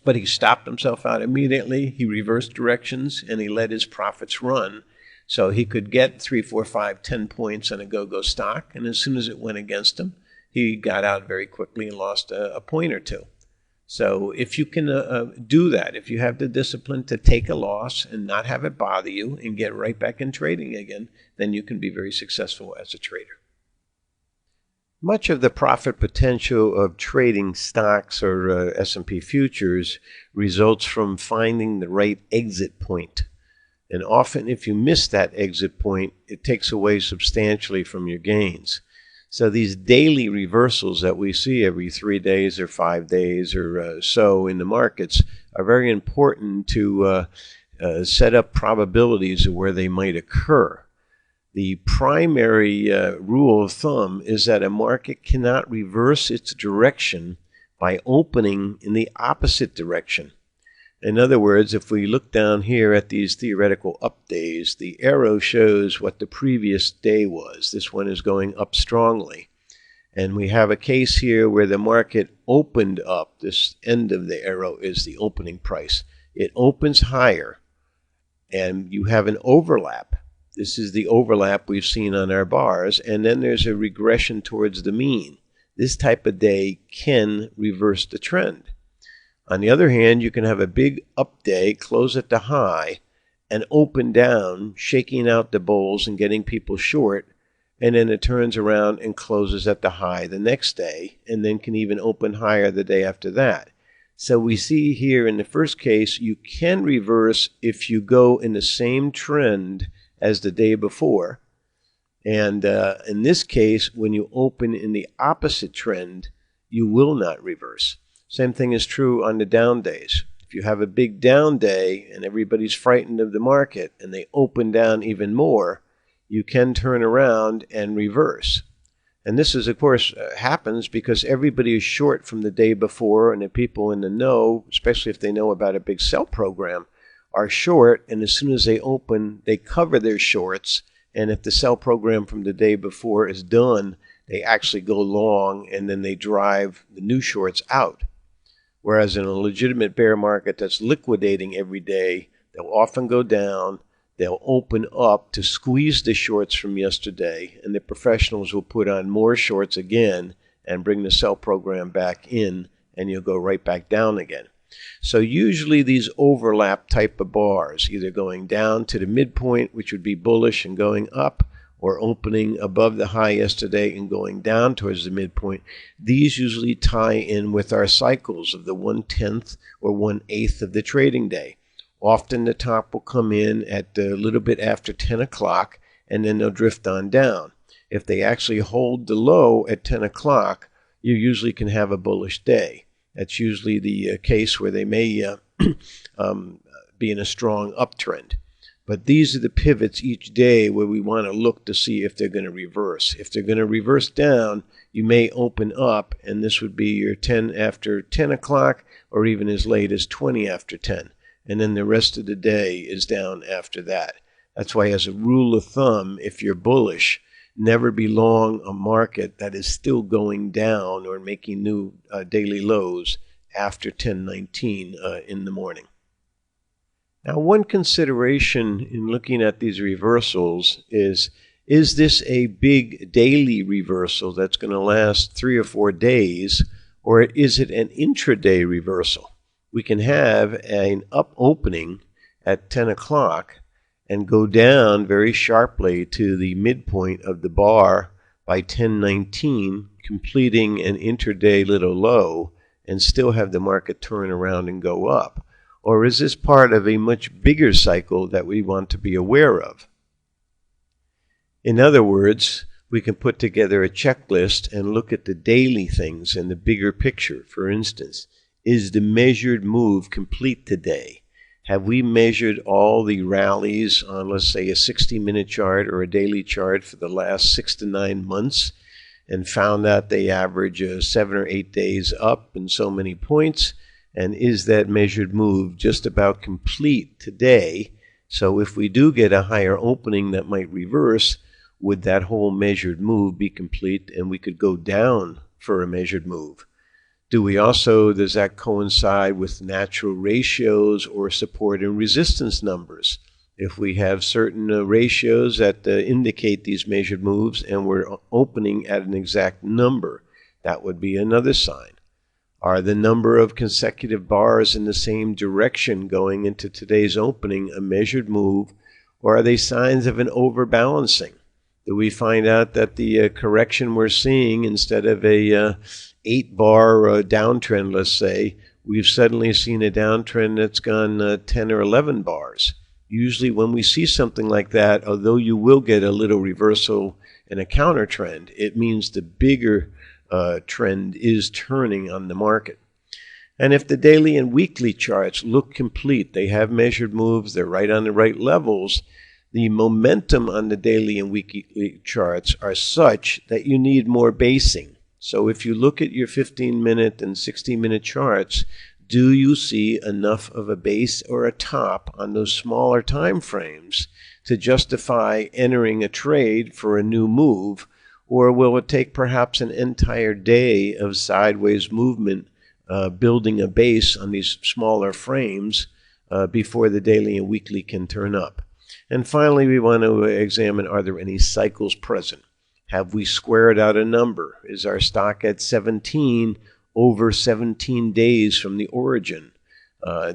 But he stopped himself out immediately. He reversed directions, and he let his profits run. So he could get 3, 4, 5, 10 points on a go-go stock. And as soon as it went against him, he got out very quickly and lost a point or two. So if you can do that, if you have the discipline to take a loss and not have it bother you and get right back in trading again, then you can be very successful as a trader. Much of the profit potential of trading stocks or S&P futures results from finding the right exit point. And often if you miss that exit point, it takes away substantially from your gains. So these daily reversals that we see every 3 days or 5 days or so in the markets are very important to set up probabilities of where they might occur. The primary rule of thumb is that a market cannot reverse its direction by opening in the opposite direction. In other words, if we look down here at these theoretical up days, the arrow shows what the previous day was. This one is going up strongly. And we have a case here where the market opened up. This end of the arrow is the opening price. It opens higher, and you have an overlap. This is the overlap we've seen on our bars, and then there's a regression towards the mean. This type of day can reverse the trend. On the other hand, you can have a big up day, close at the high, and open down, shaking out the bulls and getting people short, and then it turns around and closes at the high the next day, and then can even open higher the day after that. So we see here in the first case, you can reverse if you go in the same trend as the day before. And in this case, when you open in the opposite trend, you will not reverse. Same thing is true on the down days. If you have a big down day and everybody's frightened of the market and they open down even more, you can turn around and reverse. And this is, of course, happens because everybody is short from the day before, and the people in the know, especially if they know about a big sell program, are short, and as soon as they open, they cover their shorts, and if the sell program from the day before is done, they actually go long, and then they drive the new shorts out. Whereas in a legitimate bear market that's liquidating every day, they'll often go down, they'll open up to squeeze the shorts from yesterday, and the professionals will put on more shorts again and bring the sell program back in, and you'll go right back down again. So usually these overlap type of bars, either going down to the midpoint, which would be bullish, and going up, or opening above the high yesterday and going down towards the midpoint, these usually tie in with our cycles of the 1/10th or 1/8th of the trading day. Often the top will come in at a little bit after 10 o'clock, and then they'll drift on down. If they actually hold the low at 10 o'clock, you usually can have a bullish day. That's usually the case where they may be in a strong uptrend. But these are the pivots each day where we want to look to see if they're going to reverse. If they're going to reverse down, you may open up, and this would be your 10 after 10 o'clock, or even as late as 20 after 10. And then the rest of the day is down after that. That's why, as a rule of thumb, if you're bullish, never be long a market that is still going down or making new daily lows after 10:19 in the morning. Now, one consideration in looking at these reversals is this a big daily reversal that's going to last 3 or 4 days, or is it an intraday reversal? We can have an up opening at 10 o'clock and go down very sharply to the midpoint of the bar by 10:19, completing an intraday little low, and still have the market turn around and go up. Or is this part of a much bigger cycle that we want to be aware of? In other words, we can put together a checklist and look at the daily things and the bigger picture. For instance, is the measured move complete today? Have we measured all the rallies on, let's say, a 60-minute chart or a daily chart for the last 6 to 9 months and found out they average 7 or 8 days up and so many points? And is that measured move just about complete today? So if we do get a higher opening that might reverse, would that whole measured move be complete and we could go down for a measured move? Does that coincide with natural ratios or support and resistance numbers? If we have certain ratios that indicate these measured moves and we're opening at an exact number, that would be another sign. Are the number of consecutive bars in the same direction going into today's opening a measured move, or are they signs of an overbalancing? Do we find out that the correction we're seeing, instead of a 8-bar downtrend, let's say, we've suddenly seen a downtrend that's gone 10 or 11 bars? Usually when we see something like that, although you will get a little reversal and a counter trend, it means the bigger trend is turning on the market. And if the daily and weekly charts look complete, they have measured moves, they're right on the right levels, the momentum on the daily and weekly charts are such that you need more basing. So if you look at your 15-minute and 60-minute charts, Do you see enough of a base or a top on those smaller time frames to justify entering a trade for a new move? Or will it take perhaps an entire day of sideways movement building a base on these smaller frames before the daily and weekly can turn up? And finally, we want to examine, are there any cycles present? Have we squared out a number? Is our stock at 17 over 17 days from the origin?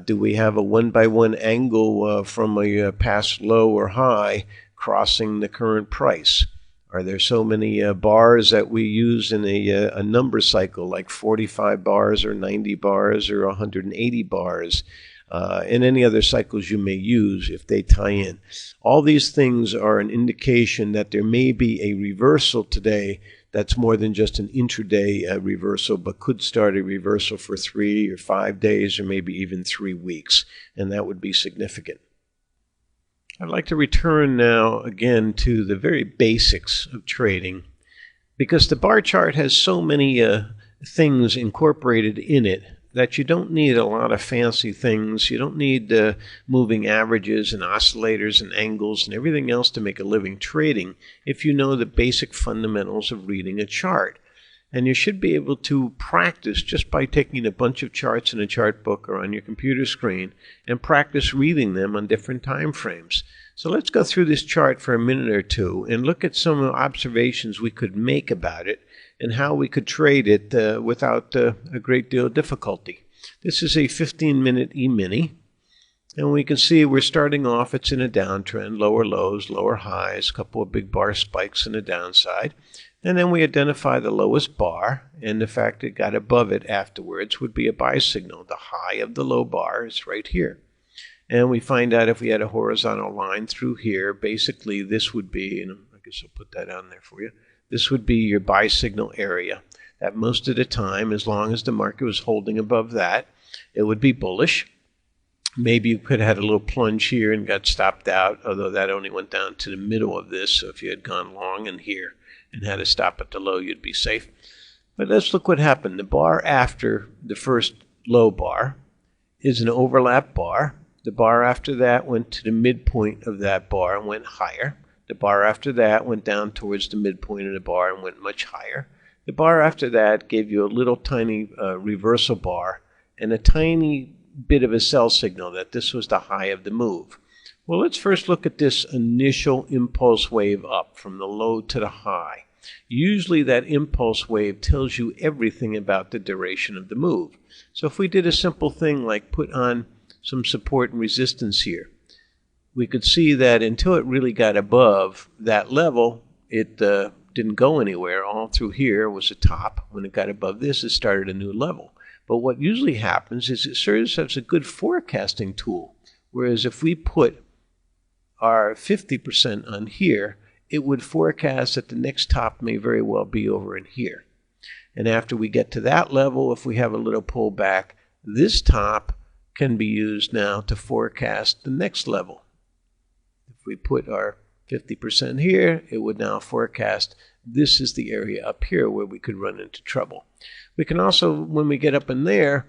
Do we have a one-by-one angle from a past low or high crossing the current price? Are there so many bars that we use in a number cycle, like 45 bars or 90 bars or 180 bars, and any other cycles you may use if they tie in? All these things are an indication that there may be a reversal today that's more than just an intraday reversal, but could start a reversal for 3 or 5 days or maybe even 3 weeks, and that would be significant. I'd like to return now again to the very basics of trading, because the bar chart has so many things incorporated in it that you don't need a lot of fancy things. You don't need moving averages and oscillators and angles and everything else to make a living trading if you know the basic fundamentals of reading a chart. And you should be able to practice just by taking a bunch of charts in a chart book or on your computer screen and practice reading them on different time frames. So let's go through this chart for a minute or two and look at some observations we could make about it and how we could trade it without a great deal of difficulty. This is a 15-minute E-mini, and we can see we're starting off, it's in a downtrend, lower lows, lower highs, a couple of big bar spikes in the downside. And then we identify the lowest bar, and the fact it got above it afterwards would be a buy signal. The high of the low bar is right here. And we find out if we had a horizontal line through here, basically this would be, and I guess I'll put that on there for you, this would be your buy signal area. That most of the time, as long as the market was holding above that, it would be bullish. Maybe you could have had a little plunge here and got stopped out, although that only went down to the middle of this. So if you had gone long in here and had to stop at the low, you'd be safe. But let's look what happened. The bar after the first low bar is an overlap bar. The bar after that went to the midpoint of that bar and went higher. The bar after that went down towards the midpoint of the bar and went much higher. The bar after that gave you a little tiny reversal bar and a tiny bit of a sell signal that this was the high of the move. Well, let's first look at this initial impulse wave up from the low to the high. Usually that impulse wave tells you everything about the duration of the move. So if we did a simple thing like put on some support and resistance here, we could see that until it really got above that level, it didn't go anywhere. All through here was a top. When it got above this, it started a new level. But what usually happens is it serves as a good forecasting tool. Whereas if we put our 50% on here, it would forecast that the next top may very well be over in here. And after we get to that level, if we have a little pullback, this top can be used now to forecast the next level. If we put our 50% here, it would now forecast this is the area up here where we could run into trouble. We can also, when we get up in there,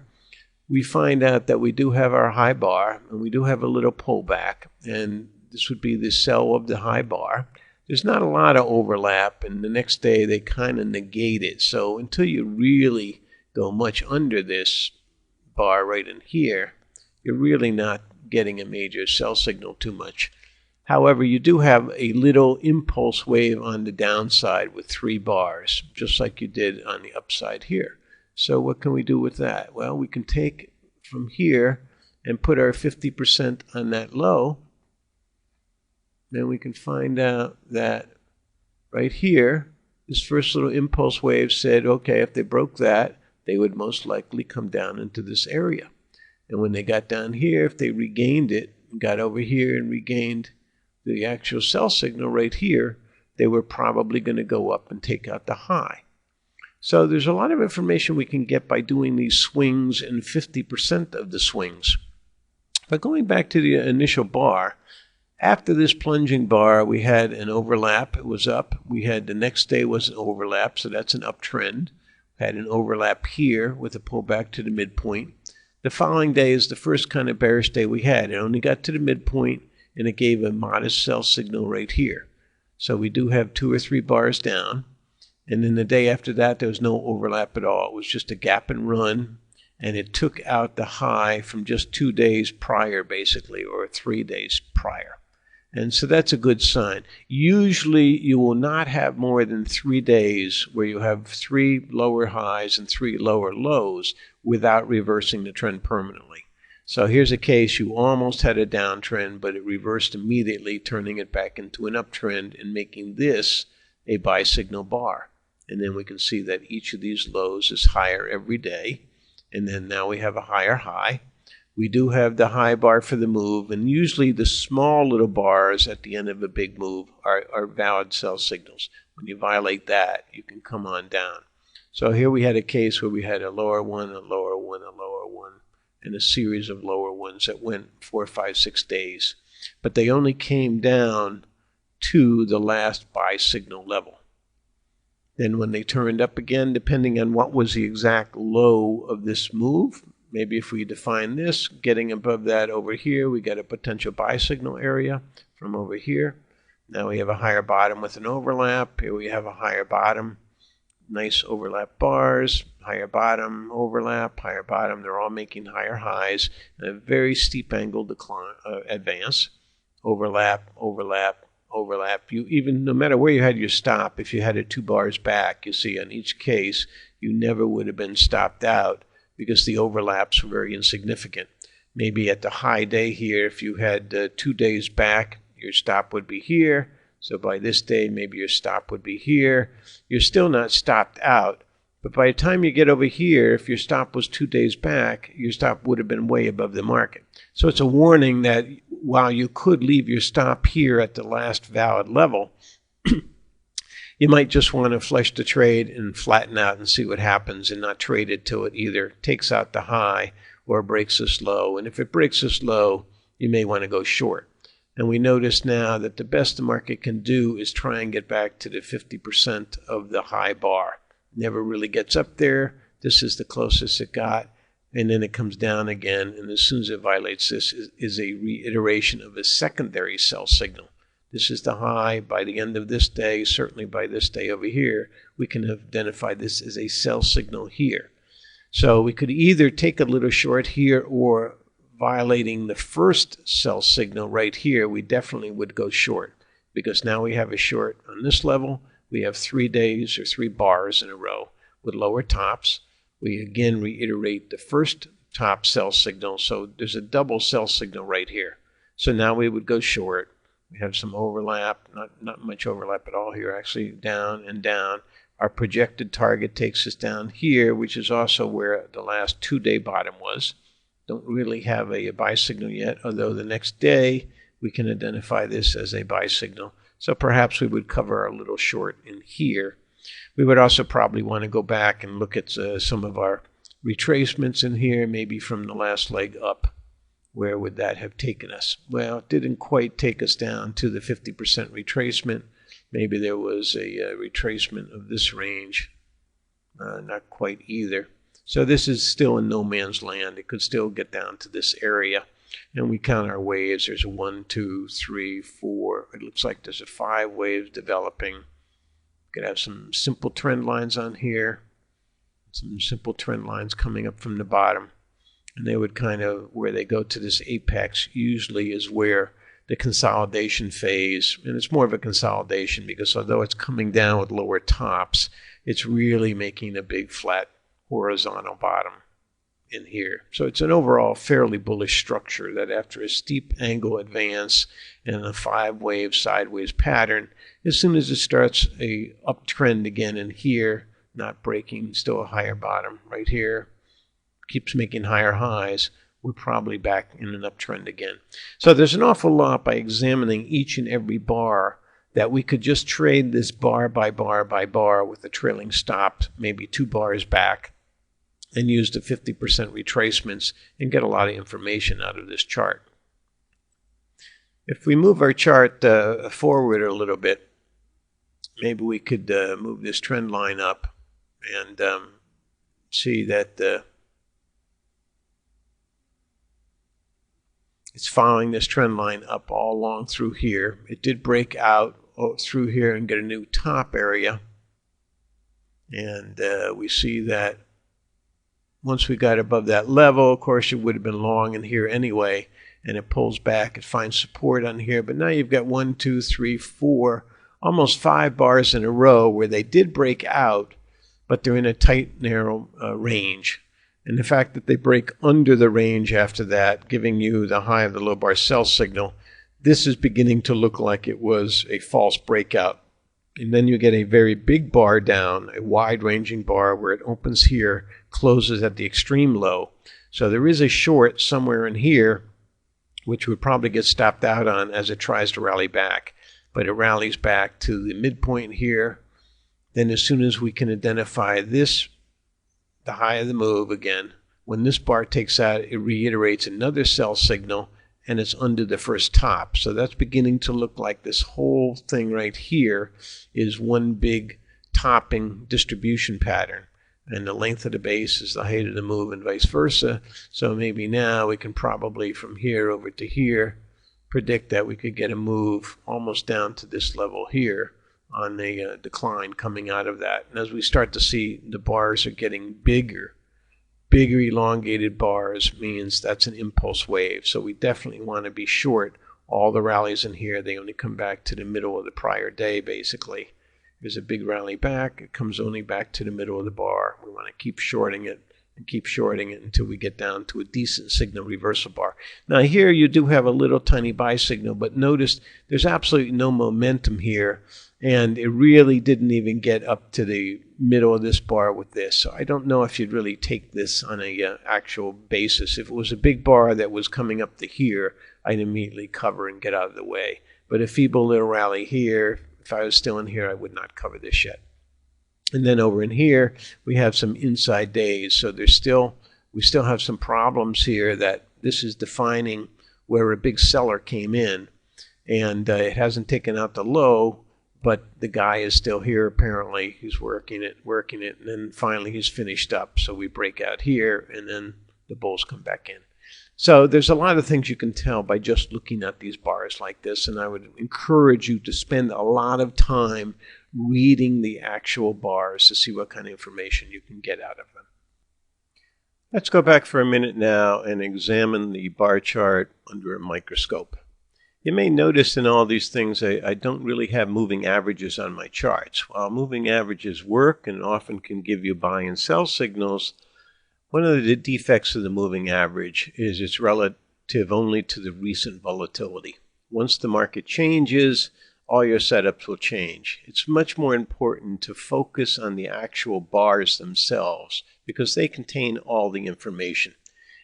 we find out that we do have our high bar and we do have a little pullback, and this would be the sell of the high bar. There's not a lot of overlap, and the next day they kind of negate it. So until you really go much under this bar right in here, you're really not getting a major sell signal too much. However, you do have a little impulse wave on the downside with 3 bars, just like you did on the upside here. So what can we do with that? Well, we can take from here and put our 50% on that low. Then we can find out that right here, this first little impulse wave said, okay, if they broke that, they would most likely come down into this area. And when they got down here, if they regained it, got over here and regained the actual sell signal right here, they were probably going to go up and take out the high. So there's a lot of information we can get by doing these swings and 50% of the swings. But going back to the initial bar, after this plunging bar, we had an overlap. It was up. We had the next day was an overlap, so that's an uptrend. We had an overlap here with a pullback to the midpoint. The following day is the first kind of bearish day we had. It only got to the midpoint, and it gave a modest sell signal right here. So we do have 2 or 3 bars down. And then the day after that, there was no overlap at all. It was just a gap and run, and it took out the high from just 2 days prior, basically, or 3 days prior. And so that's a good sign. Usually you will not have more than 3 days where you have 3 lower highs and 3 lower lows without reversing the trend permanently. So here's a case you almost had a downtrend, but it reversed immediately, turning it back into an uptrend and making this a buy signal bar. And then we can see that each of these lows is higher every day. And then now we have a higher high. We do have the high bar for the move, and usually the small little bars at the end of a big move are valid sell signals. When you violate that, you can come on down. So here we had a case where we had a lower one, a lower one, a lower one, and a series of lower ones that went 4, 5, 6 days. But they only came down to the last buy signal level. Then when they turned up again, depending on what was the exact low of this move, maybe if we define this, getting above that over here, we get a potential buy signal area from over here. Now we have a higher bottom with an overlap. Here we have a higher bottom, nice overlap bars, higher bottom, overlap, higher bottom. They're all making higher highs and a very steep angle decline, advance, overlap, overlap, overlap. You even, no matter where you had your stop, if you had it 2 bars back, you see on each case, you never would have been stopped out, because the overlaps were very insignificant. Maybe at the high day here, if you had 2 days back, your stop would be here. So by this day, maybe your stop would be here. You're still not stopped out. But by the time you get over here, if your stop was 2 days back, your stop would have been way above the market. So it's a warning that while you could leave your stop here at the last valid level, you might just want to flush the trade and flatten out and see what happens and not trade it till it either takes out the high or breaks this low. And if it breaks this low, you may want to go short. And we notice now that the best the market can do is try and get back to the 50% of the high bar. Never really gets up there. This is the closest it got. And then it comes down again. And as soon as it violates this, is a reiteration of a secondary sell signal. This is the high. By the end of this day, certainly by this day over here, we can identify this as a sell signal here. So we could either take a little short here, or violating the first sell signal right here, we definitely would go short, because now we have a short on this level. We have 3 days or 3 bars in a row with lower tops. We again reiterate the first top sell signal. So there's a double sell signal right here. So now we would go short. We have some overlap, not much overlap at all here, actually down and down. Our projected target takes us down here, which is also where the last 2-day bottom was. Don't really have a buy signal yet, although the next day we can identify this as a buy signal. So perhaps we would cover our little short in here. We would also probably want to go back and look at some of our retracements in here, maybe from the last leg up. Where would that have taken us? Well, it didn't quite take us down to the 50% retracement. Maybe there was a retracement of this range. Not quite either. So this is still in no man's land. It could still get down to this area. And we count our waves. There's a 1, 2, 3, 4. It looks like there's a 5 waves developing. We could have some simple trend lines on here. Some simple trend lines coming up from the bottom. And they would kind of, where they go to this apex, usually is where the consolidation phase, and it's more of a consolidation because although it's coming down with lower tops, it's really making a big flat horizontal bottom in here. So it's an overall fairly bullish structure that after a steep angle advance and a 5-wave sideways pattern, as soon as it starts a uptrend again in here, not breaking, still a higher bottom right here, keeps making higher highs, we're probably back in an uptrend again. So there's an awful lot by examining each and every bar that we could just trade this bar by bar by bar with the trailing stop, maybe 2 bars back, and use the 50% retracements and get a lot of information out of this chart. If we move our chart forward a little bit, maybe we could move this trend line up and see that it's following this trend line up all along through here. It did break out through here and get a new top area. And we see that once we got above that level, of course, it would have been long in here anyway. And it pulls back. It finds support on here. But now you've got 1, 2, 3, 4, almost 5 bars in a row where they did break out, but they're in a tight, narrow range. And the fact that they break under the range after that, giving you the high of the low bar sell signal, this is beginning to look like it was a false breakout. And then you get a very big bar down, a wide-ranging bar where it opens here, closes at the extreme low. So there is a short somewhere in here, which would probably get stopped out on as it tries to rally back. But it rallies back to the midpoint here. Then as soon as we can identify this, the high of the move again, when this bar takes out, it reiterates another sell signal, and it's under the first top. So that's beginning to look like this whole thing right here is one big topping distribution pattern. And the length of the base is the height of the move and vice versa. So maybe now we can probably from here over to here predict that we could get a move almost down to this level here on the decline coming out of that. And as we start to see the bars are getting bigger elongated bars means that's an impulse wave. So we definitely want to be short all the rallies in here. They only come back to the middle of the prior day basically. There's a big rally back. It comes only back to the middle of the bar. We want to keep shorting it and keep shorting it until we get down to a decent signal reversal bar. Now here you do have a little tiny buy signal, but notice there's absolutely no momentum here. And it really didn't even get up to the middle of this bar with this. So I don't know if you'd really take this on a actual basis. If it was a big bar that was coming up to here, I'd immediately cover and get out of the way. But a feeble little rally here, if I was still in here, I would not cover this yet. And then over in here, we have some inside days. So we still have some problems here that this is defining where a big seller came in. And it hasn't taken out the low, but the guy is still here apparently. He's working it, and then finally he's finished up. So we break out here, and then the bulls come back in. So there's a lot of things you can tell by just looking at these bars like this, and I would encourage you to spend a lot of time reading the actual bars to see what kind of information you can get out of them. Let's go back for a minute now and examine the bar chart under a microscope. You may notice in all these things I don't really have moving averages on my charts. While moving averages work and often can give you buy and sell signals, one of the defects of the moving average is it's relative only to the recent volatility. Once the market changes, all your setups will change. It's much more important to focus on the actual bars themselves because they contain all the information.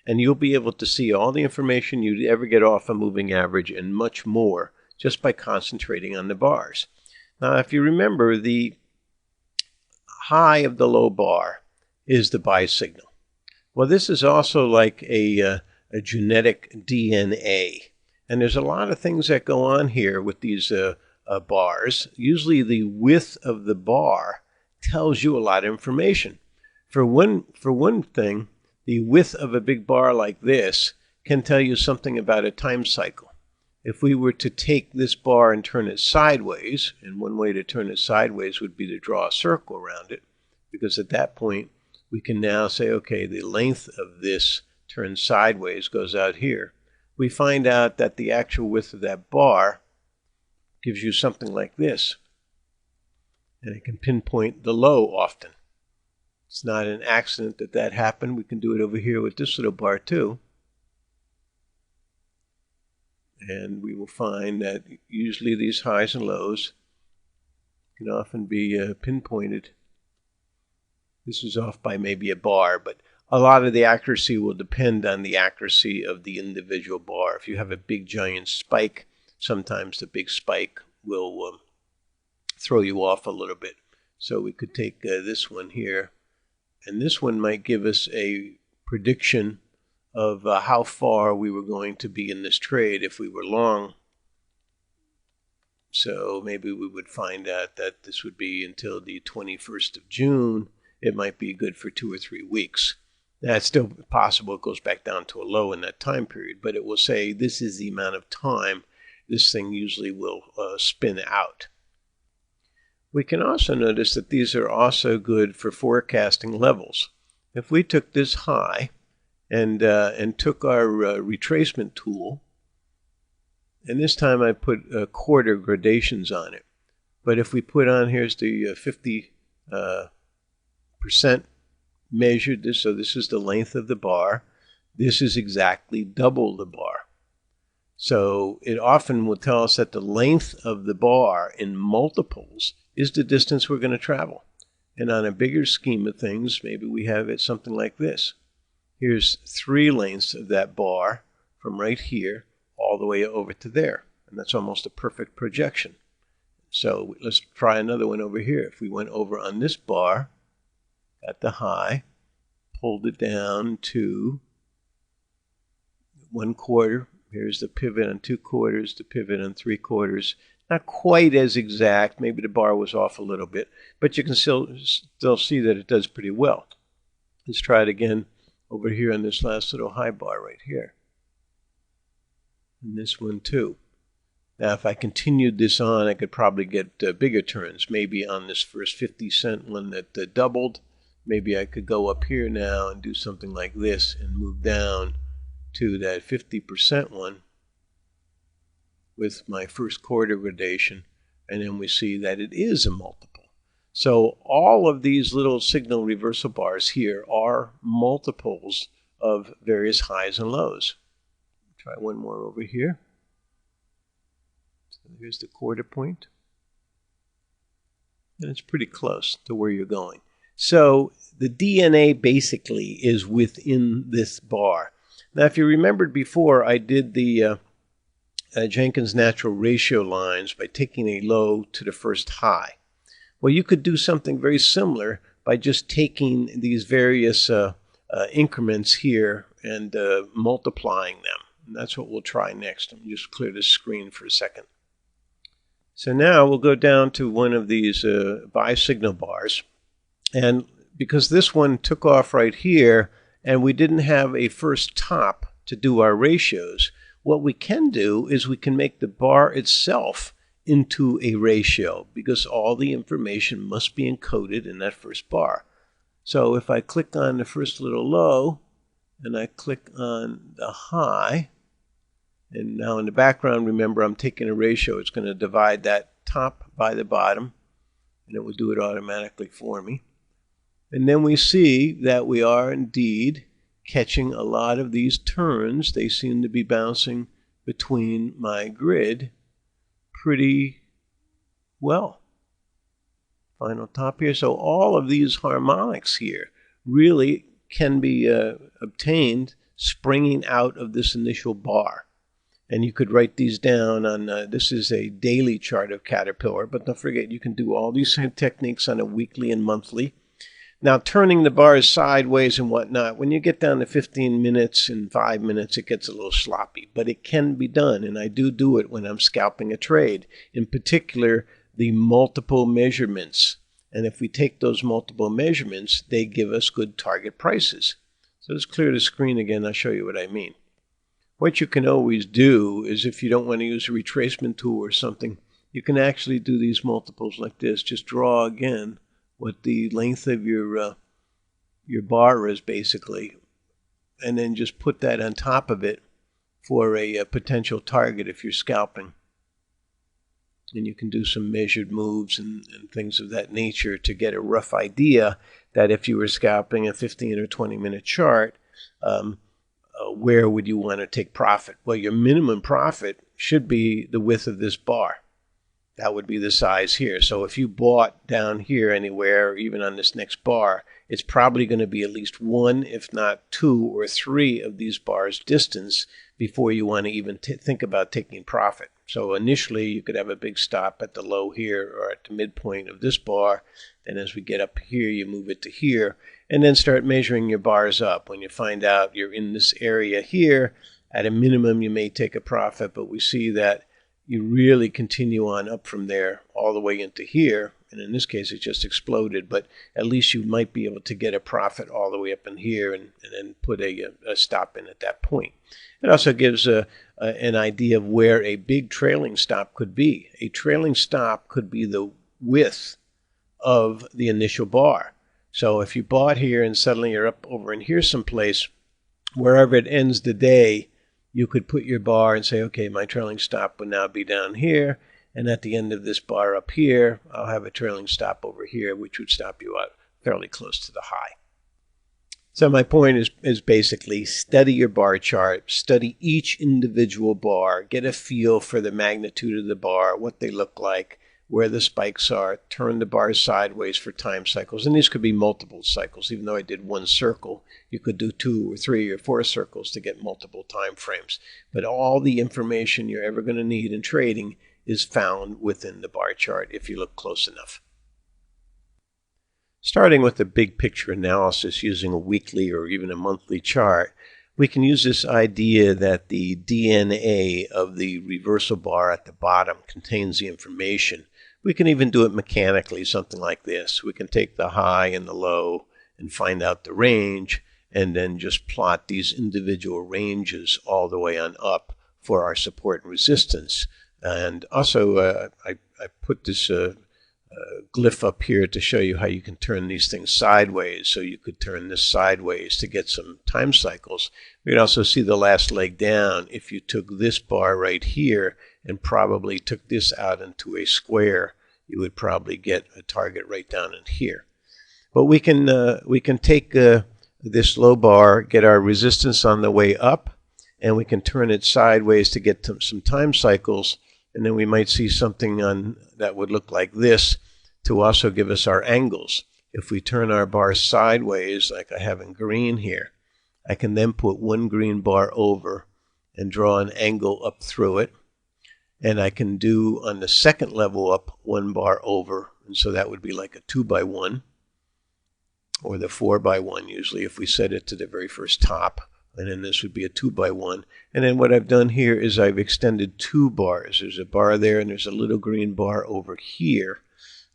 And you'll be able to see all the information you'd ever get off a moving average and much more just by concentrating on the bars. Now, if you remember, the high of the low bar is the buy signal. Well, this is also like a genetic DNA. And there's a lot of things that go on here with these bars. Usually the width of the bar tells you a lot of information. For one thing, the width of a big bar like this can tell you something about a time cycle. If we were to take this bar and turn it sideways, and one way to turn it sideways would be to draw a circle around it, because at that point we can now say, okay, the length of this turned sideways goes out here. We find out that the actual width of that bar gives you something like this. And it can pinpoint the low often. It's not an accident that that happened. We can do it over here with this little bar too. And we will find that usually these highs and lows can often be pinpointed. This is off by maybe a bar, but a lot of the accuracy will depend on the accuracy of the individual bar. If you have a big giant spike, sometimes the big spike will throw you off a little bit. So we could take this one here. And this one might give us a prediction of how far we were going to be in this trade if we were long. So maybe we would find out that this would be until the 21st of June. It might be good for 2 or 3 weeks. Now, it's still possible it goes back down to a low in that time period, but it will say this is the amount of time this thing usually will spin out. We can also notice that these are also good for forecasting levels. If we took this high and took our retracement tool, and this time I put quarter gradations on it, but if we put on, here's the 50% measured this, so this is the length of the bar. This is exactly double the bar. So it often will tell us that the length of the bar in multiples is the distance we're going to travel. And on a bigger scheme of things, maybe we have it something like this. Here's 3 lengths of that bar from right here all the way over to there. And that's almost a perfect projection. So let's try another one over here. If we went over on this bar at the high, pulled it down to 1/4. Here's the pivot on 2/4, the pivot on 3/4. Not quite as exact. Maybe the bar was off a little bit, but you can still see that it does pretty well. Let's try it again over here on this last little high bar right here. And this one too. Now, if I continued this on, I could probably get bigger turns. Maybe on this first 50-cent one that doubled, maybe I could go up here now and do something like this and move down to that 50% one with my first quarter gradation, and then we see that it is a multiple. So all of these little signal reversal bars here are multiples of various highs and lows. Try one more over here. So here's the quarter point, and it's pretty close to where you're going. So the DNA basically is within this bar. Now, if you remembered before, I did the Jenkins natural ratio lines by taking a low to the first high. Well, you could do something very similar by just taking these various increments here and multiplying them. And that's what we'll try next. Let me just clear this screen for a second. So now we'll go down to one of these buy signal bars. And because this one took off right here, and we didn't have a first top to do our ratios, what we can do is we can make the bar itself into a ratio, because all the information must be encoded in that first bar. So if I click on the first little low, and I click on the high, and now in the background, remember I'm taking a ratio, it's going to divide that top by the bottom, and it will do it automatically for me. And then we see that we are indeed catching a lot of these turns. They seem to be bouncing between my grid pretty well. Final top here. So all of these harmonics here really can be obtained springing out of this initial bar. And you could write these down on, this is a daily chart of Caterpillar, but don't forget you can do all these same techniques on a weekly and monthly. Now, turning the bars sideways and whatnot, when you get down to 15 minutes and 5 minutes, it gets a little sloppy. But it can be done, and I do it when I'm scalping a trade. In particular, the multiple measurements. And if we take those multiple measurements, they give us good target prices. So let's clear the screen again. I'll show you what I mean. What you can always do is, if you don't want to use a retracement tool or something, you can actually do these multiples like this. Just draw again what the length of your bar is, basically, and then just put that on top of it for a potential target if you're scalping. And you can do some measured moves and things of that nature to get a rough idea that if you were scalping a 15 or 20 minute chart, where would you want to take profit? Well, your minimum profit should be the width of this bar. That would be the size here. So if you bought down here anywhere, or even on this next bar, it's probably going to be at least 1, if not 2 or 3 of these bars distance before you want to even think about taking profit. So initially, you could have a big stop at the low here or at the midpoint of this bar. Then as we get up here, you move it to here, and then start measuring your bars up. When you find out you're in this area here, at a minimum, you may take a profit, but we see that you really continue on up from there all the way into here, And in this case, it just exploded, but at least you might be able to get a profit all the way up in here and then put a stop in at that point. It also gives an idea of where a big trailing stop could be. A trailing stop could be the width of the initial bar. So if you bought here and suddenly you're up over in here someplace, wherever it ends the day, you could put your bar and say, okay, my trailing stop would now be down here. And at the end of this bar up here, I'll have a trailing stop over here, which would stop you out fairly close to the high. So my point is basically study your bar chart, study each individual bar, get a feel for the magnitude of the bar, what they look like, where the spikes are, turn the bars sideways for time cycles. And these could be multiple cycles. Even though I did one circle, you could do 2 or 3 or 4 circles to get multiple time frames. But all the information you're ever going to need in trading is found within the bar chart if you look close enough. Starting with the big picture analysis using a weekly or even a monthly chart, we can use this idea that the DNA of the reversal bar at the bottom contains the information. We can even do it mechanically, something like this. We can take the high and the low and find out the range, and then just plot these individual ranges all the way on up for our support and resistance. And also, I put this glyph up here to show you how you can turn these things sideways. So you could turn this sideways to get some time cycles. We can also see the last leg down. If you took this bar right here and probably took this out into a square, you would probably get a target right down in here. But we can take this low bar, get our resistance on the way up, and we can turn it sideways to get some time cycles. And then we might see something on that would look like this to also give us our angles. If we turn our bar sideways, like I have in green here, I can then put one green bar over and draw an angle up through it. And I can do on the second level up one bar over. And so that would be like a 2x1 or the 4x1 usually if we set it to the very first top. And then this would be a 2x1. And then what I've done here is I've extended 2 bars. There's a bar there and there's a little green bar over here.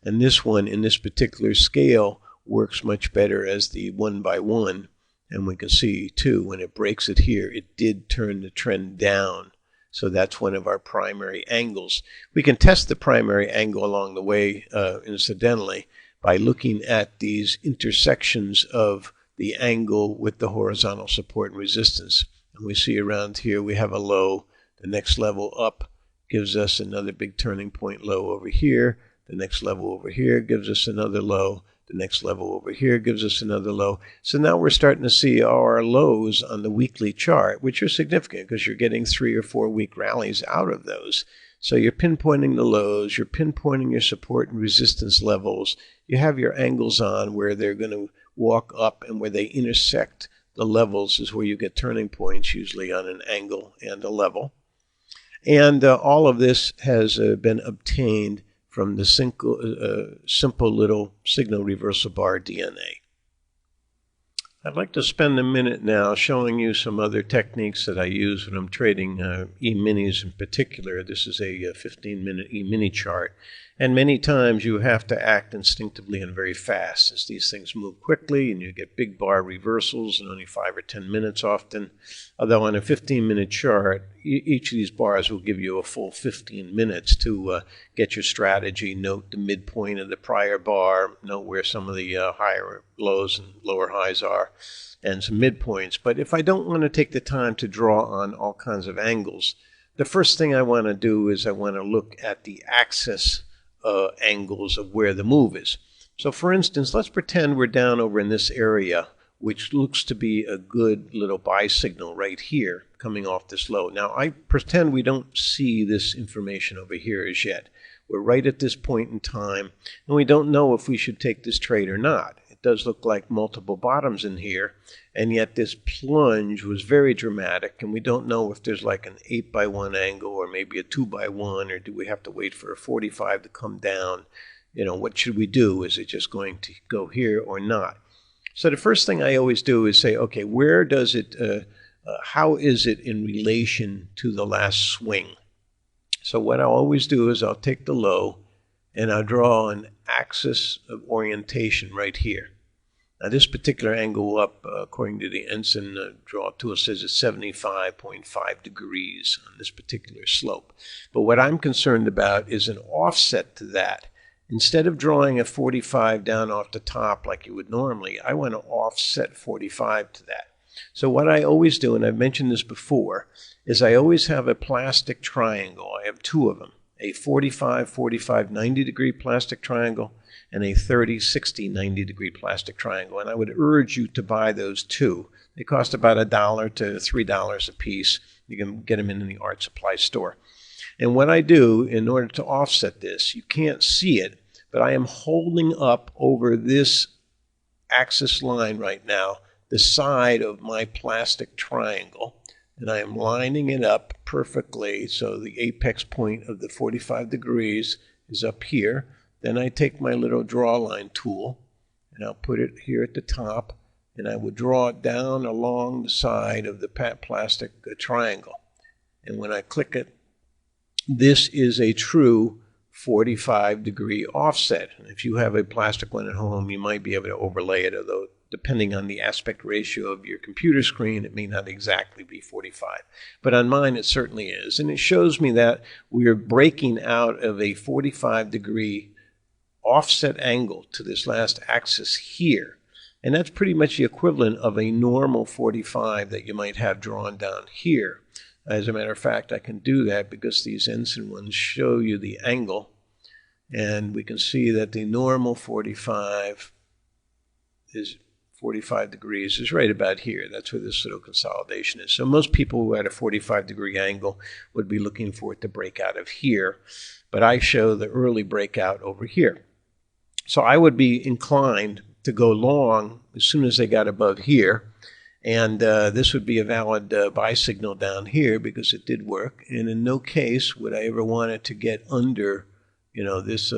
And this one in this particular scale works much better as the 1x1. And we can see too, when it breaks it here, it did turn the trend down. So that's one of our primary angles. We can test the primary angle along the way, incidentally, by looking at these intersections of the angle with the horizontal support and resistance. And we see around here we have a low. The next level up gives us another big turning point low over here. The next level over here gives us another low. The next level over here gives us another low. So now we're starting to see our lows on the weekly chart, which are significant because you're getting 3 or 4 week rallies out of those. So you're pinpointing the lows, you're pinpointing your support and resistance levels. You have your angles on where they're going to walk up, and where they intersect the levels is where you get turning points, usually on an angle and a level. And all of this has been obtained from the simple little signal reversal bar DNA. I'd like to spend a minute now showing you some other techniques that I use when I'm trading E-minis in particular. This is a 15-minute E-mini chart. And many times you have to act instinctively and very fast as these things move quickly and you get big bar reversals in only 5 or 10 minutes often. Although on a 15-minute chart, each of these bars will give you a full 15 minutes to get your strategy, note the midpoint of the prior bar, note where some of the higher lows and lower highs are, and some midpoints. But if I don't want to take the time to draw on all kinds of angles, the first thing I want to do is I want to look at the axis angles of where the move is. So for instance, let's pretend we're down over in this area, which looks to be a good little buy signal right here coming off this low. Now I pretend we don't see this information over here as yet. We're right at this point in time and we don't know if we should take this trade or not. It does look like multiple bottoms in here, and yet this plunge was very dramatic, and we don't know if there's like an 8x1 angle or maybe a 2x1, or do we have to wait for a 45 to come down? You know, what should we do? Is it just going to go here or not? So the first thing I always do is say, okay, where does it, how is it in relation to the last swing? So what I'll always do is I'll take the low, and I'll draw an axis of orientation right here. Now this particular angle up, according to the Ensign draw tool, says it's 75.5 degrees on this particular slope. But what I'm concerned about is an offset to that. Instead of drawing a 45 down off the top like you would normally, I want to offset 45 to that. So what I always do, and I've mentioned this before, is I always have a plastic triangle. I have two of them, a 45, 45, 90 degree plastic triangle and a 30, 60, 90 degree plastic triangle. And I would urge you to buy those two. They cost about $1 to $3 a piece. You can get them in the art supply store. And what I do in order to offset this, you can't see it, but I am holding up over this axis line right now, the side of my plastic triangle, and I am lining it up perfectly so the apex point of the 45 degrees is up here. Then I take my little draw line tool and I'll put it here at the top, and I would draw it down along the side of the plastic triangle. And when I click it, this is a true 45 degree offset. And if you have a plastic one at home, you might be able to overlay it, although depending on the aspect ratio of your computer screen, it may not exactly be 45. But on mine, it certainly is. And it shows me that we are breaking out of a 45 degree offset angle to this last axis here. And that's pretty much the equivalent of a normal 45 that you might have drawn down here. As a matter of fact, I can do that because these Ensign ones show you the angle. And we can see that the normal 45 is 45 degrees is right about here. That's where this little consolidation is. So most people who had a 45 degree angle would be looking for it to break out of here. But I show the early breakout over here. So I would be inclined to go long as soon as they got above here. And this would be a valid buy signal down here because it did work. And in no case would I ever want it to get under, this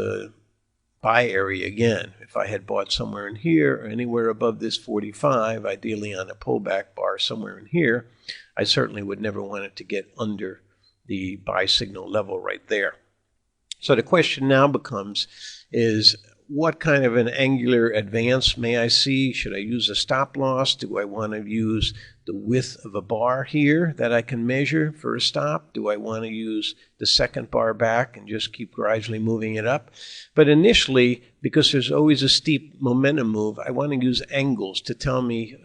buy area again. If I had bought somewhere in here or anywhere above this 45, ideally on a pullback bar somewhere in here, I certainly would never want it to get under the buy signal level right there. So the question now becomes is, what kind of an angular advance may I see? Should I use a stop loss? Do I want to use the width of a bar here that I can measure for a stop? Do I want to use the second bar back and just keep gradually moving it up? But initially, because there's always a steep momentum move, I want to use angles to tell me,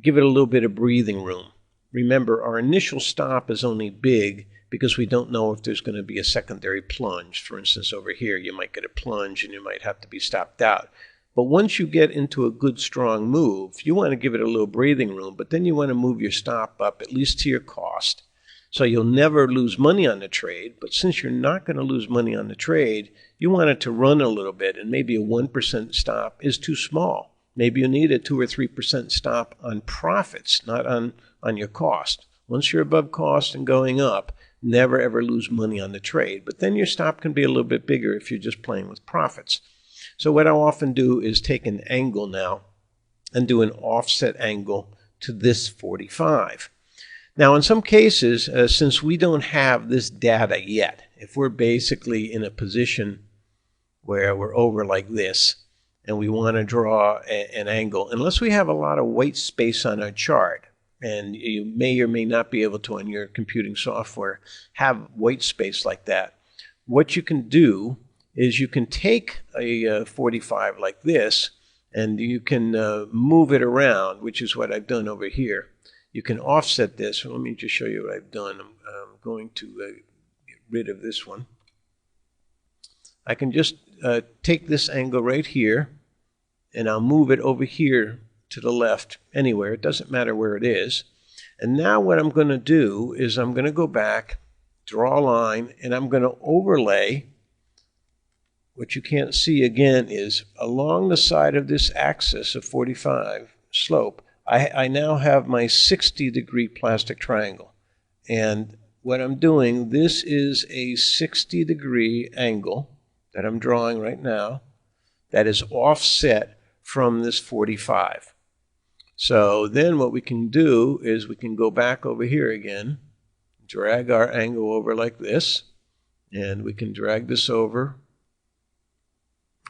give it a little bit of breathing room. Remember, our initial stop is only big because we don't know if there's going to be a secondary plunge. For instance, over here, you might get a plunge and you might have to be stopped out. But once you get into a good, strong move, you want to give it a little breathing room, but then you want to move your stop up at least to your cost. So you'll never lose money on the trade, but since you're not going to lose money on the trade, you want it to run a little bit, and maybe a 1% stop is too small. Maybe you need a 2 or 3% stop on profits, not on your cost. Once you're above cost and going up, never ever lose money on the trade. But then your stop can be a little bit bigger if you're just playing with profits. So what I'll often do is take an angle now and do an offset angle to this 45. Now in some cases, since we don't have this data yet, if we're basically in a position where we're over like this and we want to draw an angle, unless we have a lot of white space on our chart, and you may or may not be able to on your computing software have white space like that, what you can do is you can take a 45 like this and you can move it around, which is what I've done over here. You can offset this. Let me just show you what I've done. I'm going to get rid of this one. I can just take this angle right here and I'll move it over here to the left anywhere. It doesn't matter where it is. And now what I'm going to do is I'm going to go back, draw a line, and I'm going to overlay. What you can't see again is along the side of this axis of 45 slope, I now have my 60 degree plastic triangle. And what I'm doing, this is a 60 degree angle that I'm drawing right now that is offset from this 45. So then what we can do is we can go back over here again, drag our angle over like this, and we can drag this over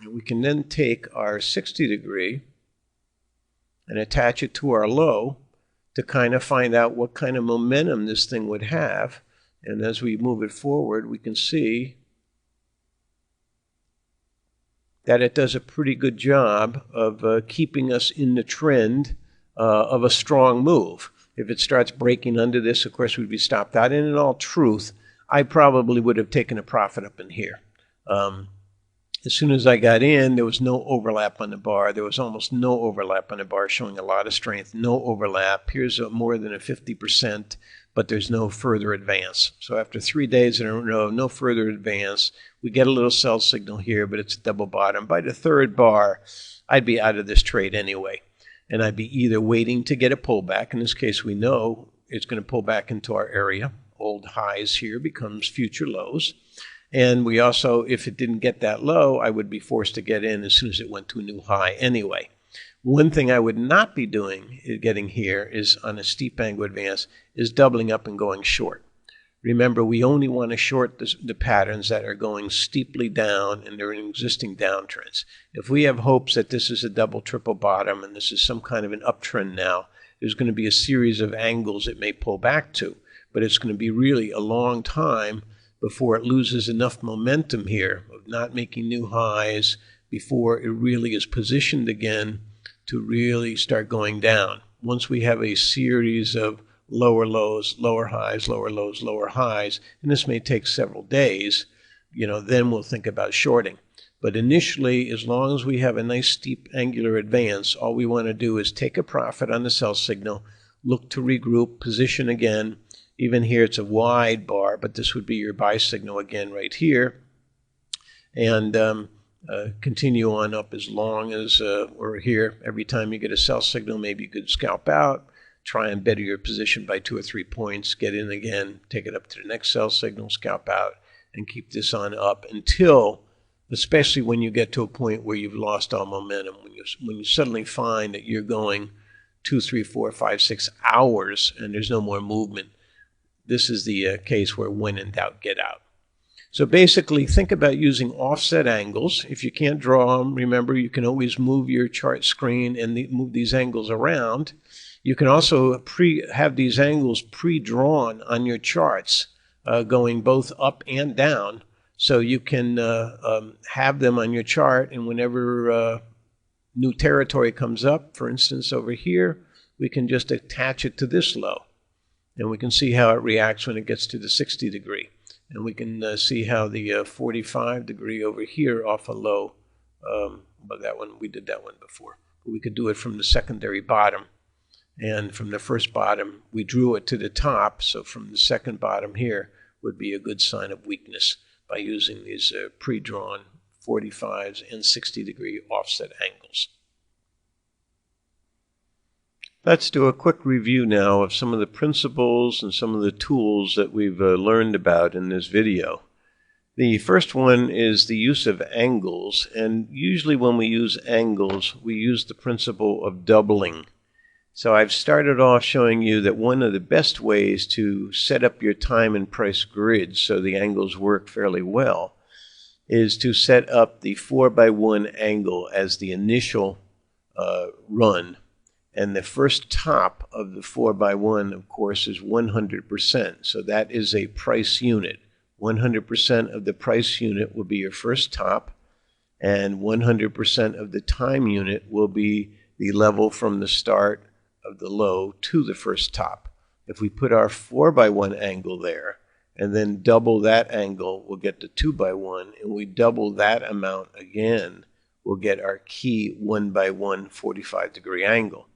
And we can then take our 60 degree and attach it to our low to kind of find out what kind of momentum this thing would have. And as we move it forward, we can see that it does a pretty good job of keeping us in the trend of a strong move. If it starts breaking under this, of course, we'd be stopped out. And in all truth, I probably would have taken a profit up in here. As soon as I got in, there was no overlap on the bar. There was almost no overlap on the bar, showing a lot of strength. No overlap. Here's more than a 50%, but there's no further advance. So after 3 days in a row, no further advance. We get a little sell signal here, but it's a double bottom. By the third bar, I'd be out of this trade anyway. And I'd be either waiting to get a pullback. In this case, we know it's going to pull back into our area. Old highs here becomes future lows. And we also, if it didn't get that low, I would be forced to get in as soon as it went to a new high anyway. One thing I would not be doing, getting here, is on a steep angle advance, is doubling up and going short. Remember, we only want to short the patterns that are going steeply down and they're in existing downtrends. If we have hopes that this is a double, triple bottom and this is some kind of an uptrend now, there's going to be a series of angles it may pull back to. But it's going to be really a long time before it loses enough momentum here of not making new highs before it really is positioned again to really start going down. Once we have a series of lower lows, lower highs, lower lows, lower highs, and this may take several days, then we'll think about shorting. But initially, as long as we have a nice steep angular advance, all we want to do is take a profit on the sell signal, look to regroup, position again. Even here, it's a wide bar, but this would be your buy signal again right here. And continue on up as long as we're here. Every time you get a sell signal, maybe you could scalp out, try and better your position by 2 or 3 points, get in again, take it up to the next sell signal, scalp out, and keep this on up until, especially when you get to a point where you've lost all momentum, when you suddenly find that you're going 2, 3, 4, 5, 6 hours and there's no more movement. This is the case where when in doubt, get out. So basically, think about using offset angles. If you can't draw them, remember, you can always move your chart screen and move these angles around. You can also have these angles pre-drawn on your charts, going both up and down. So you can have them on your chart, and whenever new territory comes up, for instance, over here, we can just attach it to this low. And we can see how it reacts when it gets to the 60 degree. And we can see how the 45 degree over here off a low, but that one, we did that one before. But we could do it from the secondary bottom. And from the first bottom, we drew it to the top. So from the second bottom here would be a good sign of weakness by using these pre-drawn 45s and 60 degree offset angles. Let's do a quick review now of some of the principles and some of the tools that we've learned about in this video. The first one is the use of angles, and usually when we use angles, we use the principle of doubling. So I've started off showing you that one of the best ways to set up your time and price grids so the angles work fairly well is to set up the 4x1 angle as the initial run. And the first top of the 4x1, of course, is 100%. So that is a price unit. 100% of the price unit will be your first top, and 100% of the time unit will be the level from the start of the low to the first top. If we put our 4x1 angle there, and then double that angle, we'll get the 2x1, and we double that amount again, we'll get our key 1x1 45 degree angle.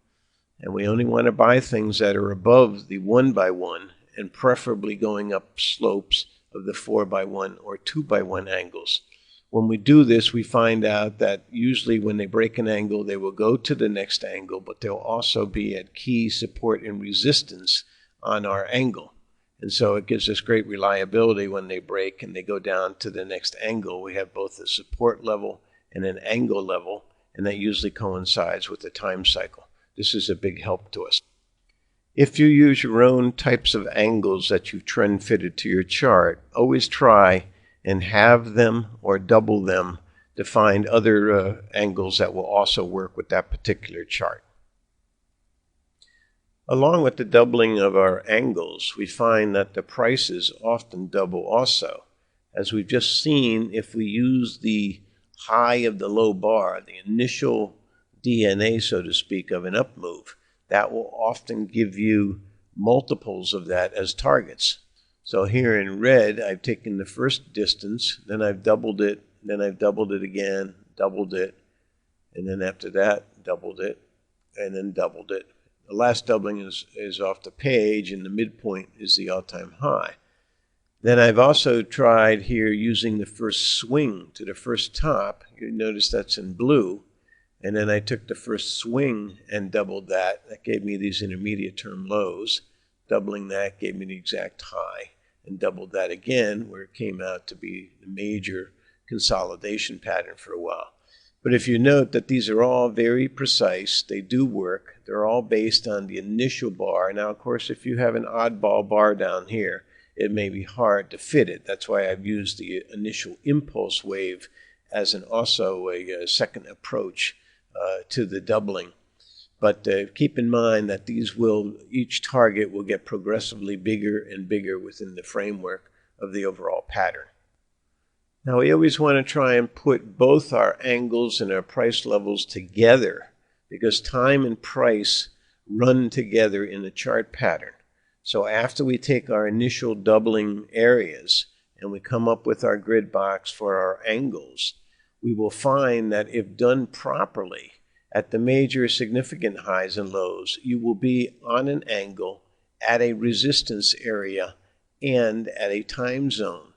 And we only want to buy things that are above the 1x1 and preferably going up slopes of the 4x1 or 2x1 angles. When we do this, we find out that usually when they break an angle, they will go to the next angle, but they'll also be at key support and resistance on our angle. And so it gives us great reliability when they break and they go down to the next angle. We have both a support level and an angle level, and that usually coincides with the time cycle. This is a big help to us. If you use your own types of angles that you've trend fitted to your chart, always try and have them or double them to find other angles that will also work with that particular chart. Along with the doubling of our angles, we find that the prices often double also. As we've just seen, if we use the high of the low bar, the initial DNA, so to speak, of an up move, that will often give you multiples of that as targets. So here in red, I've taken the first distance, then I've doubled it, then I've doubled it again, doubled it, and then after that, doubled it, and then doubled it. The last doubling is off the page, and the midpoint is the all-time high. Then I've also tried here using the first swing to the first top. You notice that's in blue. And then I took the first swing and doubled that. That gave me these intermediate term lows. Doubling that gave me the exact high. And doubled that again, where it came out to be the major consolidation pattern for a while. But if you note that these are all very precise, they do work. They're all based on the initial bar. Now, of course, if you have an oddball bar down here, it may be hard to fit it. That's why I've used the initial impulse wave as also a second approach to the doubling. But keep in mind that each target will get progressively bigger and bigger within the framework of the overall pattern. Now, we always want to try and put both our angles and our price levels together, because time and price run together in the chart pattern. So after we take our initial doubling areas and we come up with our grid box for our angles, we will find that if done properly at the major significant highs and lows, you will be on an angle at a resistance area and at a time zone.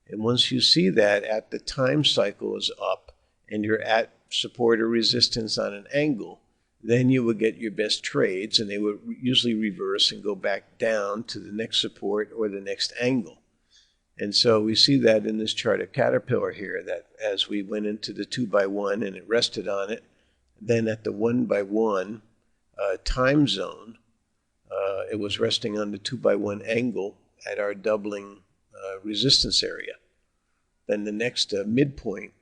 And once you see that at the time cycle is up and you're at support or resistance on an angle, then you will get your best trades, and they will usually reverse and go back down to the next support or the next angle. And so we see that in this chart of Caterpillar here, that as we went into the 2x1 and it rested on it, then at the 1x1 time zone, it was resting on the 2x1 angle at our doubling resistance area. Then the next midpoint,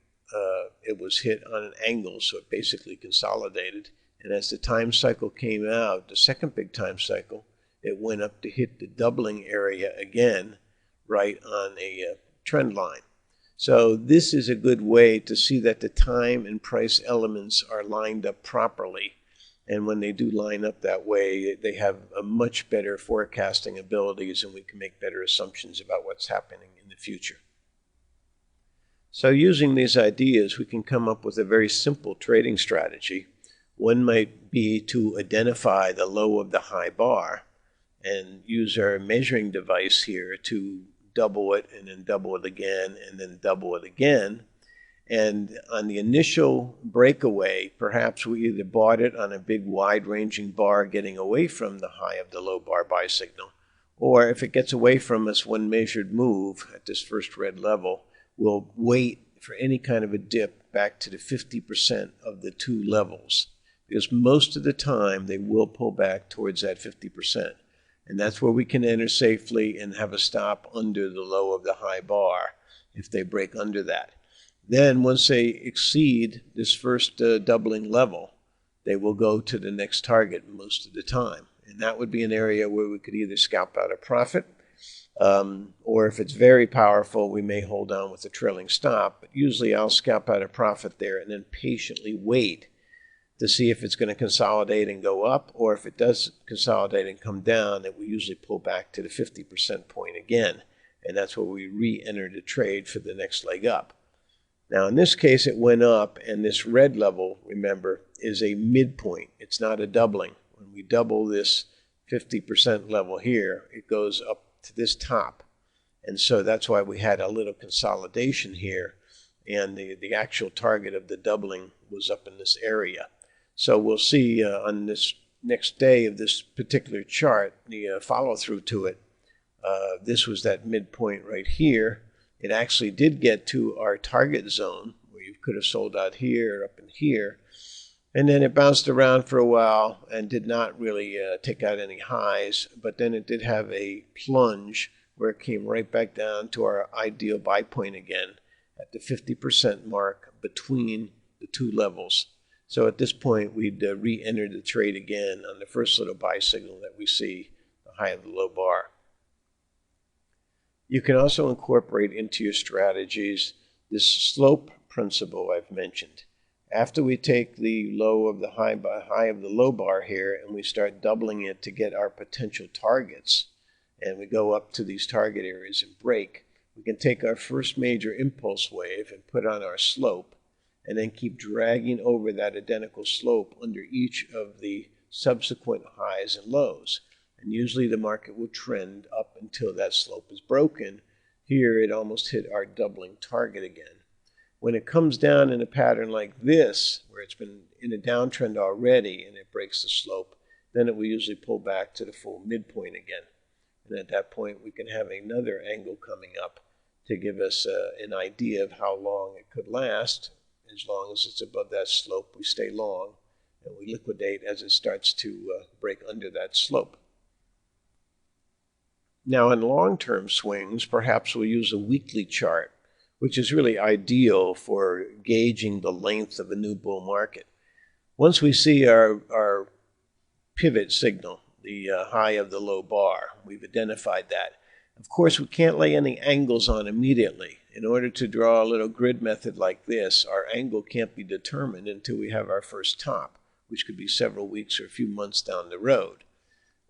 it was hit on an angle, so it basically consolidated. And as the time cycle came out, the second big time cycle, it went up to hit the doubling area again, right on a trend line. So this is a good way to see that the time and price elements are lined up properly. And when they do line up that way, they have a much better forecasting abilities, and we can make better assumptions about what's happening in the future. So using these ideas, we can come up with a very simple trading strategy. One might be to identify the low of the high bar and use our measuring device here to double it and then double it again and then double it again. And on the initial breakaway, perhaps we either bought it on a big wide-ranging bar getting away from the high of the low bar buy signal, or if it gets away from us one measured move at this first red level, we'll wait for any kind of a dip back to the 50% of the two levels, because most of the time they will pull back towards that 50%. And that's where we can enter safely and have a stop under the low of the high bar if they break under that. Then once they exceed this first doubling level, they will go to the next target most of the time. And that would be an area where we could either scalp out a profit, or if it's very powerful, we may hold on with a trailing stop. But usually I'll scalp out a profit there and then patiently wait to see if it's going to consolidate and go up, or if it does consolidate and come down, that we usually pull back to the 50% point again. And that's where we re-enter the trade for the next leg up. Now, in this case, it went up, and this red level, remember, is a midpoint. It's not a doubling. When we double this 50% level here, it goes up to this top. And so that's why we had a little consolidation here, and the actual target of the doubling was up in this area. So we'll see on this next day of this particular chart, the follow-through to it. This was that midpoint right here. It actually did get to our target zone, where you could have sold out here, up in here. And then it bounced around for a while and did not really take out any highs. But then it did have a plunge where it came right back down to our ideal buy point again at the 50% mark between the two levels. So at this point, we'd re-enter the trade again on the first little buy signal that we see, the high of the low bar. You can also incorporate into your strategies this slope principle I've mentioned. After we take the low of the high of the low bar here and we start doubling it to get our potential targets, and we go up to these target areas and break, we can take our first major impulse wave and put on our slope, and then keep dragging over that identical slope under each of the subsequent highs and lows. And usually the market will trend up until that slope is broken. Here it almost hit our doubling target again. When it comes down in a pattern like this, where it's been in a downtrend already and it breaks the slope, then it will usually pull back to the full midpoint again. And at that point we can have another angle coming up to give us an idea of how long it could last. As long as it's above that slope, we stay long, and we liquidate as it starts to break under that slope. Now, in long-term swings, perhaps we'll use a weekly chart, which is really ideal for gauging the length of a new bull market. Once we see our pivot signal, the high of the low bar, we've identified that. Of course, we can't lay any angles on immediately. In order to draw a little grid method like this, our angle can't be determined until we have our first top, which could be several weeks or a few months down the road.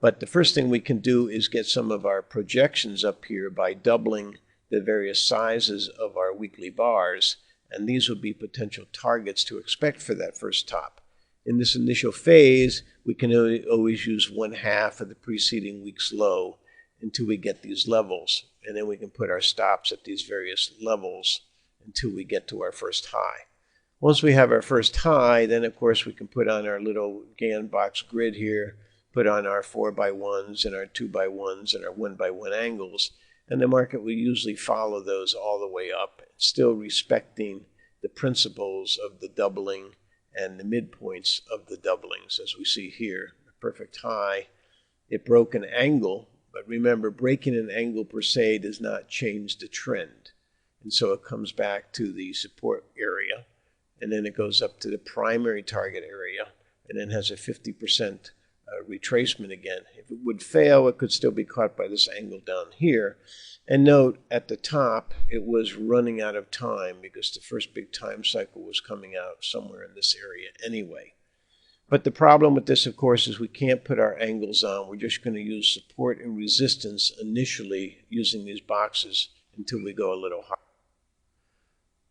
But the first thing we can do is get some of our projections up here by doubling the various sizes of our weekly bars, and these would be potential targets to expect for that first top. In this initial phase, we can always use 1/2 of the preceding week's low until we get these levels, and then we can put our stops at these various levels until we get to our first high. Once we have our first high, then of course we can put on our little Gantt box grid here, put on our 4x1s and our 2x1s and our 1x1 angles, and the market will usually follow those all the way up, still respecting the principles of the doubling and the midpoints of the doublings. As we see here, a perfect high. It broke an angle, but remember, breaking an angle per se does not change the trend. And so it comes back to the support area, and then it goes up to the primary target area, and then has a 50% retracement again. If it would fail, it could still be caught by this angle down here. And note, at the top, it was running out of time because the first big time cycle was coming out somewhere in this area anyway. But the problem with this, of course, is we can't put our angles on. We're just going to use support and resistance initially using these boxes until we go a little higher.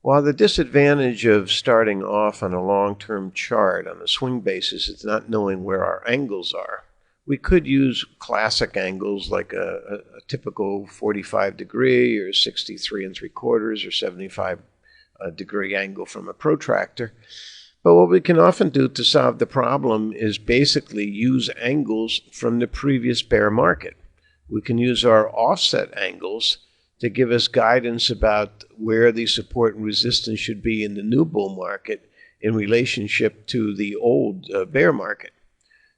While the disadvantage of starting off on a long-term chart on a swing basis is not knowing where our angles are, we could use classic angles like a typical 45 degree or 63 3/4 or 75 degree angle from a protractor. But what we can often do to solve the problem is basically use angles from the previous bear market. We can use our offset angles to give us guidance about where the support and resistance should be in the new bull market in relationship to the old bear market.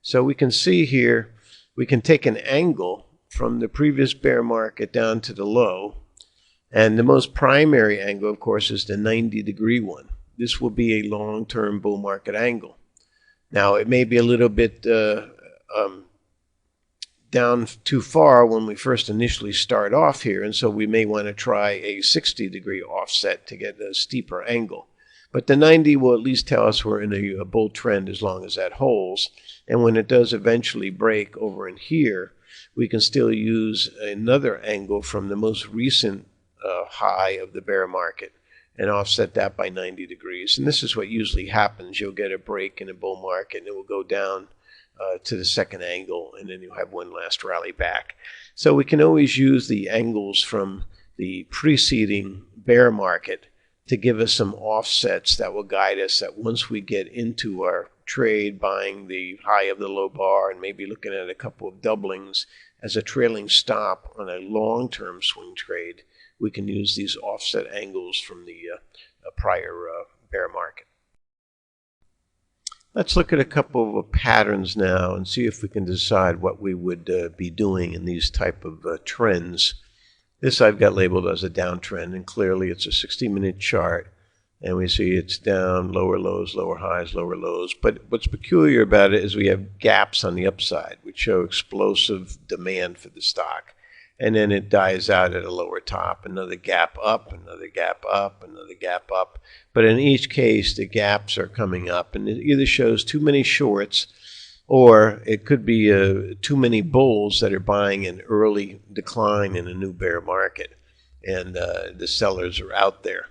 So we can see here, we can take an angle from the previous bear market down to the low, and the most primary angle, of course, is the 90-degree one. This will be a long-term bull market angle. Now, it may be a little bit down too far when we first initially start off here, and so we may want to try a 60-degree offset to get a steeper angle. But the 90 will at least tell us we're in a bull trend as long as that holds. And when it does eventually break over in here, we can still use another angle from the most recent high of the bear market and offset that by 90 degrees. And this is what usually happens. You'll get a break in a bull market and it will go down to the second angle, and then you'll have one last rally back. So we can always use the angles from the preceding bear market to give us some offsets that will guide us that once we get into our trade, buying the high of the low bar and maybe looking at a couple of doublings as a trailing stop on a long-term swing trade, we can use these offset angles from the prior bear market. Let's look at a couple of patterns now and see if we can decide what we would be doing in these type of trends. This I've got labeled as a downtrend, and clearly it's a 60-minute chart, and we see it's down, lower lows, lower highs, lower lows. But what's peculiar about it is we have gaps on the upside, which show explosive demand for the stock. And then it dies out at a lower top, another gap up, another gap up, another gap up. But in each case, the gaps are coming up, and it either shows too many shorts, or it could be too many bulls that are buying an early decline in a new bear market, and the sellers are out there.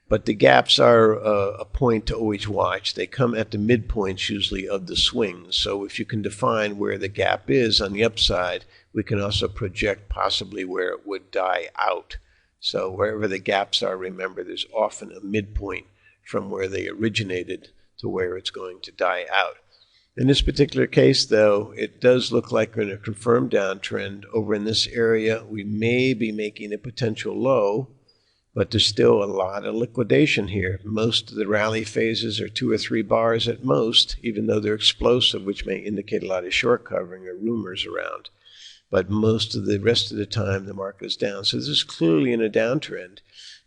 But the gaps are a point to always watch. They come at the midpoints usually of the swings. So if you can define where the gap is on the upside, we can also project possibly where it would die out. So wherever the gaps are, remember there's often a midpoint from where they originated to where it's going to die out. In this particular case, though, it does look like we're in a confirmed downtrend. Over in this area, we may be making a potential low, but there's still a lot of liquidation here. Most of the rally phases are 2 or 3 bars at most, even though they're explosive, which may indicate a lot of short covering or rumors around. But most of the rest of the time, the market is down. So this is clearly in a downtrend.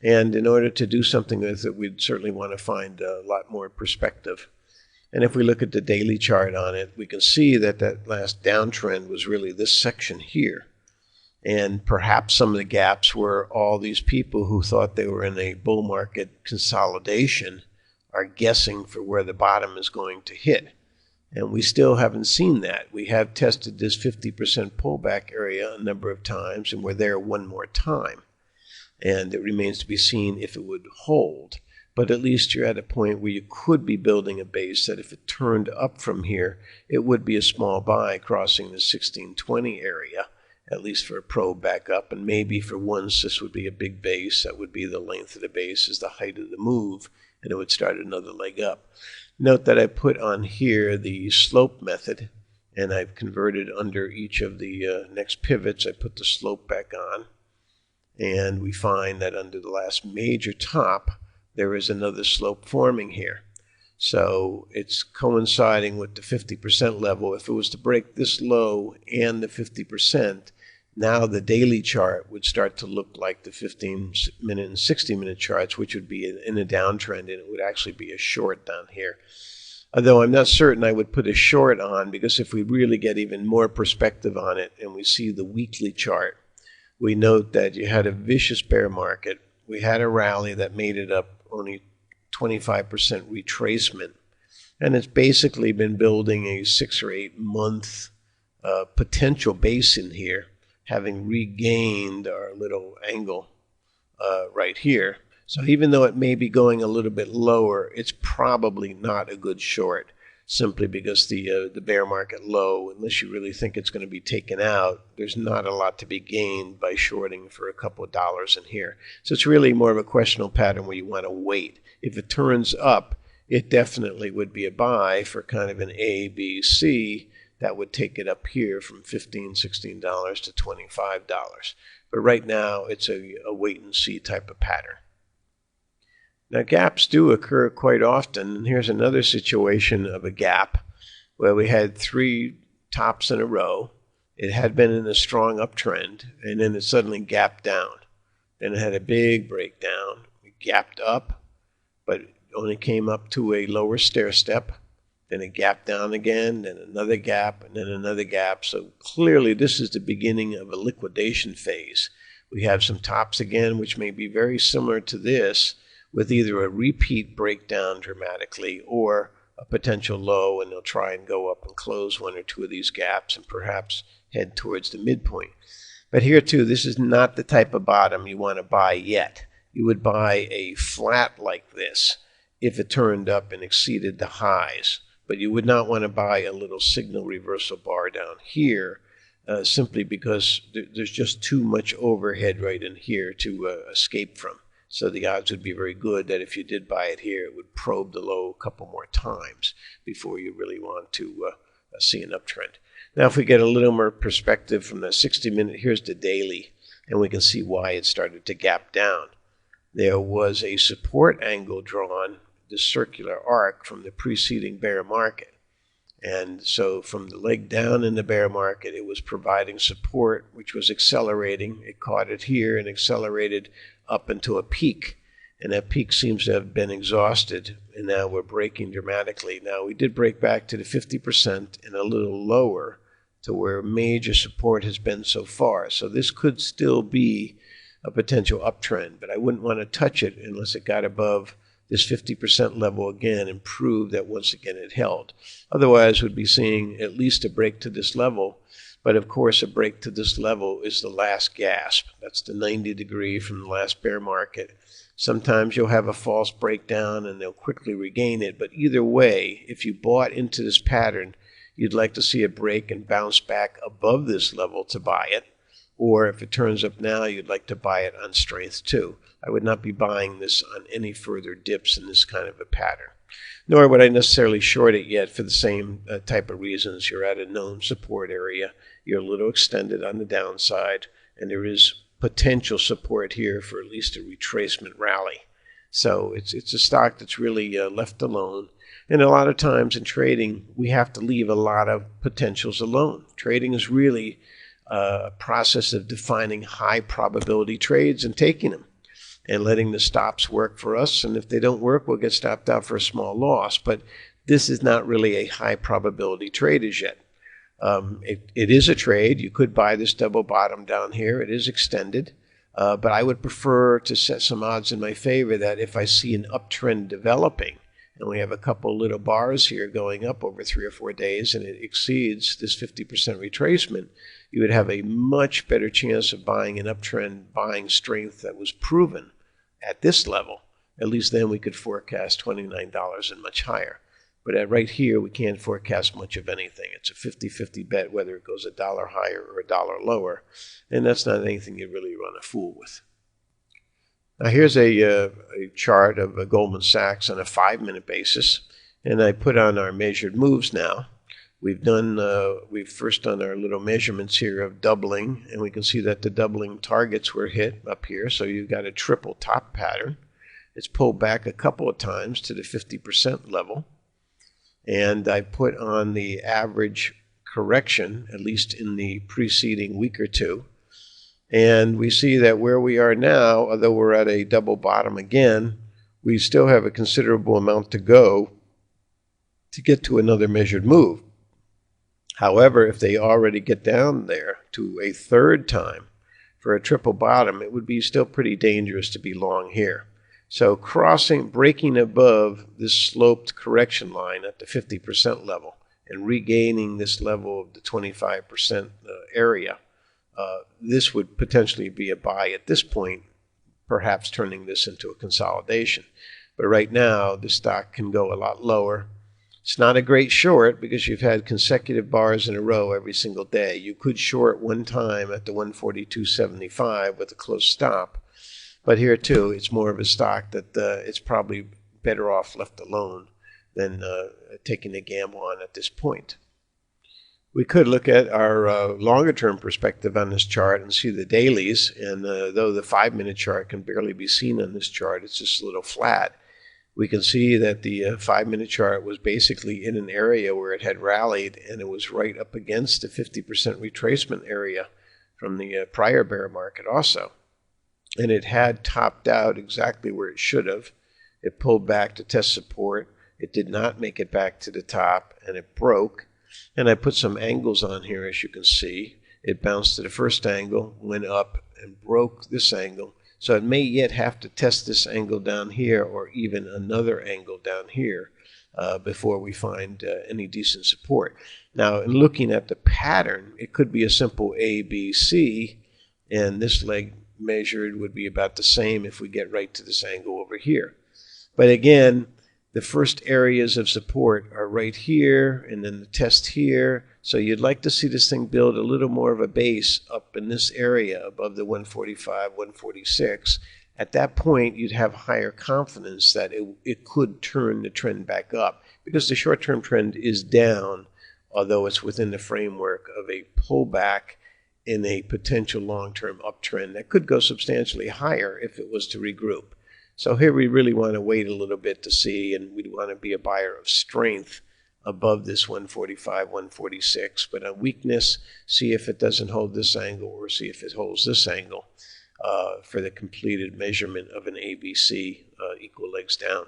And in order to do something with it, we'd certainly want to find a lot more perspective. And if we look at the daily chart on it, we can see that that last downtrend was really this section here. And perhaps some of the gaps were all these people who thought they were in a bull market consolidation are guessing for where the bottom is going to hit. And we still haven't seen that. We have tested this 50% pullback area a number of times, and we're there one more time. And it remains to be seen if it would hold. But at least you're at a point where you could be building a base that if it turned up from here, it would be a small buy crossing the 1620 area, at least for a probe back up. And maybe for once, this would be a big base. That would be the length of the base is the height of the move, and it would start another leg up. Note that I put on here the slope method, and I've converted under each of the next pivots. I put the slope back on, and we find that under the last major top, there is another slope forming here. So it's coinciding with the 50% level. If it was to break this low and the 50%, now the daily chart would start to look like the 15-minute and 60-minute charts, which would be in a downtrend, and it would actually be a short down here. Although I'm not certain I would put a short on, because if we really get even more perspective on it and we see the weekly chart, we note that you had a vicious bear market. We had a rally that made it up only 25% retracement, and it's basically been building a 6 or 8 month potential base in here, having regained our little angle right here. So even though it may be going a little bit lower, it's probably not a good short, simply because the bear market low, unless you really think it's going to be taken out, there's not a lot to be gained by shorting for a couple of dollars in here. So it's really more of a questionable pattern where you want to wait. If it turns up, it definitely would be a buy for kind of an A, B, C. That would take it up here from $15, $16 to $25. But right now, it's a wait and see type of pattern. Now, gaps do occur quite often, and here's another situation of a gap where we had 3 tops in a row. It had been in a strong uptrend, and then it suddenly gapped down. Then it had a big breakdown. It gapped up, but only came up to a lower stair step. Then it gapped down again, then another gap, and then another gap. So clearly this is the beginning of a liquidation phase. We have some tops again, which may be very similar to this, with either a repeat breakdown dramatically or a potential low, and they'll try and go up and close 1 or 2 of these gaps and perhaps head towards the midpoint. But here too, this is not the type of bottom you want to buy yet. You would buy a flat like this if it turned up and exceeded the highs. But you would not want to buy a little signal reversal bar down here simply because there's just too much overhead right in here to escape from. So the odds would be very good that if you did buy it here, it would probe the low a couple more times before you really want to see an uptrend. Now, if we get a little more perspective from the 60-minute, here's the daily, and we can see why it started to gap down. There was a support angle drawn, the circular arc from the preceding bear market. And so from the leg down in the bear market, it was providing support, which was accelerating. It caught it here and accelerated up into a peak. And that peak seems to have been exhausted, and now we're breaking dramatically. Now, we did break back to the 50% and a little lower to where major support has been so far. So this could still be a potential uptrend, but I wouldn't want to touch it unless it got above this 50% level again and proved that once again it held. Otherwise, we'd be seeing at least a break to this level. But of course, a break to this level is the last gasp. That's the 90 degree from the last bear market. Sometimes you'll have a false breakdown and they'll quickly regain it. But either way, if you bought into this pattern, you'd like to see a break and bounce back above this level to buy it. Or if it turns up now, you'd like to buy it on strength too. I would not be buying this on any further dips in this kind of a pattern. Nor would I necessarily short it yet for the same type of reasons. You're at a known support area. You're a little extended on the downside. And there is potential support here for at least a retracement rally. So it's a stock that's really left alone. And a lot of times in trading, we have to leave a lot of potentials alone. Trading is really a process of defining high probability trades and taking them and letting the stops work for us. And if they don't work, we'll get stopped out for a small loss. But this is not really a high probability trade as yet. It is a trade. You could buy this double bottom down here. It is extended. But I would prefer to set some odds in my favor that if I see an uptrend developing, and we have a couple little bars here going up over 3 or 4 days, and it exceeds this 50% retracement, you would have a much better chance of buying an uptrend, buying strength that was proven at this level. At least then we could forecast $29 and much higher. But right here, we can't forecast much of anything. It's a 50-50 bet whether it goes $1 higher or $1 lower. And that's not anything you really run a fool with. Now here's a chart of Goldman Sachs on a 5-minute basis. And I put on our measured moves now. We've first done our little measurements here of doubling. And we can see that the doubling targets were hit up here. So you've got a triple top pattern. It's pulled back a couple of times to the 50% level. And I put on the average correction, at least in the preceding week or two. And we see that where we are now, although we're at a double bottom again, we still have a considerable amount to go to get to another measured move. However, if they already get down there to a third time for a triple bottom, it would be still pretty dangerous to be long here. So breaking above this sloped correction line at the 50% level and regaining this level of the 25% area, this would potentially be a buy at this point, perhaps turning this into a consolidation. But right now, the stock can go a lot lower. It's not a great short because you've had consecutive bars in a row every single day. You could short one time at the 142.75 with a close stop. But here, too, it's more of a stock that it's probably better off left alone than taking a gamble on at this point. We could look at our longer-term perspective on this chart and see the dailies. And though the 5-minute chart can barely be seen on this chart, it's just a little flat. We can see that the 5-minute chart was basically in an area where it had rallied, and it was right up against the 50% retracement area from the prior bear market also. And it had topped out exactly where it should have. It pulled back to test support. It did not make it back to the top, and it broke. And I put some angles on here, as you can see. It bounced to the first angle, went up, and broke this angle. So it may yet have to test this angle down here or even another angle down here before we find any decent support. Now, in looking at the pattern, it could be a simple A, B, C, and this leg measured would be about the same if we get right to this angle over here. But again, the first areas of support are right here and then the test here. So you'd like to see this thing build a little more of a base up in this area above the 145, 146. At that point, you'd have higher confidence that it could turn the trend back up because the short-term trend is down, although it's within the framework of a pullback in a potential long-term uptrend that could go substantially higher if it was to regroup. So here we really want to wait a little bit to see, and we want to be a buyer of strength above this 145, 146. But on weakness, see if it doesn't hold this angle or see if it holds this angle for the completed measurement of an ABC equal legs down.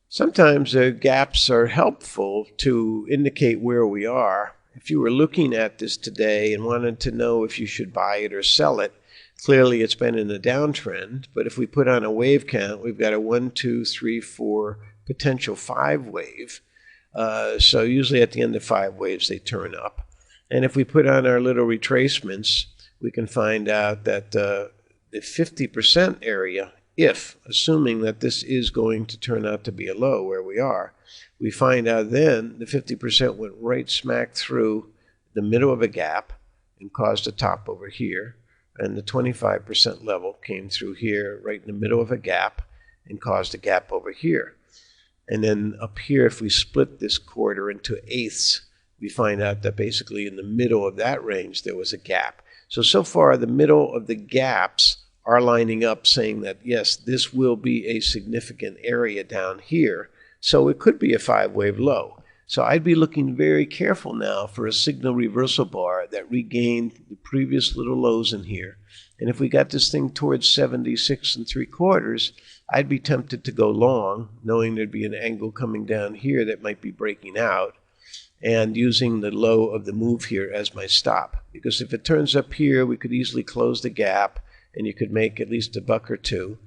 Sometimes gaps are helpful to indicate where we are. If you were looking at this today and wanted to know if you should buy it or sell it, clearly it's been in a downtrend. But if we put on a wave count, we've got a 1, 2, 3, 4, potential 5 wave. So usually at the end of 5 waves, they turn up. And if we put on our little retracements, we can find out that the 50% area, if assuming that this is going to turn out to be a low where we are, we find out then the 50% went right smack through the middle of a gap and caused a top over here. And the 25% level came through here right in the middle of a gap and caused a gap over here. And then up here, if we split this quarter into eighths, we find out that basically in the middle of that range there was a gap. So far the middle of the gaps are lining up saying that, yes, this will be a significant area down here. So it could be a 5-wave low. So I'd be looking very careful now for a signal reversal bar that regained the previous little lows in here. And if we got this thing towards 76 3/4, I'd be tempted to go long, knowing there'd be an angle coming down here that might be breaking out, and using the low of the move here as my stop. Because if it turns up here, we could easily close the gap, and you could make at least $1 or $2,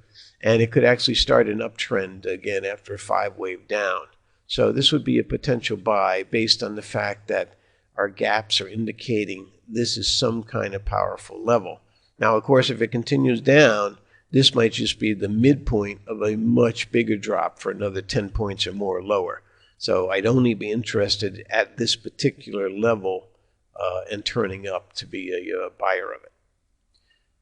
and it could actually start an uptrend again after a 5-wave down. So this would be a potential buy based on the fact that our gaps are indicating this is some kind of powerful level. Now, of course, if it continues down, this might just be the midpoint of a much bigger drop for another 10 points or more lower. So I'd only be interested at this particular level and turning up to be a buyer of it.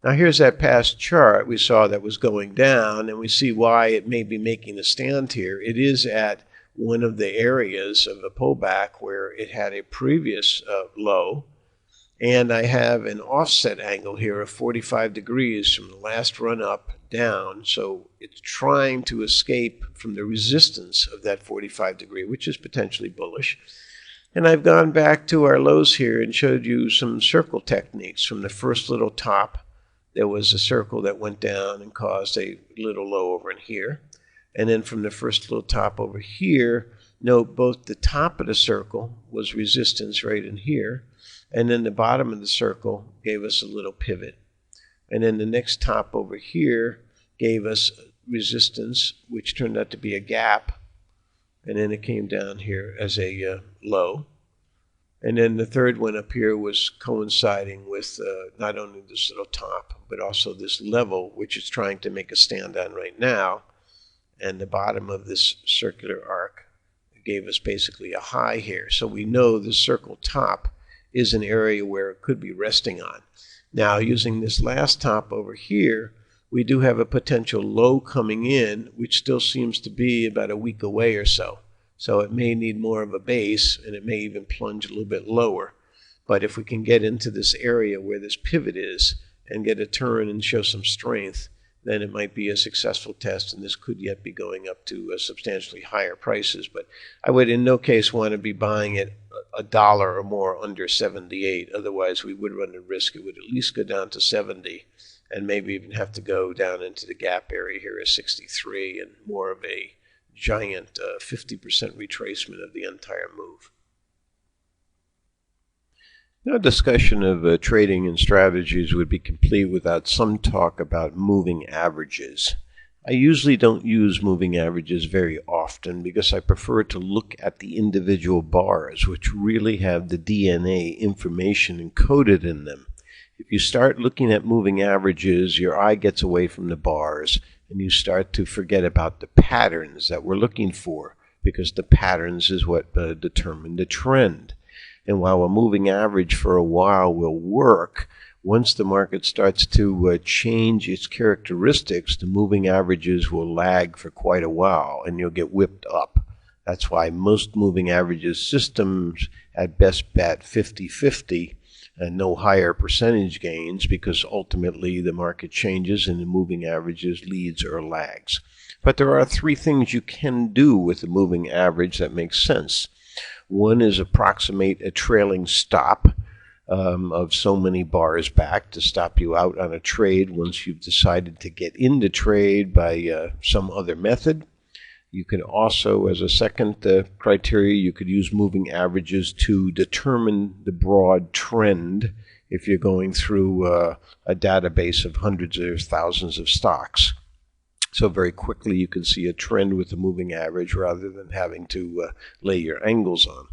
Now here's that past chart we saw that was going down, and we see why it may be making a stand here. It is at one of the areas of a pullback where it had a previous low, and I have an offset angle here of 45 degrees from the last run up down, so it's trying to escape from the resistance of that 45 degree, which is potentially bullish. And I've gone back to our lows here and showed you some circle techniques. From the first little top, there was a circle that went down and caused a little low over in here. And then from the first little top over here, note both the top of the circle was resistance right in here, and then the bottom of the circle gave us a little pivot. And then the next top over here gave us resistance, which turned out to be a gap. And then it came down here as a low. And then the third one up here was coinciding with not only this little top, but also this level, which is trying to make a stand on right now. And the bottom of this circular arc gave us basically a high here. So we know the circle top is an area where it could be resting on. Now, using this last top over here, we do have a potential low coming in, which still seems to be about a week away or so. So it may need more of a base, and it may even plunge a little bit lower. But if we can get into this area where this pivot is and get a turn and show some strength, then it might be a successful test, and this could yet be going up to substantially higher prices. But I would in no case want to be buying it $1 or more under 78. Otherwise, we would run the risk it would at least go down to 70, and maybe even have to go down into the gap area here at 63, and more of a giant 50% retracement of the entire move. No discussion of trading and strategies would be complete without some talk about moving averages. I usually don't use moving averages very often because I prefer to look at the individual bars, which really have the DNA information encoded in them. If you start looking at moving averages, your eye gets away from the bars, and you start to forget about the patterns that we're looking for, because the patterns is what determine the trend. And while a moving average for a while will work, once the market starts to change its characteristics, the moving averages will lag for quite a while, and you'll get whipped up. That's why most moving averages systems at best bet 50-50 no higher percentage gains, because ultimately the market changes and the moving averages leads or lags. But there are three things you can do with the moving average that makes sense. One is approximate a trailing stop of so many bars back to stop you out on a trade once you've decided to get into trade by some other method. You could also, as a second criteria, you could use moving averages to determine the broad trend if you're going through a database of hundreds or thousands of stocks. So very quickly you can see a trend with the moving average rather than having to lay your angles on.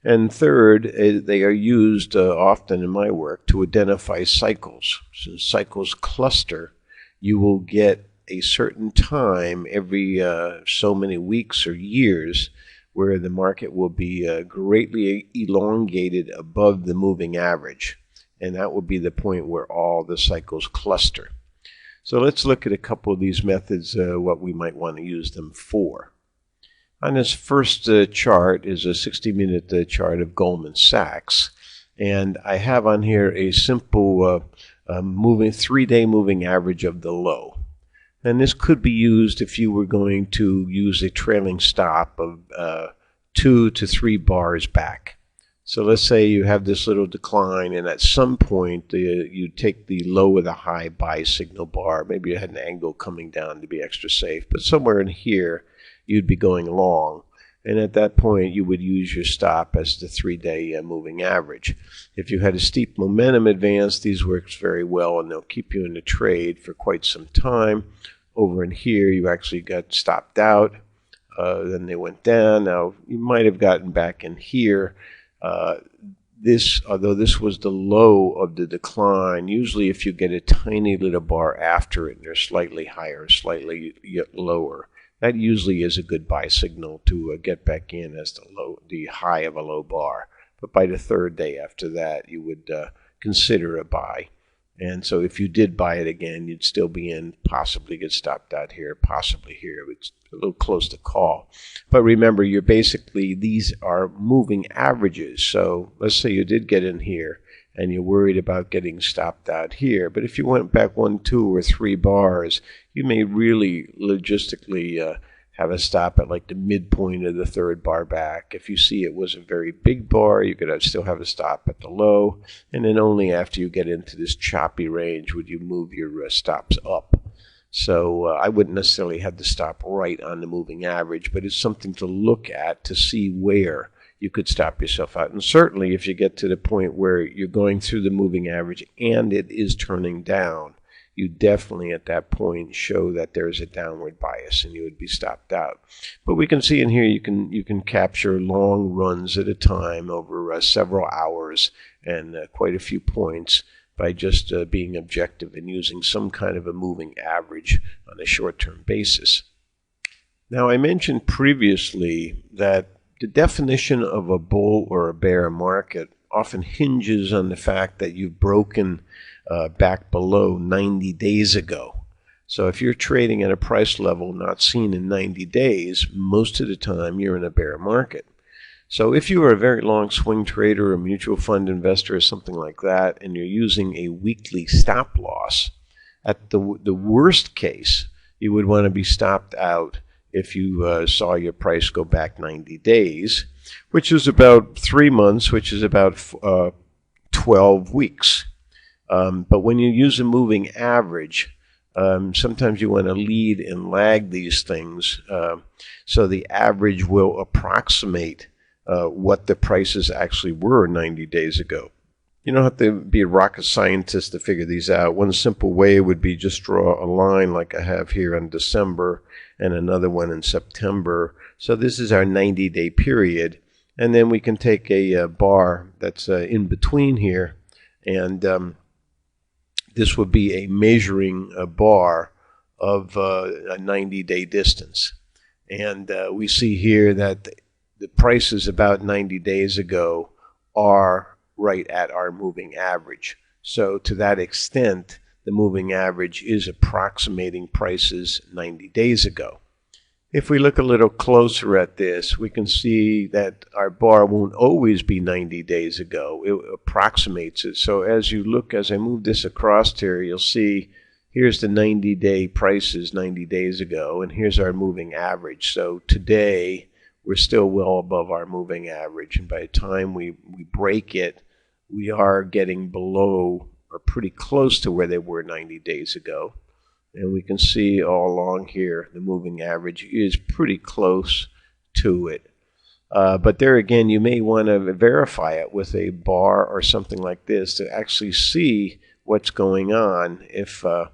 And third, they are used often in my work to identify cycles. Since cycles cluster, you will get a certain time every so many weeks or years where the market will be greatly elongated above the moving average. And that will be the point where all the cycles cluster. So let's look at a couple of these methods, what we might want to use them for. On this first chart is a 60-minute chart of Goldman Sachs. And I have on here a simple three-day moving average of the low. And this could be used if you were going to use a trailing stop of 2 to 3 bars back. So let's say you have this little decline, and at some point you take the low of the high buy signal bar. Maybe you had an angle coming down to be extra safe, but somewhere in here you'd be going long. And at that point you would use your stop as the 3-day moving average. If you had a steep momentum advance, these works very well, and they'll keep you in the trade for quite some time. Over in here you actually got stopped out, then they went down. Now you might have gotten back in here. Although this was the low of the decline, usually if you get a tiny little bar after it and they're slightly higher, slightly lower, that usually is a good buy signal to get back in as the high of a low bar. But by the third day after that, you would consider a buy. And so if you did buy it again, you'd still be in, possibly get stopped out here, possibly here. It's a little close to call. But remember, these are moving averages. So let's say you did get in here and you're worried about getting stopped out here. But if you went back 1, 2, or 3 bars, you may really logistically have a stop at like the midpoint of the 3rd bar back. If you see it was a very big bar, you could still have a stop at the low, and then only after you get into this choppy range would you move your stops up. So I wouldn't necessarily have the stop right on the moving average, but it's something to look at to see where you could stop yourself out. And certainly if you get to the point where you're going through the moving average and it is turning down, you definitely at that point show that there's a downward bias and you would be stopped out. But we can see in here you can capture long runs at a time over several hours and quite a few points by just being objective and using some kind of a moving average on a short-term basis. Now I mentioned previously that the definition of a bull or a bear market often hinges on the fact that you've broken back below 90 days ago. So if you're trading at a price level not seen in 90 days, most of the time you're in a bear market. So if you are a very long swing trader, a mutual fund investor or something like that, and you're using a weekly stop loss, at the worst case, you would want to be stopped out if you saw your price go back 90 days, which is about 3 months, which is about 12 weeks. But when you use a moving average, sometimes you want to lead and lag these things so the average will approximate what the prices actually were 90 days ago. You don't have to be a rocket scientist to figure these out. One simple way would be just draw a line like I have here in December and another one in September. So this is our 90-day period. And then we can take a bar that's in between here, and this would be a measuring bar of a 90-day distance. And we see here that the prices about 90 days ago are right at our moving average. So to that extent, the moving average is approximating prices 90 days ago. If we look a little closer at this, we can see that our bar won't always be 90 days ago. It approximates it. So as you look, as I move this across here, you'll see here's the 90-day prices 90 days ago, and here's our moving average. So today, we're still well above our moving average, and by the time we break it, we are getting below or pretty close to where they were 90 days ago. And we can see all along here, the moving average is pretty close to it. But there again, you may want to verify it with a bar or something like this to actually see what's going on. If at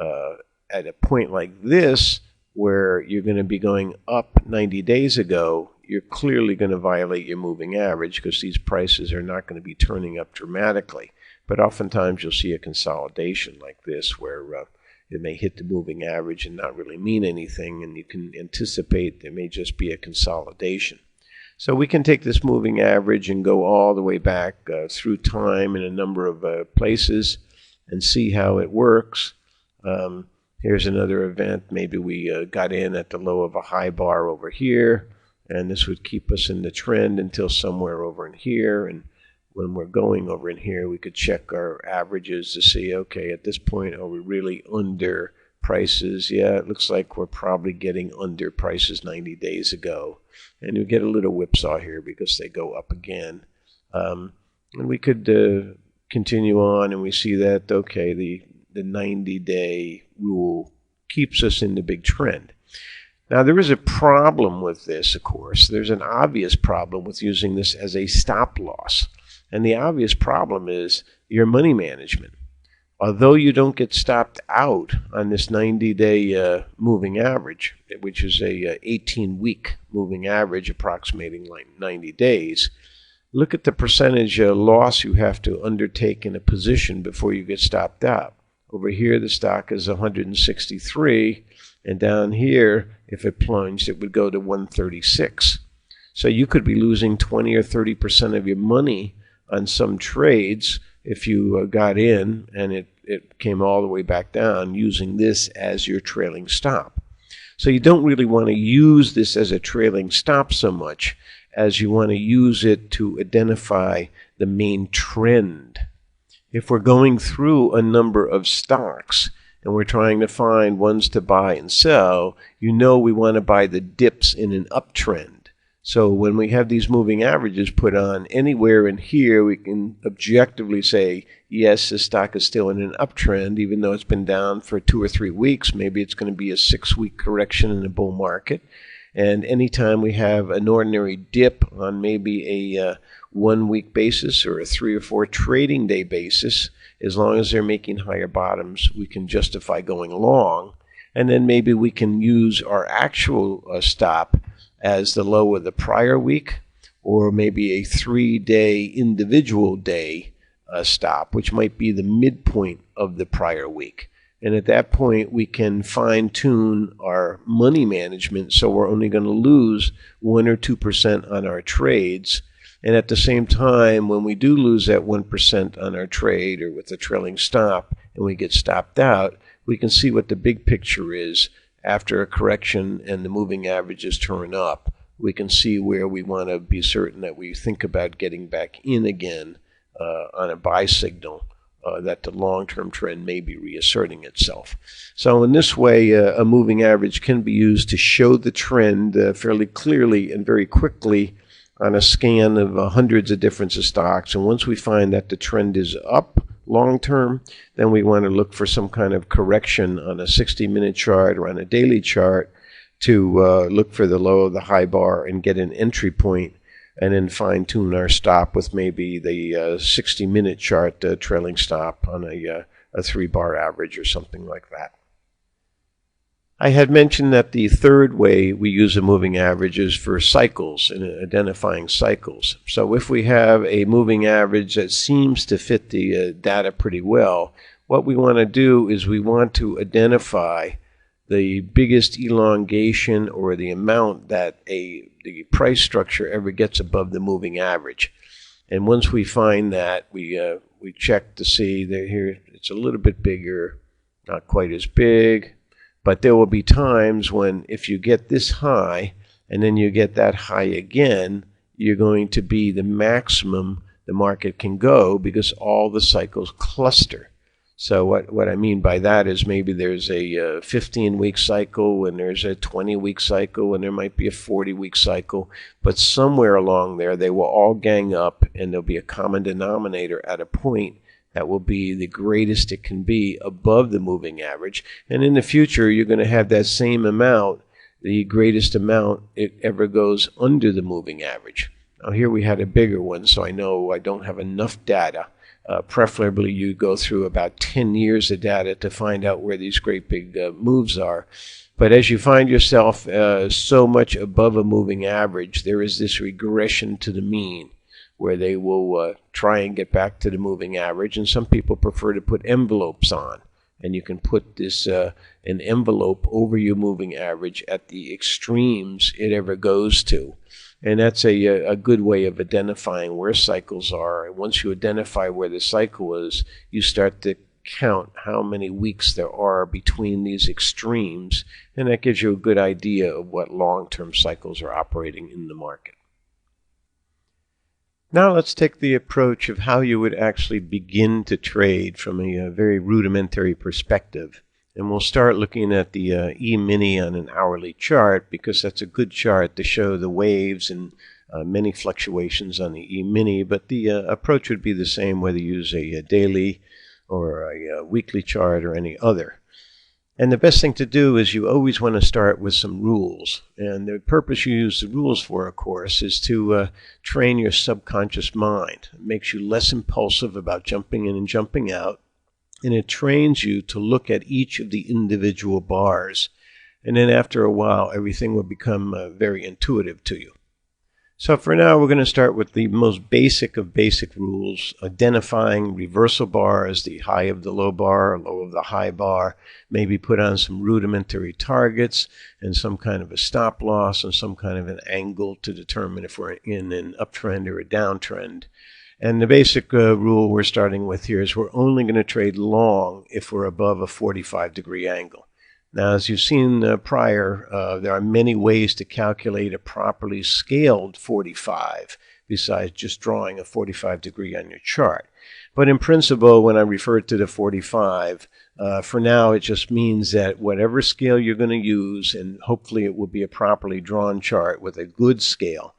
a point like this, where you're going to be going up 90 days ago, you're clearly going to violate your moving average because these prices are not going to be turning up dramatically. But oftentimes you'll see a consolidation like this where it may hit the moving average and not really mean anything, and you can anticipate there may just be a consolidation. So we can take this moving average and go all the way back through time in a number of places and see how it works. Here's another event. Maybe we got in at the low of a high bar over here, and this would keep us in the trend until somewhere over in here. And when we're going over in here, we could check our averages to see, okay, at this point, are we really under prices? Yeah, it looks like we're probably getting under prices 90 days ago. And you get a little whipsaw here because they go up again. And we could continue on, and we see that, okay, the 90-day rule keeps us in the big trend. Now, there is a problem with this, of course. There's an obvious problem with using this as a stop loss. And the obvious problem is your money management. Although you don't get stopped out on this 90-day moving average, which is a 18-week moving average approximating like 90 days, look at the percentage loss you have to undertake in a position before you get stopped out. Over here, the stock is 163, and down here, if it plunged, it would go to 136. So you could be losing 20 or 30% of your money on some trades if you got in and it came all the way back down using this as your trailing stop. So you don't really want to use this as a trailing stop so much as you want to use it to identify the main trend. If we're going through a number of stocks and we're trying to find ones to buy and sell, you know we want to buy the dips in an uptrend. So when we have these moving averages put on anywhere in here, we can objectively say, yes, the stock is still in an uptrend, even though it's been down for 2 or 3 weeks. Maybe it's going to be a 6-week correction in the bull market. And anytime we have an ordinary dip on maybe a 1-week basis or a 3 or 4 trading day basis, as long as they're making higher bottoms, we can justify going long. And then maybe we can use our actual stop as the low of the prior week, or maybe a 3-day individual day stop, which might be the midpoint of the prior week. And at that point, we can fine-tune our money management so we're only going to lose 1 or 2% on our trades. And at the same time, when we do lose that 1% on our trade or with a trailing stop and we get stopped out, we can see what the big picture is. After a correction and the moving averages turn up, we can see where we want to be certain that we think about getting back in again on a buy signal, that the long-term trend may be reasserting itself. So in this way, a moving average can be used to show the trend fairly clearly and very quickly on a scan of hundreds of different stocks. And once we find that the trend is up long term, then we want to look for some kind of correction on a 60-minute chart or on a daily chart to look for the low of the high bar and get an entry point, and then fine-tune our stop with maybe the 60-minute chart trailing stop on a 3-bar average or something like that. I had mentioned that the third way we use a moving average is for cycles and identifying cycles. So if we have a moving average that seems to fit the data pretty well, what we want to do is we want to identify the biggest elongation or the amount that the price structure ever gets above the moving average. And once we find that, we check to see that here it's a little bit bigger, not quite as big, But there will be times when if you get this high and then you get that high again, you're going to be the maximum the market can go because all the cycles cluster. So what I mean by that is maybe there's a 15-week cycle and there's a 20-week cycle and there might be a 40-week cycle, but somewhere along there they will all gang up and there'll be a common denominator at a point that will be the greatest it can be above the moving average. And in the future, you're going to have that same amount, the greatest amount it ever goes under the moving average. Now here we had a bigger one, so I know I don't have enough data. Preferably you go through about 10 years of data to find out where these great big moves are. But as you find yourself so much above a moving average, there is this regression to the mean, where they will try and get back to the moving average. And some people prefer to put envelopes on. And you can put this an envelope over your moving average at the extremes it ever goes to. And that's a good way of identifying where cycles are. And once you identify where the cycle is, you start to count how many weeks there are between these extremes. And that gives you a good idea of what long-term cycles are operating in the market. Now let's take the approach of how you would actually begin to trade from a very rudimentary perspective. And we'll start looking at the E-mini on an hourly chart because that's a good chart to show the waves and many fluctuations on the E-mini. But the approach would be the same whether you use a daily or a weekly chart or any other. And the best thing to do is you always want to start with some rules. And the purpose you use the rules for, of course, is to train your subconscious mind. It makes you less impulsive about jumping in and jumping out. And it trains you to look at each of the individual bars. And then after a while, everything will become very intuitive to you. So for now, we're going to start with the most basic of basic rules, identifying reversal bar as the high of the low bar, or low of the high bar, maybe put on some rudimentary targets and some kind of a stop loss and some kind of an angle to determine if we're in an uptrend or a downtrend. And the basic rule we're starting with here is we're only going to trade long if we're above a 45-degree angle. Now, as you've seen prior, there are many ways to calculate a properly scaled 45 besides just drawing a 45-degree on your chart. But in principle, when I refer to the 45, for now it just means that whatever scale you're going to use, and hopefully it will be a properly drawn chart with a good scale,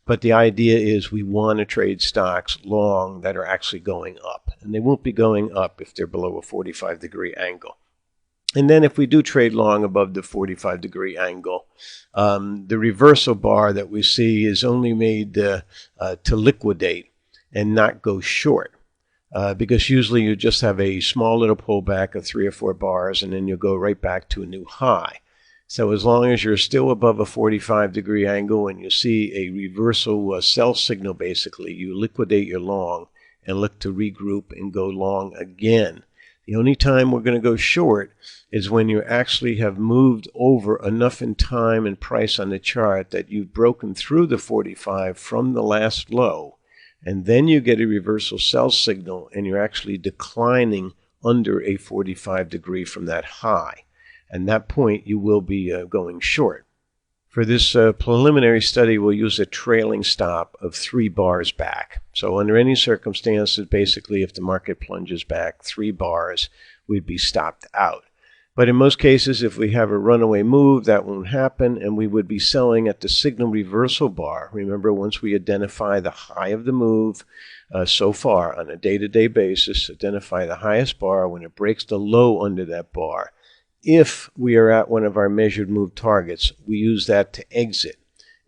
but the idea is we want to trade stocks long that are actually going up. And they won't be going up if they're below a 45-degree angle. And then if we do trade long above the 45-degree angle, the reversal bar that we see is only made to liquidate and not go short. Because usually you just have a small little pullback of 3 or 4 bars and then you'll go right back to a new high. So as long as you're still above a 45-degree angle and you see a reversal sell signal, basically, you liquidate your long and look to regroup and go long again. The only time we're going to go short is when you actually have moved over enough in time and price on the chart that you've broken through the 45 from the last low, and then you get a reversal sell signal and you're actually declining under a 45-degree from that high. At that point, you will be going short. For this preliminary study, we'll use a trailing stop of 3 bars back. So under any circumstances, basically, if the market plunges back 3 bars, we'd be stopped out. But in most cases, if we have a runaway move, that won't happen, and we would be selling at the signal reversal bar. Remember, once we identify the high of the move so far on a day-to-day basis, identify the highest bar when it breaks the low under that bar. If we are at one of our measured move targets, we use that to exit.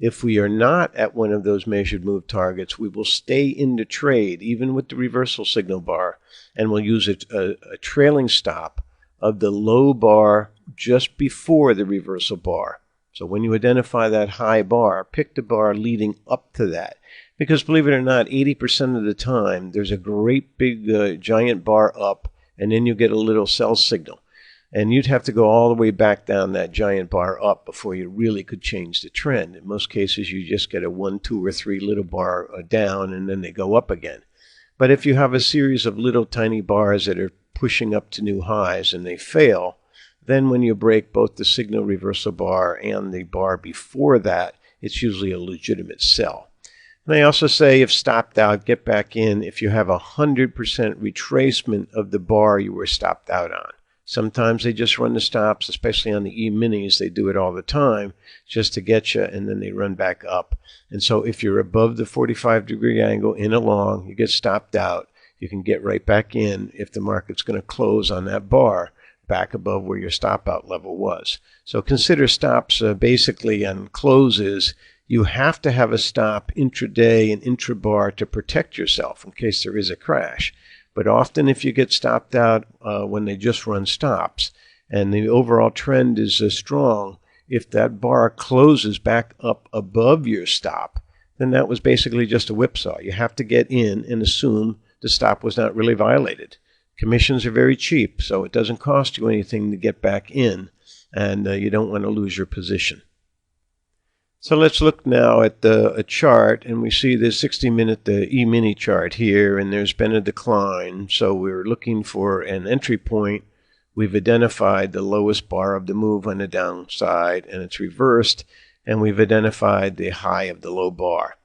If we are not at one of those measured move targets, we will stay in the trade, even with the reversal signal bar, and we'll use a trailing stop of the low bar just before the reversal bar. So when you identify that high bar, pick the bar leading up to that. Because believe it or not, 80% of the time, there's a great big giant bar up, and then you get a little sell signal. And you'd have to go all the way back down that giant bar up before you really could change the trend. In most cases, you just get a 1, 2, or 3 little bar down, and then they go up again. But if you have a series of little tiny bars that are pushing up to new highs and they fail, then when you break both the signal reversal bar and the bar before that, it's usually a legitimate sell. And I also say if stopped out, get back in if you have 100% retracement of the bar you were stopped out on. Sometimes they just run the stops, especially on the E-minis. They do it all the time just to get you, and then they run back up. And so if you're above the 45-degree angle in a long, you get stopped out, you can get right back in if the market's going to close on that bar back above where your stop out level was. So consider stops basically on closes. You have to have a stop intraday and intrabar to protect yourself in case there is a crash. But often if you get stopped out when they just run stops and the overall trend is strong, if that bar closes back up above your stop, then that was basically just a whipsaw. You have to get in and assume the stop was not really violated. Commissions are very cheap, so it doesn't cost you anything to get back in, and you don't want to lose your position. So let's look now at a chart, and we see the 60-minute E-mini chart here, and there's been a decline. So we're looking for an entry point. We've identified the lowest bar of the move on the downside, and it's reversed, and we've identified the high of the low bar.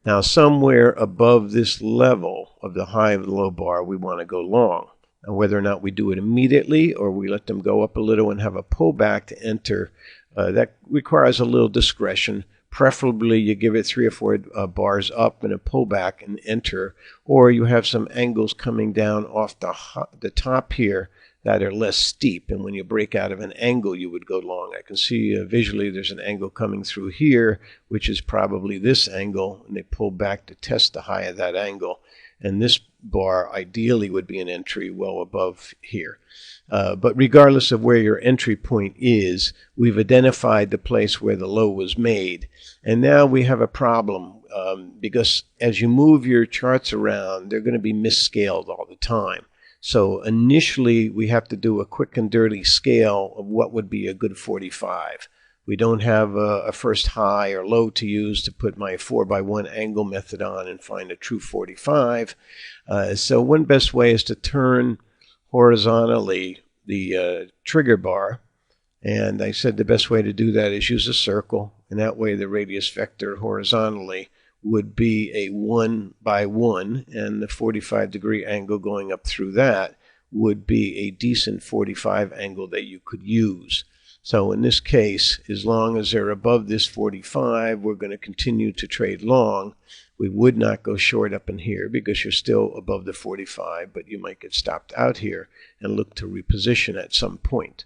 Now, somewhere above this level of the high of the low bar, we want to go long. And whether or not we do it immediately or we let them go up a little and have a pullback to enter, that requires a little discretion. Preferably, you give it 3 or 4 bars up and a pullback and enter, or you have some angles coming down off the top here that are less steep. And when you break out of an angle, you would go long. I can see visually there's an angle coming through here, which is probably this angle, and they pull back to test the high of that angle. And this bar ideally would be an entry well above here. But regardless of where your entry point is, we've identified the place where the low was made. And now we have a problem because as you move your charts around, they're going to be misscaled all the time. So initially, we have to do a quick and dirty scale of what would be a good 45. We don't have a first high or low to use to put my 4x1 angle method on and find a true 45. So one best way is to turn horizontally the trigger bar. And I said the best way to do that is use a circle. And that way the radius vector horizontally would be a 1x1. And the 45-degree angle going up through that would be a decent 45 angle that you could use. So in this case, as long as they're above this 45, we're going to continue to trade long. We would not go short up in here because you're still above the 45, but you might get stopped out here and look to reposition at some point.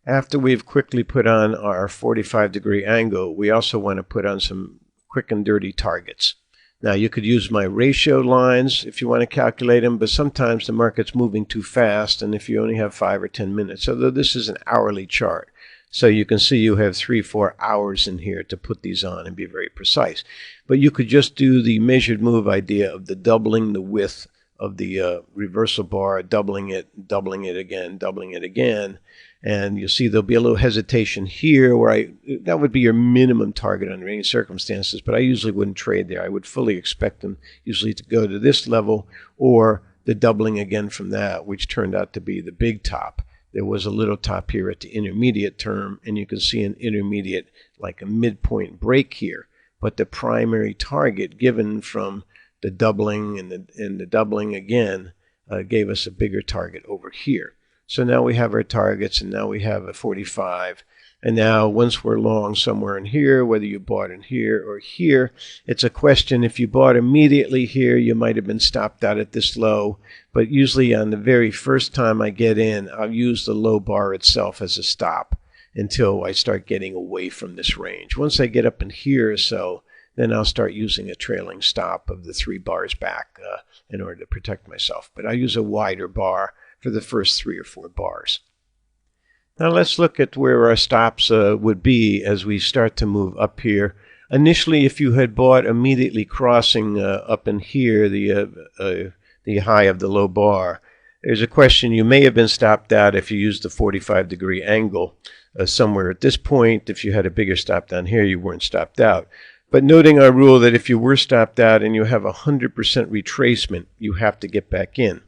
After we've quickly put on our 45-degree angle, we also want to put on some quick and dirty targets. Now, you could use my ratio lines if you want to calculate them, but sometimes the market's moving too fast, and if you only have 5 or 10 minutes, although this is an hourly chart, so you can see you have 3-4 hours in here to put these on and be very precise. But you could just do the measured move idea of the doubling the width of the reversal bar, doubling it again, and you'll see there'll be a little hesitation here where that would be your minimum target under any circumstances, but I usually wouldn't trade there. I would fully expect them usually to go to this level or the doubling again from that, which turned out to be the big top. There was a little top here at the intermediate term, and you can see an intermediate, like a midpoint break here. But the primary target given from the doubling and the doubling again gave us a bigger target over here. So now we have our targets, and now we have a 45. And now once we're long somewhere in here, whether you bought in here or here, it's a question. If you bought immediately here, you might have been stopped out at this low. But usually on the very first time I get in, I'll use the low bar itself as a stop until I start getting away from this range. Once I get up in here or so, then I'll start using a trailing stop of the 3 bars back in order to protect myself. But I use a wider bar for the first 3 or 4 bars. Now let's look at where our stops would be as we start to move up here. Initially, if you had bought immediately crossing up in here, the high of the low bar, there's a question. You may have been stopped out if you used the 45-degree angle somewhere at this point. If you had a bigger stop down here, you weren't stopped out. But noting our rule that if you were stopped out and you have 100% retracement, you have to get back in.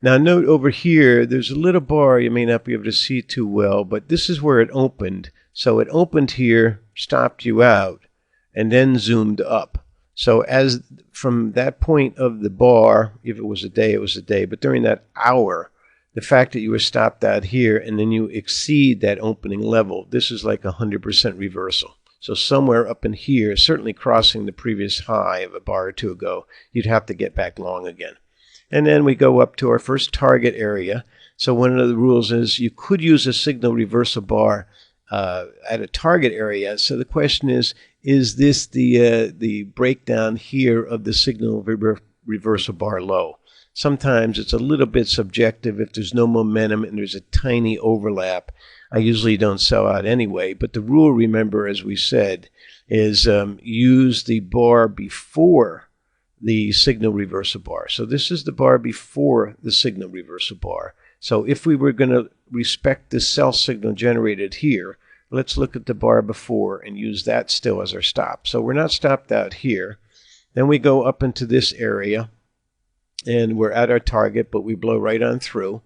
Now note over here, there's a little bar you may not be able to see too well, but this is where it opened. So it opened here, stopped you out, and then zoomed up. So as from that point of the bar, if it was a day, it was a day. But during that hour, the fact that you were stopped out here and then you exceed that opening level, this is like 100% reversal. So somewhere up in here, certainly crossing the previous high of a bar or two ago, you'd have to get back long again. And then we go up to our first target area. So one of the rules is you could use a signal reversal bar at a target area. So the question is this the breakdown here of the signal reversal bar low? Sometimes it's a little bit subjective. If there's no momentum and there's a tiny overlap, I usually don't sell out anyway. But the rule, remember, as we said, is use the bar before the signal reversal bar. So this is the bar before the signal reversal bar. So if we were going to respect the sell signal generated here, let's look at the bar before and use that still as our stop. So we're not stopped out here. Then we go up into this area and we're at our target, but we blow right on through.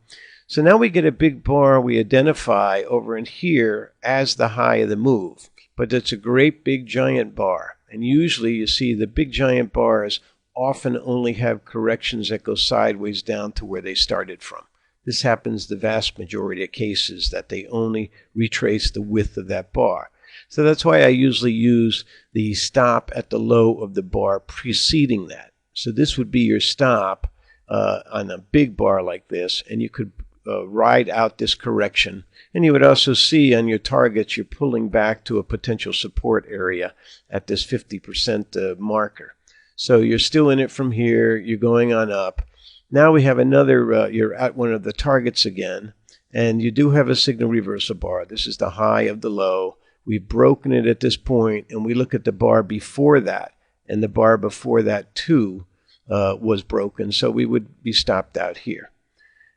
So now we get a big bar we identify over in here as the high of the move, but it's a great big giant bar. And usually you see the big giant bars often only have corrections that go sideways down to where they started from. This happens the vast majority of cases, that they only retrace the width of that bar. So that's why I usually use the stop at the low of the bar preceding that. So this would be your stop on a big bar like this, and you could ride out this correction. And you would also see on your targets you're pulling back to a potential support area at this 50% marker. So you're still in it from here, you're going on up. Now we have another, you're at one of the targets again, and you do have a signal reversal bar. This is the high of the low. We've broken it at this point, and we look at the bar before that, and the bar before that too was broken, so we would be stopped out here.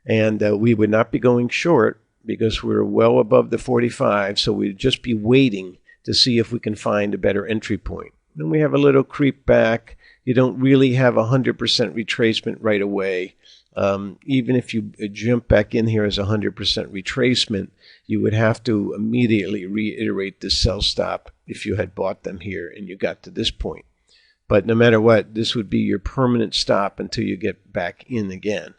And we would not be going short because we're well above the 45, so we'd just be waiting to see if we can find a better entry point. Then we have a little creep back. You don't really have 100% retracement right away. Even if you jump back in here as 100% retracement, you would have to immediately reiterate the sell stop if you had bought them here and you got to this point. But no matter what, this would be your permanent stop until you get back in again.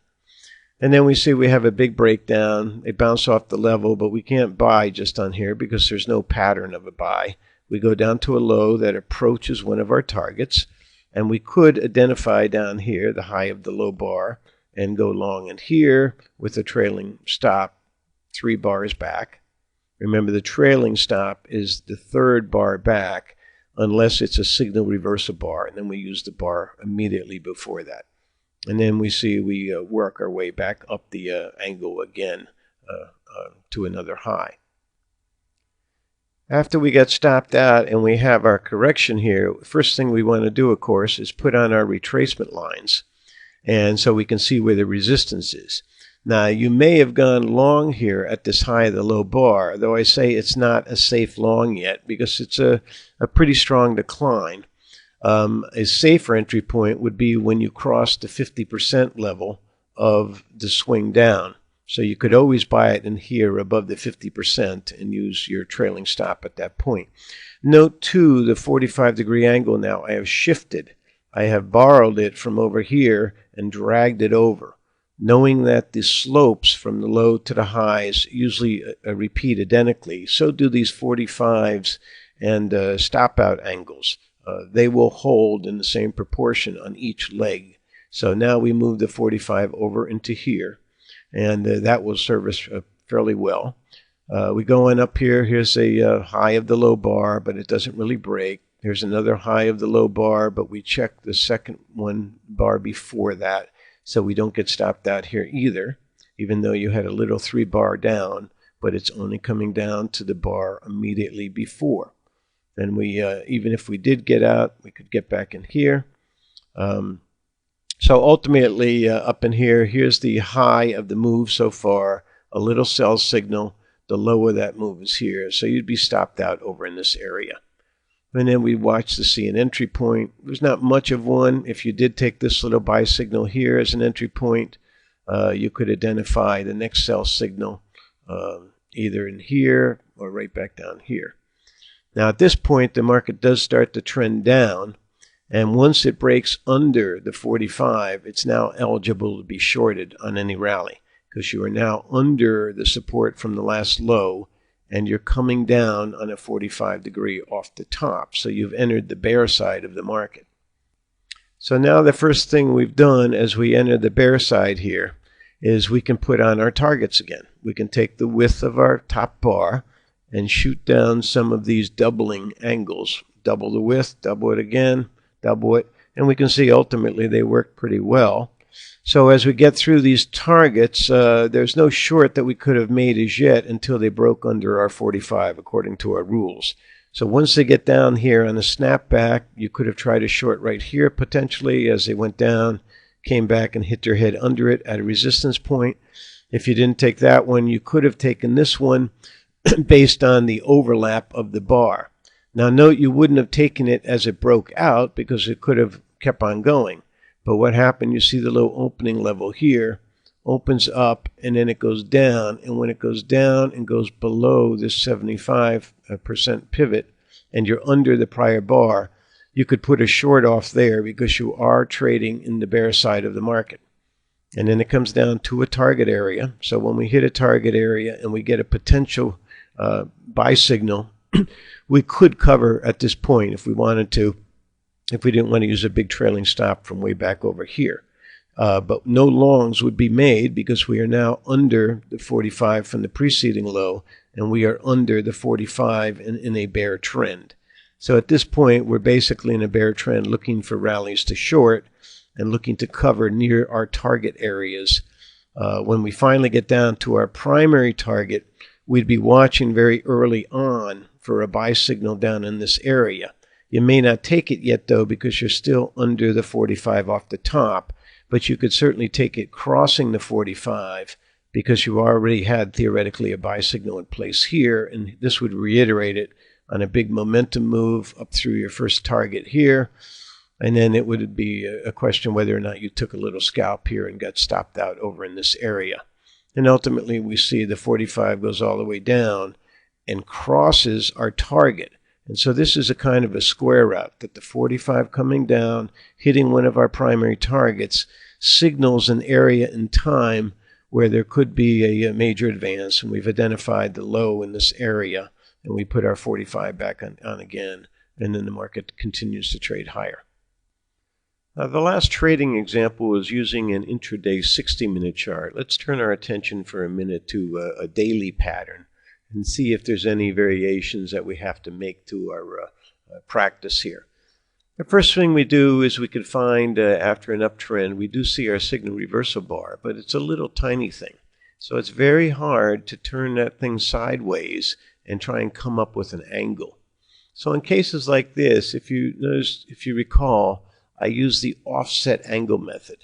And then we see we have a big breakdown. They bounce off the level, but we can't buy just on here because there's no pattern of a buy. We go down to a low that approaches one of our targets, and we could identify down here the high of the low bar and go long in here with a trailing stop 3 bars back. Remember, the trailing stop is the 3rd bar back unless it's a signal reversal bar, and then we use the bar immediately before that. And then we see we work our way back up the angle again to another high. After we get stopped out and we have our correction here, first thing we want to do, of course, is put on our retracement lines, and so we can see where the resistance is. Now, you may have gone long here at this high of the low bar, though I say it's not a safe long yet because it's a pretty strong decline. A safer entry point would be when you cross the 50% level of the swing down. So you could always buy it in here above the 50% and use your trailing stop at that point. Note too, the 45-degree angle now I have shifted. I have borrowed it from over here and dragged it over, knowing that the slopes from the low to the highs usually repeat identically. So do these 45s and stop out angles. They will hold in the same proportion on each leg. So now we move the 45 over into here, and that will serve us fairly well. We go on up here. Here's a high of the low bar, but it doesn't really break. Here's another high of the low bar, but we check the second one bar before that, so we don't get stopped out here either, even though you had a little 3 bar down, but it's only coming down to the bar immediately before. Then we, even if we did get out, we could get back in here. So ultimately, up in here, here's the high of the move so far, a little sell signal. The low of that move is here, so you'd be stopped out over in this area. And then we watch to see an entry point. There's not much of one. If you did take this little buy signal here as an entry point, you could identify the next sell signal either in here or right back down here. Now at this point, the market does start to trend down, and once it breaks under the 45, it's now eligible to be shorted on any rally because you are now under the support from the last low, and you're coming down on a 45-degree off the top. So you've entered the bear side of the market. So now the first thing we've done as we enter the bear side here is we can put on our targets again. We can take the width of our top bar and shoot down some of these doubling angles. Double the width, double it again, double it, and we can see ultimately they work pretty well. So as we get through these targets, there's no short that we could have made as yet until they broke under our 45 according to our rules. So once they get down here on a snapback, you could have tried a short right here potentially as they went down, came back and hit their head under it at a resistance point. If you didn't take that one, you could have taken this one based on the overlap of the bar. Now note you wouldn't have taken it as it broke out because it could have kept on going. But what happened, you see the low opening level here, opens up and then it goes down. And when it goes down and goes below this 75% pivot and you're under the prior bar, you could put a short off there because you are trading in the bear side of the market. And then it comes down to a target area. So when we hit a target area and we get a potential buy signal, we could cover at this point if we wanted to, if we didn't want to use a big trailing stop from way back over here. But no longs would be made because we are now under the 45 from the preceding low, and we are under the 45 in a bear trend. So at this point, we're basically in a bear trend looking for rallies to short and looking to cover near our target areas. When we finally get down to our primary target, we'd be watching very early on for a buy signal down in this area. You may not take it yet, though, because you're still under the 45 off the top, but you could certainly take it crossing the 45 because you already had theoretically a buy signal in place here, and this would reiterate it on a big momentum move up through your first target here. And then it would be a question whether or not you took a little scalp here and got stopped out over in this area. And ultimately, we see the 45 goes all the way down and crosses our target. And so this is a kind of a square route that the 45 coming down, hitting one of our primary targets, signals an area in time where there could be a major advance. And we've identified the low in this area, and we put our 45 back on again, and then the market continues to trade higher. Now, the last trading example was using an intraday 60-minute chart. Let's turn our attention for a minute to a daily pattern and see if there's any variations that we have to make to our practice here. The first thing we do is we can find after an uptrend, we do see our signal reversal bar, but it's a little tiny thing. So it's very hard to turn that thing sideways and try and come up with an angle. So in cases like this, if you recall, I use the offset angle method.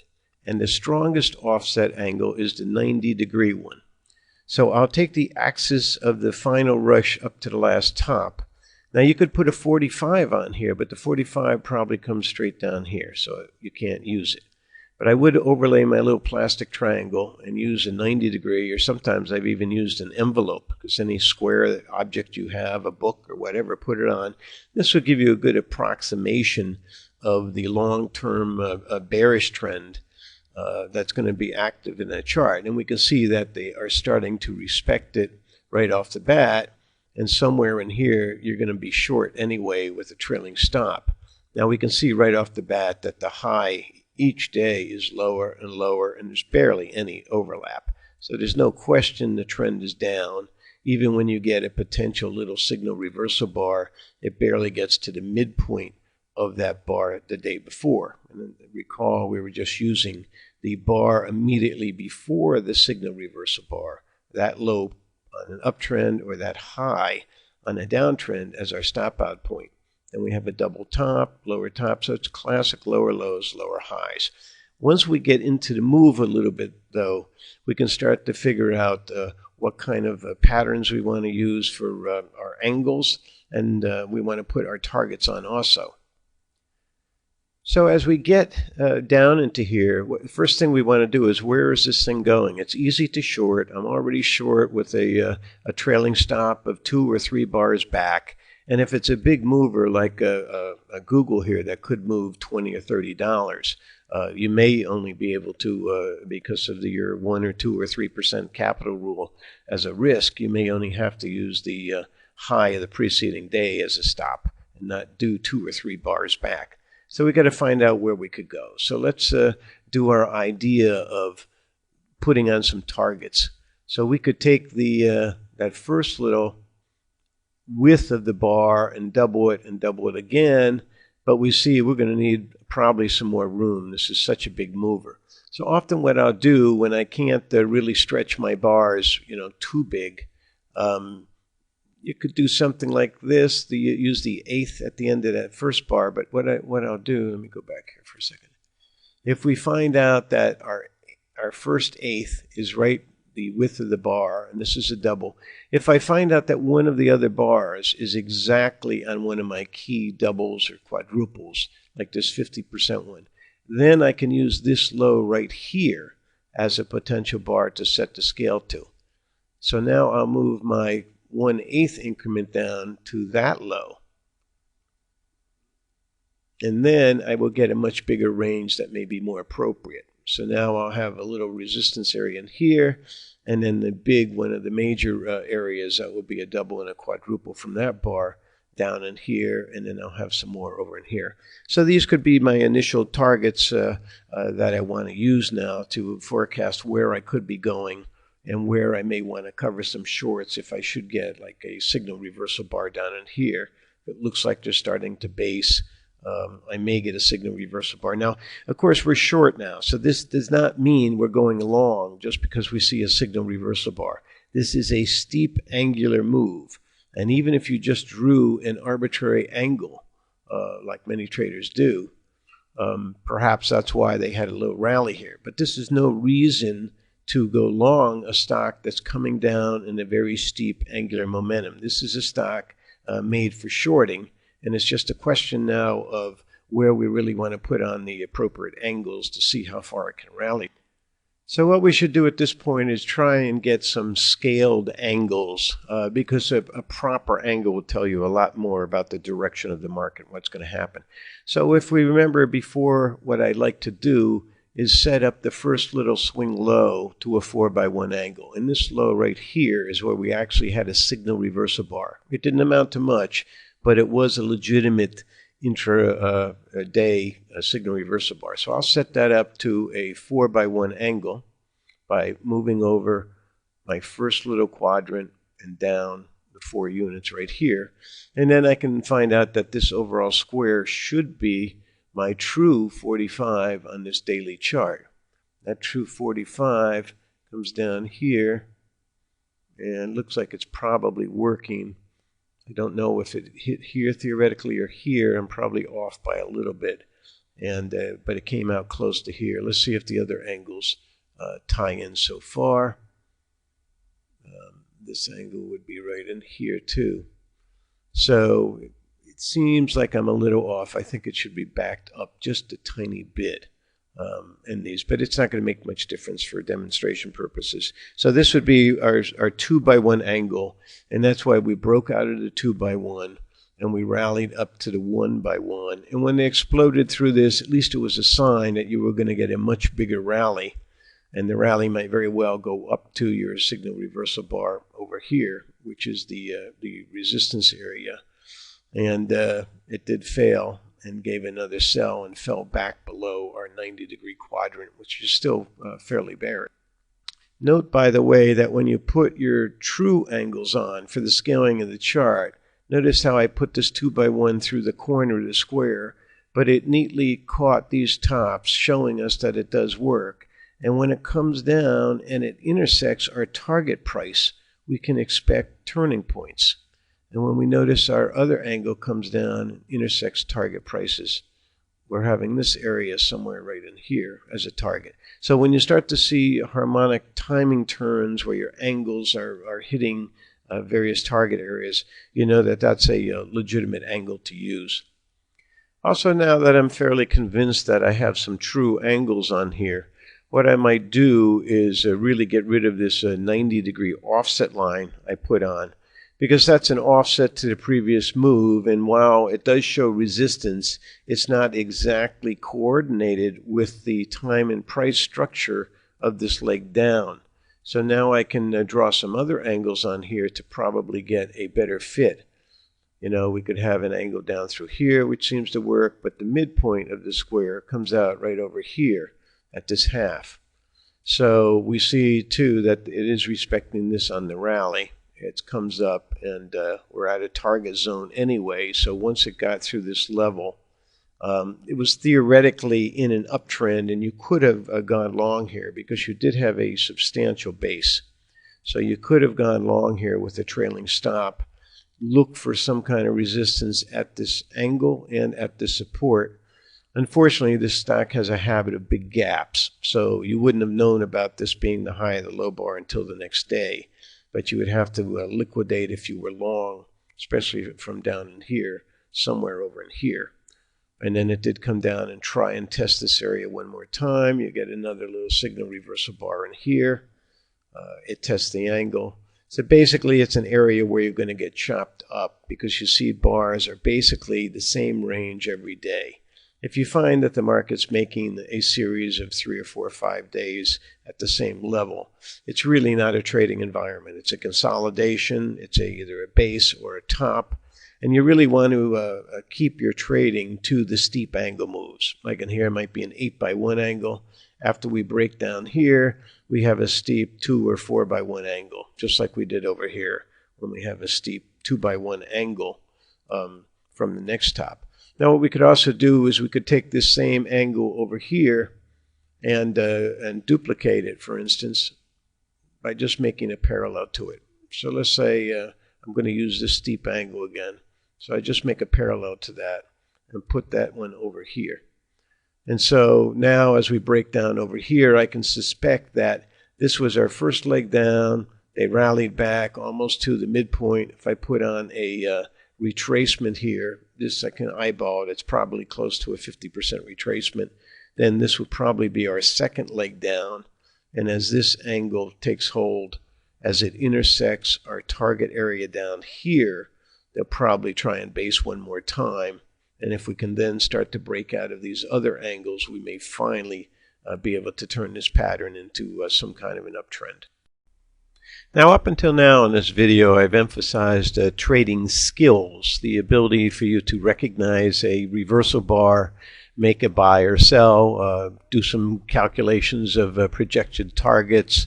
And the strongest offset angle is the 90-degree one. So I'll take the axis of the final rush up to the last top. Now you could put a 45 on here, but the 45 probably comes straight down here, so you can't use it. But I would overlay my little plastic triangle and use a 90-degree, or sometimes I've even used an envelope, because any square object you have, a book or whatever, put it on. This will give you a good approximation of the long-term bearish trend that's going to be active in that chart. And we can see that they are starting to respect it right off the bat. And somewhere in here, you're going to be short anyway with a trailing stop. Now we can see right off the bat that the high each day is lower and lower, and there's barely any overlap. So there's no question the trend is down. Even when you get a potential little signal reversal bar, it barely gets to the midpoint of that bar the day before. And recall, we were just using the bar immediately before the signal reversal bar, that low on an uptrend or that high on a downtrend as our stop out point. Then we have a double top, lower top, so it's classic lower lows, lower highs. Once we get into the move a little bit, though, we can start to figure out what kind of patterns we want to use for our angles, and we want to put our targets on also. So as we get down into here, the first thing we want to do is, where is this thing going? It's easy to short. I'm already short with a trailing stop of 2 or 3 bars back. And if it's a big mover like a Google here that could move $20 or $30, you may only be able to, because of your 1 or 2 or 3% capital rule as a risk, you may only have to use the high of the preceding day as a stop and not do 2 or 3 bars back. So we got to find out where we could go. So let's do our idea of putting on some targets. So we could take the that first little width of the bar and double it again, but we see we're going to need probably some more room. This is such a big mover. So often what I'll do when I can't really stretch my bars, too big, you could do something like this. Use the eighth at the end of that first bar. But what I'll do, let me go back here for a second. If we find out that our first eighth is right the width of the bar, and this is a double, if I find out that one of the other bars is exactly on one of my key doubles or quadruples, like this 50% one, then I can use this low right here as a potential bar to set the scale to. So now I'll move my 1/8 increment down to that low. And then I will get a much bigger range that may be more appropriate. So now I'll have a little resistance area in here, and then the big one of the major areas that will be a double and a quadruple from that bar down in here, and then I'll have some more over in here. So these could be my initial targets that I want to use now to forecast where I could be going and where I may want to cover some shorts if I should get like a signal reversal bar down in here. It looks like they're starting to base. I may get a signal reversal bar. Now, of course, we're short now, so this does not mean we're going long just because we see a signal reversal bar. This is a steep angular move, and even if you just drew an arbitrary angle, like many traders do, perhaps that's why they had a little rally here. But this is no reason to go long a stock that's coming down in a very steep angular momentum. This is a stock made for shorting, and it's just a question now of where we really want to put on the appropriate angles to see how far it can rally. So what we should do at this point is try and get some scaled angles, because a proper angle will tell you a lot more about the direction of the market, what's going to happen. So if we remember before, what I'd like to do is set up the first little swing low to a 4x1 angle. And this low right here is where we actually had a signal reversal bar. It didn't amount to much, but it was a legitimate intra-day signal reversal bar. So I'll set that up to a 4x1 angle by moving over my first little quadrant and down the 4 units right here. And then I can find out that this overall square should be my true 45 on this daily chart. That true 45 comes down here and looks like it's probably working. I don't know if it hit here theoretically or here. I'm probably off by a little bit, and but it came out close to here. Let's see if the other angles tie in so far. This angle would be right in here too. So it seems like I'm a little off. I think it should be backed up just a tiny bit in these, but it's not going to make much difference for demonstration purposes. So this would be our 2x1 angle, and that's why we broke out of the 2x1 and we rallied up to the 1x1. And when they exploded through this, at least it was a sign that you were going to get a much bigger rally, and the rally might very well go up to your signal reversal bar over here, which is the resistance area. And it did fail and gave another sell and fell back below our 90-degree quadrant, which is still fairly bearish. Note, by the way, that when you put your true angles on for the scaling of the chart, notice how I put this 2x1 through the corner of the square, but it neatly caught these tops, showing us that it does work. And when it comes down and it intersects our target price, we can expect turning points. And when we notice our other angle comes down and intersects target prices, we're having this area somewhere right in here as a target. So when you start to see harmonic timing turns where your angles are hitting various target areas, you know that that's a legitimate angle to use. Also, now that I'm fairly convinced that I have some true angles on here, what I might do is really get rid of this 90-degree offset line I put on, because that's an offset to the previous move, and while it does show resistance, it's not exactly coordinated with the time and price structure of this leg down. So now I can draw some other angles on here to probably get a better fit. You know, we could have an angle down through here, which seems to work, but the midpoint of the square comes out right over here at this half. So we see, too, that it is respecting this on the rally. It comes up, and we're at a target zone anyway, so once it got through this level, it was theoretically in an uptrend, and you could have gone long here because you did have a substantial base. So you could have gone long here with a trailing stop, look for some kind of resistance at this angle and at the support. Unfortunately, this stock has a habit of big gaps, so you wouldn't have known about this being the high of the low bar until the next day. But you would have to liquidate if you were long, especially from down in here, somewhere over in here. And then it did come down and try and test this area one more time. You get another little signal reversal bar in here. It tests the angle. So basically, it's an area where you're going to get chopped up because you see bars are basically the same range every day. If you find that the market's making a series of 3 or 4 or 5 days at the same level, it's really not a trading environment. It's a consolidation. It's either a base or a top. And you really want to keep your trading to the steep angle moves. Like in here, it might be an 8x1 angle. After we break down here, we have a steep 2 or 4x1 angle, just like we did over here when we have a steep 2x1 angle from the next top. Now, what we could also do is we could take this same angle over here and duplicate it, for instance, by just making a parallel to it. So let's say I'm going to use this steep angle again. So I just make a parallel to that and put that one over here. And so now as we break down over here, I can suspect that this was our first leg down. They rallied back almost to the midpoint. If I put on a retracement here, this I can eyeball it. It's probably close to a 50% retracement. Then this would probably be our second leg down. And as this angle takes hold, as it intersects our target area down here, they'll probably try and base one more time. And if we can then start to break out of these other angles, we may finally be able to turn this pattern into some kind of an uptrend. Now, up until now in this video, I've emphasized trading skills, the ability for you to recognize a reversal bar, make a buy or sell, do some calculations of projected targets,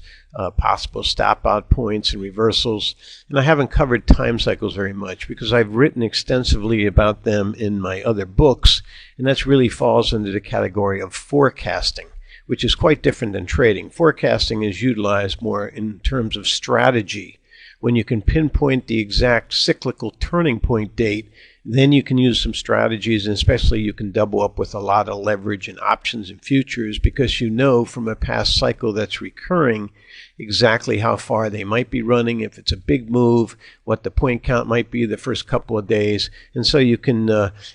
possible stop out points and reversals. And I haven't covered time cycles very much because I've written extensively about them in my other books, and that really falls under the category of forecasting, which is quite different than trading. Forecasting is utilized more in terms of strategy. When you can pinpoint the exact cyclical turning point date, then you can use some strategies, and especially you can double up with a lot of leverage in options and futures because you know from a past cycle that's recurring exactly how far they might be running, if it's a big move, what the point count might be the first couple of days, and so you can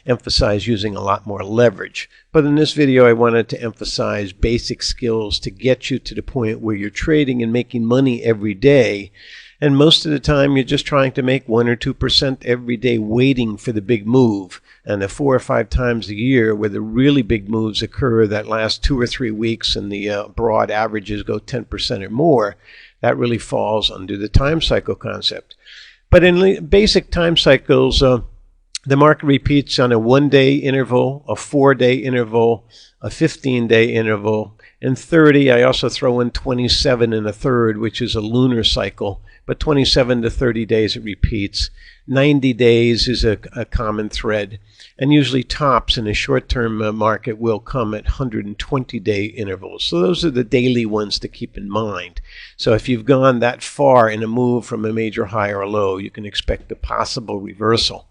emphasize using a lot more leverage. But in this video, I wanted to emphasize basic skills to get you to the point where you're trading and making money every day. And most of the time, you're just trying to make 1 or 2% every day waiting for the big move. And the 4 or 5 times a year where the really big moves occur that last 2 or 3 weeks and the broad averages go 10% or more, that really falls under the time cycle concept. But in basic time cycles, the market repeats on a 1-day interval, a 4-day interval, a 15-day interval, and 30. I also throw in 27 and a third, which is a lunar cycle. But 27 to 30 days it repeats. 90 days is a common thread. And usually tops in a short-term market will come at 120-day intervals. So those are the daily ones to keep in mind. So if you've gone that far in a move from a major high or low, you can expect a possible reversal.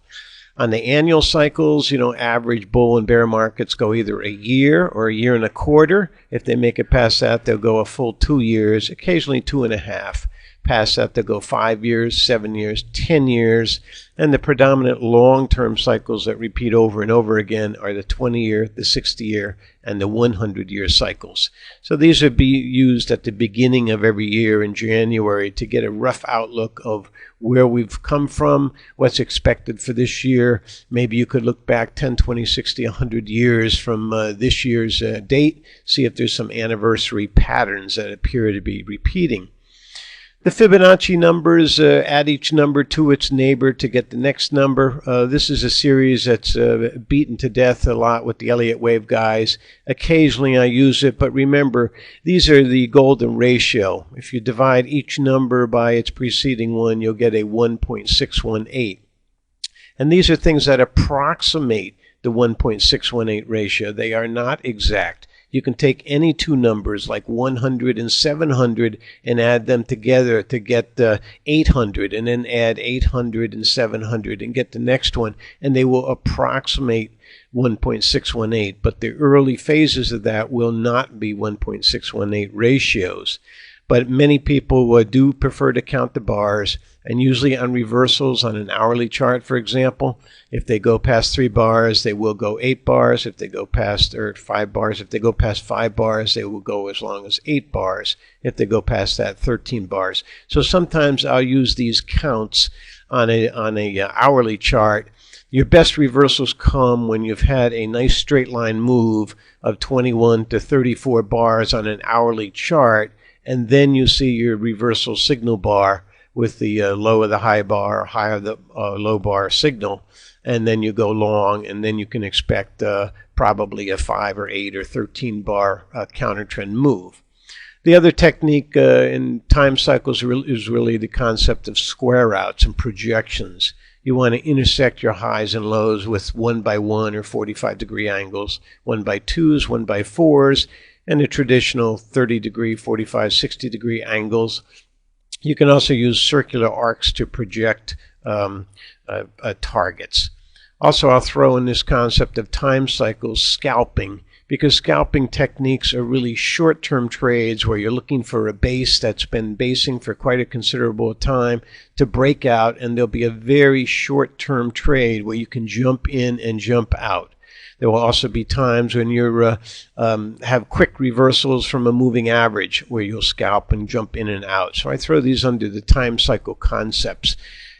On the annual cycles, average bull and bear markets go either a year or a year and a quarter. If they make it past that, they'll go a full 2 years, occasionally 2.5. Past that, they'll go 5 years, 7 years, 10 years. And the predominant long-term cycles that repeat over and over again are the 20-year, the 60-year, and the 100-year cycles. So these would be used at the beginning of every year in January to get a rough outlook of where we've come from, what's expected for this year. Maybe you could look back 10, 20, 60, 100 years from this year's date, see if there's some anniversary patterns that appear to be repeating. The Fibonacci numbers, add each number to its neighbor to get the next number. This is a series that's beaten to death a lot with the Elliott wave guys. Occasionally I use it, but remember, these are the golden ratio. If you divide each number by its preceding one, you'll get a 1.618. And these are things that approximate the 1.618 ratio. They are not exact. You can take any two numbers like 100 and 700 and add them together to get 800, and then add 800 and 700 and get the next one, and they will approximate 1.618. But the early phases of that will not be 1.618 ratios. But many people do prefer to count the bars, and usually on reversals on an hourly chart, for example, if they go past 3 bars, they will go 8 bars. If they go past 5 bars, if they go past 5 bars, they will go as long as 8 bars. If they go past that, 13 bars. So sometimes I'll use these counts on a hourly chart. Your best reversals come when you've had a nice straight line move of 21 to 34 bars on an hourly chart, and then you see your reversal signal bar with the low of the high bar, high of the low bar signal, and then you go long, and then you can expect probably a 5 or 8 or 13 bar counter trend move. The other technique in time cycles is really the concept of square outs and projections. You want to intersect your highs and lows with 1 by 1 or 45-degree angles, 1 by 2s, 1 by 4s, and the traditional 30-degree, 45, 60-degree angles. You can also use circular arcs to project targets. Also, I'll throw in this concept of time cycles, scalping, because scalping techniques are really short-term trades where you're looking for a base that's been basing for quite a considerable time to break out, and there'll be a very short-term trade where you can jump in and jump out. There will also be times when you have quick reversals from a moving average where you'll scalp and jump in and out. So I throw these under the time cycle concepts,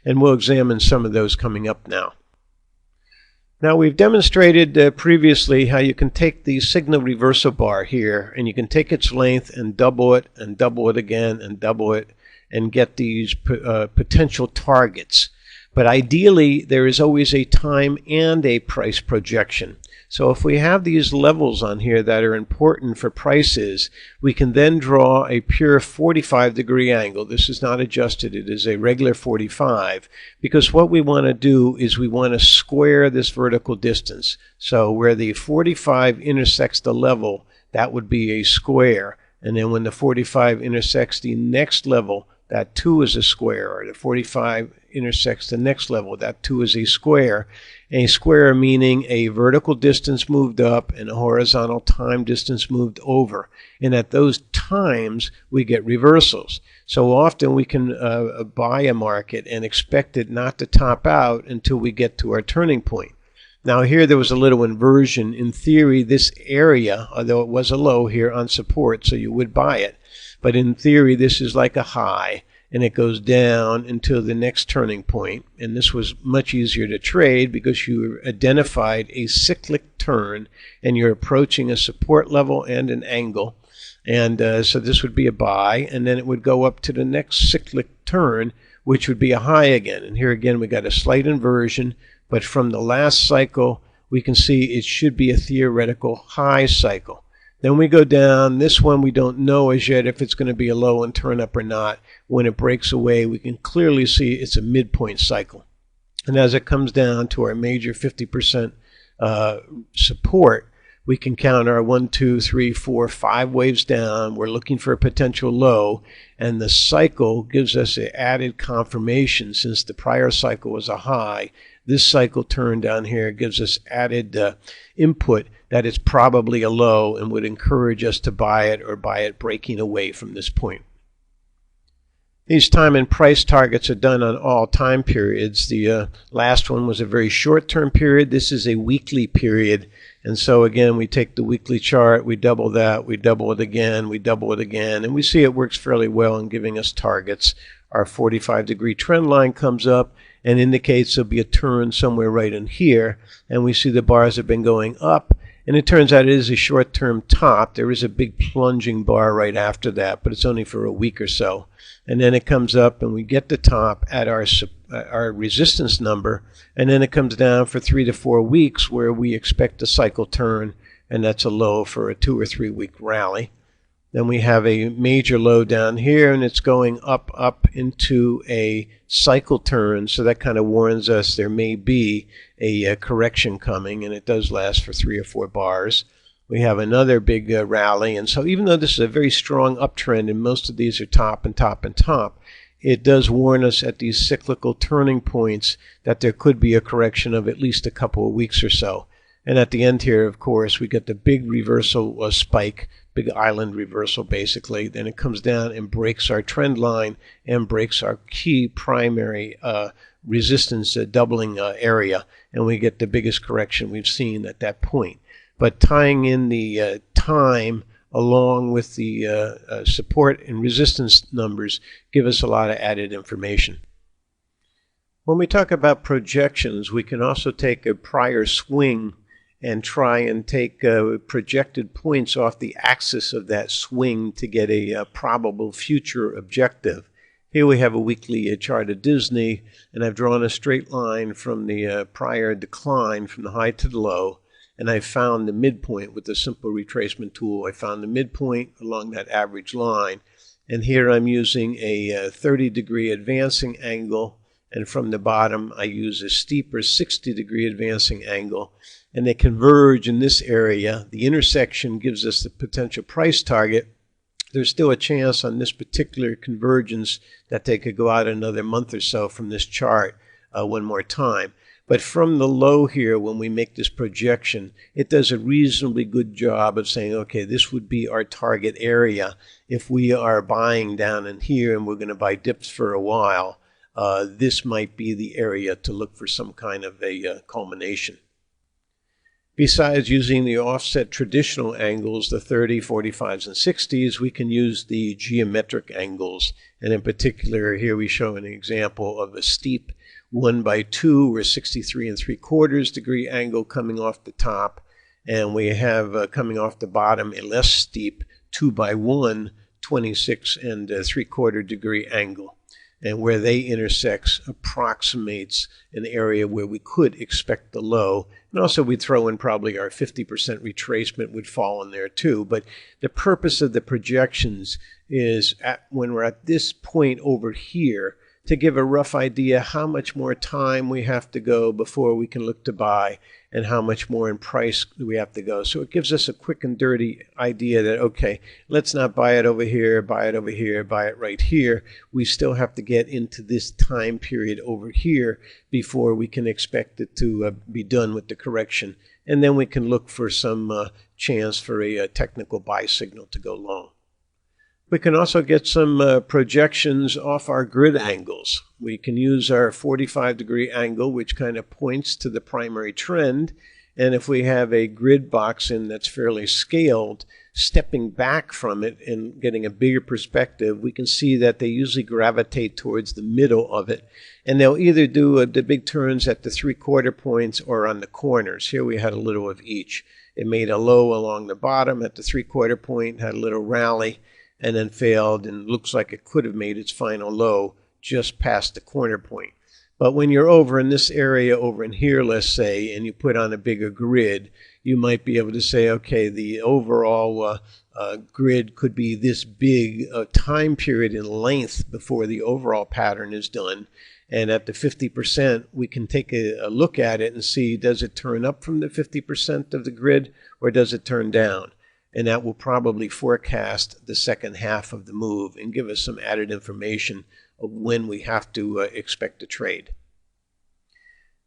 and we'll examine some of those coming up now. Now, we've demonstrated previously how you can take the signal reversal bar here, and you can take its length and double it again and double it and get these potential targets. But ideally, there is always a time and a price projection. So if we have these levels on here that are important for prices, we can then draw a pure 45-degree angle. This is not adjusted. It is a regular 45, because what we want to do is we want to square this vertical distance. So where the 45 intersects the level, that would be a square. And then when the 45 intersects the next level, that too is a square, or the 45 intersects the next level, that too is a square. A square meaning a vertical distance moved up and a horizontal time distance moved over. And at those times, we get reversals. So often we can buy a market and expect it not to top out until we get to our turning point. Now here there was a little inversion. In theory, this area, although it was a low here on support, so you would buy it, but in theory this is like a high, and it goes down until the next turning point. And this was much easier to trade because you identified a cyclic turn and you're approaching a support level and an angle. And so this would be a buy, and then it would go up to the next cyclic turn, which would be a high again. And here again we got a slight inversion, but from the last cycle we can see it should be a theoretical high cycle. Then we go down. This one we don't know as yet if it's going to be a low and turn up or not. When it breaks away, we can clearly see it's a midpoint cycle. And as it comes down to our major 50% support, we can count our 1, 2, 3, 4, 5 waves down. We're looking for a potential low, and the cycle gives us an added confirmation. Since the prior cycle was a high, this cycle turn down here gives us added input that it's probably a low and would encourage us to buy it, or buy it breaking away from this point. These time and price targets are done on all time periods. The last one was a very short-term period. This is a weekly period. And so again, we take the weekly chart, we double that, we double it again, we double it again, and we see it works fairly well in giving us targets. Our 45-degree trend line comes up and indicates there'll be a turn somewhere right in here. And we see the bars have been going up. And it turns out it is a short-term top. There is a big plunging bar right after that, but it's only for a week or so. And then it comes up and we get the top at our resistance number, and then it comes down for 3 to 4 weeks where we expect a cycle turn, and that's a low for a 2 or 3 week rally. Then we have a major low down here, and it's going up into a cycle turn, so that kind of warns us there may be a correction coming, and it does last for 3 or 4 bars. We have another big rally, and so even though this is a very strong uptrend, and most of these are top and top and top, it does warn us at these cyclical turning points that there could be a correction of at least a couple of weeks or so. And at the end here, of course, we get the big reversal spike, big island reversal basically. Then it comes down and breaks our trend line and breaks our key primary resistance doubling area, and we get the biggest correction we've seen at that point. But tying in the time along with the support and resistance numbers give us a lot of added information. When we talk about projections, we can also take a prior swing and try and take projected points off the axis of that swing to get a probable future objective. Here we have a weekly chart of Disney, and I've drawn a straight line from the prior decline from the high to the low, and I found the midpoint with the simple retracement tool. I found the midpoint along that average line, and here I'm using a 30-degree advancing angle, and from the bottom I use a steeper 60-degree advancing angle, and they converge in this area. The intersection gives us the potential price target. There's still a chance on this particular convergence that they could go out another month or so from this chart one more time. But from the low here, when we make this projection, it does a reasonably good job of saying, okay, this would be our target area. If we are buying down in here and we're going to buy dips for a while, this might be the area to look for some kind of a culmination. Besides using the offset traditional angles, the 30, 45s, and 60s, we can use the geometric angles. And in particular, here we show an example of a steep 1x2 or 63 3/4 degree angle coming off the top. And we have coming off the bottom a less steep 2x1, 26 3/4 degree angle. And where they intersect approximates an area where we could expect the low. And also we'd throw in probably our 50% retracement would fall in there too. But the purpose of the projections is when we're at this point over here to give a rough idea how much more time we have to go before we can look to buy and how much more in price we have to go. So it gives us a quick and dirty idea that, okay, let's not buy it over here, buy it over here, buy it right here. We still have to get into this time period over here before we can expect it to be done with the correction. And then we can look for some chance for a technical buy signal to go long. We can also get some projections off our grid angles. We can use our 45-degree angle, which kind of points to the primary trend. And if we have a grid box in that's fairly scaled, stepping back from it and getting a bigger perspective, we can see that they usually gravitate towards the middle of it. And they'll either do the big turns at the 3/4 points or on the corners. Here we had a little of each. It made a low along the bottom at the 3/4 point, had a little rally, and then failed, and looks like it could have made its final low just past the corner point. But when you're over in this area over in here, let's say, and you put on a bigger grid, you might be able to say, okay, the overall grid could be this big time period in length before the overall pattern is done. And at the 50%, we can take a look at it and see, does it turn up from the 50% of the grid or does it turn down? And that will probably forecast the second half of the move and give us some added information of when we have to expect a trade.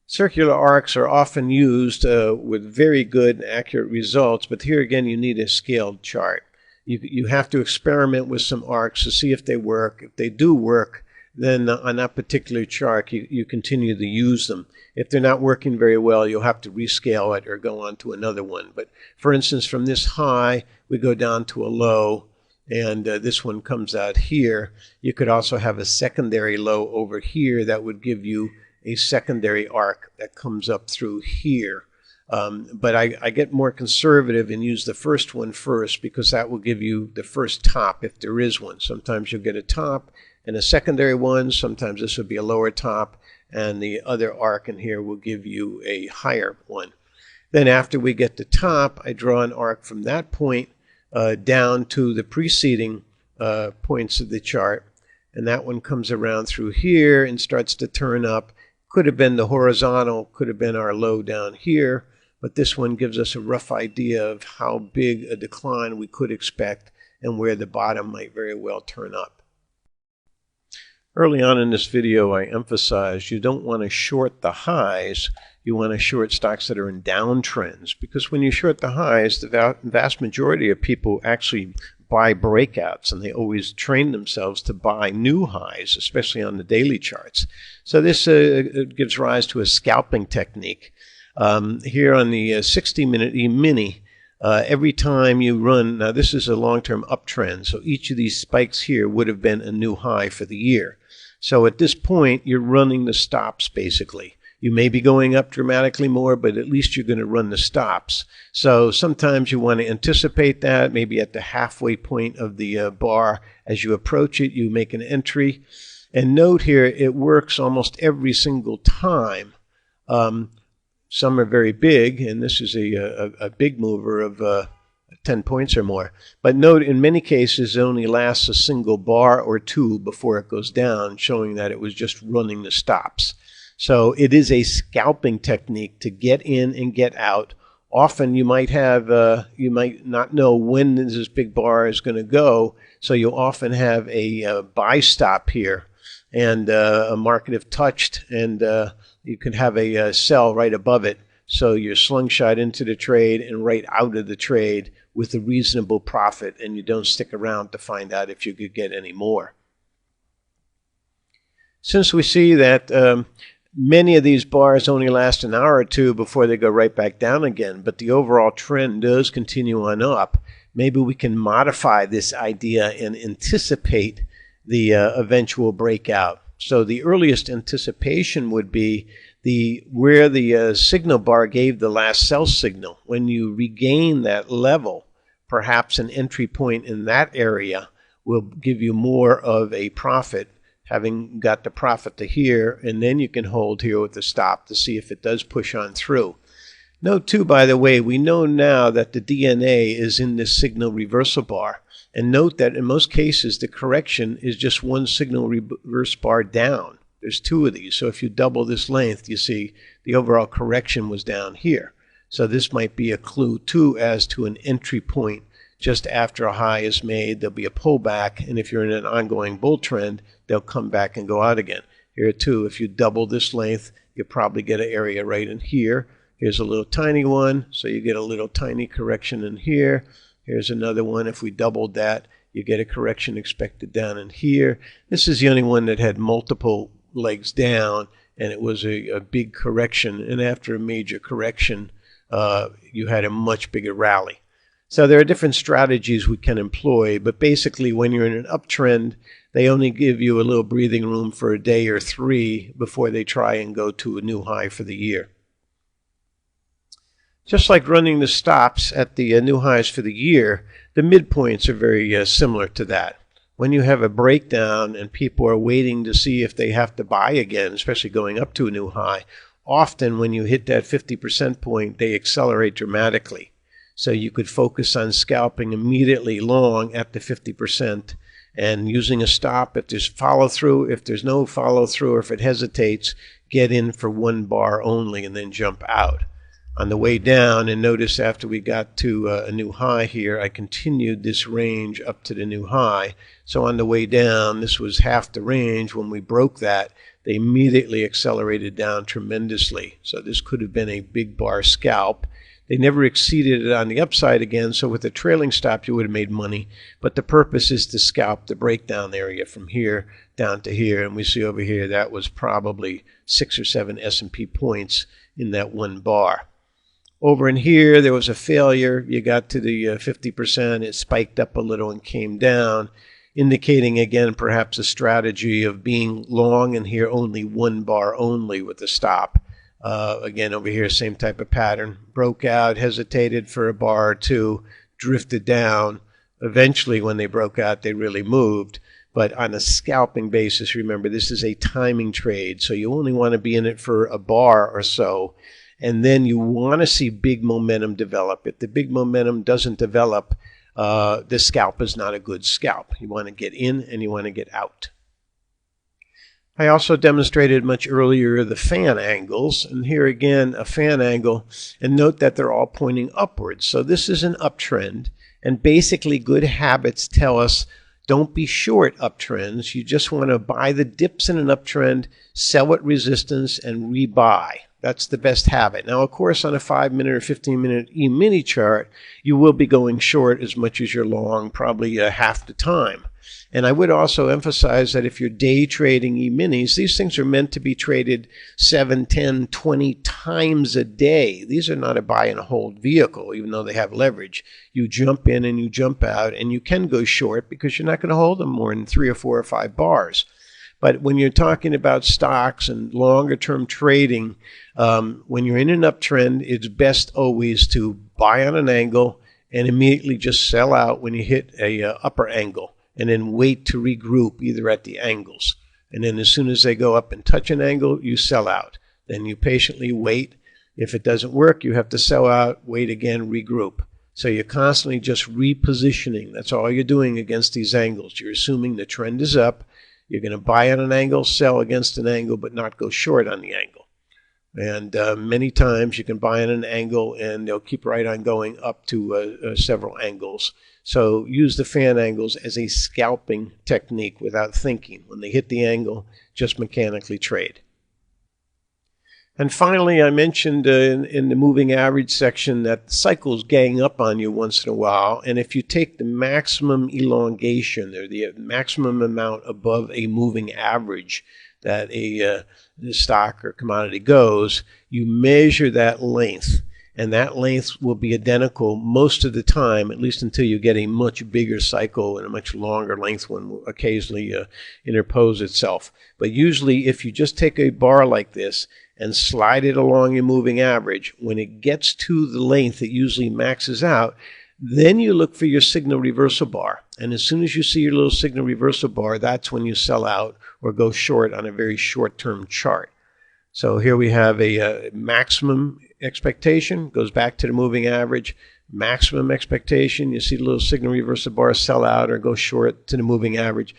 Circular arcs are often used with very good and accurate results, but here again you need a scaled chart. You have to experiment with some arcs to see if they work. If they do work, then on that particular chart, you continue to use them. If they're not working very well, you'll have to rescale it or go on to another one. But for instance, from this high, we go down to a low, and this one comes out here. You could also have a secondary low over here that would give you a secondary arc that comes up through here. But I get more conservative and use the first one first, because that will give you the first top if there is one. Sometimes you'll get a top and a secondary one. Sometimes this will be a lower top, and the other arc in here will give you a higher one. Then after we get the top, I draw an arc from that point down to the preceding points of the chart, and that one comes around through here and starts to turn up. Could have been the horizontal, could have been our low down here, but this one gives us a rough idea of how big a decline we could expect and where the bottom might very well turn up. Early on in this video, I emphasized you don't want to short the highs. You want to short stocks that are in downtrends, because when you short the highs, the vast majority of people actually buy breakouts, and they always train themselves to buy new highs, especially on the daily charts. So this gives rise to a scalping technique. Here on the 60-minute E-mini, every time you run, now this is a long-term uptrend, so each of these spikes here would have been a new high for the year. So at this point, you're running the stops basically. You may be going up dramatically more, but at least you're going to run the stops. So sometimes you want to anticipate that, maybe at the halfway point of the bar. As you approach it, you make an entry. And note here, it works almost every single time. Some are very big, and this is a big mover of 10 points or more. But note, in many cases, it only lasts a single bar or two before it goes down, showing that it was just running the stops. So it is a scalping technique to get in and get out. Often you might not know when this big bar is going to go, so you'll often have a buy stop here and a market if touched, and you can have a sell right above it. So you're slingshot into the trade and right out of the trade with a reasonable profit, and you don't stick around to find out if you could get any more. Since we see that many of these bars only last an hour or two before they go right back down again, but the overall trend does continue on up, maybe we can modify this idea and anticipate the eventual breakout. So the earliest anticipation would be where the signal bar gave the last sell signal. When you regain that level, perhaps an entry point in that area will give you more of a profit, having got the profit to here, and then you can hold here with the stop to see if it does push on through. Note too, by the way, we know now that the DNA is in this signal reversal bar. And note that in most cases, the correction is just one signal reverse bar down. There's two of these. So if you double this length, you see the overall correction was down here. So this might be a clue too as to an entry point. Just after a high is made, there'll be a pullback. And if you're in an ongoing bull trend, they'll come back and go out again. Here too, if you double this length, you'll probably get an area right in here. Here's a little tiny one, so you get a little tiny correction in here. Here's another one. If we doubled that, you get a correction expected down in here. This is the only one that had multiple legs down, and it was a big correction. And after a major correction, you had a much bigger rally. So there are different strategies we can employ, but basically when you're in an uptrend, they only give you a little breathing room for a day or three before they try and go to a new high for the year. Just like running the stops at the new highs for the year, the midpoints are very similar to that. When you have a breakdown and people are waiting to see if they have to buy again, especially going up to a new high, often when you hit that 50% point, they accelerate dramatically. So you could focus on scalping immediately long at the 50% and using a stop if there's follow through. If there's no follow through, or if it hesitates, get in for one bar only and then jump out. On the way down, and notice after we got to a new high here, I continued this range up to the new high. So on the way down, this was half the range. When we broke that, they immediately accelerated down tremendously. So this could have been a big bar scalp. They never exceeded it on the upside again, so with a trailing stop you would have made money, but the purpose is to scalp the breakdown area from here down to here, and we see over here that was probably 6 or 7 S&P points in that one bar. Over in here there was a failure. You got to the 50%, it spiked up a little and came down, indicating again perhaps a strategy of being long in here only one bar only with a stop. Again, over here, same type of pattern. Broke out, hesitated for a bar or two, drifted down. Eventually, when they broke out, they really moved. But on a scalping basis, remember, this is a timing trade, so you only want to be in it for a bar or so. And then you want to see big momentum develop. If the big momentum doesn't develop, the scalp is not a good scalp. You want to get in and you want to get out. I also demonstrated much earlier the fan angles, and here again a fan angle, and note that they're all pointing upwards. So this is an uptrend, and basically good habits tell us don't be short uptrends. You just want to buy the dips in an uptrend, sell at resistance, and rebuy. That's the best habit. Now, of course, on a 5-minute or 15-minute E-mini chart, you will be going short as much as you're long, probably half the time. And I would also emphasize that if you're day trading E-minis, these things are meant to be traded 7, 10, 20 times a day. These are not a buy and hold vehicle, even though they have leverage. You jump in and you jump out, and you can go short because you're not going to hold them more than 3 or 4 or 5 bars. But when you're talking about stocks and longer term trading, when you're in an uptrend, it's best always to buy on an angle and immediately just sell out when you hit a upper angle, and then wait to regroup either at the angles. And then as soon as they go up and touch an angle, you sell out. Then you patiently wait. If it doesn't work, you have to sell out, wait again, regroup. So you're constantly just repositioning. That's all you're doing against these angles. You're assuming the trend is up. You're going to buy on an angle, sell against an angle, but not go short on the angle. And many times you can buy on an angle and they'll keep right on going up to several angles. So use the fan angles as a scalping technique without thinking. When they hit the angle, just mechanically trade. And finally, I mentioned in the moving average section that the cycles gang up on you once in a while. And if you take the maximum elongation, or the maximum amount above a moving average that a stock or commodity goes, you measure that length. And that length will be identical most of the time, at least until you get a much bigger cycle, and a much longer length one will occasionally interpose itself. But usually if you just take a bar like this and slide it along your moving average, when it gets to the length it usually maxes out, then you look for your signal reversal bar. And as soon as you see your little signal reversal bar, that's when you sell out or go short on a very short-term chart. So here we have a maximum expectation, goes back to the moving average, maximum expectation, you see the little signal reversal bar, sell out or go short to the moving average.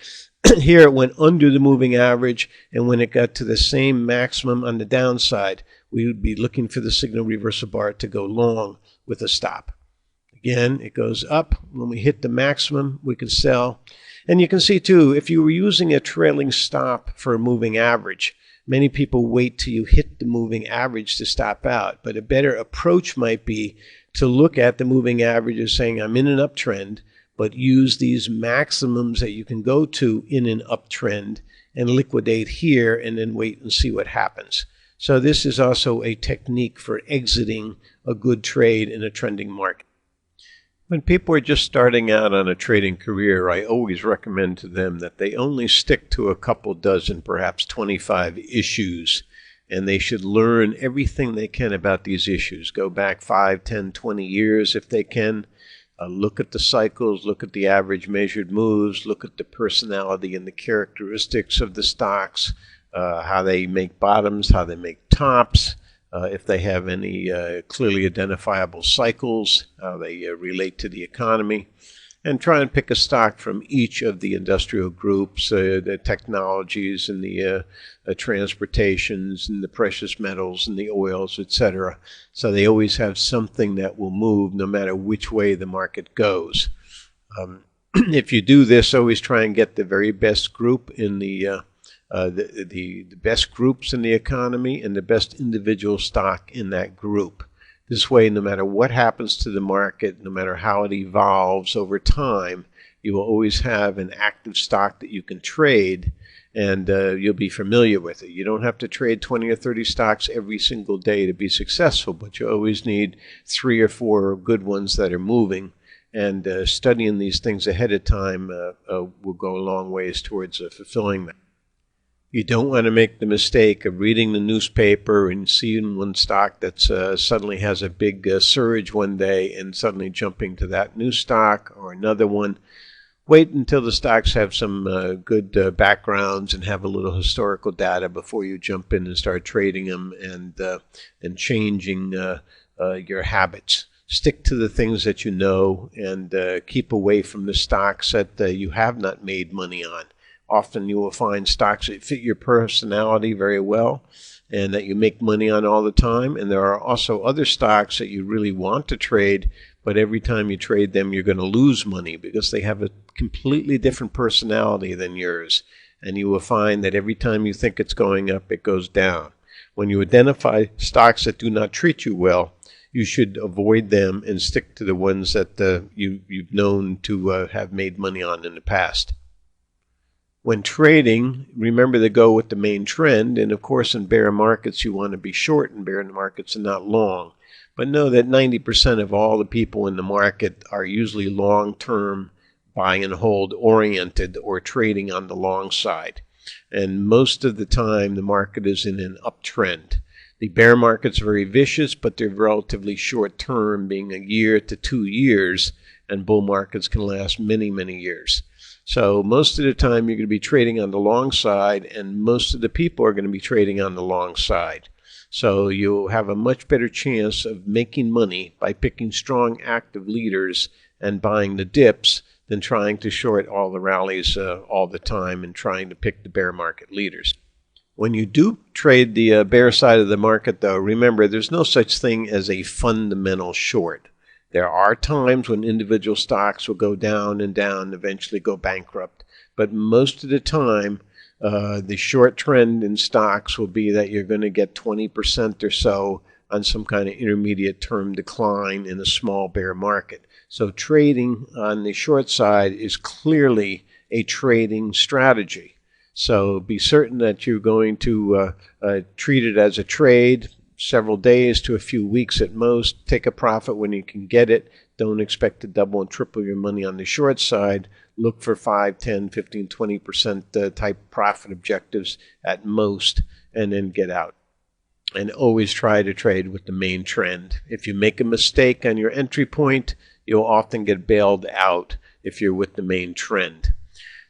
Here it went under the moving average, and when it got to the same maximum on the downside, we would be looking for the signal reversal bar to go long with a stop. Again, it goes up. When we hit the maximum, we can sell. And you can see too, if you were using a trailing stop for a moving average, many people wait till you hit the moving average to stop out. But a better approach might be to look at the moving average as saying, I'm in an uptrend, but use these maximums that you can go to in an uptrend and liquidate here and then wait and see what happens. So this is also a technique for exiting a good trade in a trending market. When people are just starting out on a trading career, I always recommend to them that they only stick to a couple dozen, perhaps 25 issues, and they should learn everything they can about these issues. Go back 5, 10, 20 years if they can. Look at the cycles, look at the average measured moves, look at the personality and the characteristics of the stocks, how they make bottoms, how they make tops, if they have any clearly identifiable cycles, how they relate to the economy, and try and pick a stock from each of the industrial groups, the technologies and the transportations and the precious metals and the oils, etc. So they always have something that will move no matter which way the market goes. If you do this, always try and get the very best group in the best groups in the economy and the best individual stock in that group. This way, no matter what happens to the market, no matter how it evolves over time, you will always have an active stock that you can trade, and you'll be familiar with it. You don't have to trade 20 or 30 stocks every single day to be successful, but you always need 3 or 4 good ones that are moving. And studying these things ahead of time will go a long ways towards fulfilling that. You don't want to make the mistake of reading the newspaper and seeing one stock that suddenly has a big surge one day and suddenly jumping to that new stock or another one. Wait until the stocks have some good backgrounds and have a little historical data before you jump in and start trading them and changing your habits. Stick to the things that you know and keep away from the stocks that you have not made money on. Often you will find stocks that fit your personality very well and that you make money on all the time. And there are also other stocks that you really want to trade, but every time you trade them, you're going to lose money because they have a completely different personality than yours. And you will find that every time you think it's going up, it goes down. When you identify stocks that do not treat you well, you should avoid them and stick to the ones that you've known to have made money on in the past. When trading, remember to go with the main trend. And of course, in bear markets, you want to be short in bear markets and not long. But know that 90% of all the people in the market are usually long-term buy and hold oriented or trading on the long side. And most of the time, the market is in an uptrend. The bear market's very vicious, but they're relatively short-term, being a year to 2 years, and bull markets can last many, many years. So most of the time you're going to be trading on the long side, and most of the people are going to be trading on the long side. So you'll have a much better chance of making money by picking strong active leaders and buying the dips than trying to short all the rallies all the time and trying to pick the bear market leaders. When you do trade the bear side of the market, though, remember there's no such thing as a fundamental short. There are times when individual stocks will go down and down, eventually go bankrupt. But most of the time, the short trend in stocks will be that you're going to get 20% or so on some kind of intermediate term decline in a small bear market. So trading on the short side is clearly a trading strategy. So be certain that you're going to treat it as a trade, several days to a few weeks at most. Take a profit when you can get it. Don't expect to double and triple your money on the short side. Look for 5, 10, 15, 20% type profit objectives at most, and then get out. And always try to trade with the main trend. If you make a mistake on your entry point, you'll often get bailed out if you're with the main trend.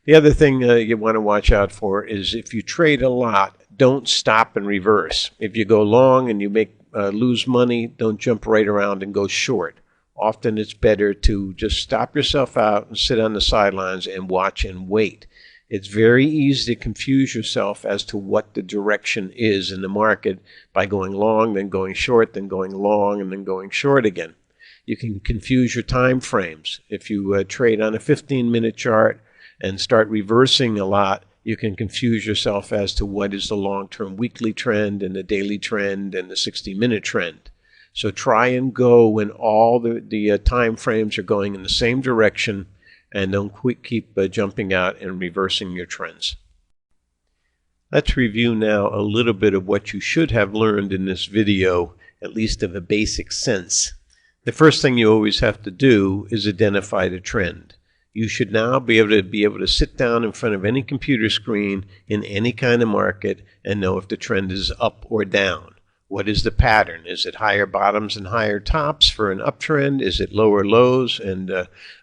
The other thing you want to watch out for is if you trade a lot, don't stop and reverse. If you go long and you lose money, don't jump right around and go short. Often it's better to just stop yourself out and sit on the sidelines and watch and wait. It's very easy to confuse yourself as to what the direction is in the market by going long, then going short, then going long, and then going short again. You can confuse your time frames. If you trade on a 15-minute chart and start reversing a lot, you can confuse yourself as to what is the long-term weekly trend and the daily trend and the 60-minute trend. So try and go when all the time frames are going in the same direction, and don't keep jumping out and reversing your trends. Let's review now a little bit of what you should have learned in this video, at least of a basic sense. The first thing you always have to do is identify the trend. You should now be able to sit down in front of any computer screen in any kind of market and know if the trend is up or down. What is the pattern? Is it higher bottoms and higher tops for an uptrend? Is it lower lows and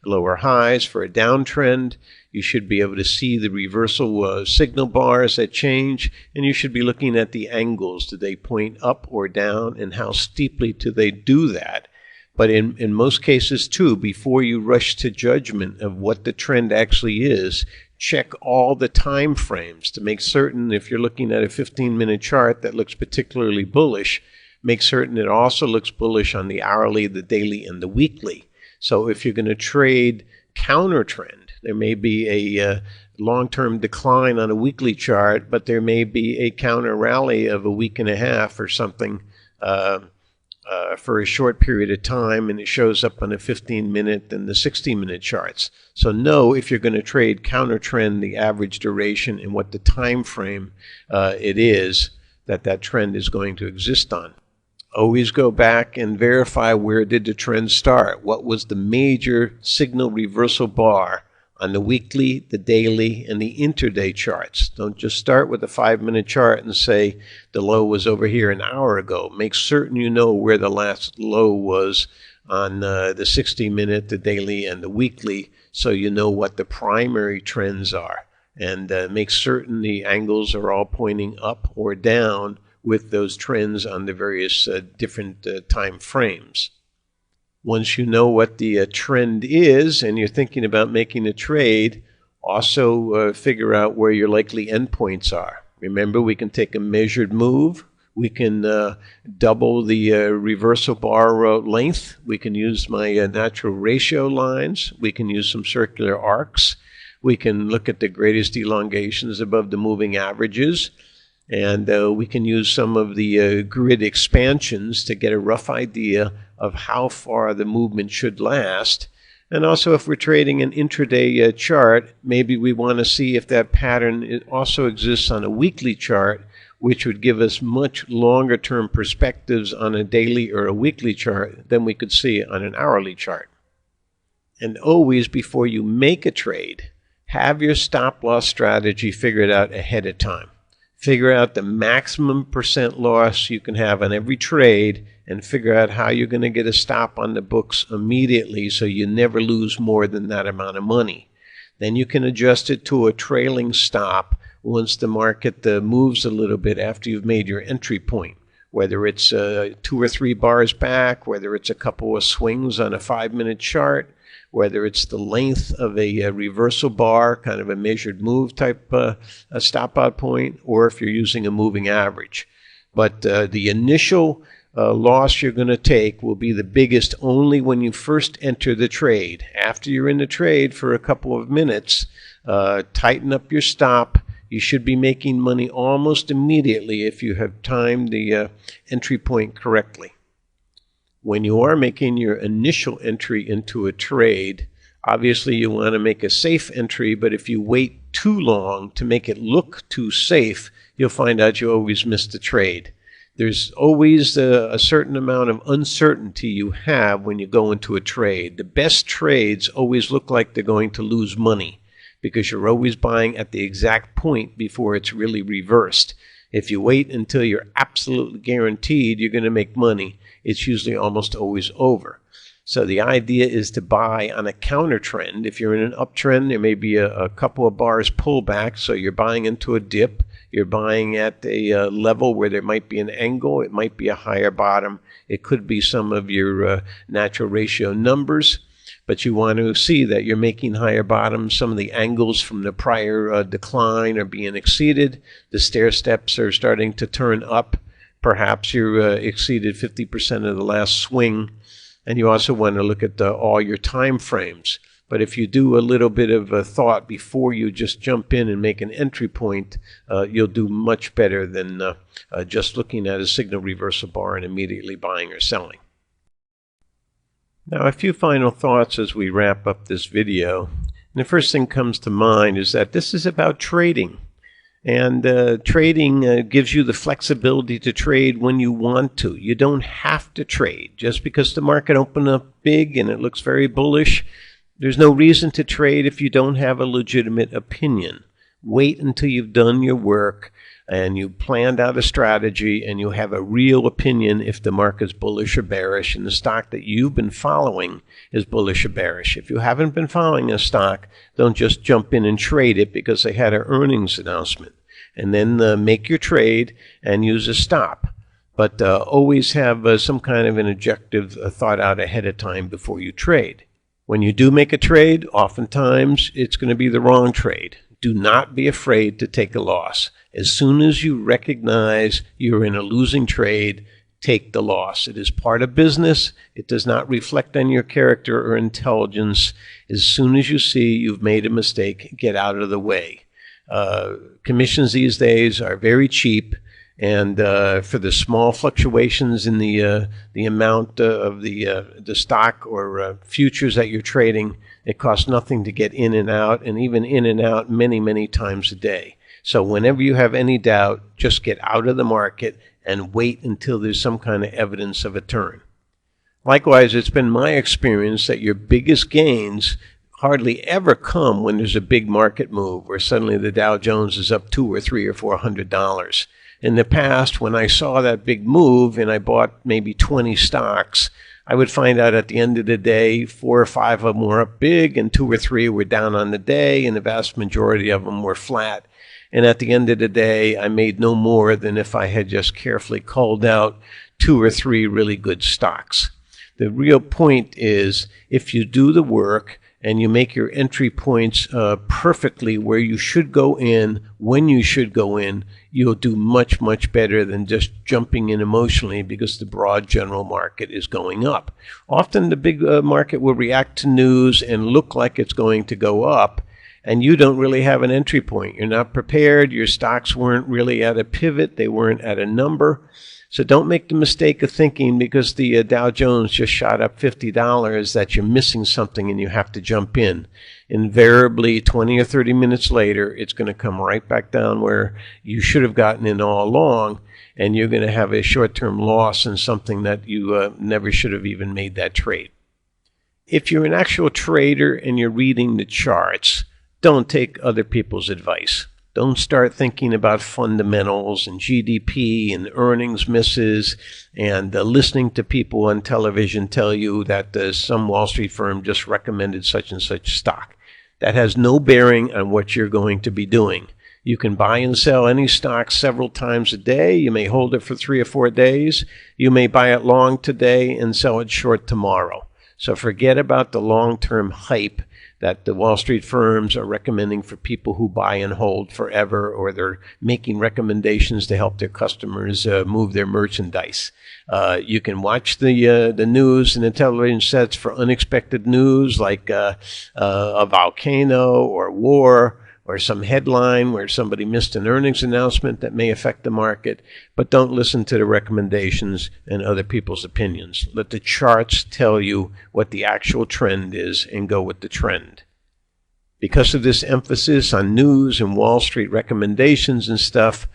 lower highs for a downtrend? You should be able to see the reversal signal bars that change, and you should be looking at the angles. Do they point up or down, and how steeply do they do that? But in most cases, too, before you rush to judgment of what the trend actually is, check all the time frames to make certain if you're looking at a 15-minute chart that looks particularly bullish, make certain it also looks bullish on the hourly, the daily, and the weekly. So if you're going to trade counter trend, there may be a long-term decline on a weekly chart, but there may be a counter rally of a week and a half or something for a short period of time, and it shows up on the 15-minute and the 60-minute charts. So know if you're going to trade counter trend, the average duration, and what the time frame it is that trend is going to exist on. Always go back and verify, where did the trend start? What was the major signal reversal bar on the weekly, the daily, and the intraday charts? Don't just start with a 5-minute chart and say the low was over here an hour ago. Make certain you know where the last low was on the 60-minute, the daily, and the weekly, so you know what the primary trends are. And make certain the angles are all pointing up or down with those trends on the various different time frames. Once you know what the trend is and you're thinking about making a trade, also figure out where your likely endpoints are. Remember, we can take a measured move. We can double the reversal bar length. We can use my natural ratio lines. We can use some circular arcs. We can look at the greatest elongations above the moving averages. And we can use some of the grid expansions to get a rough idea of how far the movement should last. And also, if we're trading an intraday chart, maybe we want to see if that pattern also exists on a weekly chart, which would give us much longer term perspectives on a daily or a weekly chart than we could see on an hourly chart. And always, before you make a trade, have your stop loss strategy figured out ahead of time. Figure out the maximum percent loss you can have on every trade, and figure out how you're going to get a stop on the books immediately so you never lose more than that amount of money. Then you can adjust it to a trailing stop once the market moves a little bit after you've made your entry point, whether it's 2 or 3 bars back, whether it's a couple of swings on a 5-minute chart, whether it's the length of a reversal bar, kind of a measured move type a stop out point, or if you're using a moving average. But the initial loss you're going to take will be the biggest only when you first enter the trade. After you're in the trade for a couple of minutes, tighten up your stop. You should be making money almost immediately if you have timed the entry point correctly. When you are making your initial entry into a trade, obviously you want to make a safe entry, but if you wait too long to make it look too safe, you'll find out you always miss the trade. There's always a certain amount of uncertainty you have when you go into a trade. The best trades always look like they're going to lose money because you're always buying at the exact point before it's really reversed. If you wait until you're absolutely guaranteed you're going to make money, it's usually almost always over. So the idea is to buy on a counter trend. If you're in an uptrend, there may be a couple of bars pullback, so you're buying into a dip. You're buying at a level where there might be an angle. It might be a higher bottom. It could be some of your natural ratio numbers. But you want to see that you're making higher bottoms. Some of the angles from the prior decline are being exceeded. The stair steps are starting to turn up. Perhaps you exceeded 50% of the last swing. And you also want to look at all your time frames. But if you do a little bit of a thought before you just jump in and make an entry point, you'll do much better than just looking at a signal reversal bar and immediately buying or selling. Now, a few final thoughts as we wrap up this video. And the first thing comes to mind is that this is about trading. And trading gives you the flexibility to trade when you want to. You don't have to trade. Just because the market opened up big and it looks very bullish, there's no reason to trade if you don't have a legitimate opinion. Wait until you've done your work and you planned out a strategy and you have a real opinion if the market's bullish or bearish and the stock that you've been following is bullish or bearish. If you haven't been following a stock, don't just jump in and trade it because they had an earnings announcement. And then make your trade and use a stop. But always have some kind of an objective thought out ahead of time before you trade. When you do make a trade, oftentimes it's going to be the wrong trade. Do not be afraid to take a loss. As soon as you recognize you're in a losing trade, take the loss. It is part of business. It does not reflect on your character or intelligence. As soon as you see you've made a mistake, get out of the way. Commissions these days are very cheap, And for the small fluctuations in the amount of the stock or futures that you're trading, it costs nothing to get in and out, and even in and out many, many times a day. So whenever you have any doubt, just get out of the market and wait until there's some kind of evidence of a turn. Likewise, it's been my experience that your biggest gains hardly ever come when there's a big market move where suddenly the Dow Jones is up $200 or $300 or $400. In the past, when I saw that big move and I bought maybe 20 stocks, I would find out at the end of the day 4 or 5 of them were up big and 2 or 3 were down on the day, and the vast majority of them were flat. And at the end of the day, I made no more than if I had just carefully culled out 2 or 3 really good stocks. The real point is, if you do the work and you make your entry points perfectly where you should go in, when you should go in, you'll do much, much better than just jumping in emotionally because the broad general market is going up. Often the big market will react to news and look like it's going to go up, and you don't really have an entry point. You're not prepared. Your stocks weren't really at a pivot. They weren't at a number. So don't make the mistake of thinking because the Dow Jones just shot up $50 that you're missing something and you have to jump in. Invariably, 20 or 30 minutes later, it's going to come right back down where you should have gotten in all along, and you're going to have a short-term loss in something that you never should have even made that trade. If you're an actual trader and you're reading the charts, don't take other people's advice. Don't start thinking about fundamentals and GDP and earnings misses and listening to people on television tell you that some Wall Street firm just recommended such and such stock. That has no bearing on what you're going to be doing. You can buy and sell any stock several times a day. You may hold it for 3 or 4 days. You may buy it long today and sell it short tomorrow. So forget about the long-term hype that the Wall Street firms are recommending for people who buy and hold forever, or they're making recommendations to help their customers move their merchandise. You can watch the news and the television sets for unexpected news like a volcano or war or some headline where somebody missed an earnings announcement that may affect the market, but don't listen to the recommendations and other people's opinions. Let the charts tell you what the actual trend is and go with the trend. Because of this emphasis on news and Wall Street recommendations and stuff,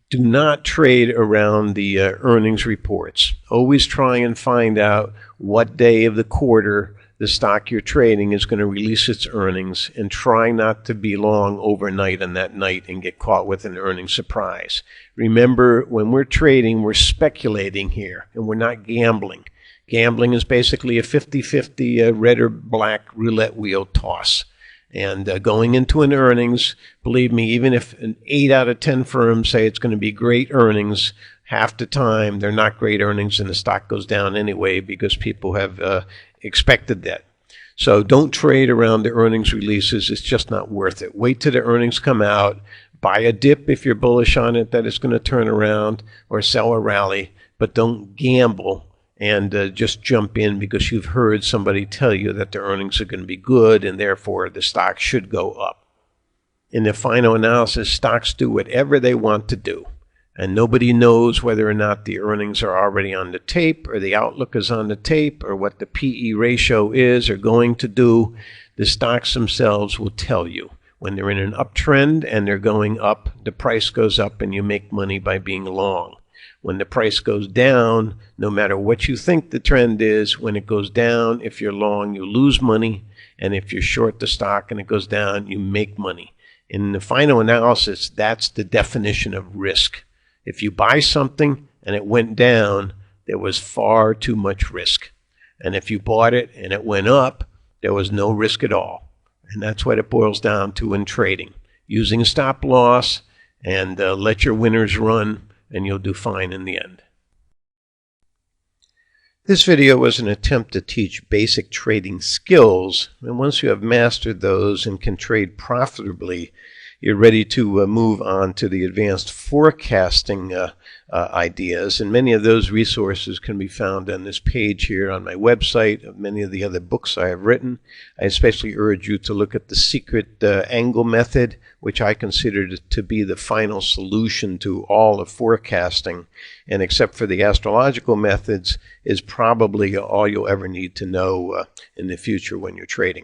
do not trade around the earnings reports. Always try and find out what day of the quarter the stock you're trading is going to release its earnings, and try not to be long overnight on that night and get caught with an earnings surprise. Remember, when we're trading, we're speculating here, and we're not gambling. Gambling is basically a 50-50 red or black roulette wheel toss. And going into an earnings, believe me, even if 8 out of 10 firms say it's going to be great earnings, half the time they're not great earnings and the stock goes down anyway because people have expected that. So don't trade around the earnings releases. It's just not worth it. Wait till the earnings come out. Buy a dip if you're bullish on it that it's going to turn around, or sell a rally, but don't gamble and just jump in because you've heard somebody tell you that the earnings are going to be good and therefore the stock should go up. In the final analysis, stocks do whatever they want to do. And nobody knows whether or not the earnings are already on the tape, or the outlook is on the tape, or what the PE ratio is or going to do. The stocks themselves will tell you. When they're in an uptrend and they're going up, the price goes up and you make money by being long. When the price goes down, no matter what you think the trend is, when it goes down, if you're long, you lose money. And if you're short the stock and it goes down, you make money. In the final analysis, that's the definition of risk. If you buy something and it went down, there was far too much risk. And if you bought it and it went up, there was no risk at all. And that's what it boils down to in trading. Using a stop loss and let your winners run, and you'll do fine in the end. This video was an attempt to teach basic trading skills, and once you have mastered those and can trade profitably, you're ready to move on to the advanced forecasting ideas. And many of those resources can be found on this page here on my website, of many of the other books I have written. I especially urge you to look at the secret angle method, which I consider to be the final solution to all of forecasting, and except for the astrological methods, is probably all you'll ever need to know in the future when you're trading.